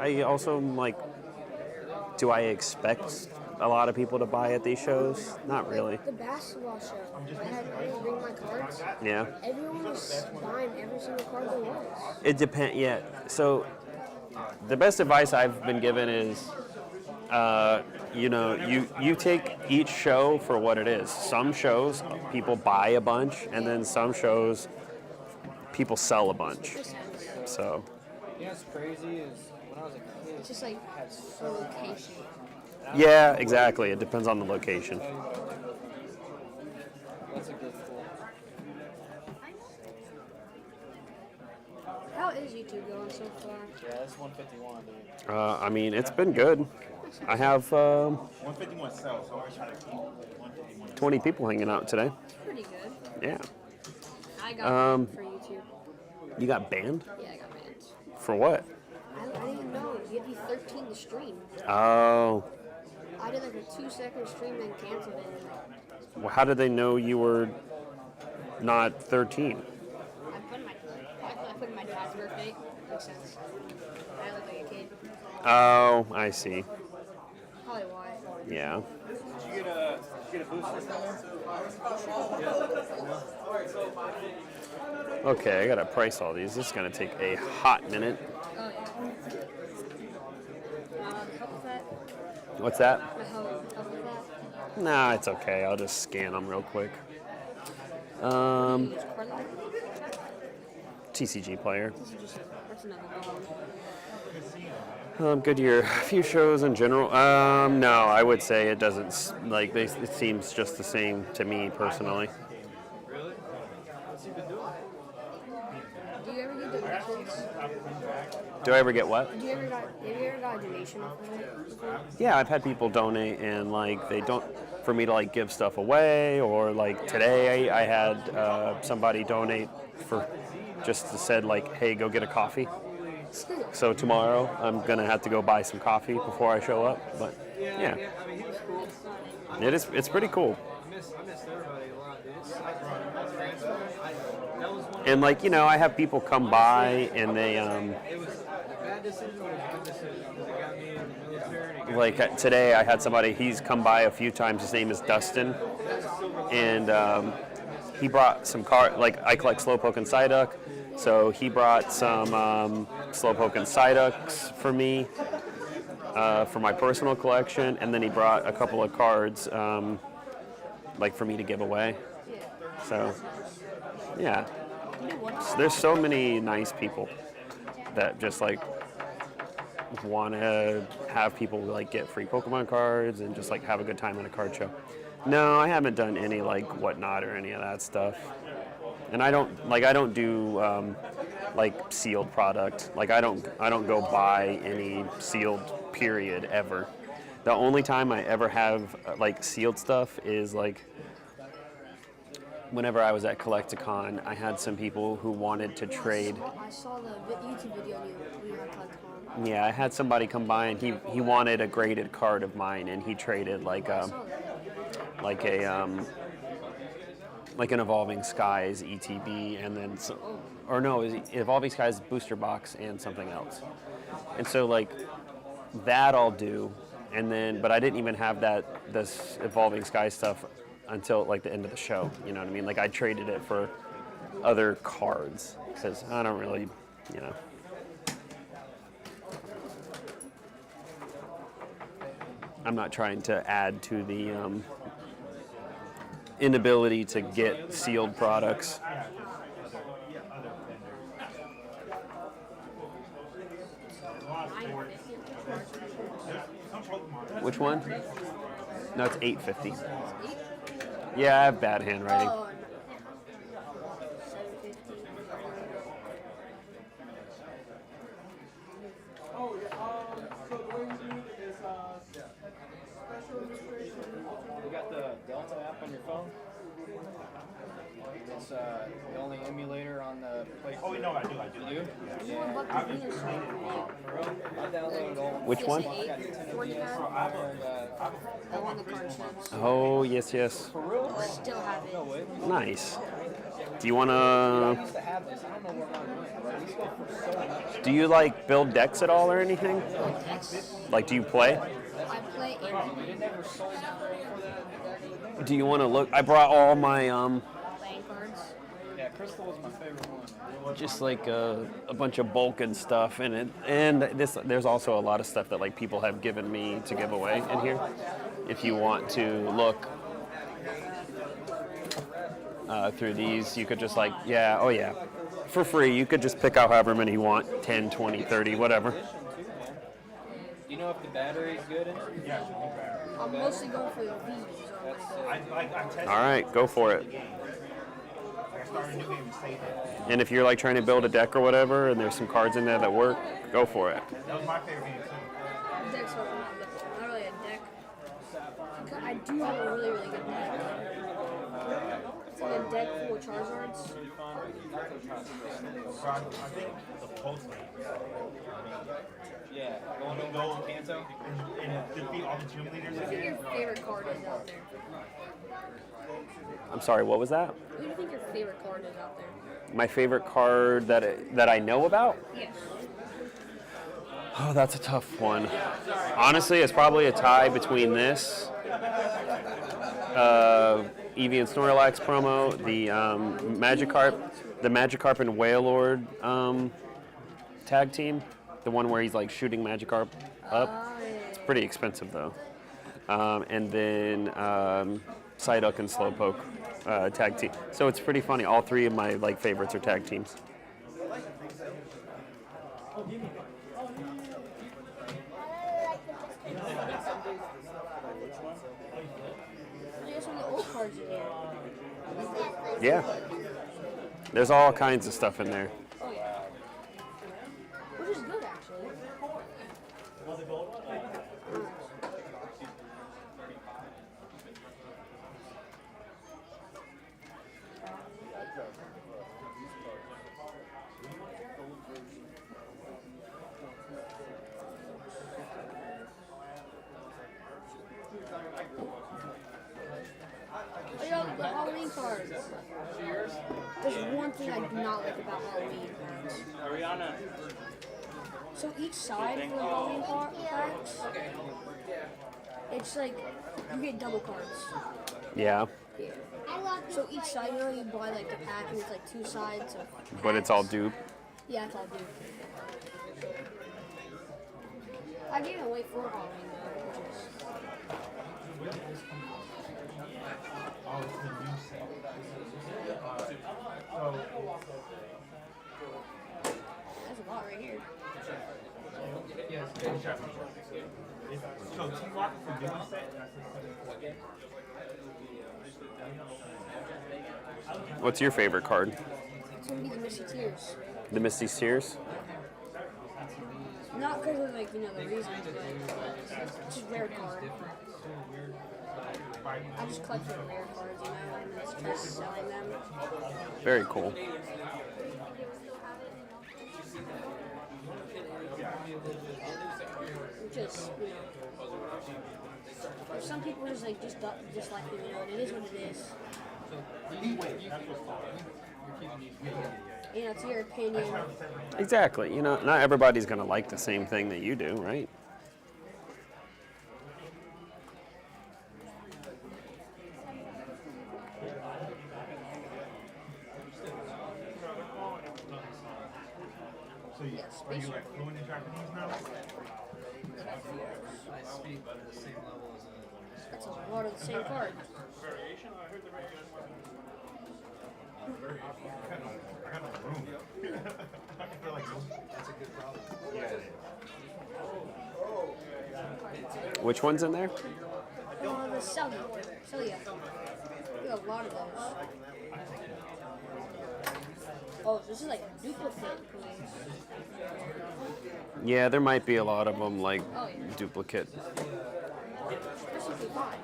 Do I expect a lot of people to buy at these shows? Not really. The basketball show. I didn't bring my cards. Yeah. Everyone was buying every single card there was. It depends. Yeah. So the best advice I've been given is, you take each show for what it is. Some shows people buy a bunch, and then some shows people sell a bunch. So. You know what's crazy is when I was a kid, it's just like for location. Yeah, exactly. It depends on the location. That's a good school. How is YouTube going so far? Yeah, that's 151, dude. I mean, it's been good. I have 151 cells, so I always try to keep 151. 20 people hanging out today. That's pretty good. Yeah. I got banned for YouTube. You got banned? Yeah, I got banned. For what? I didn't even know. You had to be 13 to stream. Oh. I did like a 2-second stream and canceled it. Well, how did they know you were not 13? I put in my dad's birthday. Makes sense. I look like a kid. Oh, I see. Probably why. Yeah. Did you get a booster somewhere? Okay, I gotta price all these. This is gonna take a hot minute. Oh, yeah. Help with that? What's that? Help with that? Nah, it's okay. I'll just scan them real quick. TCG player. That's another one. Good year. A few shows in general. No, I would say it doesn't, like, it seems just the same to me personally. Really? What's he been doing? Do you ever get donations? Do I ever get what? Have you ever got a donation off of it? Yeah, I've had people donate and like they don't for me to like give stuff away, or like today I had somebody donate for just said like, hey, go get a coffee. So tomorrow I'm gonna have to go buy some coffee before I show up. But yeah, I mean, he was cool. it's pretty cool. I missed everybody a lot, dude. It's transfer. That was one. And like, I have people come by and they It was a bad decision, but it was a good decision because it got me in the military. like today I had somebody, he's come by a few times. His name is Dustin, and he brought some like I collect Slowpoke and Psyduck, so he brought some Slowpoke and Psyducks for me for my personal collection, and then he brought a couple of cards like for me to give away. So yeah, there's so many nice people that just like want to have people like get free Pokemon cards and just like have a good time at a card show. No, I haven't done any like whatnot or any of that stuff, and I don't do like sealed product. Like I don't go buy any sealed period ever. The only time I ever have like sealed stuff is like whenever I was at Collecticon. I had some people who wanted to trade. I saw the YouTube video you had Collecticon. Yeah, I had somebody come by and he wanted a graded card of mine, and he traded like an Evolving Skies ETB, and then Evolving Skies booster box and something else. And so like that I'll do, and then but I didn't even have this Evolving Skies stuff until like the end of the show. You know what I mean? Like I traded it for other cards because I don't really, I'm not trying to add to the inability to get sealed products. Which one? No, it's $8.50. Yeah, I have bad handwriting. Oh, You got the Delta app on your phone? It's the only emulator on the PlayStation. Oh, no, I do. You do? Yeah. I've been playing it a while. I downloaded all. Which one? I won the card chips. Oh, yes, yes. Still have it. Nice. Do you want I to... used to have this. I don't know where mine went. These go for so much. Do you, like, build decks at all or anything? Like, do you play? I play and It never sold for Do you want to look? I brought all my, playing cards. Yeah, Crystal was my favorite one. just like a bunch of bulk and stuff in it. And there's also a lot of stuff that, like, people have given me to give away in here. If you want to look through these, you could just like, for free. You could just pick out however many you want, 10, 20, 30, whatever. Do you know if the battery is good in it? Yeah. I'm mostly going for the V's. All right, go for it. I started a new game and saved it. And if you're like trying to build a deck or whatever, and there's some cards in there that work, go for it. That was my favorite game too. Decks are not really a deck. I do have a really, really good deck. It's like a deck full of Charizards. So I think the Pulse League. Yeah, going to go Kanto and defeat all the gym leaders What do you think again. your favorite card is out there? I'm sorry, what was that? What do you think your favorite card is out there? My favorite card that I know about? Yes. Oh, that's a tough one. Honestly, it's probably a tie between this, Eevee and Snorlax promo, the Magikarp and Wailord tag team, the one where he's like shooting Magikarp up. It's pretty expensive though. And then Psyduck and Slowpoke tag team. So it's pretty funny. All three of my like favorites are tag teams. There's some of the old cards in here. Yeah. There's all kinds of stuff in there. Oh yeah. Which is good actually. Oh, yo, the Halloween cards. There's one thing I do not like about Halloween cards. Ariana. So each side for the Halloween packs, it's like you get double cards. Yeah. Yeah. So each side, you know, you buy like the pack and it's like two sides of But it's all dupe. Yeah, it's all dupe. I gave it away for Halloween though, which is Oh, it's the new set. that's a lot right here. Yes, so T-Rock is the new set. What's your favorite card? It's gonna be the Misty Tears. The Misty Tears? Not because of like, you know, the reasons, but it's just rare card. I just collect the rare cards, you know, and just try selling them. Very cool. Just, you know, some people just like dislike it, you know, and it is what it is. You know, it's your opinion. Exactly. You know, not everybody's going to like the same thing that you do, right? So are you like fluent in Japanese now? I speak at the same level as a... That's a lot of the same card. I got no room. I feel like that's a good problem. Yeah, it is. Which one's in there? The Celia. We have a lot of those. Oh, this is like a duplicate, please. Yeah, there might be a lot of them, like duplicate. This would be fine.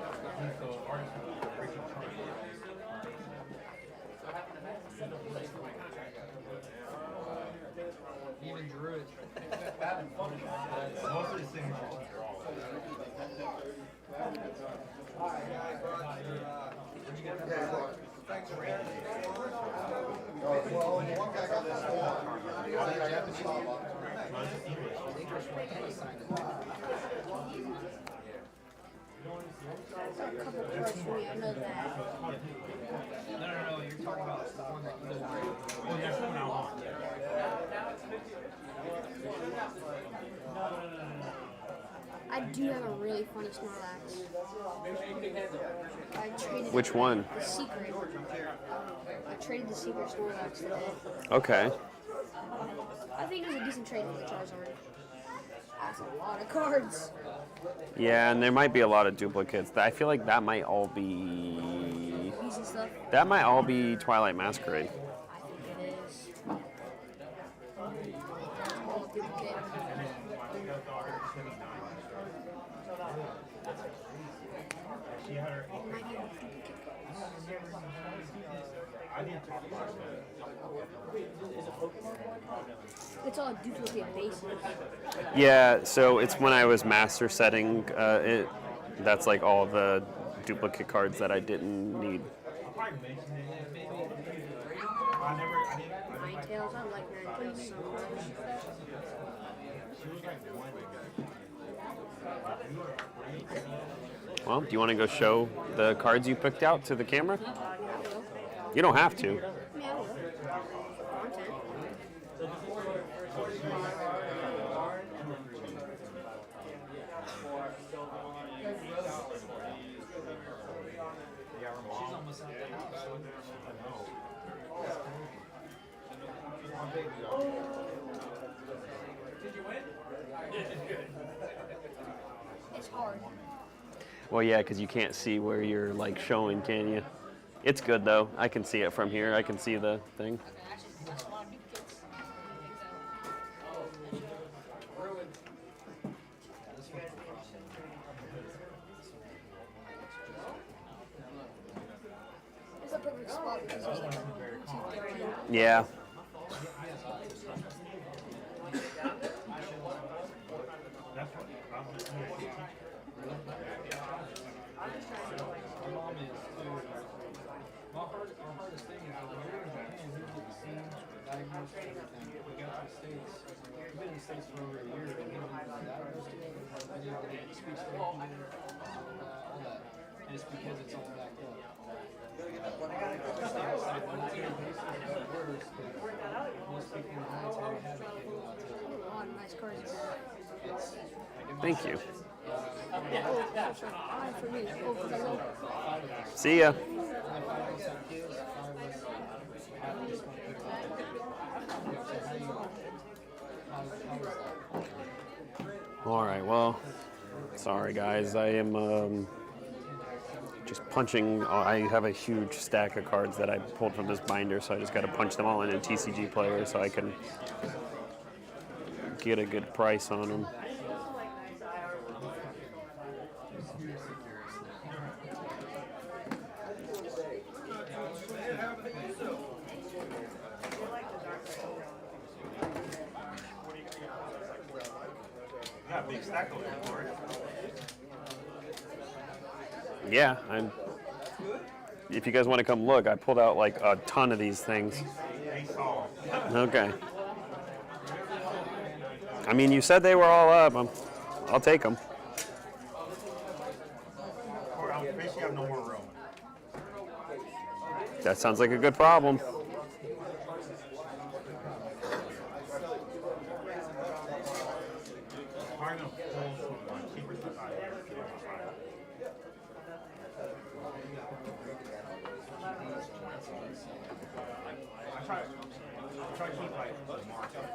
Most of these things are draw. That's a couple cards for me, I know that. No, you're talking about the one that you Oh, that's the one I want. I do have a really funny Snorlax. I traded Which one? The secret. I traded the secret Snorlax today. Okay. I think it was a decent trade with the Charizard. That's a lot of cards. Yeah, and there might be a lot of duplicates. I feel like that might all be... Easy stuff. That might all be Twilight Masquerade. I think it is. All duplicate. It's all duplicate bases. Yeah, so it's when I was master setting it. That's like all the duplicate cards that I didn't need. Ninetales, I like Ninetales so much. Well, do you want to go show the cards you picked out to the camera? You don't have to. Yeah, I will. It's hard. Well, yeah, because you can't see where you're like showing, can you? It's good though. I can see it from here. I can see the thing. That's a lot of duplicates. It's a perfect spot because it's like 230. Yeah. Our hardest thing is that when we were in Japan, we did the same diagnosis everything. We got to the States. We've been in the States for over a year, and we didn't even diagnose it. And you know, the speech therapy, all that. And it's because it's all backed up. Nice cards. Thank you. For me. See ya. All right, well, sorry guys, I am just punching. I have a huge stack of cards that I pulled from this binder, so I just got to punch them all in a TCG player so I can get a good price on them. Got a big stack over there for it. Yeah, if you guys want to come look, I pulled out like a ton of these things. Okay. I mean, you said they were all up. I'll take them. Basically, have no more room. That sounds like a good problem. Try to keep like the market.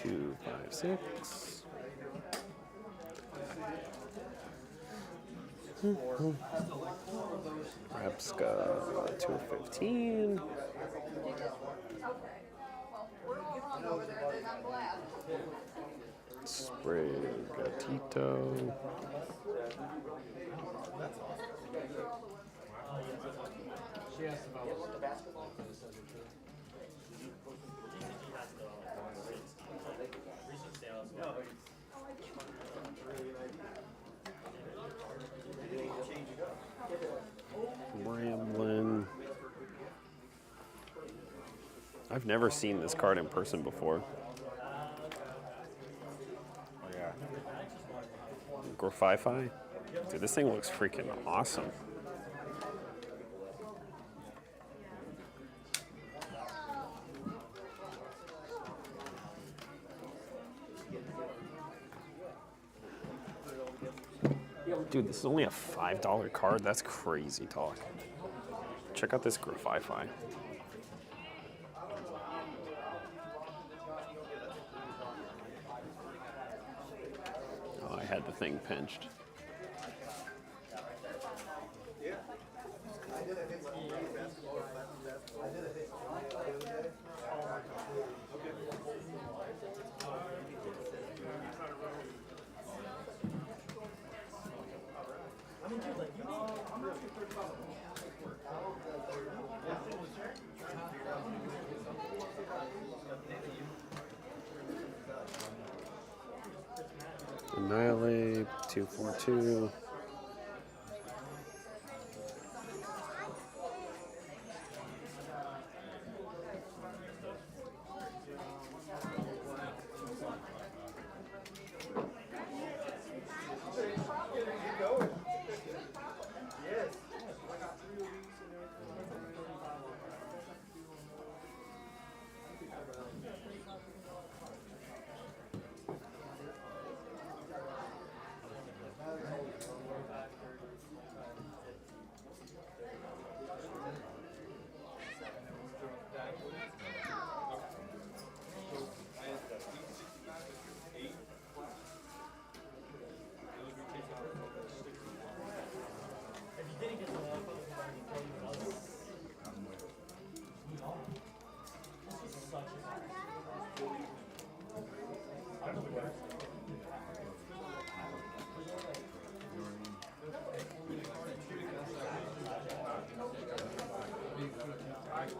256. Repska 215. Sprigatito. She asked about the basketball. Ramblin'. I've never seen this card in person before. Oh yeah. Graffi? Dude, this thing looks freaking awesome. Dude, this is only a $5 card? That's crazy talk. Check out this Graffi. Oh, I had the thing pinched. Annihilate 242.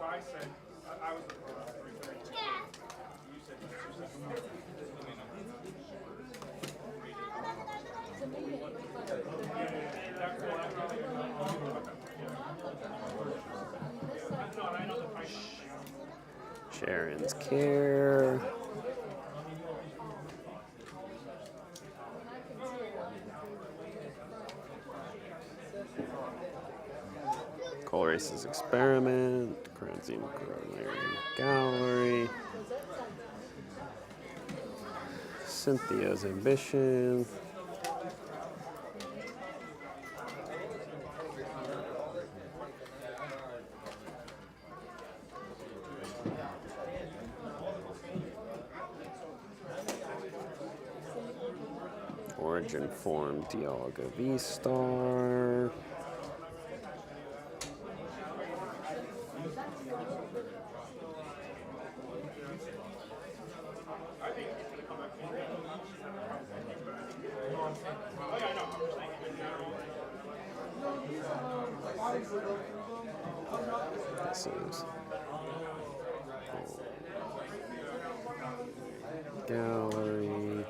I said, I was at 3:30. You said 2:60. Sharon's Care. Colrace's Experiment. Cransine Gallery. Cynthia's Ambition. Origin Form Dialga V-Star. This is Gallery.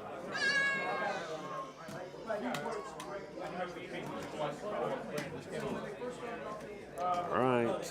All right.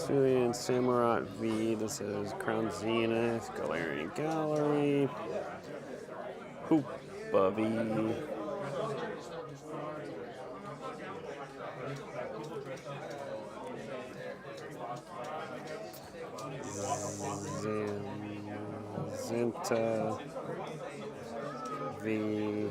Suyan Samurott V. This is Crown Zenith, Galarian Gallery, Hoopa V. Zenta V.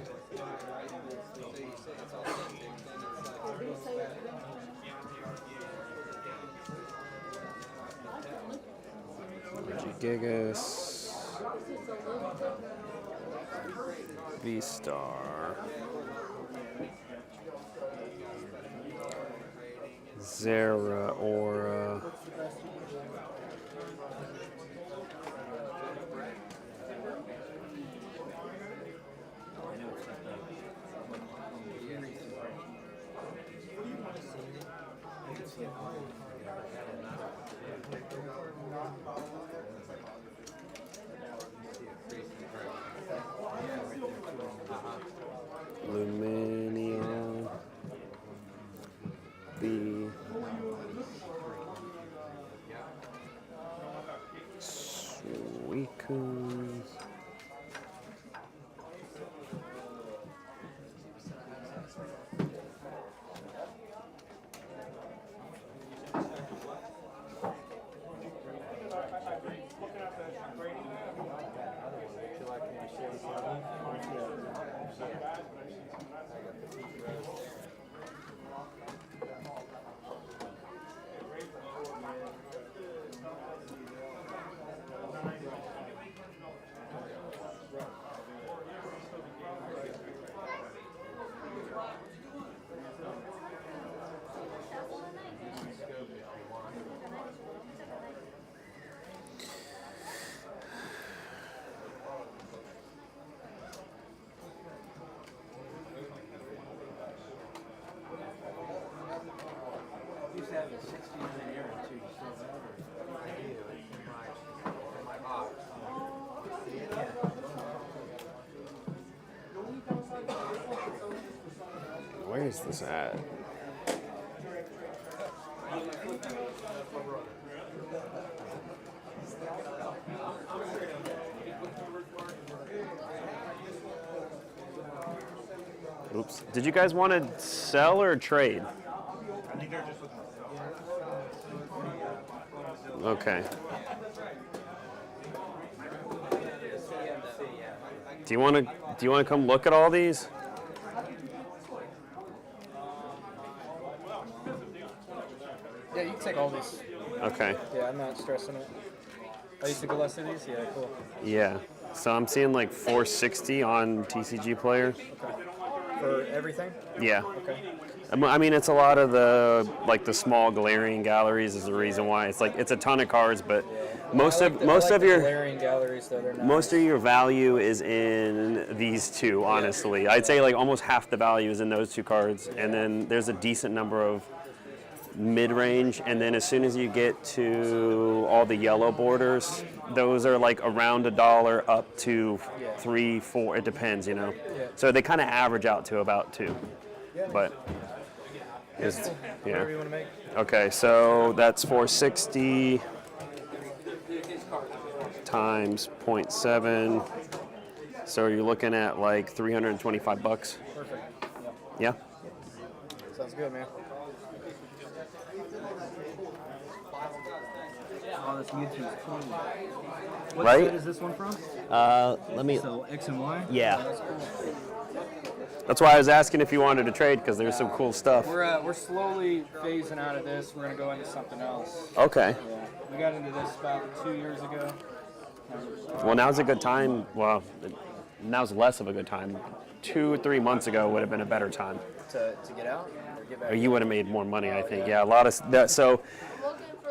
Gigas, V-Star, Zera Aura, Luminion, B, Suicune, Where is this at? Oops. Did you guys want to sell or trade? I think they're just looking for Okay. Do you want to come look at all these? Yeah, you can take all these. Okay. Yeah, I'm not stressing it. I used to go less of these? Yeah, cool. Yeah. So I'm seeing like 460 on TCG Player. Okay. For everything? Yeah. Okay. I mean, it's a lot of the like the small Galarian galleries is the reason why. It's like it's a ton of cards, but most of your Galarian galleries, though, they're nice. most of your value is in these two. Honestly, I'd say like almost half the value is in those two cards, and then there's a decent number of mid-range, and then as soon as you get to all the yellow borders, those are like around $1 up to $3, $4. It depends, you know. So they kind of average out to about $2. But it's, yeah. Whatever you want to make. Okay, so that's 460 times 0.7. So you're looking at like $325. Perfect. Yeah. Sounds good, man. Oh, this YouTube's clean. What Right? set is this one from? Let me. So X and Y? Yeah. That's cool. That's why I was asking if you wanted to trade, because there's some cool stuff. We're slowly phasing out of this. We're gonna go into something else. Okay. Yeah. We got into this about 2 years ago. Well, now's a good time. Well, now's less of a good time. 2 or 3 months ago would have been a better time. To get out or get back. Or you would have made more money, I think. Yeah, a lot of that. So,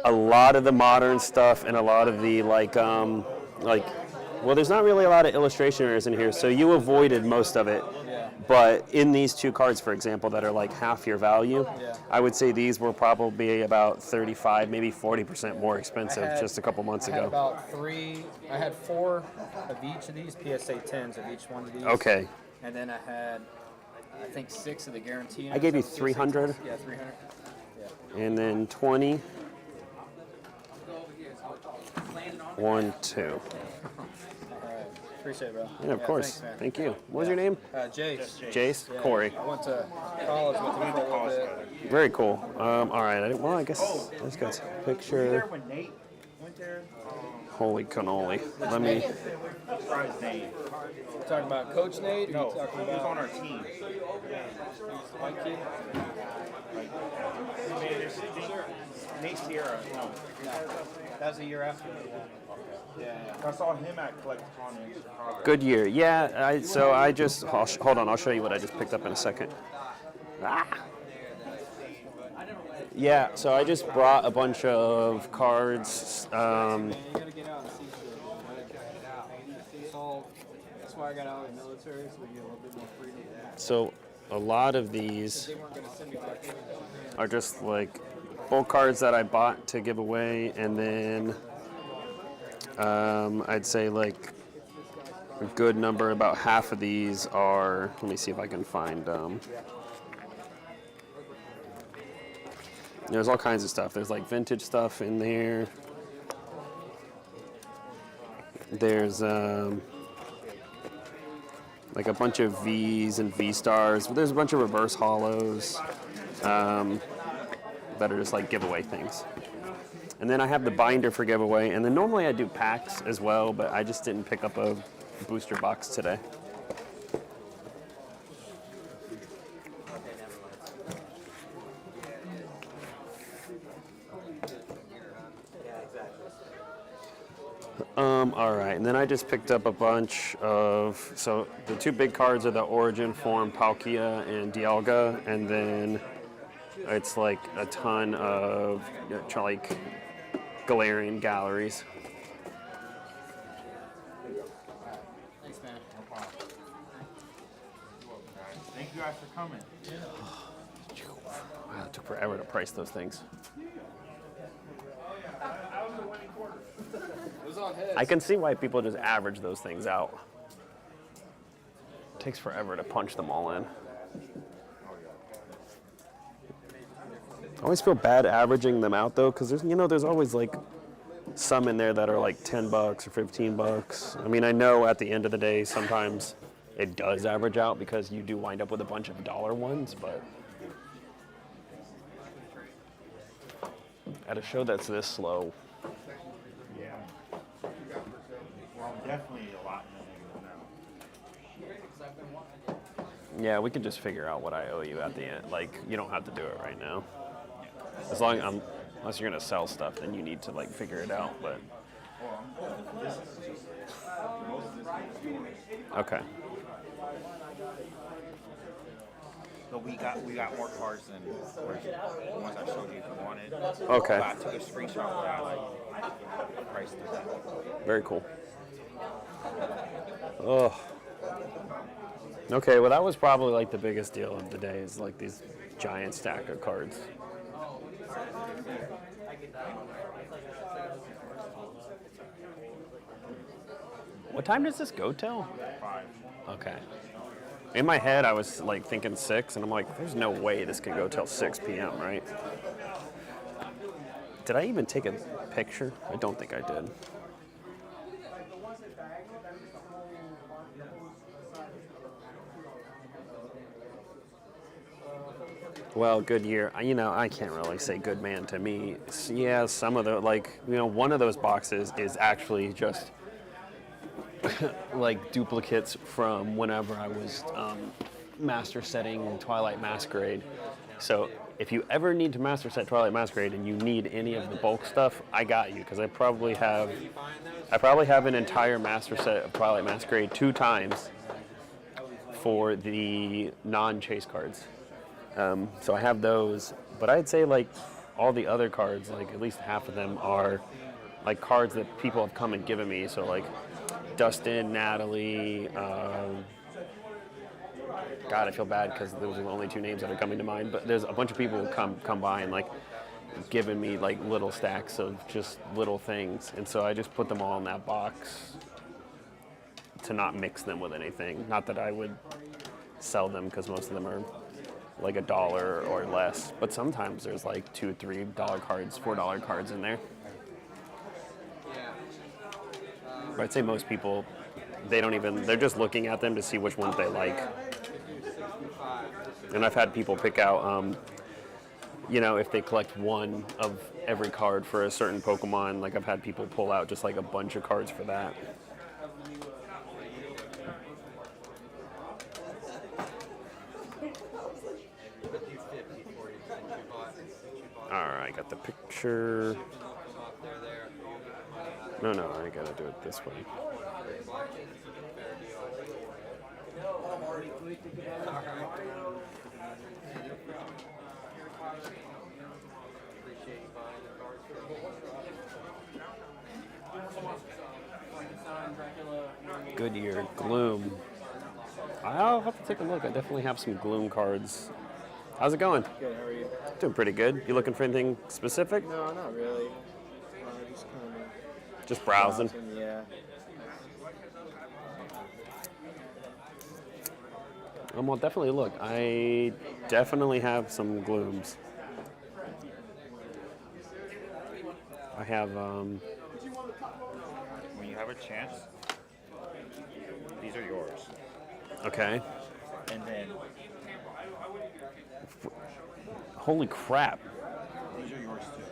a lot of the modern stuff and a lot of the well, there's not really a lot of illustration errors in here, so you avoided most of it. Yeah. But in these two cards, for example, that are like half your value, Yeah. I would say these were probably about 35, maybe 40% more expensive just a couple months I had ago. about 3. I had 4 of each of these PSA 10s of each one of these. Okay. And then I had, I think, 6 of the guarantee. I gave you 300. Yeah, 300. Yeah. And then 20. 1, 2. Appreciate it, bro. Yeah, of course. Thanks, man. Thank you. What was your name? Jace. Jace? Yeah. Corey. I went to college with him for a little bit. Very cool. All right. Well, I guess let's get a picture. When Nate went there, Holy cannoli. Let me. surprised Nate. You talking about Coach Nate? Or No, you talking he about was on our team. White kid? Nate Sierra. No. That was a year after me. Yeah. I saw him at Collecticon in Chicago. Good year. Yeah. So I just hold on. I'll show you what I just picked up in a second. Ah. Yeah. So I just brought a bunch of cards. You gotta get out and see shit. That's why I got out of the military, so we get a little bit more freedom. So a lot of these They weren't gonna send me back in. are just like bulk cards that I bought to give away, and then I'd say like a good number, about half of these are, let me see if I can find, there's all kinds of stuff. There's like vintage stuff in there. There's like a bunch of V's and V stars. There's a bunch of reverse hollows that are just like giveaway things. And then I have the binder for giveaway. And then normally I do packs as well, but I just didn't pick up a booster box today. All right, and then I just picked up a bunch of, so the two big cards are the Origin Form Palkia and Dialga, and then it's like a ton of like Galarian Galleries. Thanks, man. No problem. Thank you guys for coming. Wow, it took forever to price those things. I can see why people just average those things out. It takes forever to punch them all in. I always feel bad averaging them out though, because there's always like some in there that are like $10 or $15. I mean, I know at the end of the day sometimes it does average out because you do wind up with a bunch of dollar ones, but at a show that's this slow. Yeah. Well, definitely a lot now. Yeah, we can just figure out what I owe you at the end. Like, you don't have to do it right now. Unless you're gonna sell stuff, then you need to like figure it out. But okay. But we got more cards than the ones I showed you if you wanted. Okay. But I took a screenshot where I like priced it. Very cool. Oh. Okay, well that was probably like the biggest deal of the day, is like these giant stack of cards. What time does this go till? 5. Okay. In my head, I was like thinking 6, and I'm like, there's no way this can go till 6 p.m., right? Did I even take a picture? I don't think I did. Well, good year. I can't really say good man to me. Yeah, some of the, one of those boxes is actually just like duplicates from whenever I was master setting Twilight Masquerade. So if you ever need to master set Twilight Masquerade and you need any of the bulk stuff, I got you, because I probably have an entire master set of Twilight Masquerade 2 times for the non-chase cards. So I have those, but I'd say like all the other cards, like at least half of them are like cards that people have come and given me. So like Dustin, Natalie, God, I feel bad because those are the only 2 names that are coming to mind, but there's a bunch of people who come by and like given me like little stacks of just little things. And so I just put them all in that box to not mix them with anything. Not that I would sell them, because most of them are like $1 or less, but sometimes there's like $2, $3 cards, $4 cards in there. But I'd say most people, they don't even, they're just looking at them to see which ones they like. And I've had people pick out, you know, if they collect one of every card for a certain Pokemon, like I've had people pull out just like a bunch of cards for that. Alright, got the picture. No, I gotta do it this way. Goodyear, Gloom. I'll have to take a look. I definitely have some Gloom cards. How's it going? Good, how are you? Doing pretty good. You looking for anything specific? No, not really. Just kind of... Just browsing? Yeah. Well, definitely look. I definitely have some Glooms. I have, When you have a chance, these are yours. Okay. And then Holy crap. these are yours too.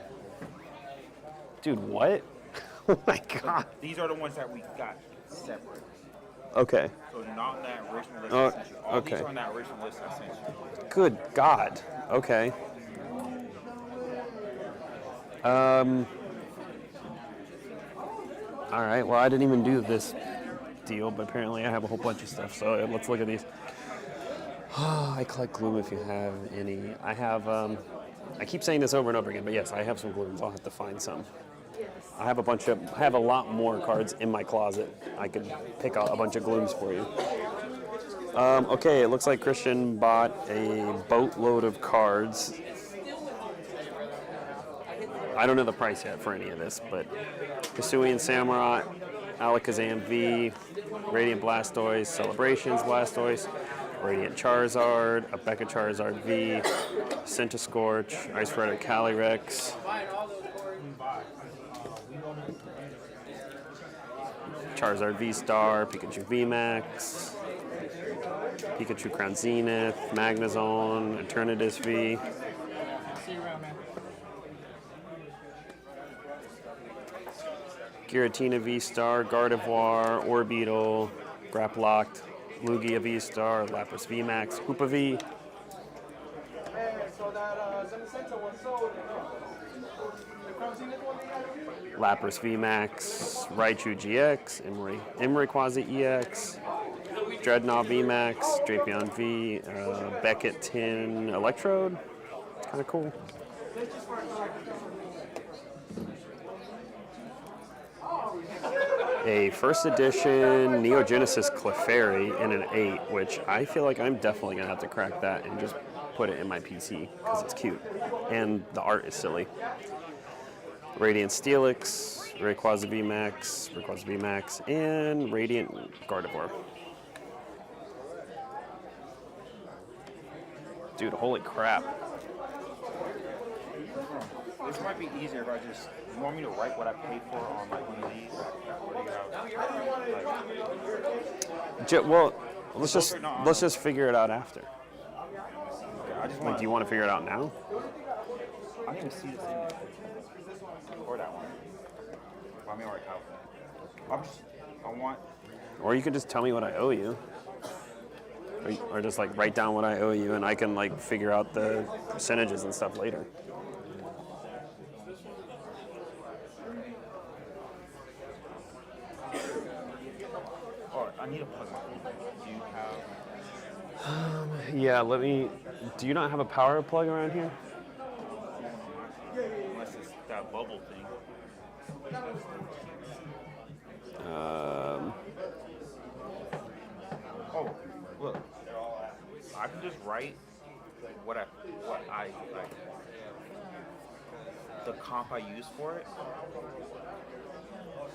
Dude, what? Oh my god. These are the ones that we got separate. Okay. So not on that original list Oh, I sent you. All okay. these are on that original list I sent you. Good God. Okay. All right. Well, I didn't even do this deal, but apparently I have a whole bunch of stuff. So let's look at these. I collect Gloom if you have any. I have. I keep saying this over and over again, but yes, I have some Glooms. I'll have to find some. I have I have a lot more cards in my closet. I could pick out a bunch of Glooms for you. Okay, it looks like Christian bought a boatload of cards. I don't know the price yet for any of this, but Hisuian Samurott, Alakazam V, Radiant Blastoise, Celebrations Blastoise, Radiant Charizard, a Becca Charizard V, Centiskorch, Ice Rider Calyrex, Charizard V-Star, Pikachu VMAX, Pikachu Crown Zenith, Magnezone, Eternatus V. See you around, man. Giratina V-Star, Gardevoir, Orbeetle, Grapploct, Lugia V-Star, Lapras VMAX, Hoopa V. Lapras VMAX, Raichu GX, Emry EX, Dreadnought VMAX, Drapion V, Beckett Tin Electrode. It's kind of cool. A first edition Neo Genesis Clefairy in an 8, which I feel like I'm definitely going to have to crack that and just put it in my PC because it's cute. And the art is silly. Radiant Steelix, Rayquaza VMAX, and Radiant Gardevoir. Dude, holy crap. This might be easier if I just. You want me to write what I paid for on like one of these? Well, let's just figure it out after. Okay, I just Like, do you want to figure it out now? I didn't even see this in there. Or that one. I mean, already out that. I want. Or you could just tell me what I owe you. Or just like write down what I owe you and I can like figure out the percentages and stuff later. I need to plug my phone. Do you have? Yeah, do you not have a power plug around here? Unless it's that bubble thing. Oh, look. I can just write what I like. The comp I use for it.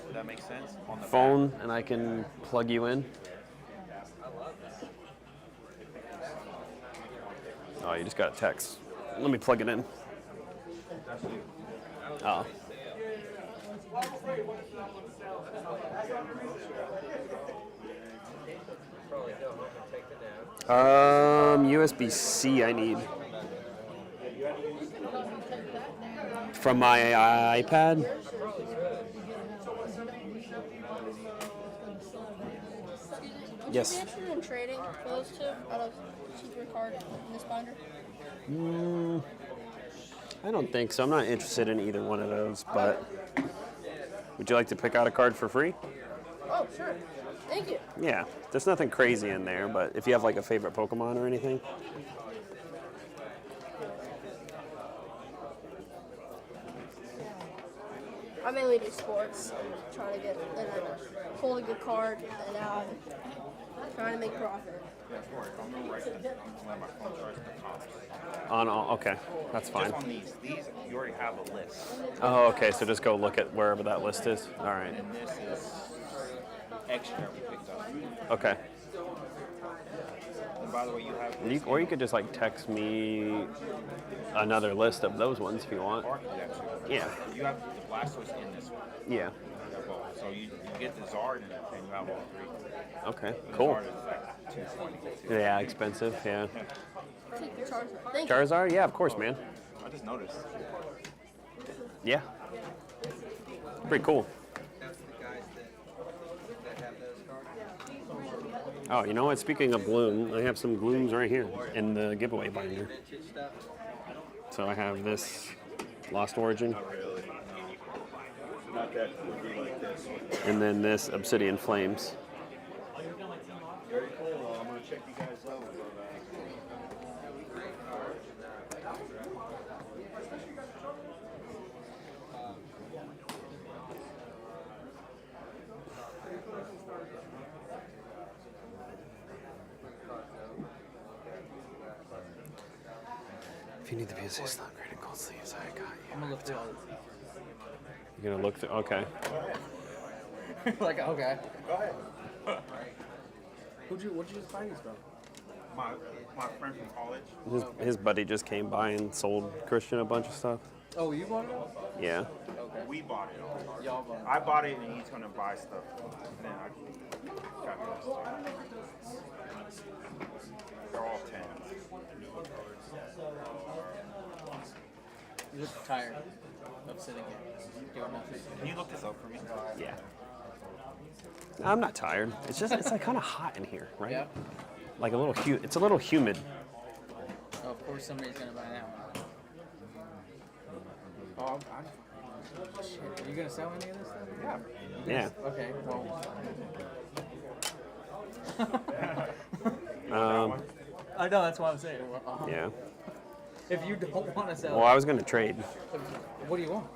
Does that make sense? On the Phone, and I can plug you in. Oh, you just got a text. Let me plug it in. Oh. USB-C I need. From my iPad. Yes. Are you interested in trading for those two out of cheaper card in this binder? I don't think so. I'm not interested in either one of those, but would you like to pick out a card for free? Oh, sure. Thank you. Yeah, there's nothing crazy in there, but if you have like a favorite Pokemon or anything. I mainly do sports. I'm trying to get pull a good card and trying to make profit. Okay, that's fine. Just on these you already have a list. Oh, okay, so just go look at wherever that list is. All right. And this is extra we picked up. Okay. And by the way, you have Or you could just like text me another list of those ones if you want. Or I can do that too. Yeah. You have the Blastoise in this one. Yeah. So you get the Zard and you have all three. Okay, And cool. The Zard is like $220. Yeah, expensive, yeah. Take your Charizard. Thank you. Charizard? Yeah, of course, man. I just noticed. Yeah. Pretty cool. Oh, you know what? Speaking of Gloom, I have some Glooms right here in the giveaway binder. So I have this Lost Origin. Not that would be like this. And then this Obsidian Flames. Very cool. I'm going to check you guys out. If you need the PSA slot graded gold sleeves, I got you. I'm gonna look through all You're gonna look through. Okay. this. Like, okay. Go ahead. What'd you just buy these from? My friend from college. His buddy just came by and sold Christian a bunch of stuff. Oh, you bought it all? Yeah. Okay. We bought it all. Y'all bought it. I bought it and he's gonna buy stuff. And then I got this. They're all 10s. You look tired of sitting here doing nothing. Can you look this up for me? Yeah. I'm not tired. It's like kind of hot in here, right? Yeah. Like a little it's a little humid. Oh, of course somebody's gonna buy that one. Oh, shit. Are you gonna sell any of this stuff? Yeah. Okay, Um, I know, that's what I'm saying. yeah. If you don't want to sell Well, I was gonna trade. what do you want?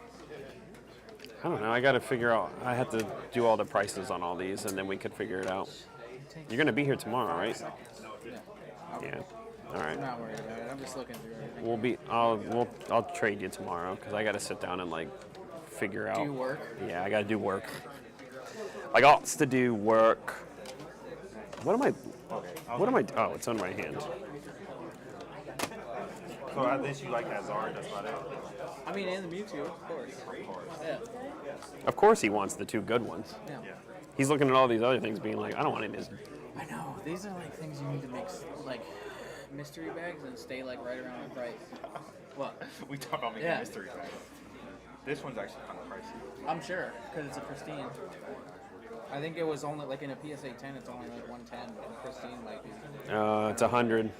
I don't know. I got to figure out. I have to do all the prices on all these, and then we could figure it out. You're gonna be here tomorrow, right? Yeah. All right. I'm not worried about it. I'm just looking through everything. I'll trade you tomorrow because I got to sit down and like figure out. Do work? Yeah, I got to do work. I got to do work. What am I? Oh, it's on my hand. So at this you like that Zard, that's about it. I mean, and the Mewtwo, of course. Yeah. Of course, he wants the two good ones. Yeah. He's looking at all these other things, being like, I don't want any of this. I know. These are like things you need to mix, like mystery bags and stay like right around the price. What? We talk about making mystery bags. This one's actually kind of pricey. I'm sure, because it's a pristine. I think it was only like in a PSA 10, it's only like 110, but in pristine might be. It's 100.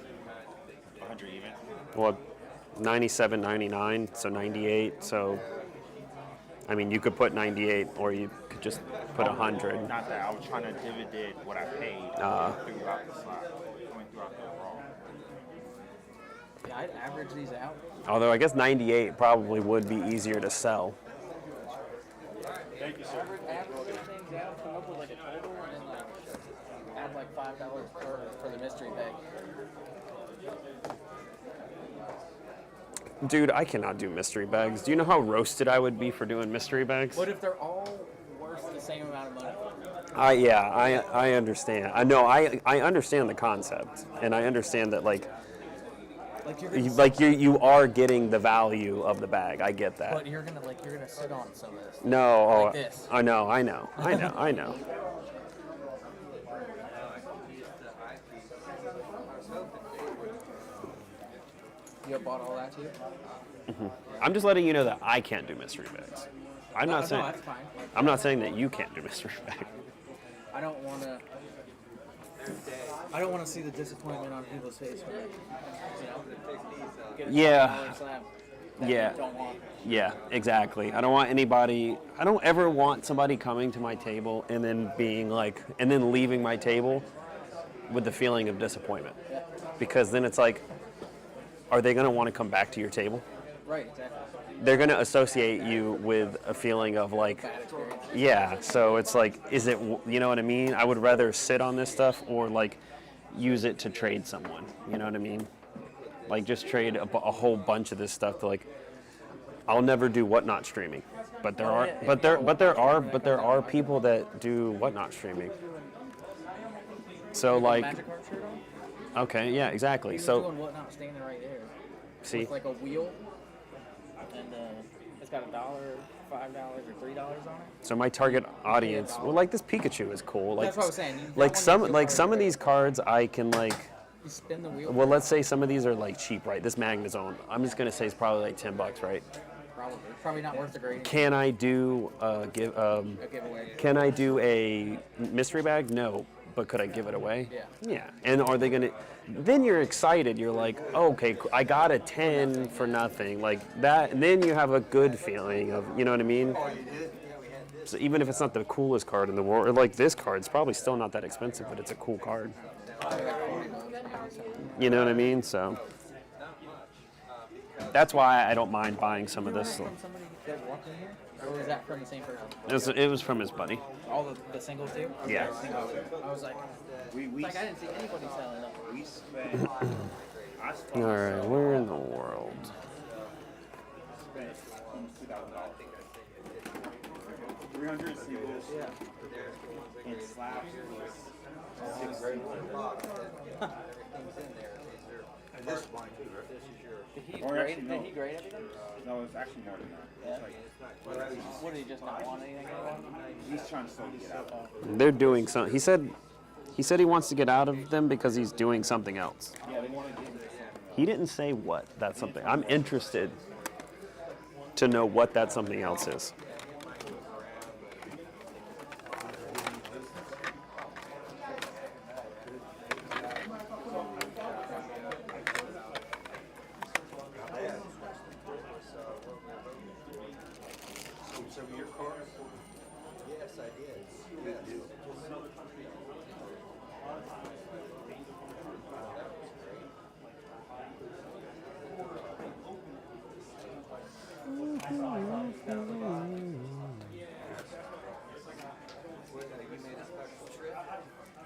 100 even. Well, 97.99, so 98. So, I mean, you could put 98, or you could just put 100. Not that. I was trying to divide what I paid throughout the slot. Going throughout the raw. Yeah, I'd average these out. Although I guess 98 probably would be easier to sell. Thank you, sir. Average things out, come up with like a total, and then like add like $5 for the mystery bag. Dude, I cannot do mystery bags. Do you know how roasted I would be for doing mystery bags? What if they're all worth the same amount of money? I understand. I know I understand the concept, and I understand that like you are getting the value of the bag. I get that. But you're gonna sit on some of this. No, Like this. I know. You bought all that too? I'm just letting you know that I can't do mystery bags. I'm not saying. No, that's fine. I'm not saying that you can't do mystery bags. I don't want to see the disappointment on people's face. Yeah, exactly. I don't want anybody. I don't ever want somebody coming to my table and then leaving my table with the feeling of disappointment, because then it's like, are they going to want to come back to your table? Right, exactly. They're going to associate you with a feeling of like, yeah, so it's like, is it, you know what I mean? I would rather sit on this stuff or like use it to trade someone, you know what I mean? Like just trade a whole bunch of this stuff to like, I'll never do whatnot streaming, but there are people that do whatnot streaming. So like, okay, yeah, exactly. He's So doing whatnot standing right there. see, With like a wheel, and it's got $1, $5, or $3 on it. so my target audience, well, like this Pikachu is cool. Like, That's what I was saying. Like some of these cards, I can like. You spin the wheel. Well, let's say some of these are like cheap, right? This Magnezone, I'm just gonna say it's probably like $10, right? Probably not worth the grading. Can I do a giveaway? Can I do a mystery bag? No, but could I give it away? Yeah. Yeah. And are they gonna? Then you're excited. You're like, oh, okay, I got a 10 for nothing, like that. And then you have a good feeling of, you know what I mean? So even if it's not the coolest card in the world, or like this card, it's probably still not that expensive, but it's a cool card. You know what I mean? So that's why I don't mind buying some of this. From somebody that walked in here? Or was that from the same person? It was from his buddy. All the singles too? Yeah. I was like, I didn't see anybody selling them. We spent. All right, where in the world? Spent $2,000. 300 seals. Yeah. And slabs was 6. And this one too, right? Did he grade everything? No, it was actually more than that. Yeah. Like, What, did he just not want anything anymore? he's trying to slowly get out. They're doing something. He said he wants to get out of them because he's doing something else. Yeah, they want to get into something else. He didn't say what that's something. I'm interested to know what that something else is. Some of your cars? Yes, I did. Good deal.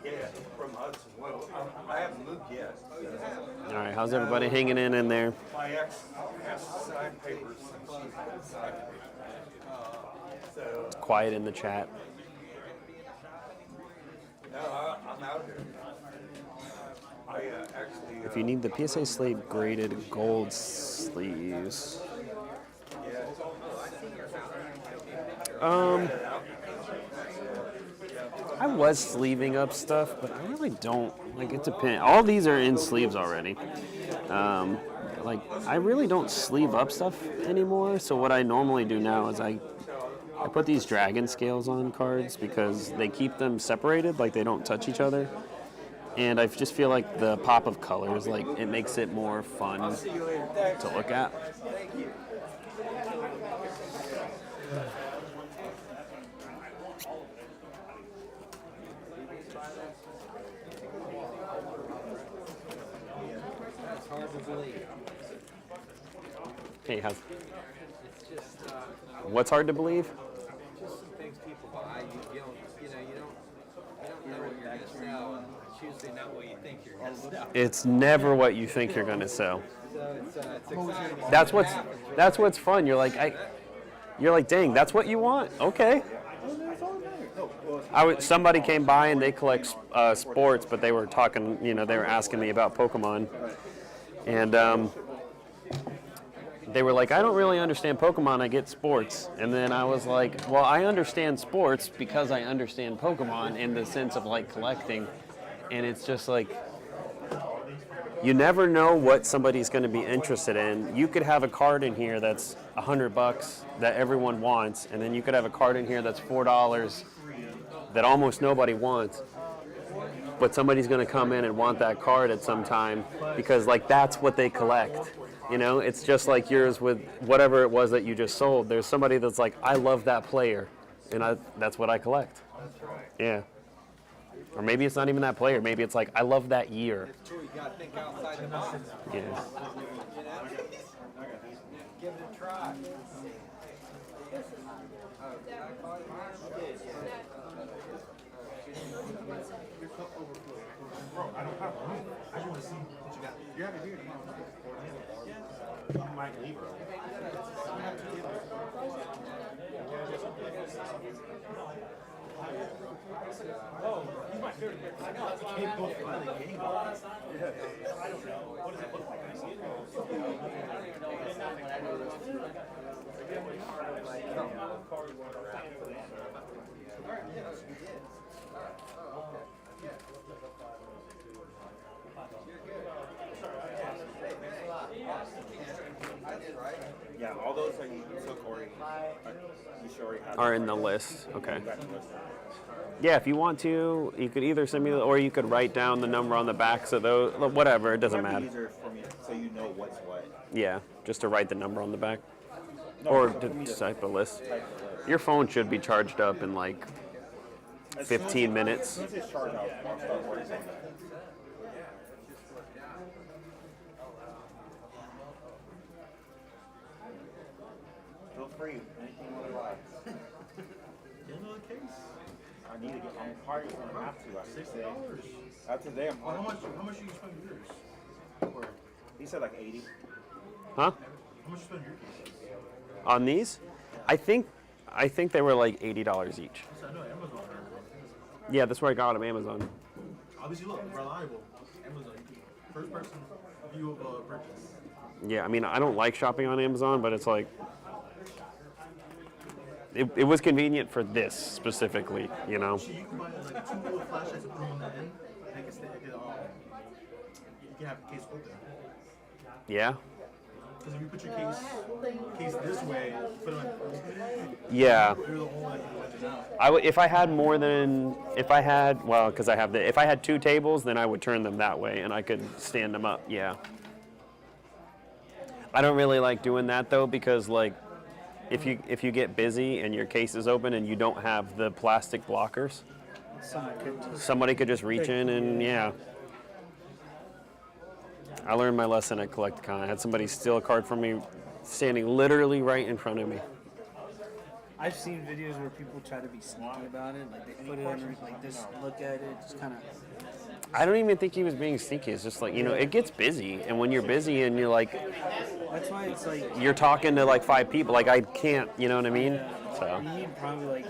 Yeah, from Hudson. Well, I haven't moved yet. All right, how's everybody hanging in there? My ex has signed papers and she signed papers. So, Quiet in the chat. no, I'm out here. I actually. If you need the PSA Slate graded gold sleeves. I was sleeving up stuff, but I really don't. Like, it depends. All these are in sleeves already. Like, I really don't sleeve up stuff anymore. So what I normally do now is I put these dragon scales on cards because they keep them separated, like they don't touch each other. And I just feel like the pop of colors, like it makes it more fun to look at. It's hard to believe. Hey, how's? It's just. What's hard to believe? Just some things people buy. You don't know what you're gonna sell, and it's usually not what you think you're gonna sell. It's never what you think you're gonna sell. So it's exciting. That's what's fun. You're like, dang, that's what you want? Okay. Somebody came by and they collect sports, but they were talking, they were asking me about Pokemon. And they were like, I don't really understand Pokemon, I get sports. And then I was like, well, I understand sports because I understand Pokemon in the sense of like collecting. And it's just like, you never know what somebody's going to be interested in. You could have a card in here that's $100 that everyone wants, and then you could have a card in here that's $4 that almost nobody wants. But somebody's going to come in and want that card at some time because like that's what they collect. You know, it's just like yours with whatever it was that you just sold. There's somebody that's like, I love that player, and that's what I collect. Yeah. Or maybe it's not even that player. Maybe it's like, I love that year. You gotta think outside the box. Yeah. Give it a try. Bro, I don't have room. I just want to see what you got. You have it here tomorrow. You might leave, bro. Oh, he's my favorite character. I know. I can't go find the game. I don't know. What does it look like? I see it. I don't even know what it's not, but I know Yeah, all those that you took already, you should already have. Are in the list. Okay. Yeah, if you want to, you could either send me, or you could write down the number on the backs of those. Whatever, it doesn't matter. Easier for me, so you know what's what. Yeah, just to write the number on the back, No, or for to me to type a list. type the list. Your phone should be charged up in like As soon as 15 As minutes. soon as it's charged out, I'll start working on that. Feel free, anything you would like. Get another case. I need to get. I'm probably gonna have to. After today. $6. After today, I'm. How much you spend yours? He said like 80. Huh? How much you spend your case? On these, I think they were like $80 each. I know Amazon. Yeah, that's where I got them, Amazon. Obviously, look, reliable. Amazon. First person view of a purchase. Yeah, I mean, I don't like shopping on Amazon, but it's like, it was convenient for this specifically, you know? You can buy like 2 little flashlights and put them on the end. And it can stay, you can have the case open. Yeah? Because if you put your case this way, put it on. Yeah. You're the only one that can let it out. If I had 2 tables, then I would turn them that way and I could stand them up, yeah. I don't really like doing that though, because like, if you get busy and your case is open and you don't have the plastic blockers, somebody could just reach in and yeah. I learned my lesson at Collecticon. I had somebody steal a card from me standing literally right in front of me. I've seen videos where people try to be sneaky about it, like they put it under, like just look at it, just kind of. I don't even think he was being sneaky. It's just like, you know, it gets busy, and when you're busy and you're like, That's why it's like you're talking to like 5 people, like I can't, you know what I mean? So you need probably like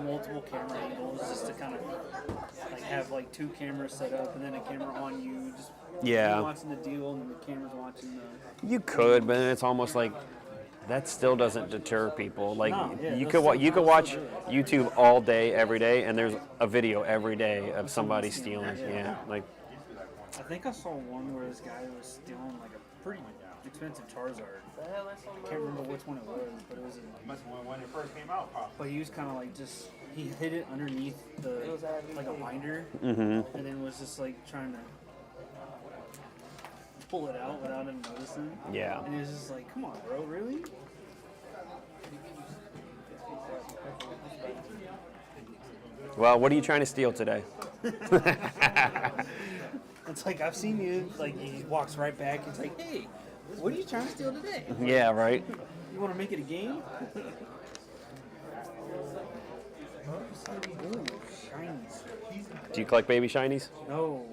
multiple camera angles just to kind of like have like 2 cameras set up and then a camera on you, just yeah. you watching the deal and the camera's watching the. You could, but it's almost like that still doesn't deter people. Like No, yeah, you that's could watch YouTube all day, every day, and there's a video every day of somebody stealing. Yeah, like. I think I saw one where this guy was stealing like a pretty expensive Charizard. I can't remember which one it was, but it was when it first came out. But he was kind of like he hid it underneath the like a binder, Mhm. and then was just like trying to pull it out without him noticing. Yeah. And it was just like, come on, bro, really? Well, what are you trying to steal today? It's like I've seen you. Like he walks right back. It's like, hey, what are you trying to steal today? Yeah, right. You want to make it a game? Ooh, shinies. Do you collect baby shinies? No,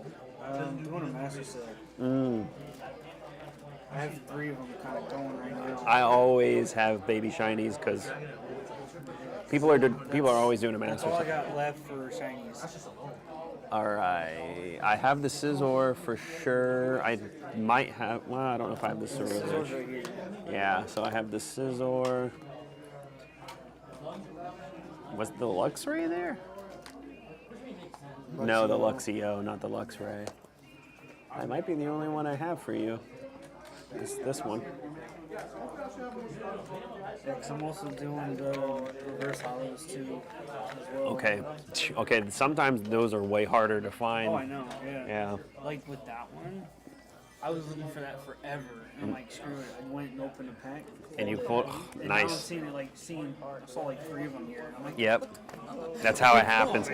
I'm doing a master set. I have 3 of them kind of going right now. I always have baby shinies because people are always doing a That's master all I set. got left for shinies. All right. I have the Scizor for sure. I might have. Well, I don't know if I have the Scizor. Yeah. So I have the Scizor. Was the Luxray there? No, the Luxio, not the Luxray. That might be the only one I have for you. It's this one. Yeah, 'cause I'm also doing the reverse hollows too as well. Okay. Okay. Sometimes those are way harder to find. Oh, I know. Yeah. Yeah. Like with that one, I was looking for that forever. And I'm like, screw it. I went and opened a pack. And you pulled. And now I'm Nice. seeing it like I saw like 3 of them here. And I'm like, Yep. That's how it happens.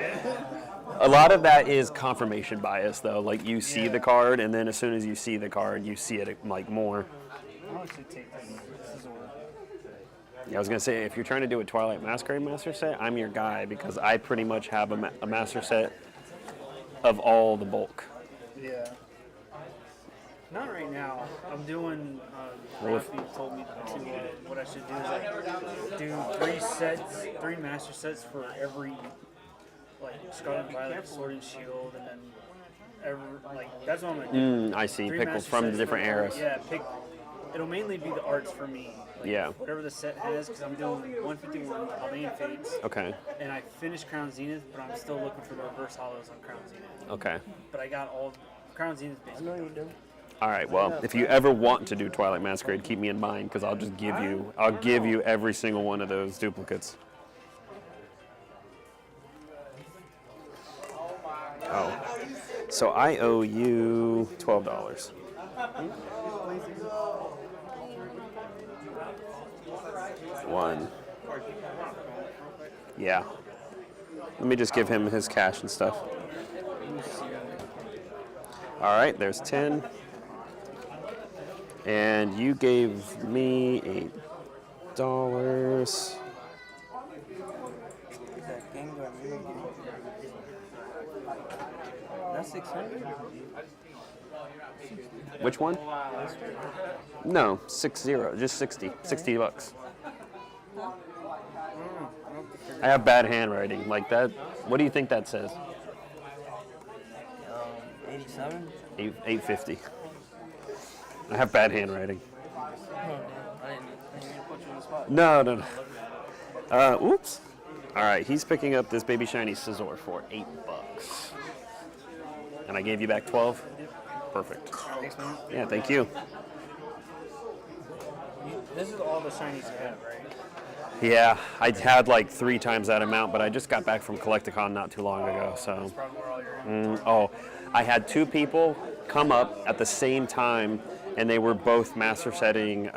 A lot of that is confirmation bias, though. Like you see the card, and then as soon as you see the card, you see it like more. I'll actually take this. Yeah, I was gonna say, if you're trying to do a Twilight Masquerade Master Set, I'm your guy because I pretty much have a Master Set of all the bulk. Yeah. Not right now. I'm doing. Well, Rafi told me to what I should do is like do 3 master sets for every like Scarlet and Violet, Sword and Shield, and then that's what I'm gonna do. I see. 3 Pick master from the sets different for- eras. Yeah, pick. It'll mainly be the arts for me. Like, Yeah. Whatever the set has, because I'm doing 151 Haldane Fates. Okay. And I finished Crown Zenith, but I'm still looking for the reverse hollows on Crown Zenith. Okay. But I got all Crown Zenith basically. I know you do. All right. Well, if you ever want to do Twilight Masquerade, keep me in mind because I'll just give you. I'll give you every single one of those duplicates. Oh. So I owe you $12. One. Yeah. Let me just give him his cash and stuff. All right, there's 10. And you gave me $8. That's 600. Which one? No, 60, just 60. $60. I have bad handwriting. Like that. What do you think that says? 87. 850. I have bad handwriting. I didn't mean to put you on the spot. No. Oops. All right, he's picking up this Baby Shiny Scizor for $8. And I gave you back 12? Perfect. Thanks, man. Yeah, thank you. This is all the shinies you have, right? Yeah, I had like 3 times that amount, but I just got back from Collecticon not too long ago, so. I had 2 people come up at the same time, and they were both master setting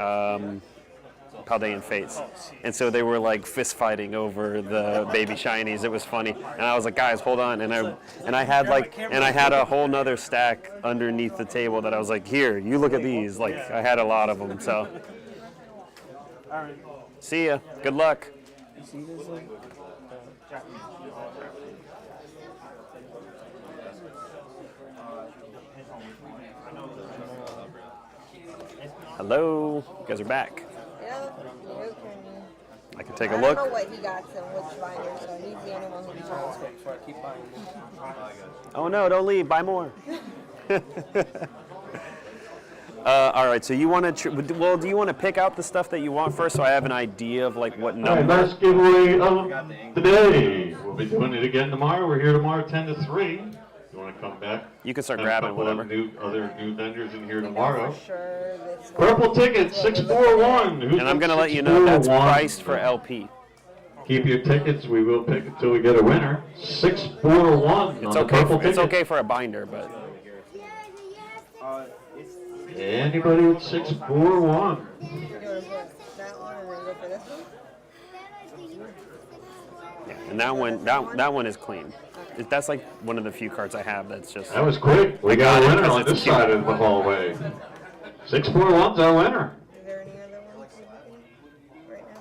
Paldean Fates. And so they were like fist fighting over the baby shinies. It was funny. And I was like, guys, hold on. And I had a whole nother stack underneath the table that I was like, here, you look at these. Like I had a lot of them. So All right. see ya. Good luck. You see this like Hello. You guys are back. Yeah, okay. I can take a I look. don't know what he got and which binder, so he's the only one who knows. Keep buying. Oh no, don't leave. Buy more. All right, so you want to, do you want to pick out the stuff that you want first so I have an idea of like what All number? right, last giveaway of the day. We'll be doing it again tomorrow. We're here tomorrow 10 to 3. You want to come back? You can start Have a grabbing couple of whatever. other new vendors in here tomorrow. Sure, this Purple ticket, 641. Who's And I'm got going to let you know that's 641? priced for LP. Keep your tickets. We will pick until we get a winner. 641 on It's the okay. purple It's ticket. okay for a binder, but Anybody with 641? You want to put that one and then go for this one? yeah. And that one is clean. That's like one of the few cards I have that's just. That was quick. We I got a it winner because on it's this cute. side of the hallway. 641's our winner. Is there any other ones right now?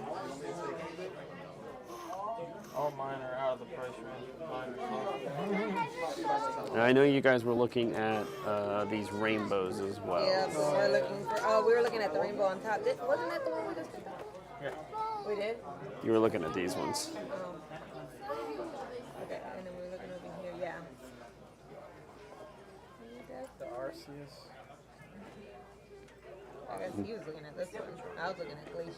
All mine are out of the price range. Mine are And I know you guys were looking at these rainbows as well. Yeah, but we're looking for. Oh, we were looking at the rainbow on top. Wasn't that the one we just picked up? Yeah. We did. You were looking at these ones. Oh. Okay, and then we were looking over here. Yeah. Arceus. I guess he was looking at this one. I was looking at Glacier.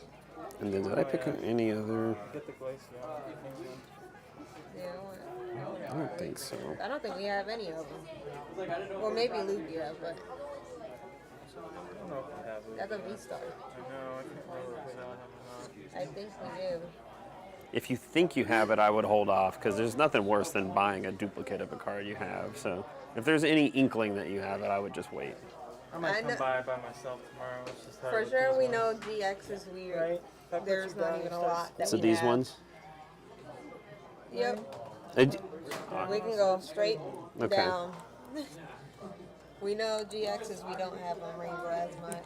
And then did I pick any other? Get the Glacier. Yeah, I don't think so. I don't think we have any of them. Or maybe Lugia, but I don't know if we have it. that's a V-Star. I know, I can't remember if we have it or not. I think we do. If you think you have it, I would hold off because there's nothing worse than buying a duplicate of a card you have. So if there's any inkling that you have it, I would just wait. I might come by myself tomorrow. Let's just have For it sure, with we these know ones. GX is weird. Right. That There's puts you not down even a and lot starts- that So we these have. ones? Yep. Uh, We can go straight Okay. down. We know GXs, we don't have on Rainbow as much.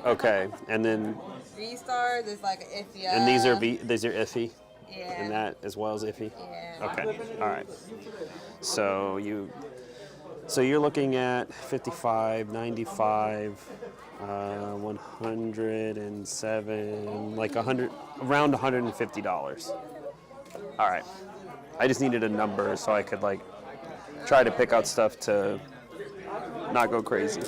Okay, and then V-Stars is like an iffy. and these are iffy. Yeah. And that as well as iffy. Yeah. Okay. All right. So you're looking at 55, 95, 107, like 100, around $150. All right. I just needed a number so I could like try to pick out stuff to not go crazy.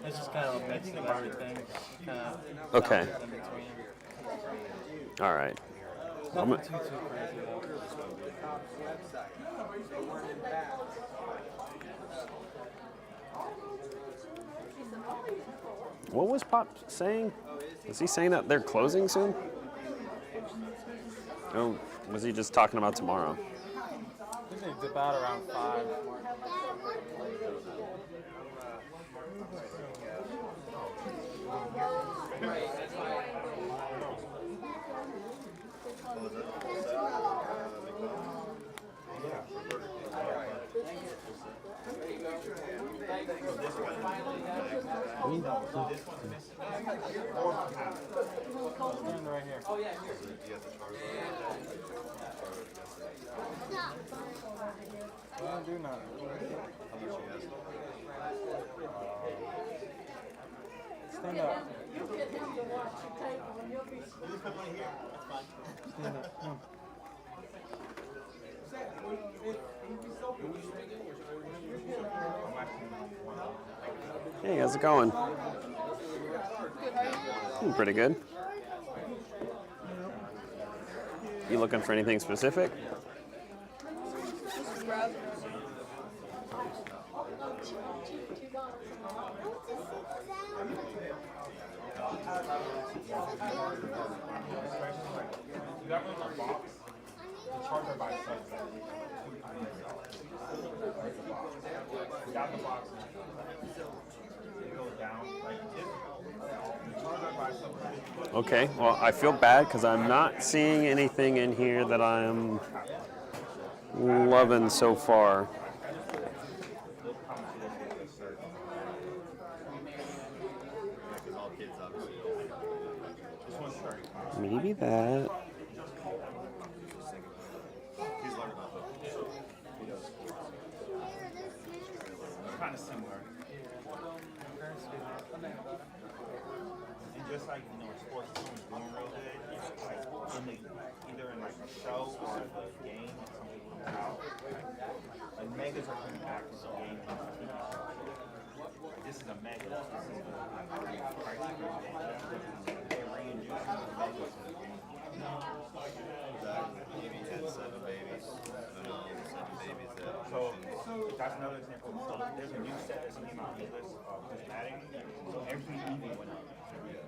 It's just kind of a mix of everything. Kind of Okay. in between. All right. I'm Nothing too crazy though. What was Pop saying? Was he saying that they're closing soon? Oh, was he just talking about tomorrow? I think they dip out around 5. Stand right here. Oh, yeah, here. I don't do nothing. Stand up. Stand up. Come. Hey, how's it going? Pretty good. You looking for anything specific? You got one in the box. The charger by itself. Got the box. It goes down like this. The charger by itself. Okay, well, I feel bad because I'm not seeing anything in here that I'm loving so far. Maybe that. Kind of similar. And just like, you know, in sports, if someone's doing real good, like in the, either in like a show or the game, if something comes out, like megas are coming back to the game. This is a mega. This is a price per game. They're reintroducing the megas to the game. Maybe he had 7 babies. So that's another example. So there's a new set that's came out on the list of prismatic. So every Eevee went up.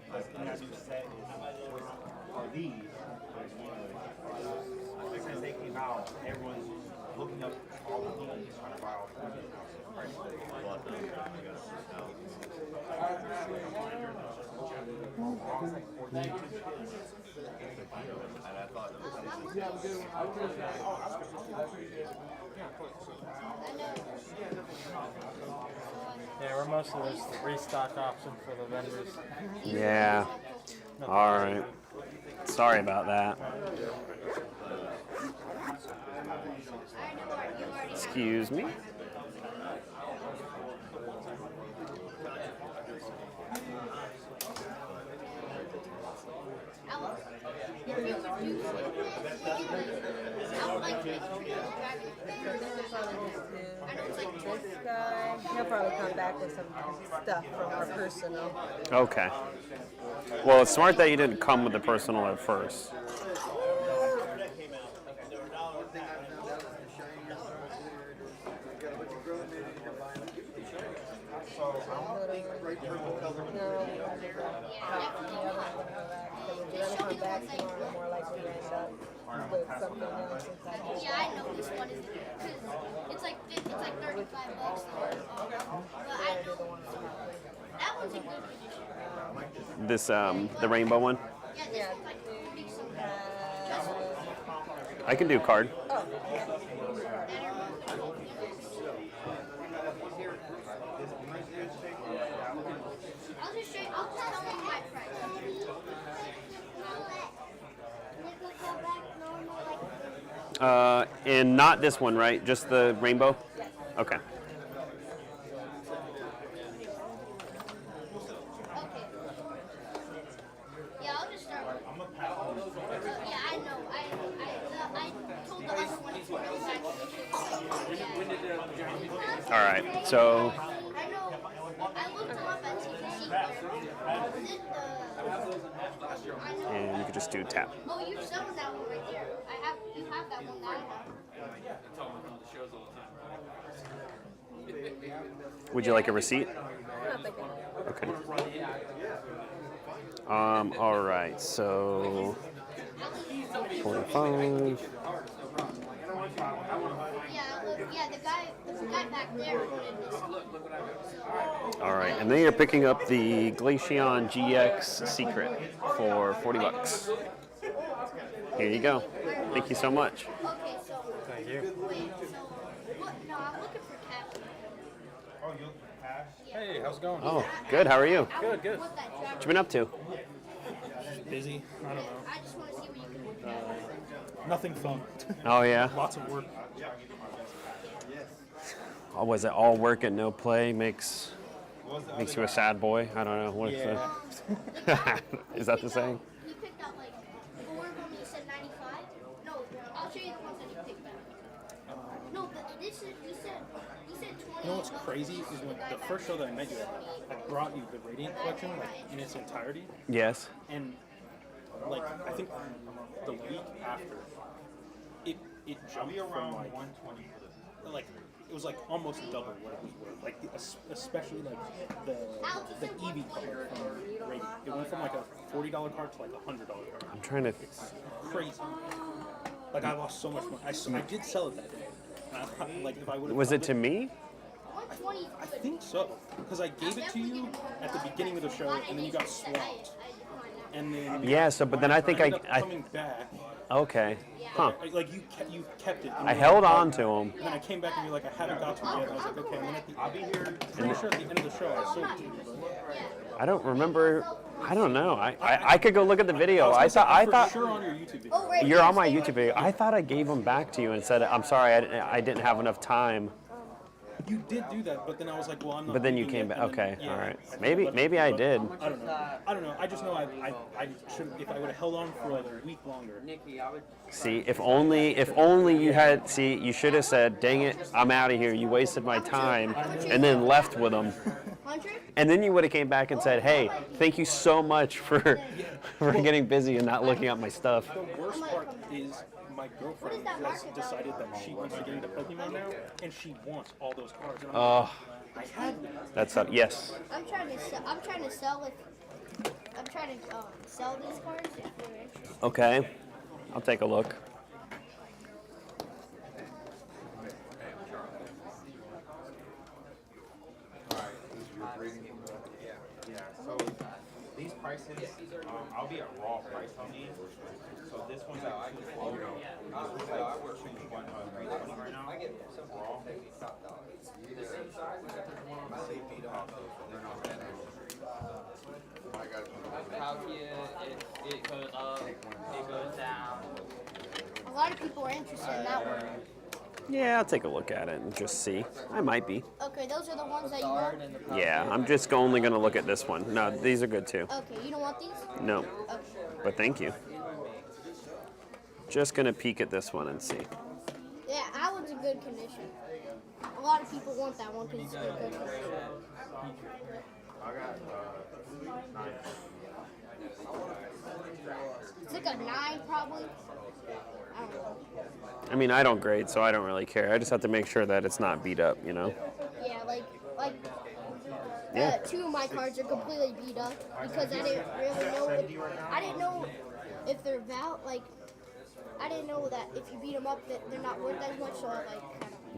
Because in that new set are these. Since they came out, everyone's looking up all the Eevees, trying to buy all the Eevees. And I thought Yeah, we're mostly just the restock option for the vendors. Yeah. All right. Sorry about that. Excuse me. this guy. He'll probably come back with some stuff from our personal. Okay. Well, it's smart that you didn't come with the personal at first. Yeah, I know this one is because it's like $35. But I know that one's in good condition. This, the rainbow one? Yeah, this one's like pretty I can do card. I'll just tell you my price. And not this one, right? Just the rainbow? Okay. Yeah, I'll just start with. Yeah, I know. I told the other one to All right. So I know. I looked them up at TTC. and you could just do tap. Oh, you're selling that one right there. You have that one that Would you like a receipt? Okay. All right. So 45. Yeah, the guy back there put in this. All right, and then you're picking up the Glaceon GX Secret for $40. Here you go. Thank you so much. Okay, so. Thank you. Wait, so what? No, I'm looking for cash. Oh, you looking for cash? Hey, how's it going? Oh, good. How are you? Good, good. What you been up to? Busy. I don't know. I just want to see where you can. Nothing fun. Oh, yeah? Lots of work. Oh, was it all work and no play makes you a sad boy? I don't know. What is that? Is that the saying? He picked up like 4 of them. He said 95. No, I'll show you the ones that he picked up. No, but this is he said 20. You know what's crazy is when the first show that I met you at, I brought you the Radiant collection like in its entirety. Yes. And like I think the week after, it jumped from like 120. Like it was like almost double what it was worth. Like especially like the Eevee card from Radiant. It went from like a $40 card to like a $100 card. I'm trying to. It's crazy. Like I lost so much money. I did sell it that day. Like if I would. Was it to me? I think so, because I gave it to you at the beginning of the show, and then you got swapped. And then Yeah. So, but then I think ended up coming back. Okay. Huh. Like you kept it. I held on to them. And then I came back and you're like, I haven't got to it yet. I was like, okay. And then I'll be here. Pretty sure at the end of the show I sold it to you. I don't remember. I don't know. I could go look at the video. I thought. Sure on your YouTube video. You're on my YouTube video. I thought I gave them back to you and said, I'm sorry, I didn't have enough time. You did do that, but then I was like, well, I'm not. But then you came back. Okay, all right. Maybe I did. I don't know. I just know I should. If I would have held on for like a week longer. See, if only you had. See, you should have said, "Dang it, I'm out of here. You wasted my time," and then left with them. And then you would have came back and said, "Hey, thank you so much for getting busy and not looking at my stuff." The worst part is my girlfriend has decided that she wants to get into Pokemon now, and she wants all those cards. And I'm like, I had them. That's up. Yes. I'm trying to sell sell these cards if you're interested. Okay, I'll take a look. Yeah, so these prices, I'll be at raw price on these. So this one's at $240. This one's at $320 right now. Raw. It goes up, it goes down. A lot of people are interested in that one. Yeah, I'll take a look at it and just see. I might be. Okay, those are the ones that you want? Yeah, I'm just only going to look at this one. No, these are good too. Okay, you don't want these? No. Okay. But thank you. Just going to peek at this one and see. Yeah, that one's in good condition. a lot of people want that one because it's good. I got 9. It's like a 9 probably. I don't know. I mean, I don't grade, so I don't really care. I just have to make sure that it's not beat up, you know? Yeah, like Yeah. 2 of my cards are completely beat up because I didn't really know. I didn't know if they're I didn't know that if you beat them up that they're not worth as much. So I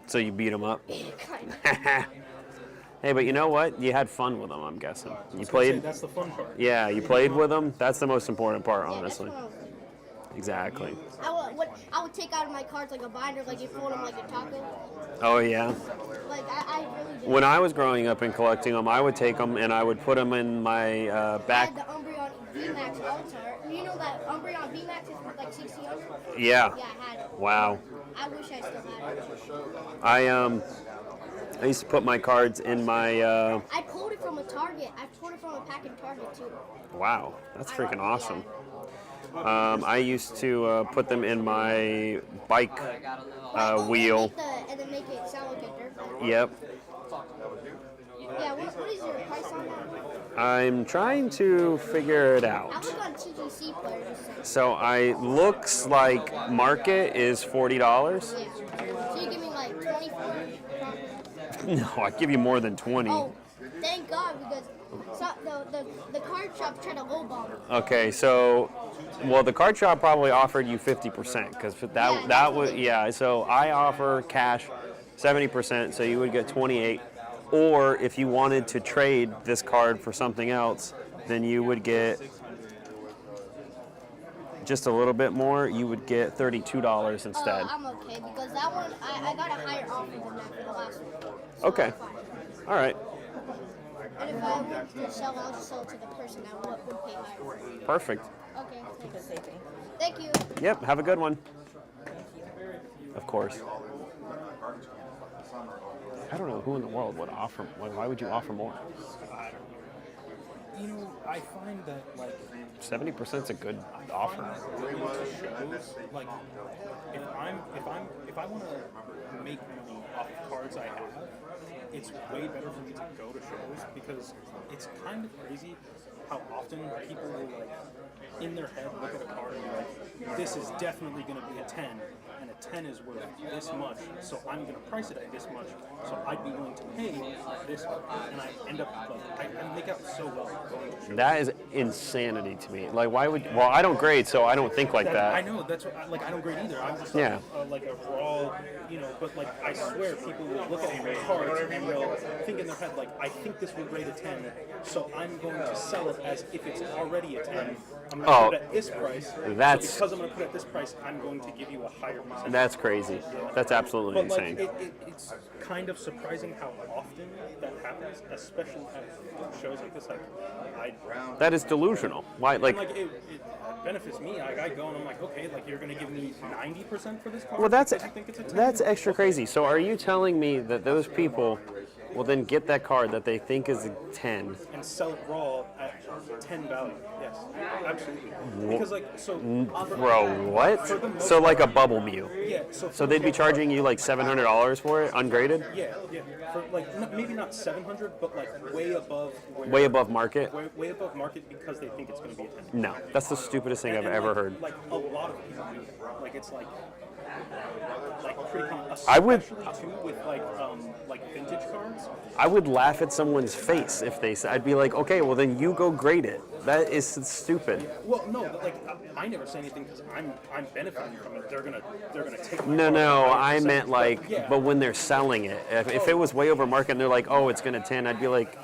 So you beat them up? kind of. Hey, but you know what? You had fun with them, I'm guessing. You played? That's the fun part. Yeah, you played with them. That's the most important part, Yeah, honestly. that's what Exactly. I would take out of my cards like a binder, like you fold them like a taco. Oh, yeah. Like I really did. When I was growing up and collecting them, I would take them and I would put them in my I back. had the Umbreon VMAX Altar. You know that Umbreon VMAX is worth like 600. Yeah. Yeah, I had it. Wow. I wish I still had it. I used to put my cards in my. I pulled it from a Target. I pulled it from a pack in Target too. Wow, that's freaking awesome. I used to put them in my bike wheel. And then make it sound like a dirt bike. Yep. Yeah, what is your price on that? I'm trying to figure it I out. look on TGC Player. So looks like market is $40. Yeah. So you give me like 24? No, I give you more than 20. Oh, thank God, because the card shop tried to lowball me. Okay, so the card shop probably offered you 50% because that was So I offer cash 70%, so you would get 28. Or if you wanted to trade this card for something else, then you would get just a little bit more. You would get $32 instead. I'm okay because that one I got a higher offer than that for the last one. So Okay. I'm fine. All right. And if I went to sell, I'll just sell it to the person that would pay higher. Perfect. Okay. Thank you. Yep. Have a good one. Of course. I don't know who in the world would offer. Why would you offer more? You know, I find that 70% is a good offer. Shows, like if I want to make money off of cards I have, it's way better for me to go to shows because it's kind of crazy how often people will in their head look at a card and be like, this is definitely going to be a 10 and a 10 is worth this much, so I'm going to price it at this much, so I'd be willing to pay this much, and I end up I make out so well going to shows. That is insanity to me. Like, why would? Well, I don't grade, so I don't think like that. I know that's what, I don't grade either. I'm just Yeah. like a raw, But I swear, people will look at my cards and they'll think in their head I think this will grade a 10, so I'm going to sell it as if it's already a 10. I'm going to put it at this price. So because I'm going to put it at this price, I'm going to give you a higher percentage. That's crazy. That's absolutely But insane. It's kind of surprising how often that happens, especially at shows like this. That is delusional. Why? It benefits me. I go and I'm like, okay, you're going to give me 90% for this card. Well, that's because you think it's a 10? that's extra crazy. So, are you telling me that those people will then get that card that they think is a 10 and sell it raw at 10 value? Yes, absolutely. Because Bro, what? So like a bubble mew. Yeah. So they'd be charging you like $700 for it, ungraded? Yeah. For maybe not 700, but way above. Way above market? Way above market because they think it's going to be a 10. No, that's the stupidest thing I've ever heard. A lot of people do that. It's pretty common. I would- Especially too with vintage cards. I would laugh at someone's face if they said, I'd be like, okay, well then you go grade it. That is stupid. Well, no, I never say anything because I'm benefiting from it. They're gonna take. My No, card, I meant yeah. but when they're selling it, if it was way over market and they're like, oh, it's gonna 10, I'd be like,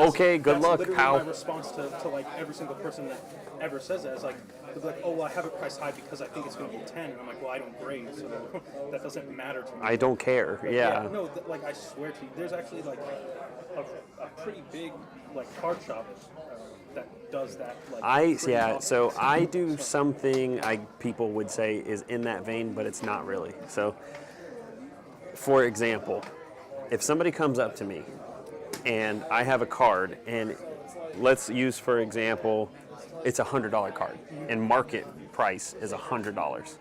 okay, good luck, literally pal. My response to every single person that ever says that is they'll be like, oh, well, I have it priced high because I think it's going to be a 10. And I'm like, well, I don't grade, so that doesn't matter to me. I don't care. Yeah. No, I swear to you, there's actually a pretty big card shop that does that. So I do something people would say is in that vein, but it's not really. So, for example, if somebody comes up to me and I have a card, and let's use, for example, it's a $100 card, and market price is $100,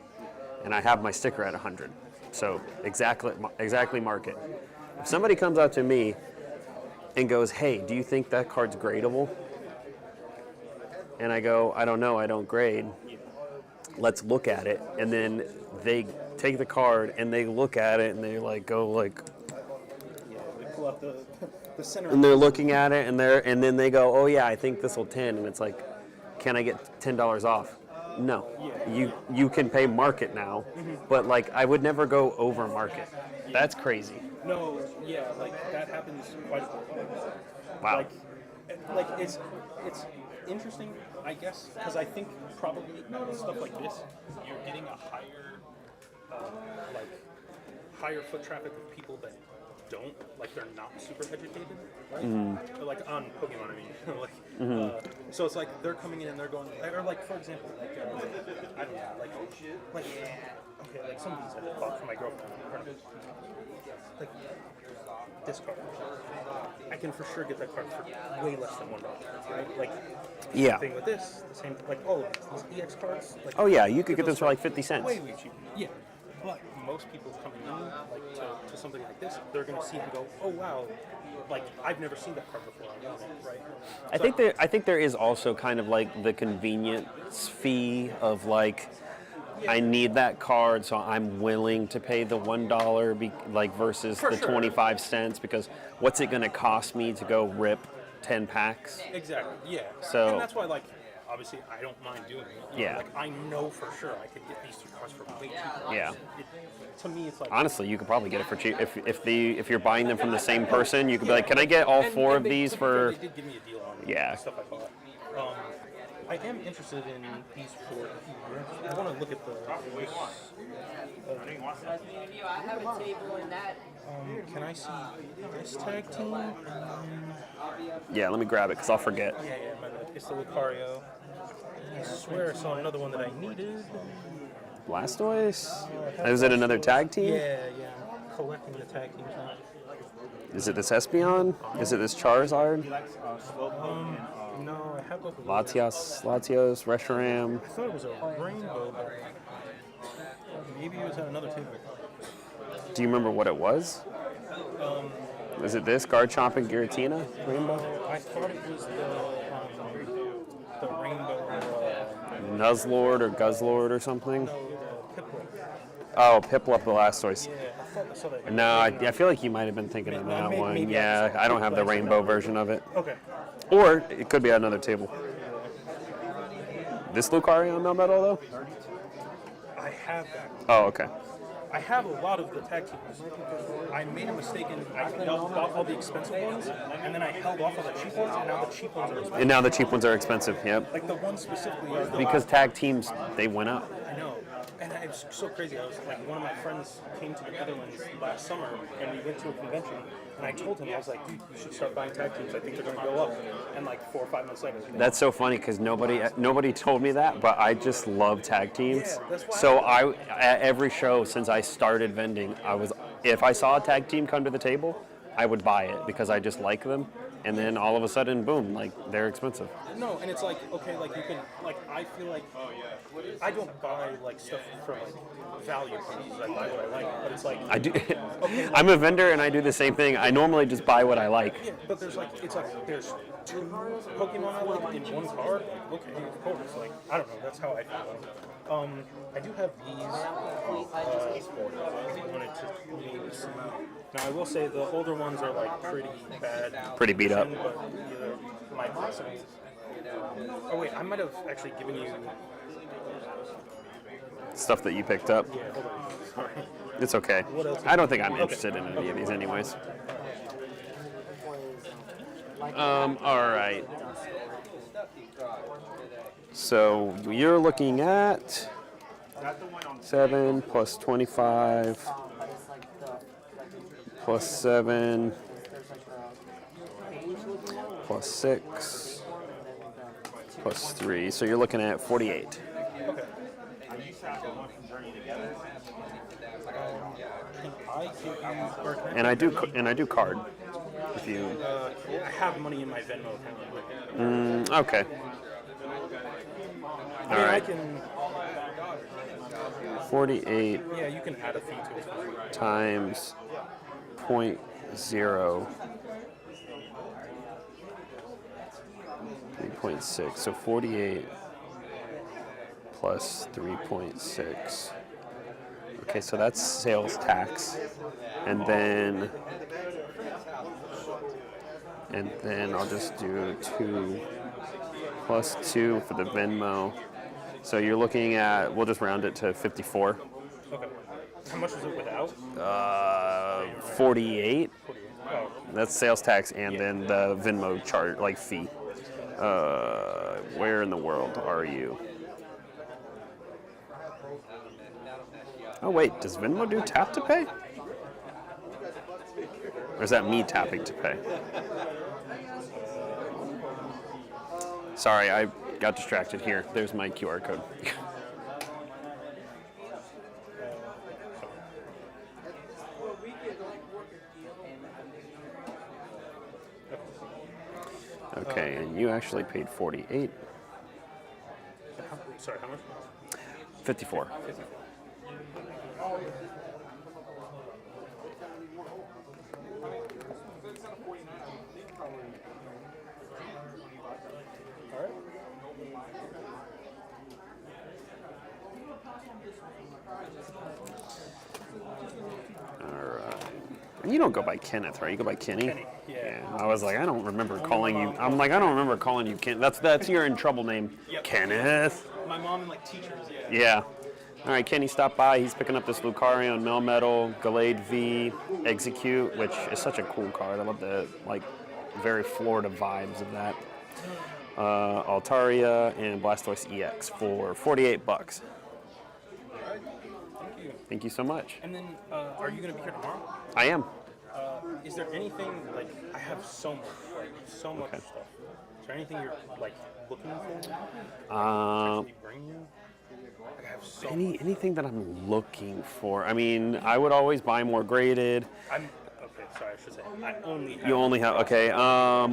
and I have my sticker at $100. So exactly market. If somebody comes up to me and goes, hey, do you think that card's gradable? And I go, I don't know, I don't grade. Let's look at it. And then they take the card and they look at it and they like go like, Yeah, they pull out the center. and they're looking at it and then they go, oh yeah, I think this will 10. And it's like, can I get $10 off? No. You can pay market now, but like I would never go over market. That's crazy. No, yeah, like that happens quite a bit. Wow. Like it's interesting, I guess, because I think probably stuff like this, you're getting a higher foot traffic of people that don't, like they're not super educated, right? Like on Pokemon, I mean, so it's like they're coming in and they're going, or like for example, like I don't know, like okay, like some of these I bought for my girlfriend, like this card. I can for sure get that card for way less than $1, right? Like, Yeah. Same thing with this, the same, like all of these EX cards. Like, Oh yeah, you could get this for like 50 cents. way cheaper. Yeah, but most people coming in like to something like this, they're gonna see it and go, oh wow, like I've never seen that card before. I want it, right? I think there is also kind of like the convenience fee of like, I need that card, so I'm willing to pay the $1 like versus For the sure. 25 cents because what's it going to cost me to go rip 10 packs? Exactly. Yeah. So- and that's why, like, obviously, I don't mind doing it. You know, Yeah. Like, I know for sure I could get these two cards for way cheaper. Yeah. To me, it's like Honestly, you could probably get it for cheap if you're buying them from the same person. You could be like, can I get all four of these for? They did give me a deal on Yeah. stuff I bought. I am interested in these four. I want to look at the. I have a table in that. Can I see this tag team? Yeah, let me grab it because I'll forget. Yeah, my bad. It's the Lucario. I swear I saw another one that I needed. Blastoise? Is it another tag team? Yeah. I'm collecting the tag teams now. Is it this Espeon? Is it this Charizard? No, I have both of those. Latios, Reshiram. I thought it was a rainbow, but maybe it was at another table. Do you remember what it was? Is it this Garchomp and Giratina Rainbow? I thought it was the rainbow. Nuzlord or Guzzlord or something? Piplup. Oh, Piplup Blastoise. Yeah, I thought I saw that. No, I feel like you might have been thinking of that one. maybe Yeah, I don't have the rainbow version of it. Okay. Or it could be at another table. This Lucario Melmetal though? I have that. Oh, okay. I have a lot of the tag teams. I made a mistake in I bought all the expensive ones, and then I held off on the cheap ones, and now the cheap ones are expensive. And now the cheap ones are expensive, yep. Like the ones specifically are the Because tag teams, they went up. I know. And it was so crazy. I was like, one of my friends came to the Netherlands last summer, and we went to a convention. And I told him, I was like, dude, you should start buying tag teams. I think they're going to go up. And like 4 or 5 months later. That's so funny because nobody told me that, but I just love tag teams. Yeah, that's why So at every show since I started vending, if I saw a tag team come to the table, I would buy it because I just like them. And then all of a sudden, boom, like they're expensive. No, and it's like, okay, like you can, like I feel like I don't buy like stuff for like value purposes. I buy what I like, but it's like I do. Okay, I'm a vendor and I do the same thing. I normally just buy what I like. yeah, but there's like it's like there's 2 Pokemon I like in one card. Like, okay, of course. Like I don't know. That's how I feel. I do have these. I wanted to maybe see. Now I will say the older ones are like pretty bad. Pretty beat up. But my classics. Oh wait, I might have actually given you. Stuff that you picked up. Yeah, hold on. Sorry. It's okay. What else? I don't think I'm interested in any of these anyways. All right. So you're looking at 7 plus 25 plus 7 plus 6 plus 3. So you're looking at 48. And I do card. If you. I have money in my Venmo account. Okay. I mean, All right. I can. 48 Yeah, you can add a fee to it. times 0.0. 3.6. So 48 plus 3.6. Okay, so that's sales tax. And then I'll just do 2 plus 2 for the Venmo. So you're looking at, we'll just round it to 54. Okay. How much was it without? 48. Oh. That's sales tax and then the Venmo charge, like fee. Where in the world are you? Oh wait, does Venmo do tap to pay? Or is that me tapping to pay? Sorry, I got distracted here. There's my QR code. Okay, and you actually paid 48. Sorry, how much? 54. And you don't go by Kenneth, right? You go by Kenny? Kenny, yeah. I was like, I don't remember calling you. I'm like, I don't remember calling you Ken. That's your in trouble name. Yep. Kenneth. My mom and like teachers, yeah. Yeah. All right, Kenny stopped by. He's picking up this Lucario Melmetal, Gallade V, Execute, which is such a cool card. I love the like very Florida vibes of that. Altaria and Blastoise EX for $48. Thank you. Thank you so much. And then, are you going to be here tomorrow? I am. Is there anything, like, I have so much stuff. Is there anything you're, like, looking for? Bring you? Like, I have so much. Anything that I'm looking for. I mean, I would always buy more graded. Okay, sorry, I should say. I only have. You only have, okay. I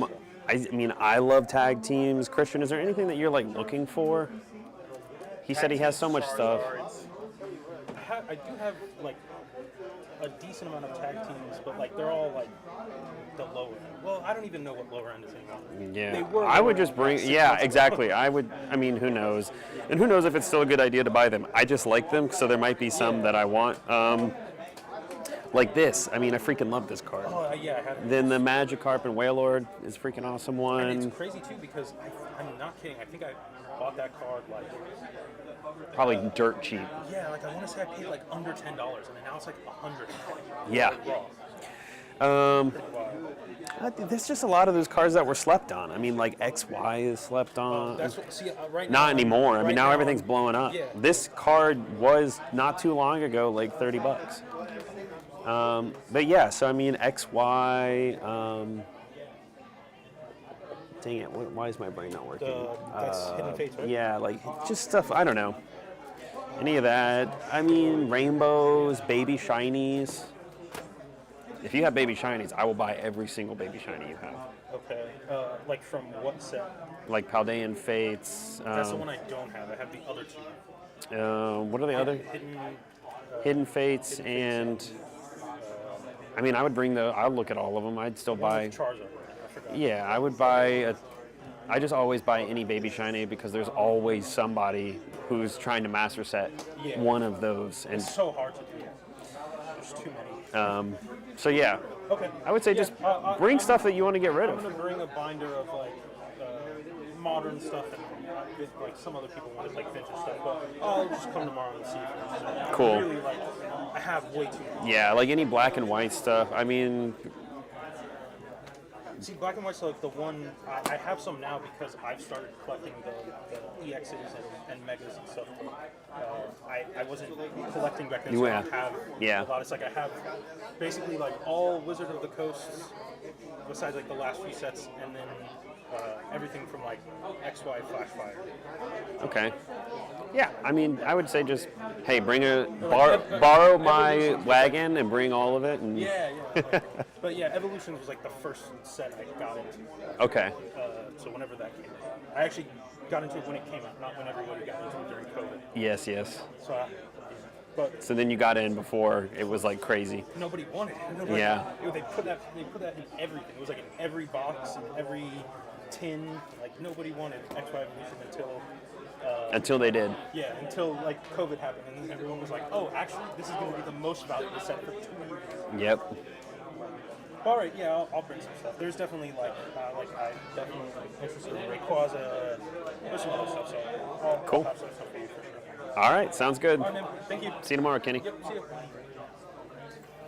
mean, I love tag teams. Christian, is there anything that you're, like, looking for? He said he has so much stuff. I do have, like, a decent amount of tag teams, but like they're all like the lower end. Well, I don't even know what lower end is anymore. Yeah, I would just bring. Yeah, exactly. I mean, who knows? And who knows if it's still a good idea to buy them? I just like them, so there might be some that I want. Like this. I mean, I freaking love this card. Oh yeah, I have it. Then the Magikarp and Wailord is a freaking awesome one. And it's crazy too because I'm not kidding. I think I bought that card like. Probably dirt cheap. Yeah, like I want to say I paid like under $10, and then now it's like $100. Yeah. There's just a lot of those cards that were slept on. I mean, like XY is slept on. Right not now, anymore. I mean, now now everything's blowing up. Yeah. This card was not too long ago like $30. But yeah, so I mean XY. Dang it! Why is my brain not working? That's Hidden Fates, right? Yeah, like just stuff. I don't know. Any of that. I mean, rainbows, baby shinies. If you have baby shinies, I will buy every single baby shiny you have. Okay. Like from what set? Like Paldean Fates. That's the one I don't have. I have the other two. What are the other? Hidden Fates and. I mean, I would bring I'll look at all of them. I'd still buy. Charizard. I forgot. Yeah, I would buy. I just always buy any baby shiny because there's always somebody who's trying to master set one of those. And it's so hard to do. There's too many. So yeah. Okay. I would say just bring stuff that you want to get rid of. I'm gonna bring a binder of like modern stuff and like some other people wanted like vintage stuff, but I'll just come tomorrow and see if there's Cool. Really, like, I have way too much. Yeah, like any black and white stuff. I mean. See, black and white's like the one, I have some now because I've started collecting the EXs and Megas and stuff. I wasn't collecting back then, so I don't have a lot. It's like I have basically like all Wizard of the Coasts, besides like the last few sets, and then everything from like XY Flash Fire. Okay. Yeah, I mean, I would say just, hey, borrow my wagon and bring all of it. And Yeah. But yeah, Evolutions was like the first set I got into. Okay. So whenever that came out. I actually got into it when it came out, not when everybody got into it during COVID. Yes. So So then you got in before it was like crazy. Nobody wanted it. Yeah. They put that in everything. It was like in every box, in every tin. Like nobody wanted X-Y Evolution Until they did. Yeah, until like COVID happened, and then everyone was like, "Oh, actually, this is going to be the most valuable set for 2 years." Yep. All right, yeah, I'll bring some stuff. There's definitely I definitely interested in Rayquaza, there's some other stuff. So Cool. I'll have some stuff for you for sure. All right, sounds good. All right, man. Thank you. See you tomorrow, Kenny. Yep. See you.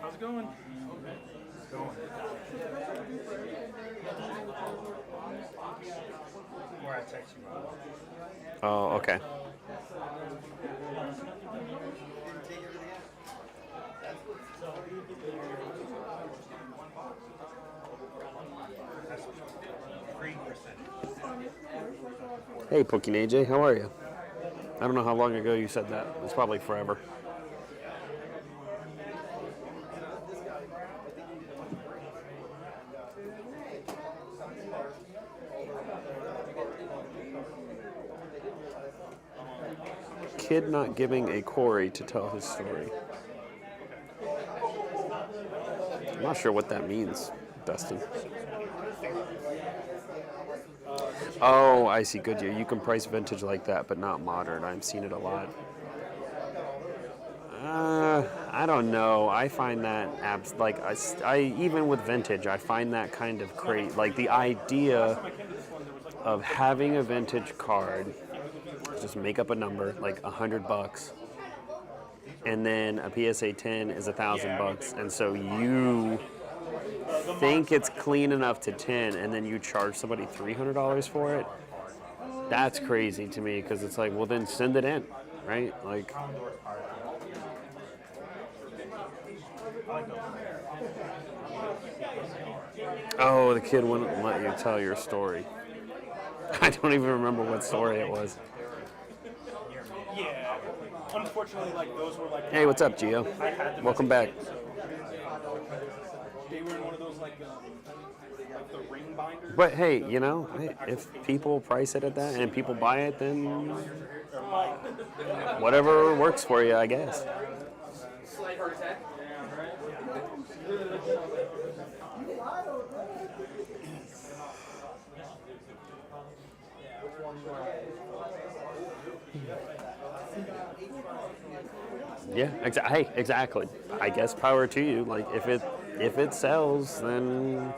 How's it going? Where I text you. Oh, okay. Hey, Pokémon AJ, how are you? I don't know how long ago you said that. It's probably forever. Kid not giving a Corey to tell his story. I'm not sure what that means, Dustin. Oh, I see. Good. You can price vintage like that, but not modern. I've seen it a lot. I don't know. I find that I even with vintage, I find that kind of crazy. Like the idea of having a vintage card, just make up a number, like $100, and then a PSA 10 is $1,000, and so you think it's clean enough to 10, and then you charge somebody $300 for it. That's crazy to me because it's like, well, then send it in, right? Like. Oh, the kid wouldn't let you tell your story. I don't even remember what story it was. Yeah. Unfortunately, like those were like. Hey, what's up, Gio? Welcome back. They were in one of those like the ring binders. But hey, you know, if people price it at that and people buy it, then whatever works for you, I guess. Slight heart attack. Yeah, hey, exactly. I guess power to you. Like if it sells, then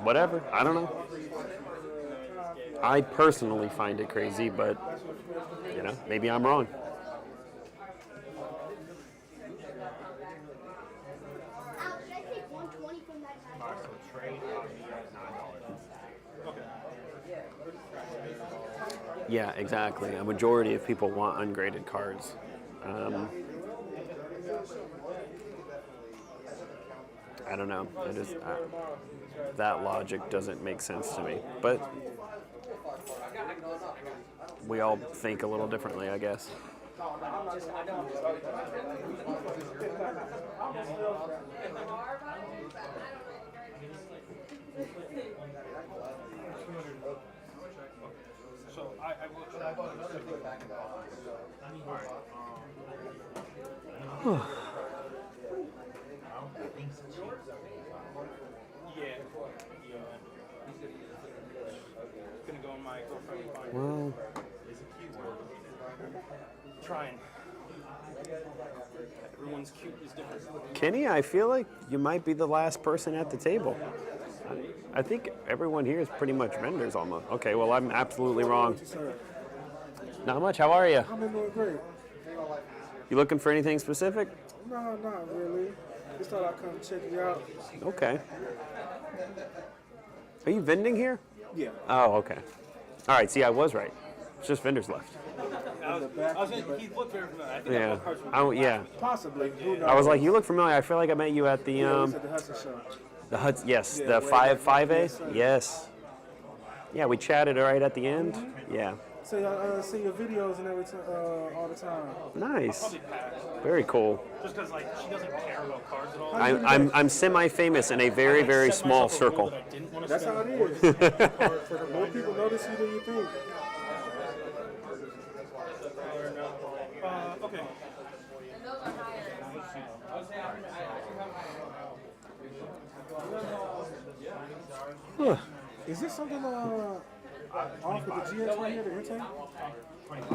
whatever. I don't know. I personally find it crazy, but you know, maybe I'm wrong. Yeah, exactly. A majority of people want ungraded cards. I don't know. It is, that logic doesn't make sense to me. But we all think a little differently, I guess. So I will. Yeah. Gonna go in my girlfriend. Well, Trying. Everyone's cute is different. Kenny, I feel like you might be the last person at the table. I think everyone here is pretty much vendors almost. Okay, well, I'm absolutely wrong. Not much. How are you? I'm doing great. You looking for anything specific? No, not really. Just thought I'd come check you out. Okay. Are you vending here? Yeah. Oh, okay. All right, see, I was right. It's just vendors left. He looked very familiar. I think Yeah. that was Yeah. Possibly. Who knows? I was like, you look familiar. I feel like I met you at the Yeah, it was at the Hudson show. The Hudson, yes, Yeah, the way five back then, A. yes, sir. Yes. Yeah, we chatted right at the end. Yeah. So I see your videos and everything all the time. Nice. Very cool. just because like she doesn't care about cards at all. I'm semi-famous in a very, very small circle. That's how it is. More people notice you than you think. Okay. Huh. Is this something off with the GX right here, the intake?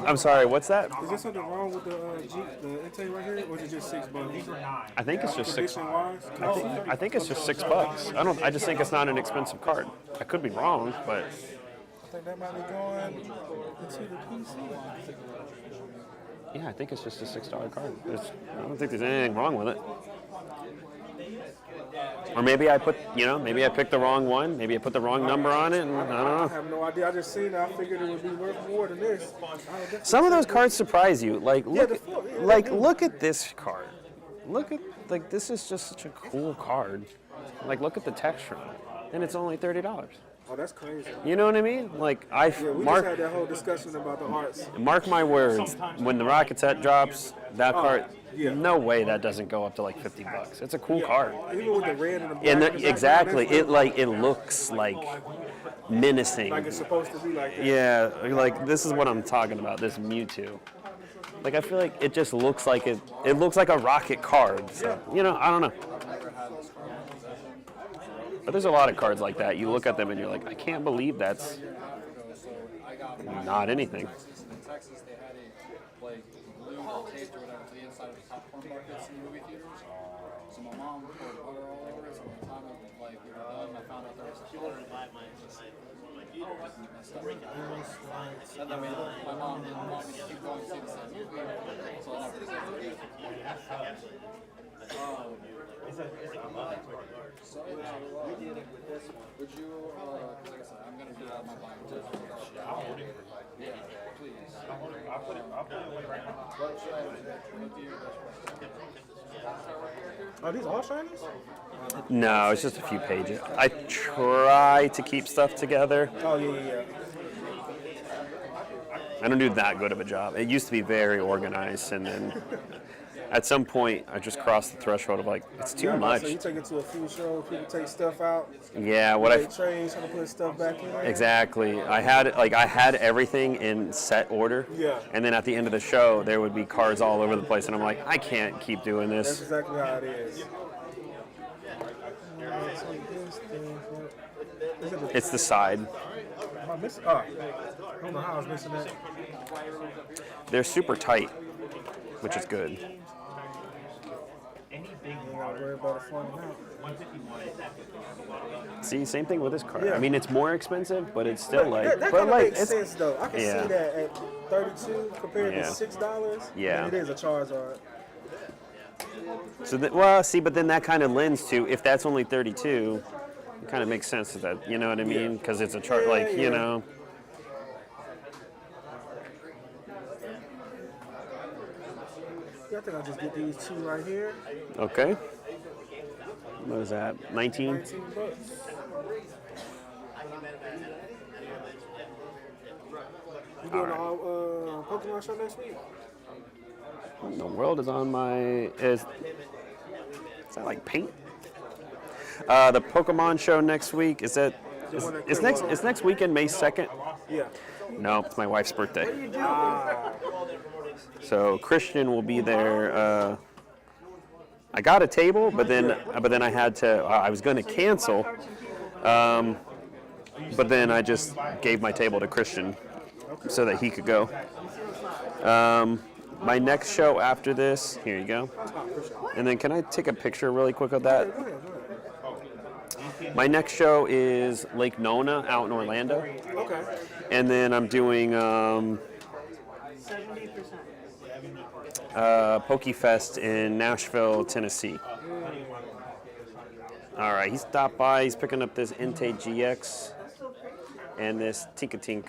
I'm sorry, what's that? Is there something wrong with the intake right here, or is it just $6? I think it's just $6. Condition-wise? I think it's just $6. I just think it's not an expensive card. I could be wrong, but I think that might be going into the PC. yeah, I think it's just a $6 card. I don't think there's anything wrong with it. Or maybe I maybe I picked the wrong one. Maybe I put the wrong number on it, and I don't know. I have no idea. I just seen it. I figured it would be worth more than this. Some of those cards surprise you. Like look at this card. This is just such a cool card. Like look at the texture on it, and it's only $30. Oh, that's crazy. You know what I mean? Like we just had that whole discussion about the arts. Mark my words. When the Rocket set drops, that card. No way that doesn't go up to like $50. It's a cool card. Even with the red and the black. Exactly. It looks like menacing. Like it's supposed to be like that. Yeah, like this is what I'm talking about. This Mewtwo. Like I feel like it just looks like it. It looks like a Rocket card. So I don't know. But there's a lot of cards like that. You look at them and you're like, I can't believe that's not anything. Texas, they had a glue taped or whatever to the inside of the popcorn buckets in the movie theaters. So my mom poured butter all over it. So by the time we were done, I found out there was a killer in my mind. And then my mom didn't want me to keep going to see the same movie, so I never did. So we did it with this one. Would you, like I said, I'm going to do it out of my binder. Yeah, please. I'll put it away right now. What should I do? Are these all shinies? No, it's just a few pages. I try to keep stuff together. Oh, yeah. I don't do that good of a job. It used to be very organized, and then at some point, I just crossed the threshold of like, it's too much. So you take it to a few shows, people take stuff out. Yeah, trains, trying to put stuff back in. Exactly. I had everything in set order. Yeah. And then at the end of the show, there would be cards all over the place, and I'm like, I can't keep doing this. That's exactly how it is. It's the side. Am I missing? Oh, I don't know how I was missing that. They're super tight, which is good. See, same thing with this card. Yeah. I mean, it's more expensive, but it's still like. That but kind of like, makes sense though. I can yeah. see that at $32 compared to $6. Yeah. And it is a Charizard. So but then that kind of lends to if that's only 32, it kind of makes sense that you know what I mean because it's a chart you know. I think I'll just get these two right here. Okay. What is that? 19? 19 bucks. You doing the Pokemon show next week? The world is on my. Is that like paint? The Pokemon show next week is that? It's next weekend, May 2nd. Yeah. No, it's my wife's birthday. So Christian will be there. I got a table, but then I had to. I was going to cancel, but then I just gave my table to Christian so that he could go. My next show after this, here you go. And then can I take a picture really quick of that? My next show is Lake Nona out in Orlando. Okay. And then I'm doing PokeFest in Nashville, Tennessee. All right, he stopped by. He's picking up this Entei GX and this Tinkatink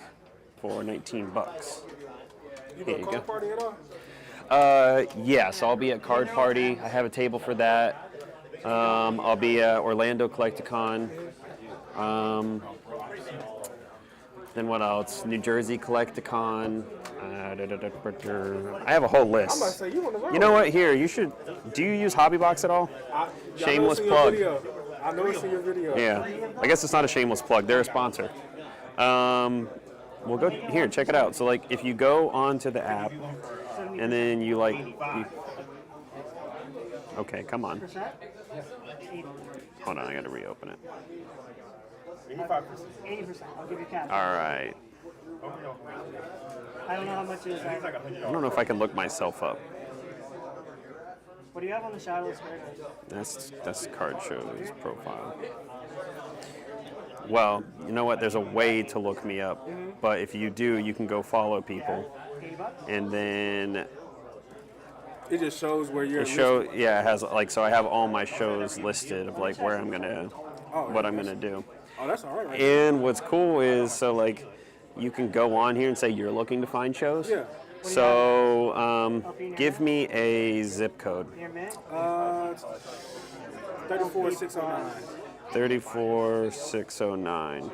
for $19. Here you go. Party at all? Yes, I'll be at Card Party. I have a table for that. I'll be at Orlando Collecticon. Then what else? New Jersey Collecticon. I have a whole list. I'm about to say, you on the road. You know what? Here, you should. Do you use Hobbybox at all? Shameless plug. I know it's in your video. Yeah, I guess it's not a shameless plug. They're a sponsor. We'll go here. Check it out. So like, if you go onto the app, and then you like. Okay, come on. Hold on, I gotta reopen it. 85%. 80%. I'll give you cash. All right. I don't know how much it is. I don't know if I can look myself up. What do you have on the shadows? That's card shows profile. Well, you know what? There's a way to look me up, but if you do, you can go follow people, and then It just shows where you're. it it has like so I have all my shows listed of like where I'm gonna, what I'm gonna do. Oh, that's all right. And what's cool is so like you can go on here and say you're looking to find shows. Yeah. So give me a zip code. 34609. 34609.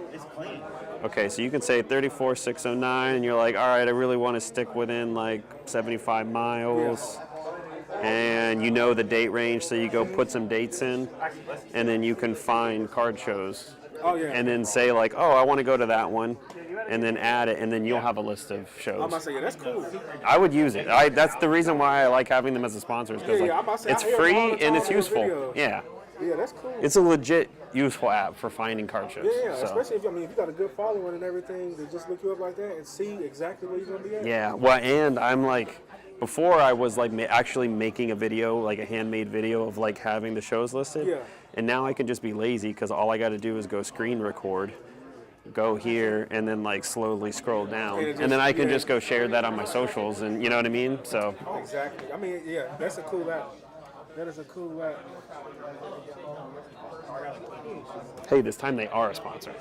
Okay, so you can say 34609, and you're like, all right, I really want to stick within like 75 miles, and you know the date range, so you go put some dates in, and then you can find card shows. Oh, yeah. And then say like, oh, I want to go to that one, and then add it, and then you'll have a list of shows. I'm about to say, yeah, that's cool. I would use it. That's the reason why I like having them as a sponsor, because I'm about to say, it's I hear free them all the and time it's in the useful. videos. Yeah. Yeah, that's cool. It's a legit useful app for finding card shows. Yeah, so. especially if you got a good following and everything, they just look you up like that and see exactly where you're gonna be at. Yeah, well, and I'm like, before I was like actually making a video, like a handmade video of like having the shows listed. Yeah. And now I can just be lazy because all I got to do is go screen record, go here, and then like slowly scroll down, and then I can just go share that on my socials, and you know what I mean. So. Exactly. I mean, yeah, that's a cool app. That is a cool app. Hey, this time they are a sponsor.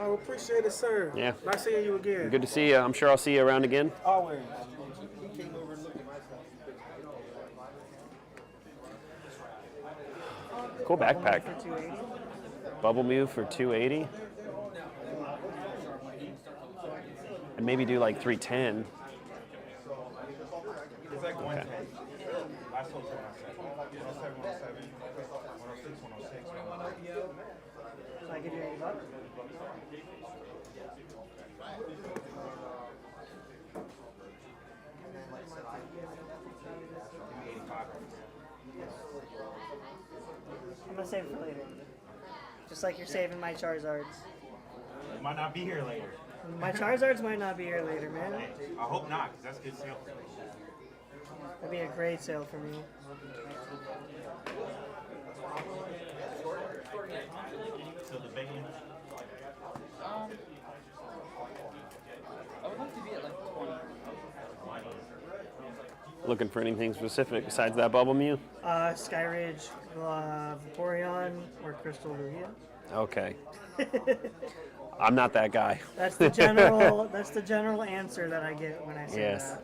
I appreciate it, sir. Yeah. Nice seeing you again. Good to see you. I'm sure I'll see you around again. Always. Cool backpack. Bubble Mew for 280. And maybe do like 310. Okay. So I give you $80. I'm gonna save it for later. Just like you're saving my Charizards. You might not be here later. My Charizards might not be here later, man. I hope not, because that's a good sale. That'd be a great sale for me. So the bacon. I would like to be at like 20. Looking for anything specific besides that Bubble Mew? Skyridge, Vaporeon, or Crystal Lugia. Okay. I'm not that guy. That's the general. That's the general answer that I get when I say that.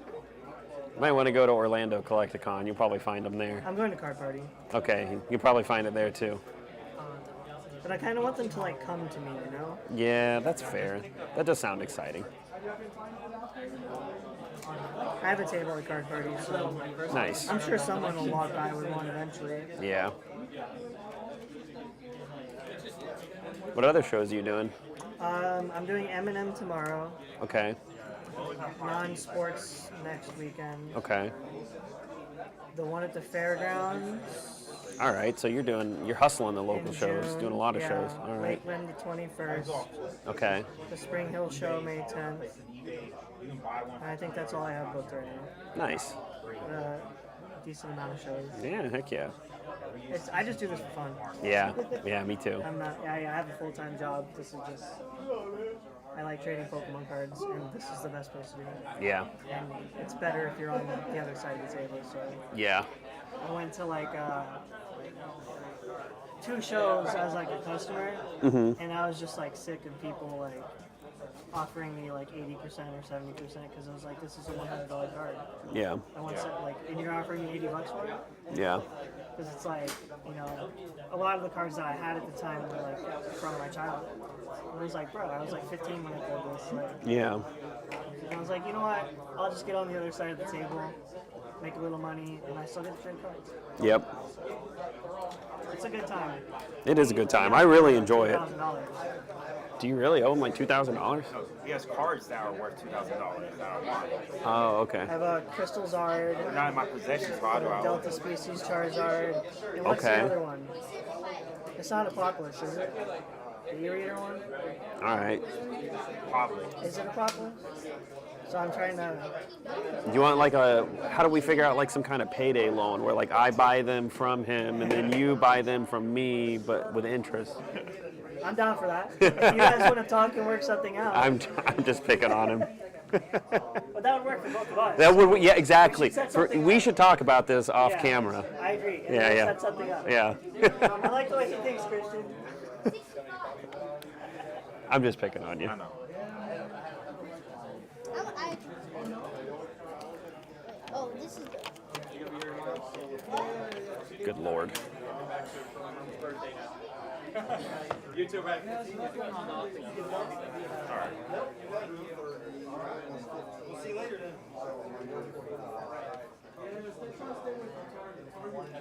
You might want to go to Orlando Collecticon. You'll probably find them there. I'm going to Card Party. Okay, you'll probably find it there too. But I kind of want them to like come to me, you know? Yeah, that's fair. That does sound exciting. I have a table at Card Party, so Nice. I'm sure someone will walk by with one eventually. Yeah. What other shows are you doing? I'm doing M&M tomorrow. Okay. Non-sports next weekend. Okay. The one at the fairgrounds. All right, so you're hustling the local in shows, June. doing a lot of Yeah, shows. All right. Lakeland the 21st. Okay. The Spring Hill show May 10th. And I think that's all I have booked right now. Nice. Decent amount of shows. Yeah, heck yeah. I just do this for fun. Yeah, yeah, me too. I'm not. I have a full-time job. This is just. I like trading Pokemon cards, and this is the best place to do it. Yeah. And it's better if you're on the other side of the table. So. Yeah. I went to like 2 shows as like a customer, and I was just like sick of people like offering me like 80% or 70% because I was like, this is a $100 card. Yeah. I want to like, and you're offering me $80 for it. Yeah. Because it's like, you know, a lot of the cards that I had at the time were like from my childhood. It was like, bro, I was like 15 when I played this. Like, Yeah. and I was like, you know what? I'll just get on the other side of the table, make a little money, and I still get to trade cards. Yep. It's a good time. It is a good time. I really enjoy it. $1,000. Do you really owe him like $2,000? No, he has cards that are worth $2,000 that I want. Oh, okay. I have a Crystal Zard. They're not in my possession, so how do I owe Delta them? Species Charizard. And what's Okay. the other one? It's not a Apocalypse, is it? The E-Reader one? All right. Probably. Is it a Apocalypse? So I'm trying to. Do you want like how do we figure out like some kind of payday loan where like I buy them from him and then you buy them from me, but with interest? I'm down for that. If you guys want to talk and work something out. I'm just picking on him. But that would work for both of us. That would, yeah, exactly. We should set something We up. should talk about this off Yeah, camera. I agree. And Yeah, we'll yeah. set something up. Yeah. I like the way he thinks, Christian. I'm just picking on you. I know. Oh, this is Good Lord. You too, right? Alright. We'll see you later then.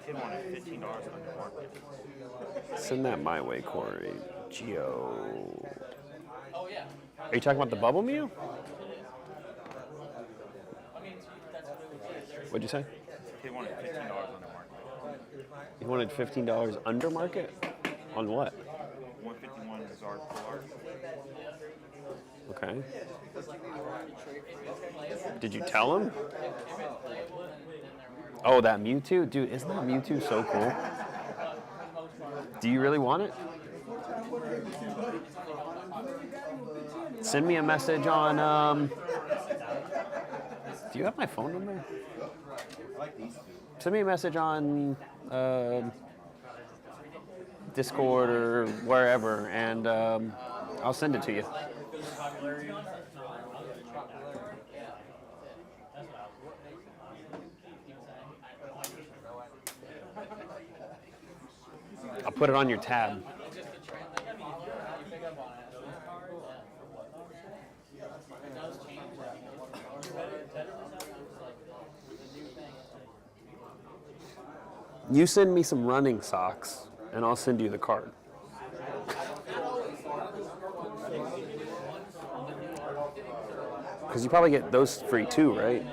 Kid wanted $15 on the market. Send that my way, Corey. Geo. Are you talking about the Bubble Mew? What'd you say? Kid wanted $15 on the market. You wanted $15 under market? On what? 151 Zard full art. Okay. Did you tell him? Oh, that Mewtwo? Dude, isn't that Mewtwo so cool? Do you really want it? Send me a message on, do you have my phone number? Send me a message on Discord or wherever, and I'll send it to you. I'll put it on your tab. You send me some running socks, and I'll send you the card. Because you probably get those free too, right?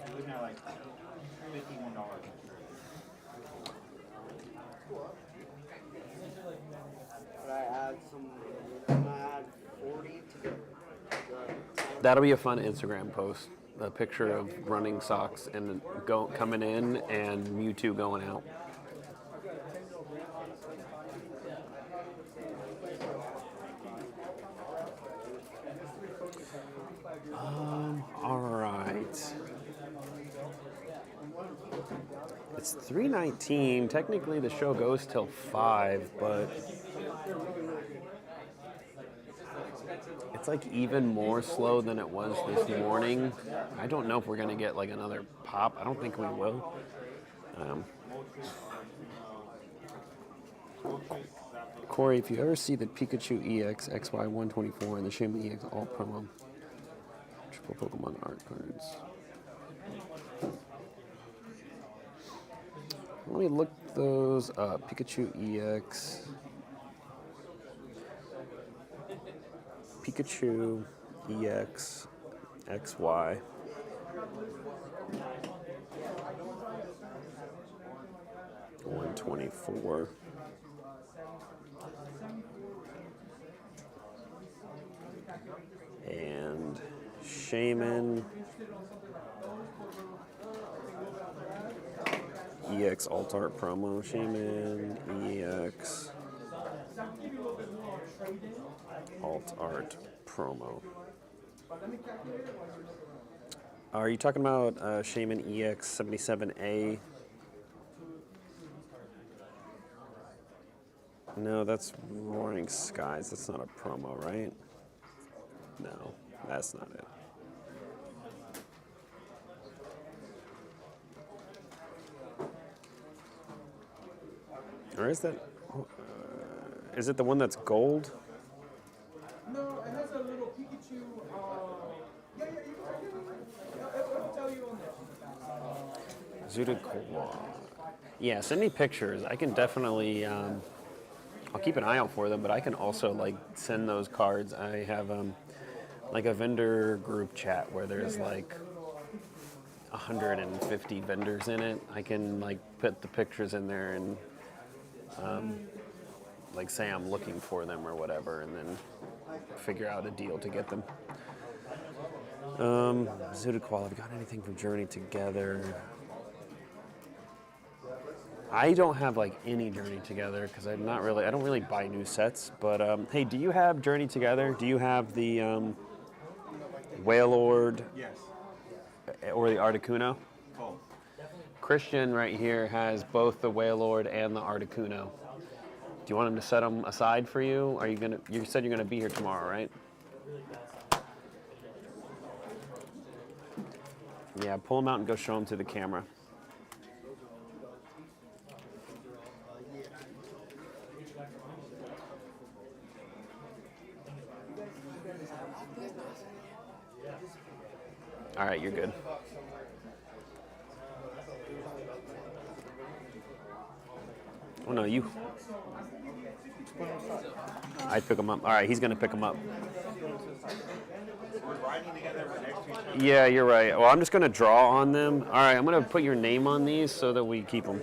You're looking at like $51. Could I add some? Can I add 40 to get the? That'll be a fun Instagram post. A picture of running socks and coming in and Mewtwo going out. All right. It's 3:19. Technically, the show goes till 5, but it's like even more slow than it was this morning. I don't know if we're gonna get like another pop. I don't think we will. Corey, if you ever see the Pikachu EX XY124 and the Shaymin EX Alt promo, triple Pokemon art cards. Let me look those up. Pikachu EX. Pikachu EX XY. $124. And Shaymin EX Alt Art promo. Shaymin EX Alt Art promo. Are you talking about Shaymin EX 77A? No, that's Roaring Skies. That's not a promo, right? No, that's not it. Or is that? Is it the one that's gold? No, it has a little Pikachu. Yeah, you can it'll tell you on there. Zootiquois. Yeah, send me pictures. I can definitely. I'll keep an eye out for them, but I can also like send those cards. I have like a vendor group chat where there's like 150 vendors in it. I can like put the pictures in there and like say I'm looking for them or whatever, and then figure out a deal to get them. Zootiquois, have you got anything from Journey Together? I don't have like any Journey Together because I don't really buy new sets. But hey, do you have Journey Together? Do you have the Wailord? Yes. Or the Articuno? Both. Christian right here has both the Wailord and the Articuno. Do you want him to set them aside for you? Are you gonna? You said you're gonna be here tomorrow, right? Yeah, pull them out and go show them to the camera. All right, you're good. Oh no, you. I pick him up. All right, he's gonna pick him up. Yeah, you're right. Well, I'm just gonna draw on them. All right, I'm gonna put your name on these so that we keep them.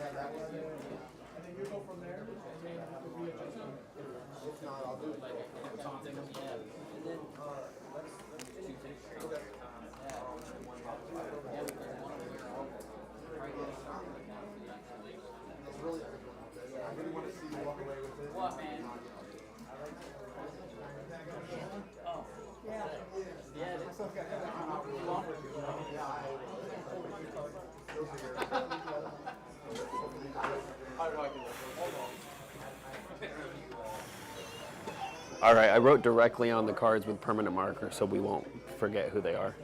All right, I wrote directly on the cards with permanent marker so we won't forget who they are.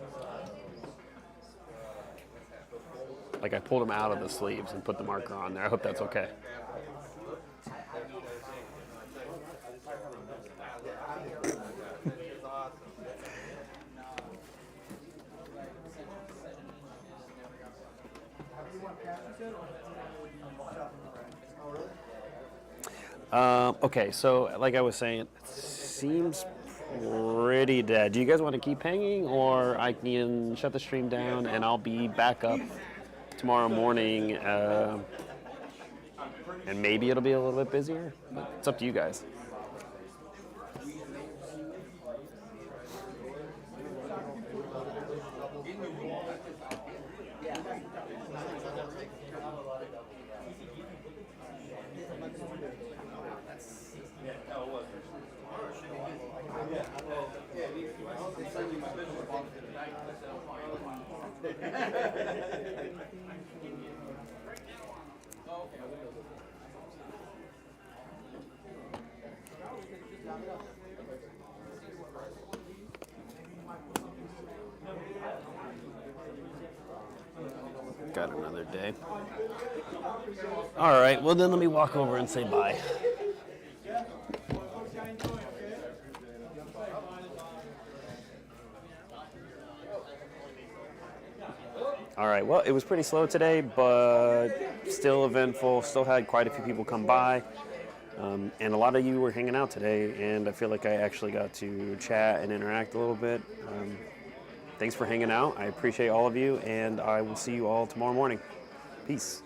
Like I pulled them out of the sleeves and put the marker on there. I hope that's okay. Okay, so like I was saying, it seems pretty dead. Do you guys want to keep hanging, or I can shut the stream down and I'll be back up tomorrow morning, and maybe it'll be a little bit busier, but it's up to you guys. Got another day. All right, well then let me walk over and say bye. All right, well, it was pretty slow today, but still eventful. Still had quite a few people come by. And a lot of you were hanging out today, and I feel like I actually got to chat and interact a little bit. Thanks for hanging out. I appreciate all of you, and I will see you all tomorrow morning. Peace.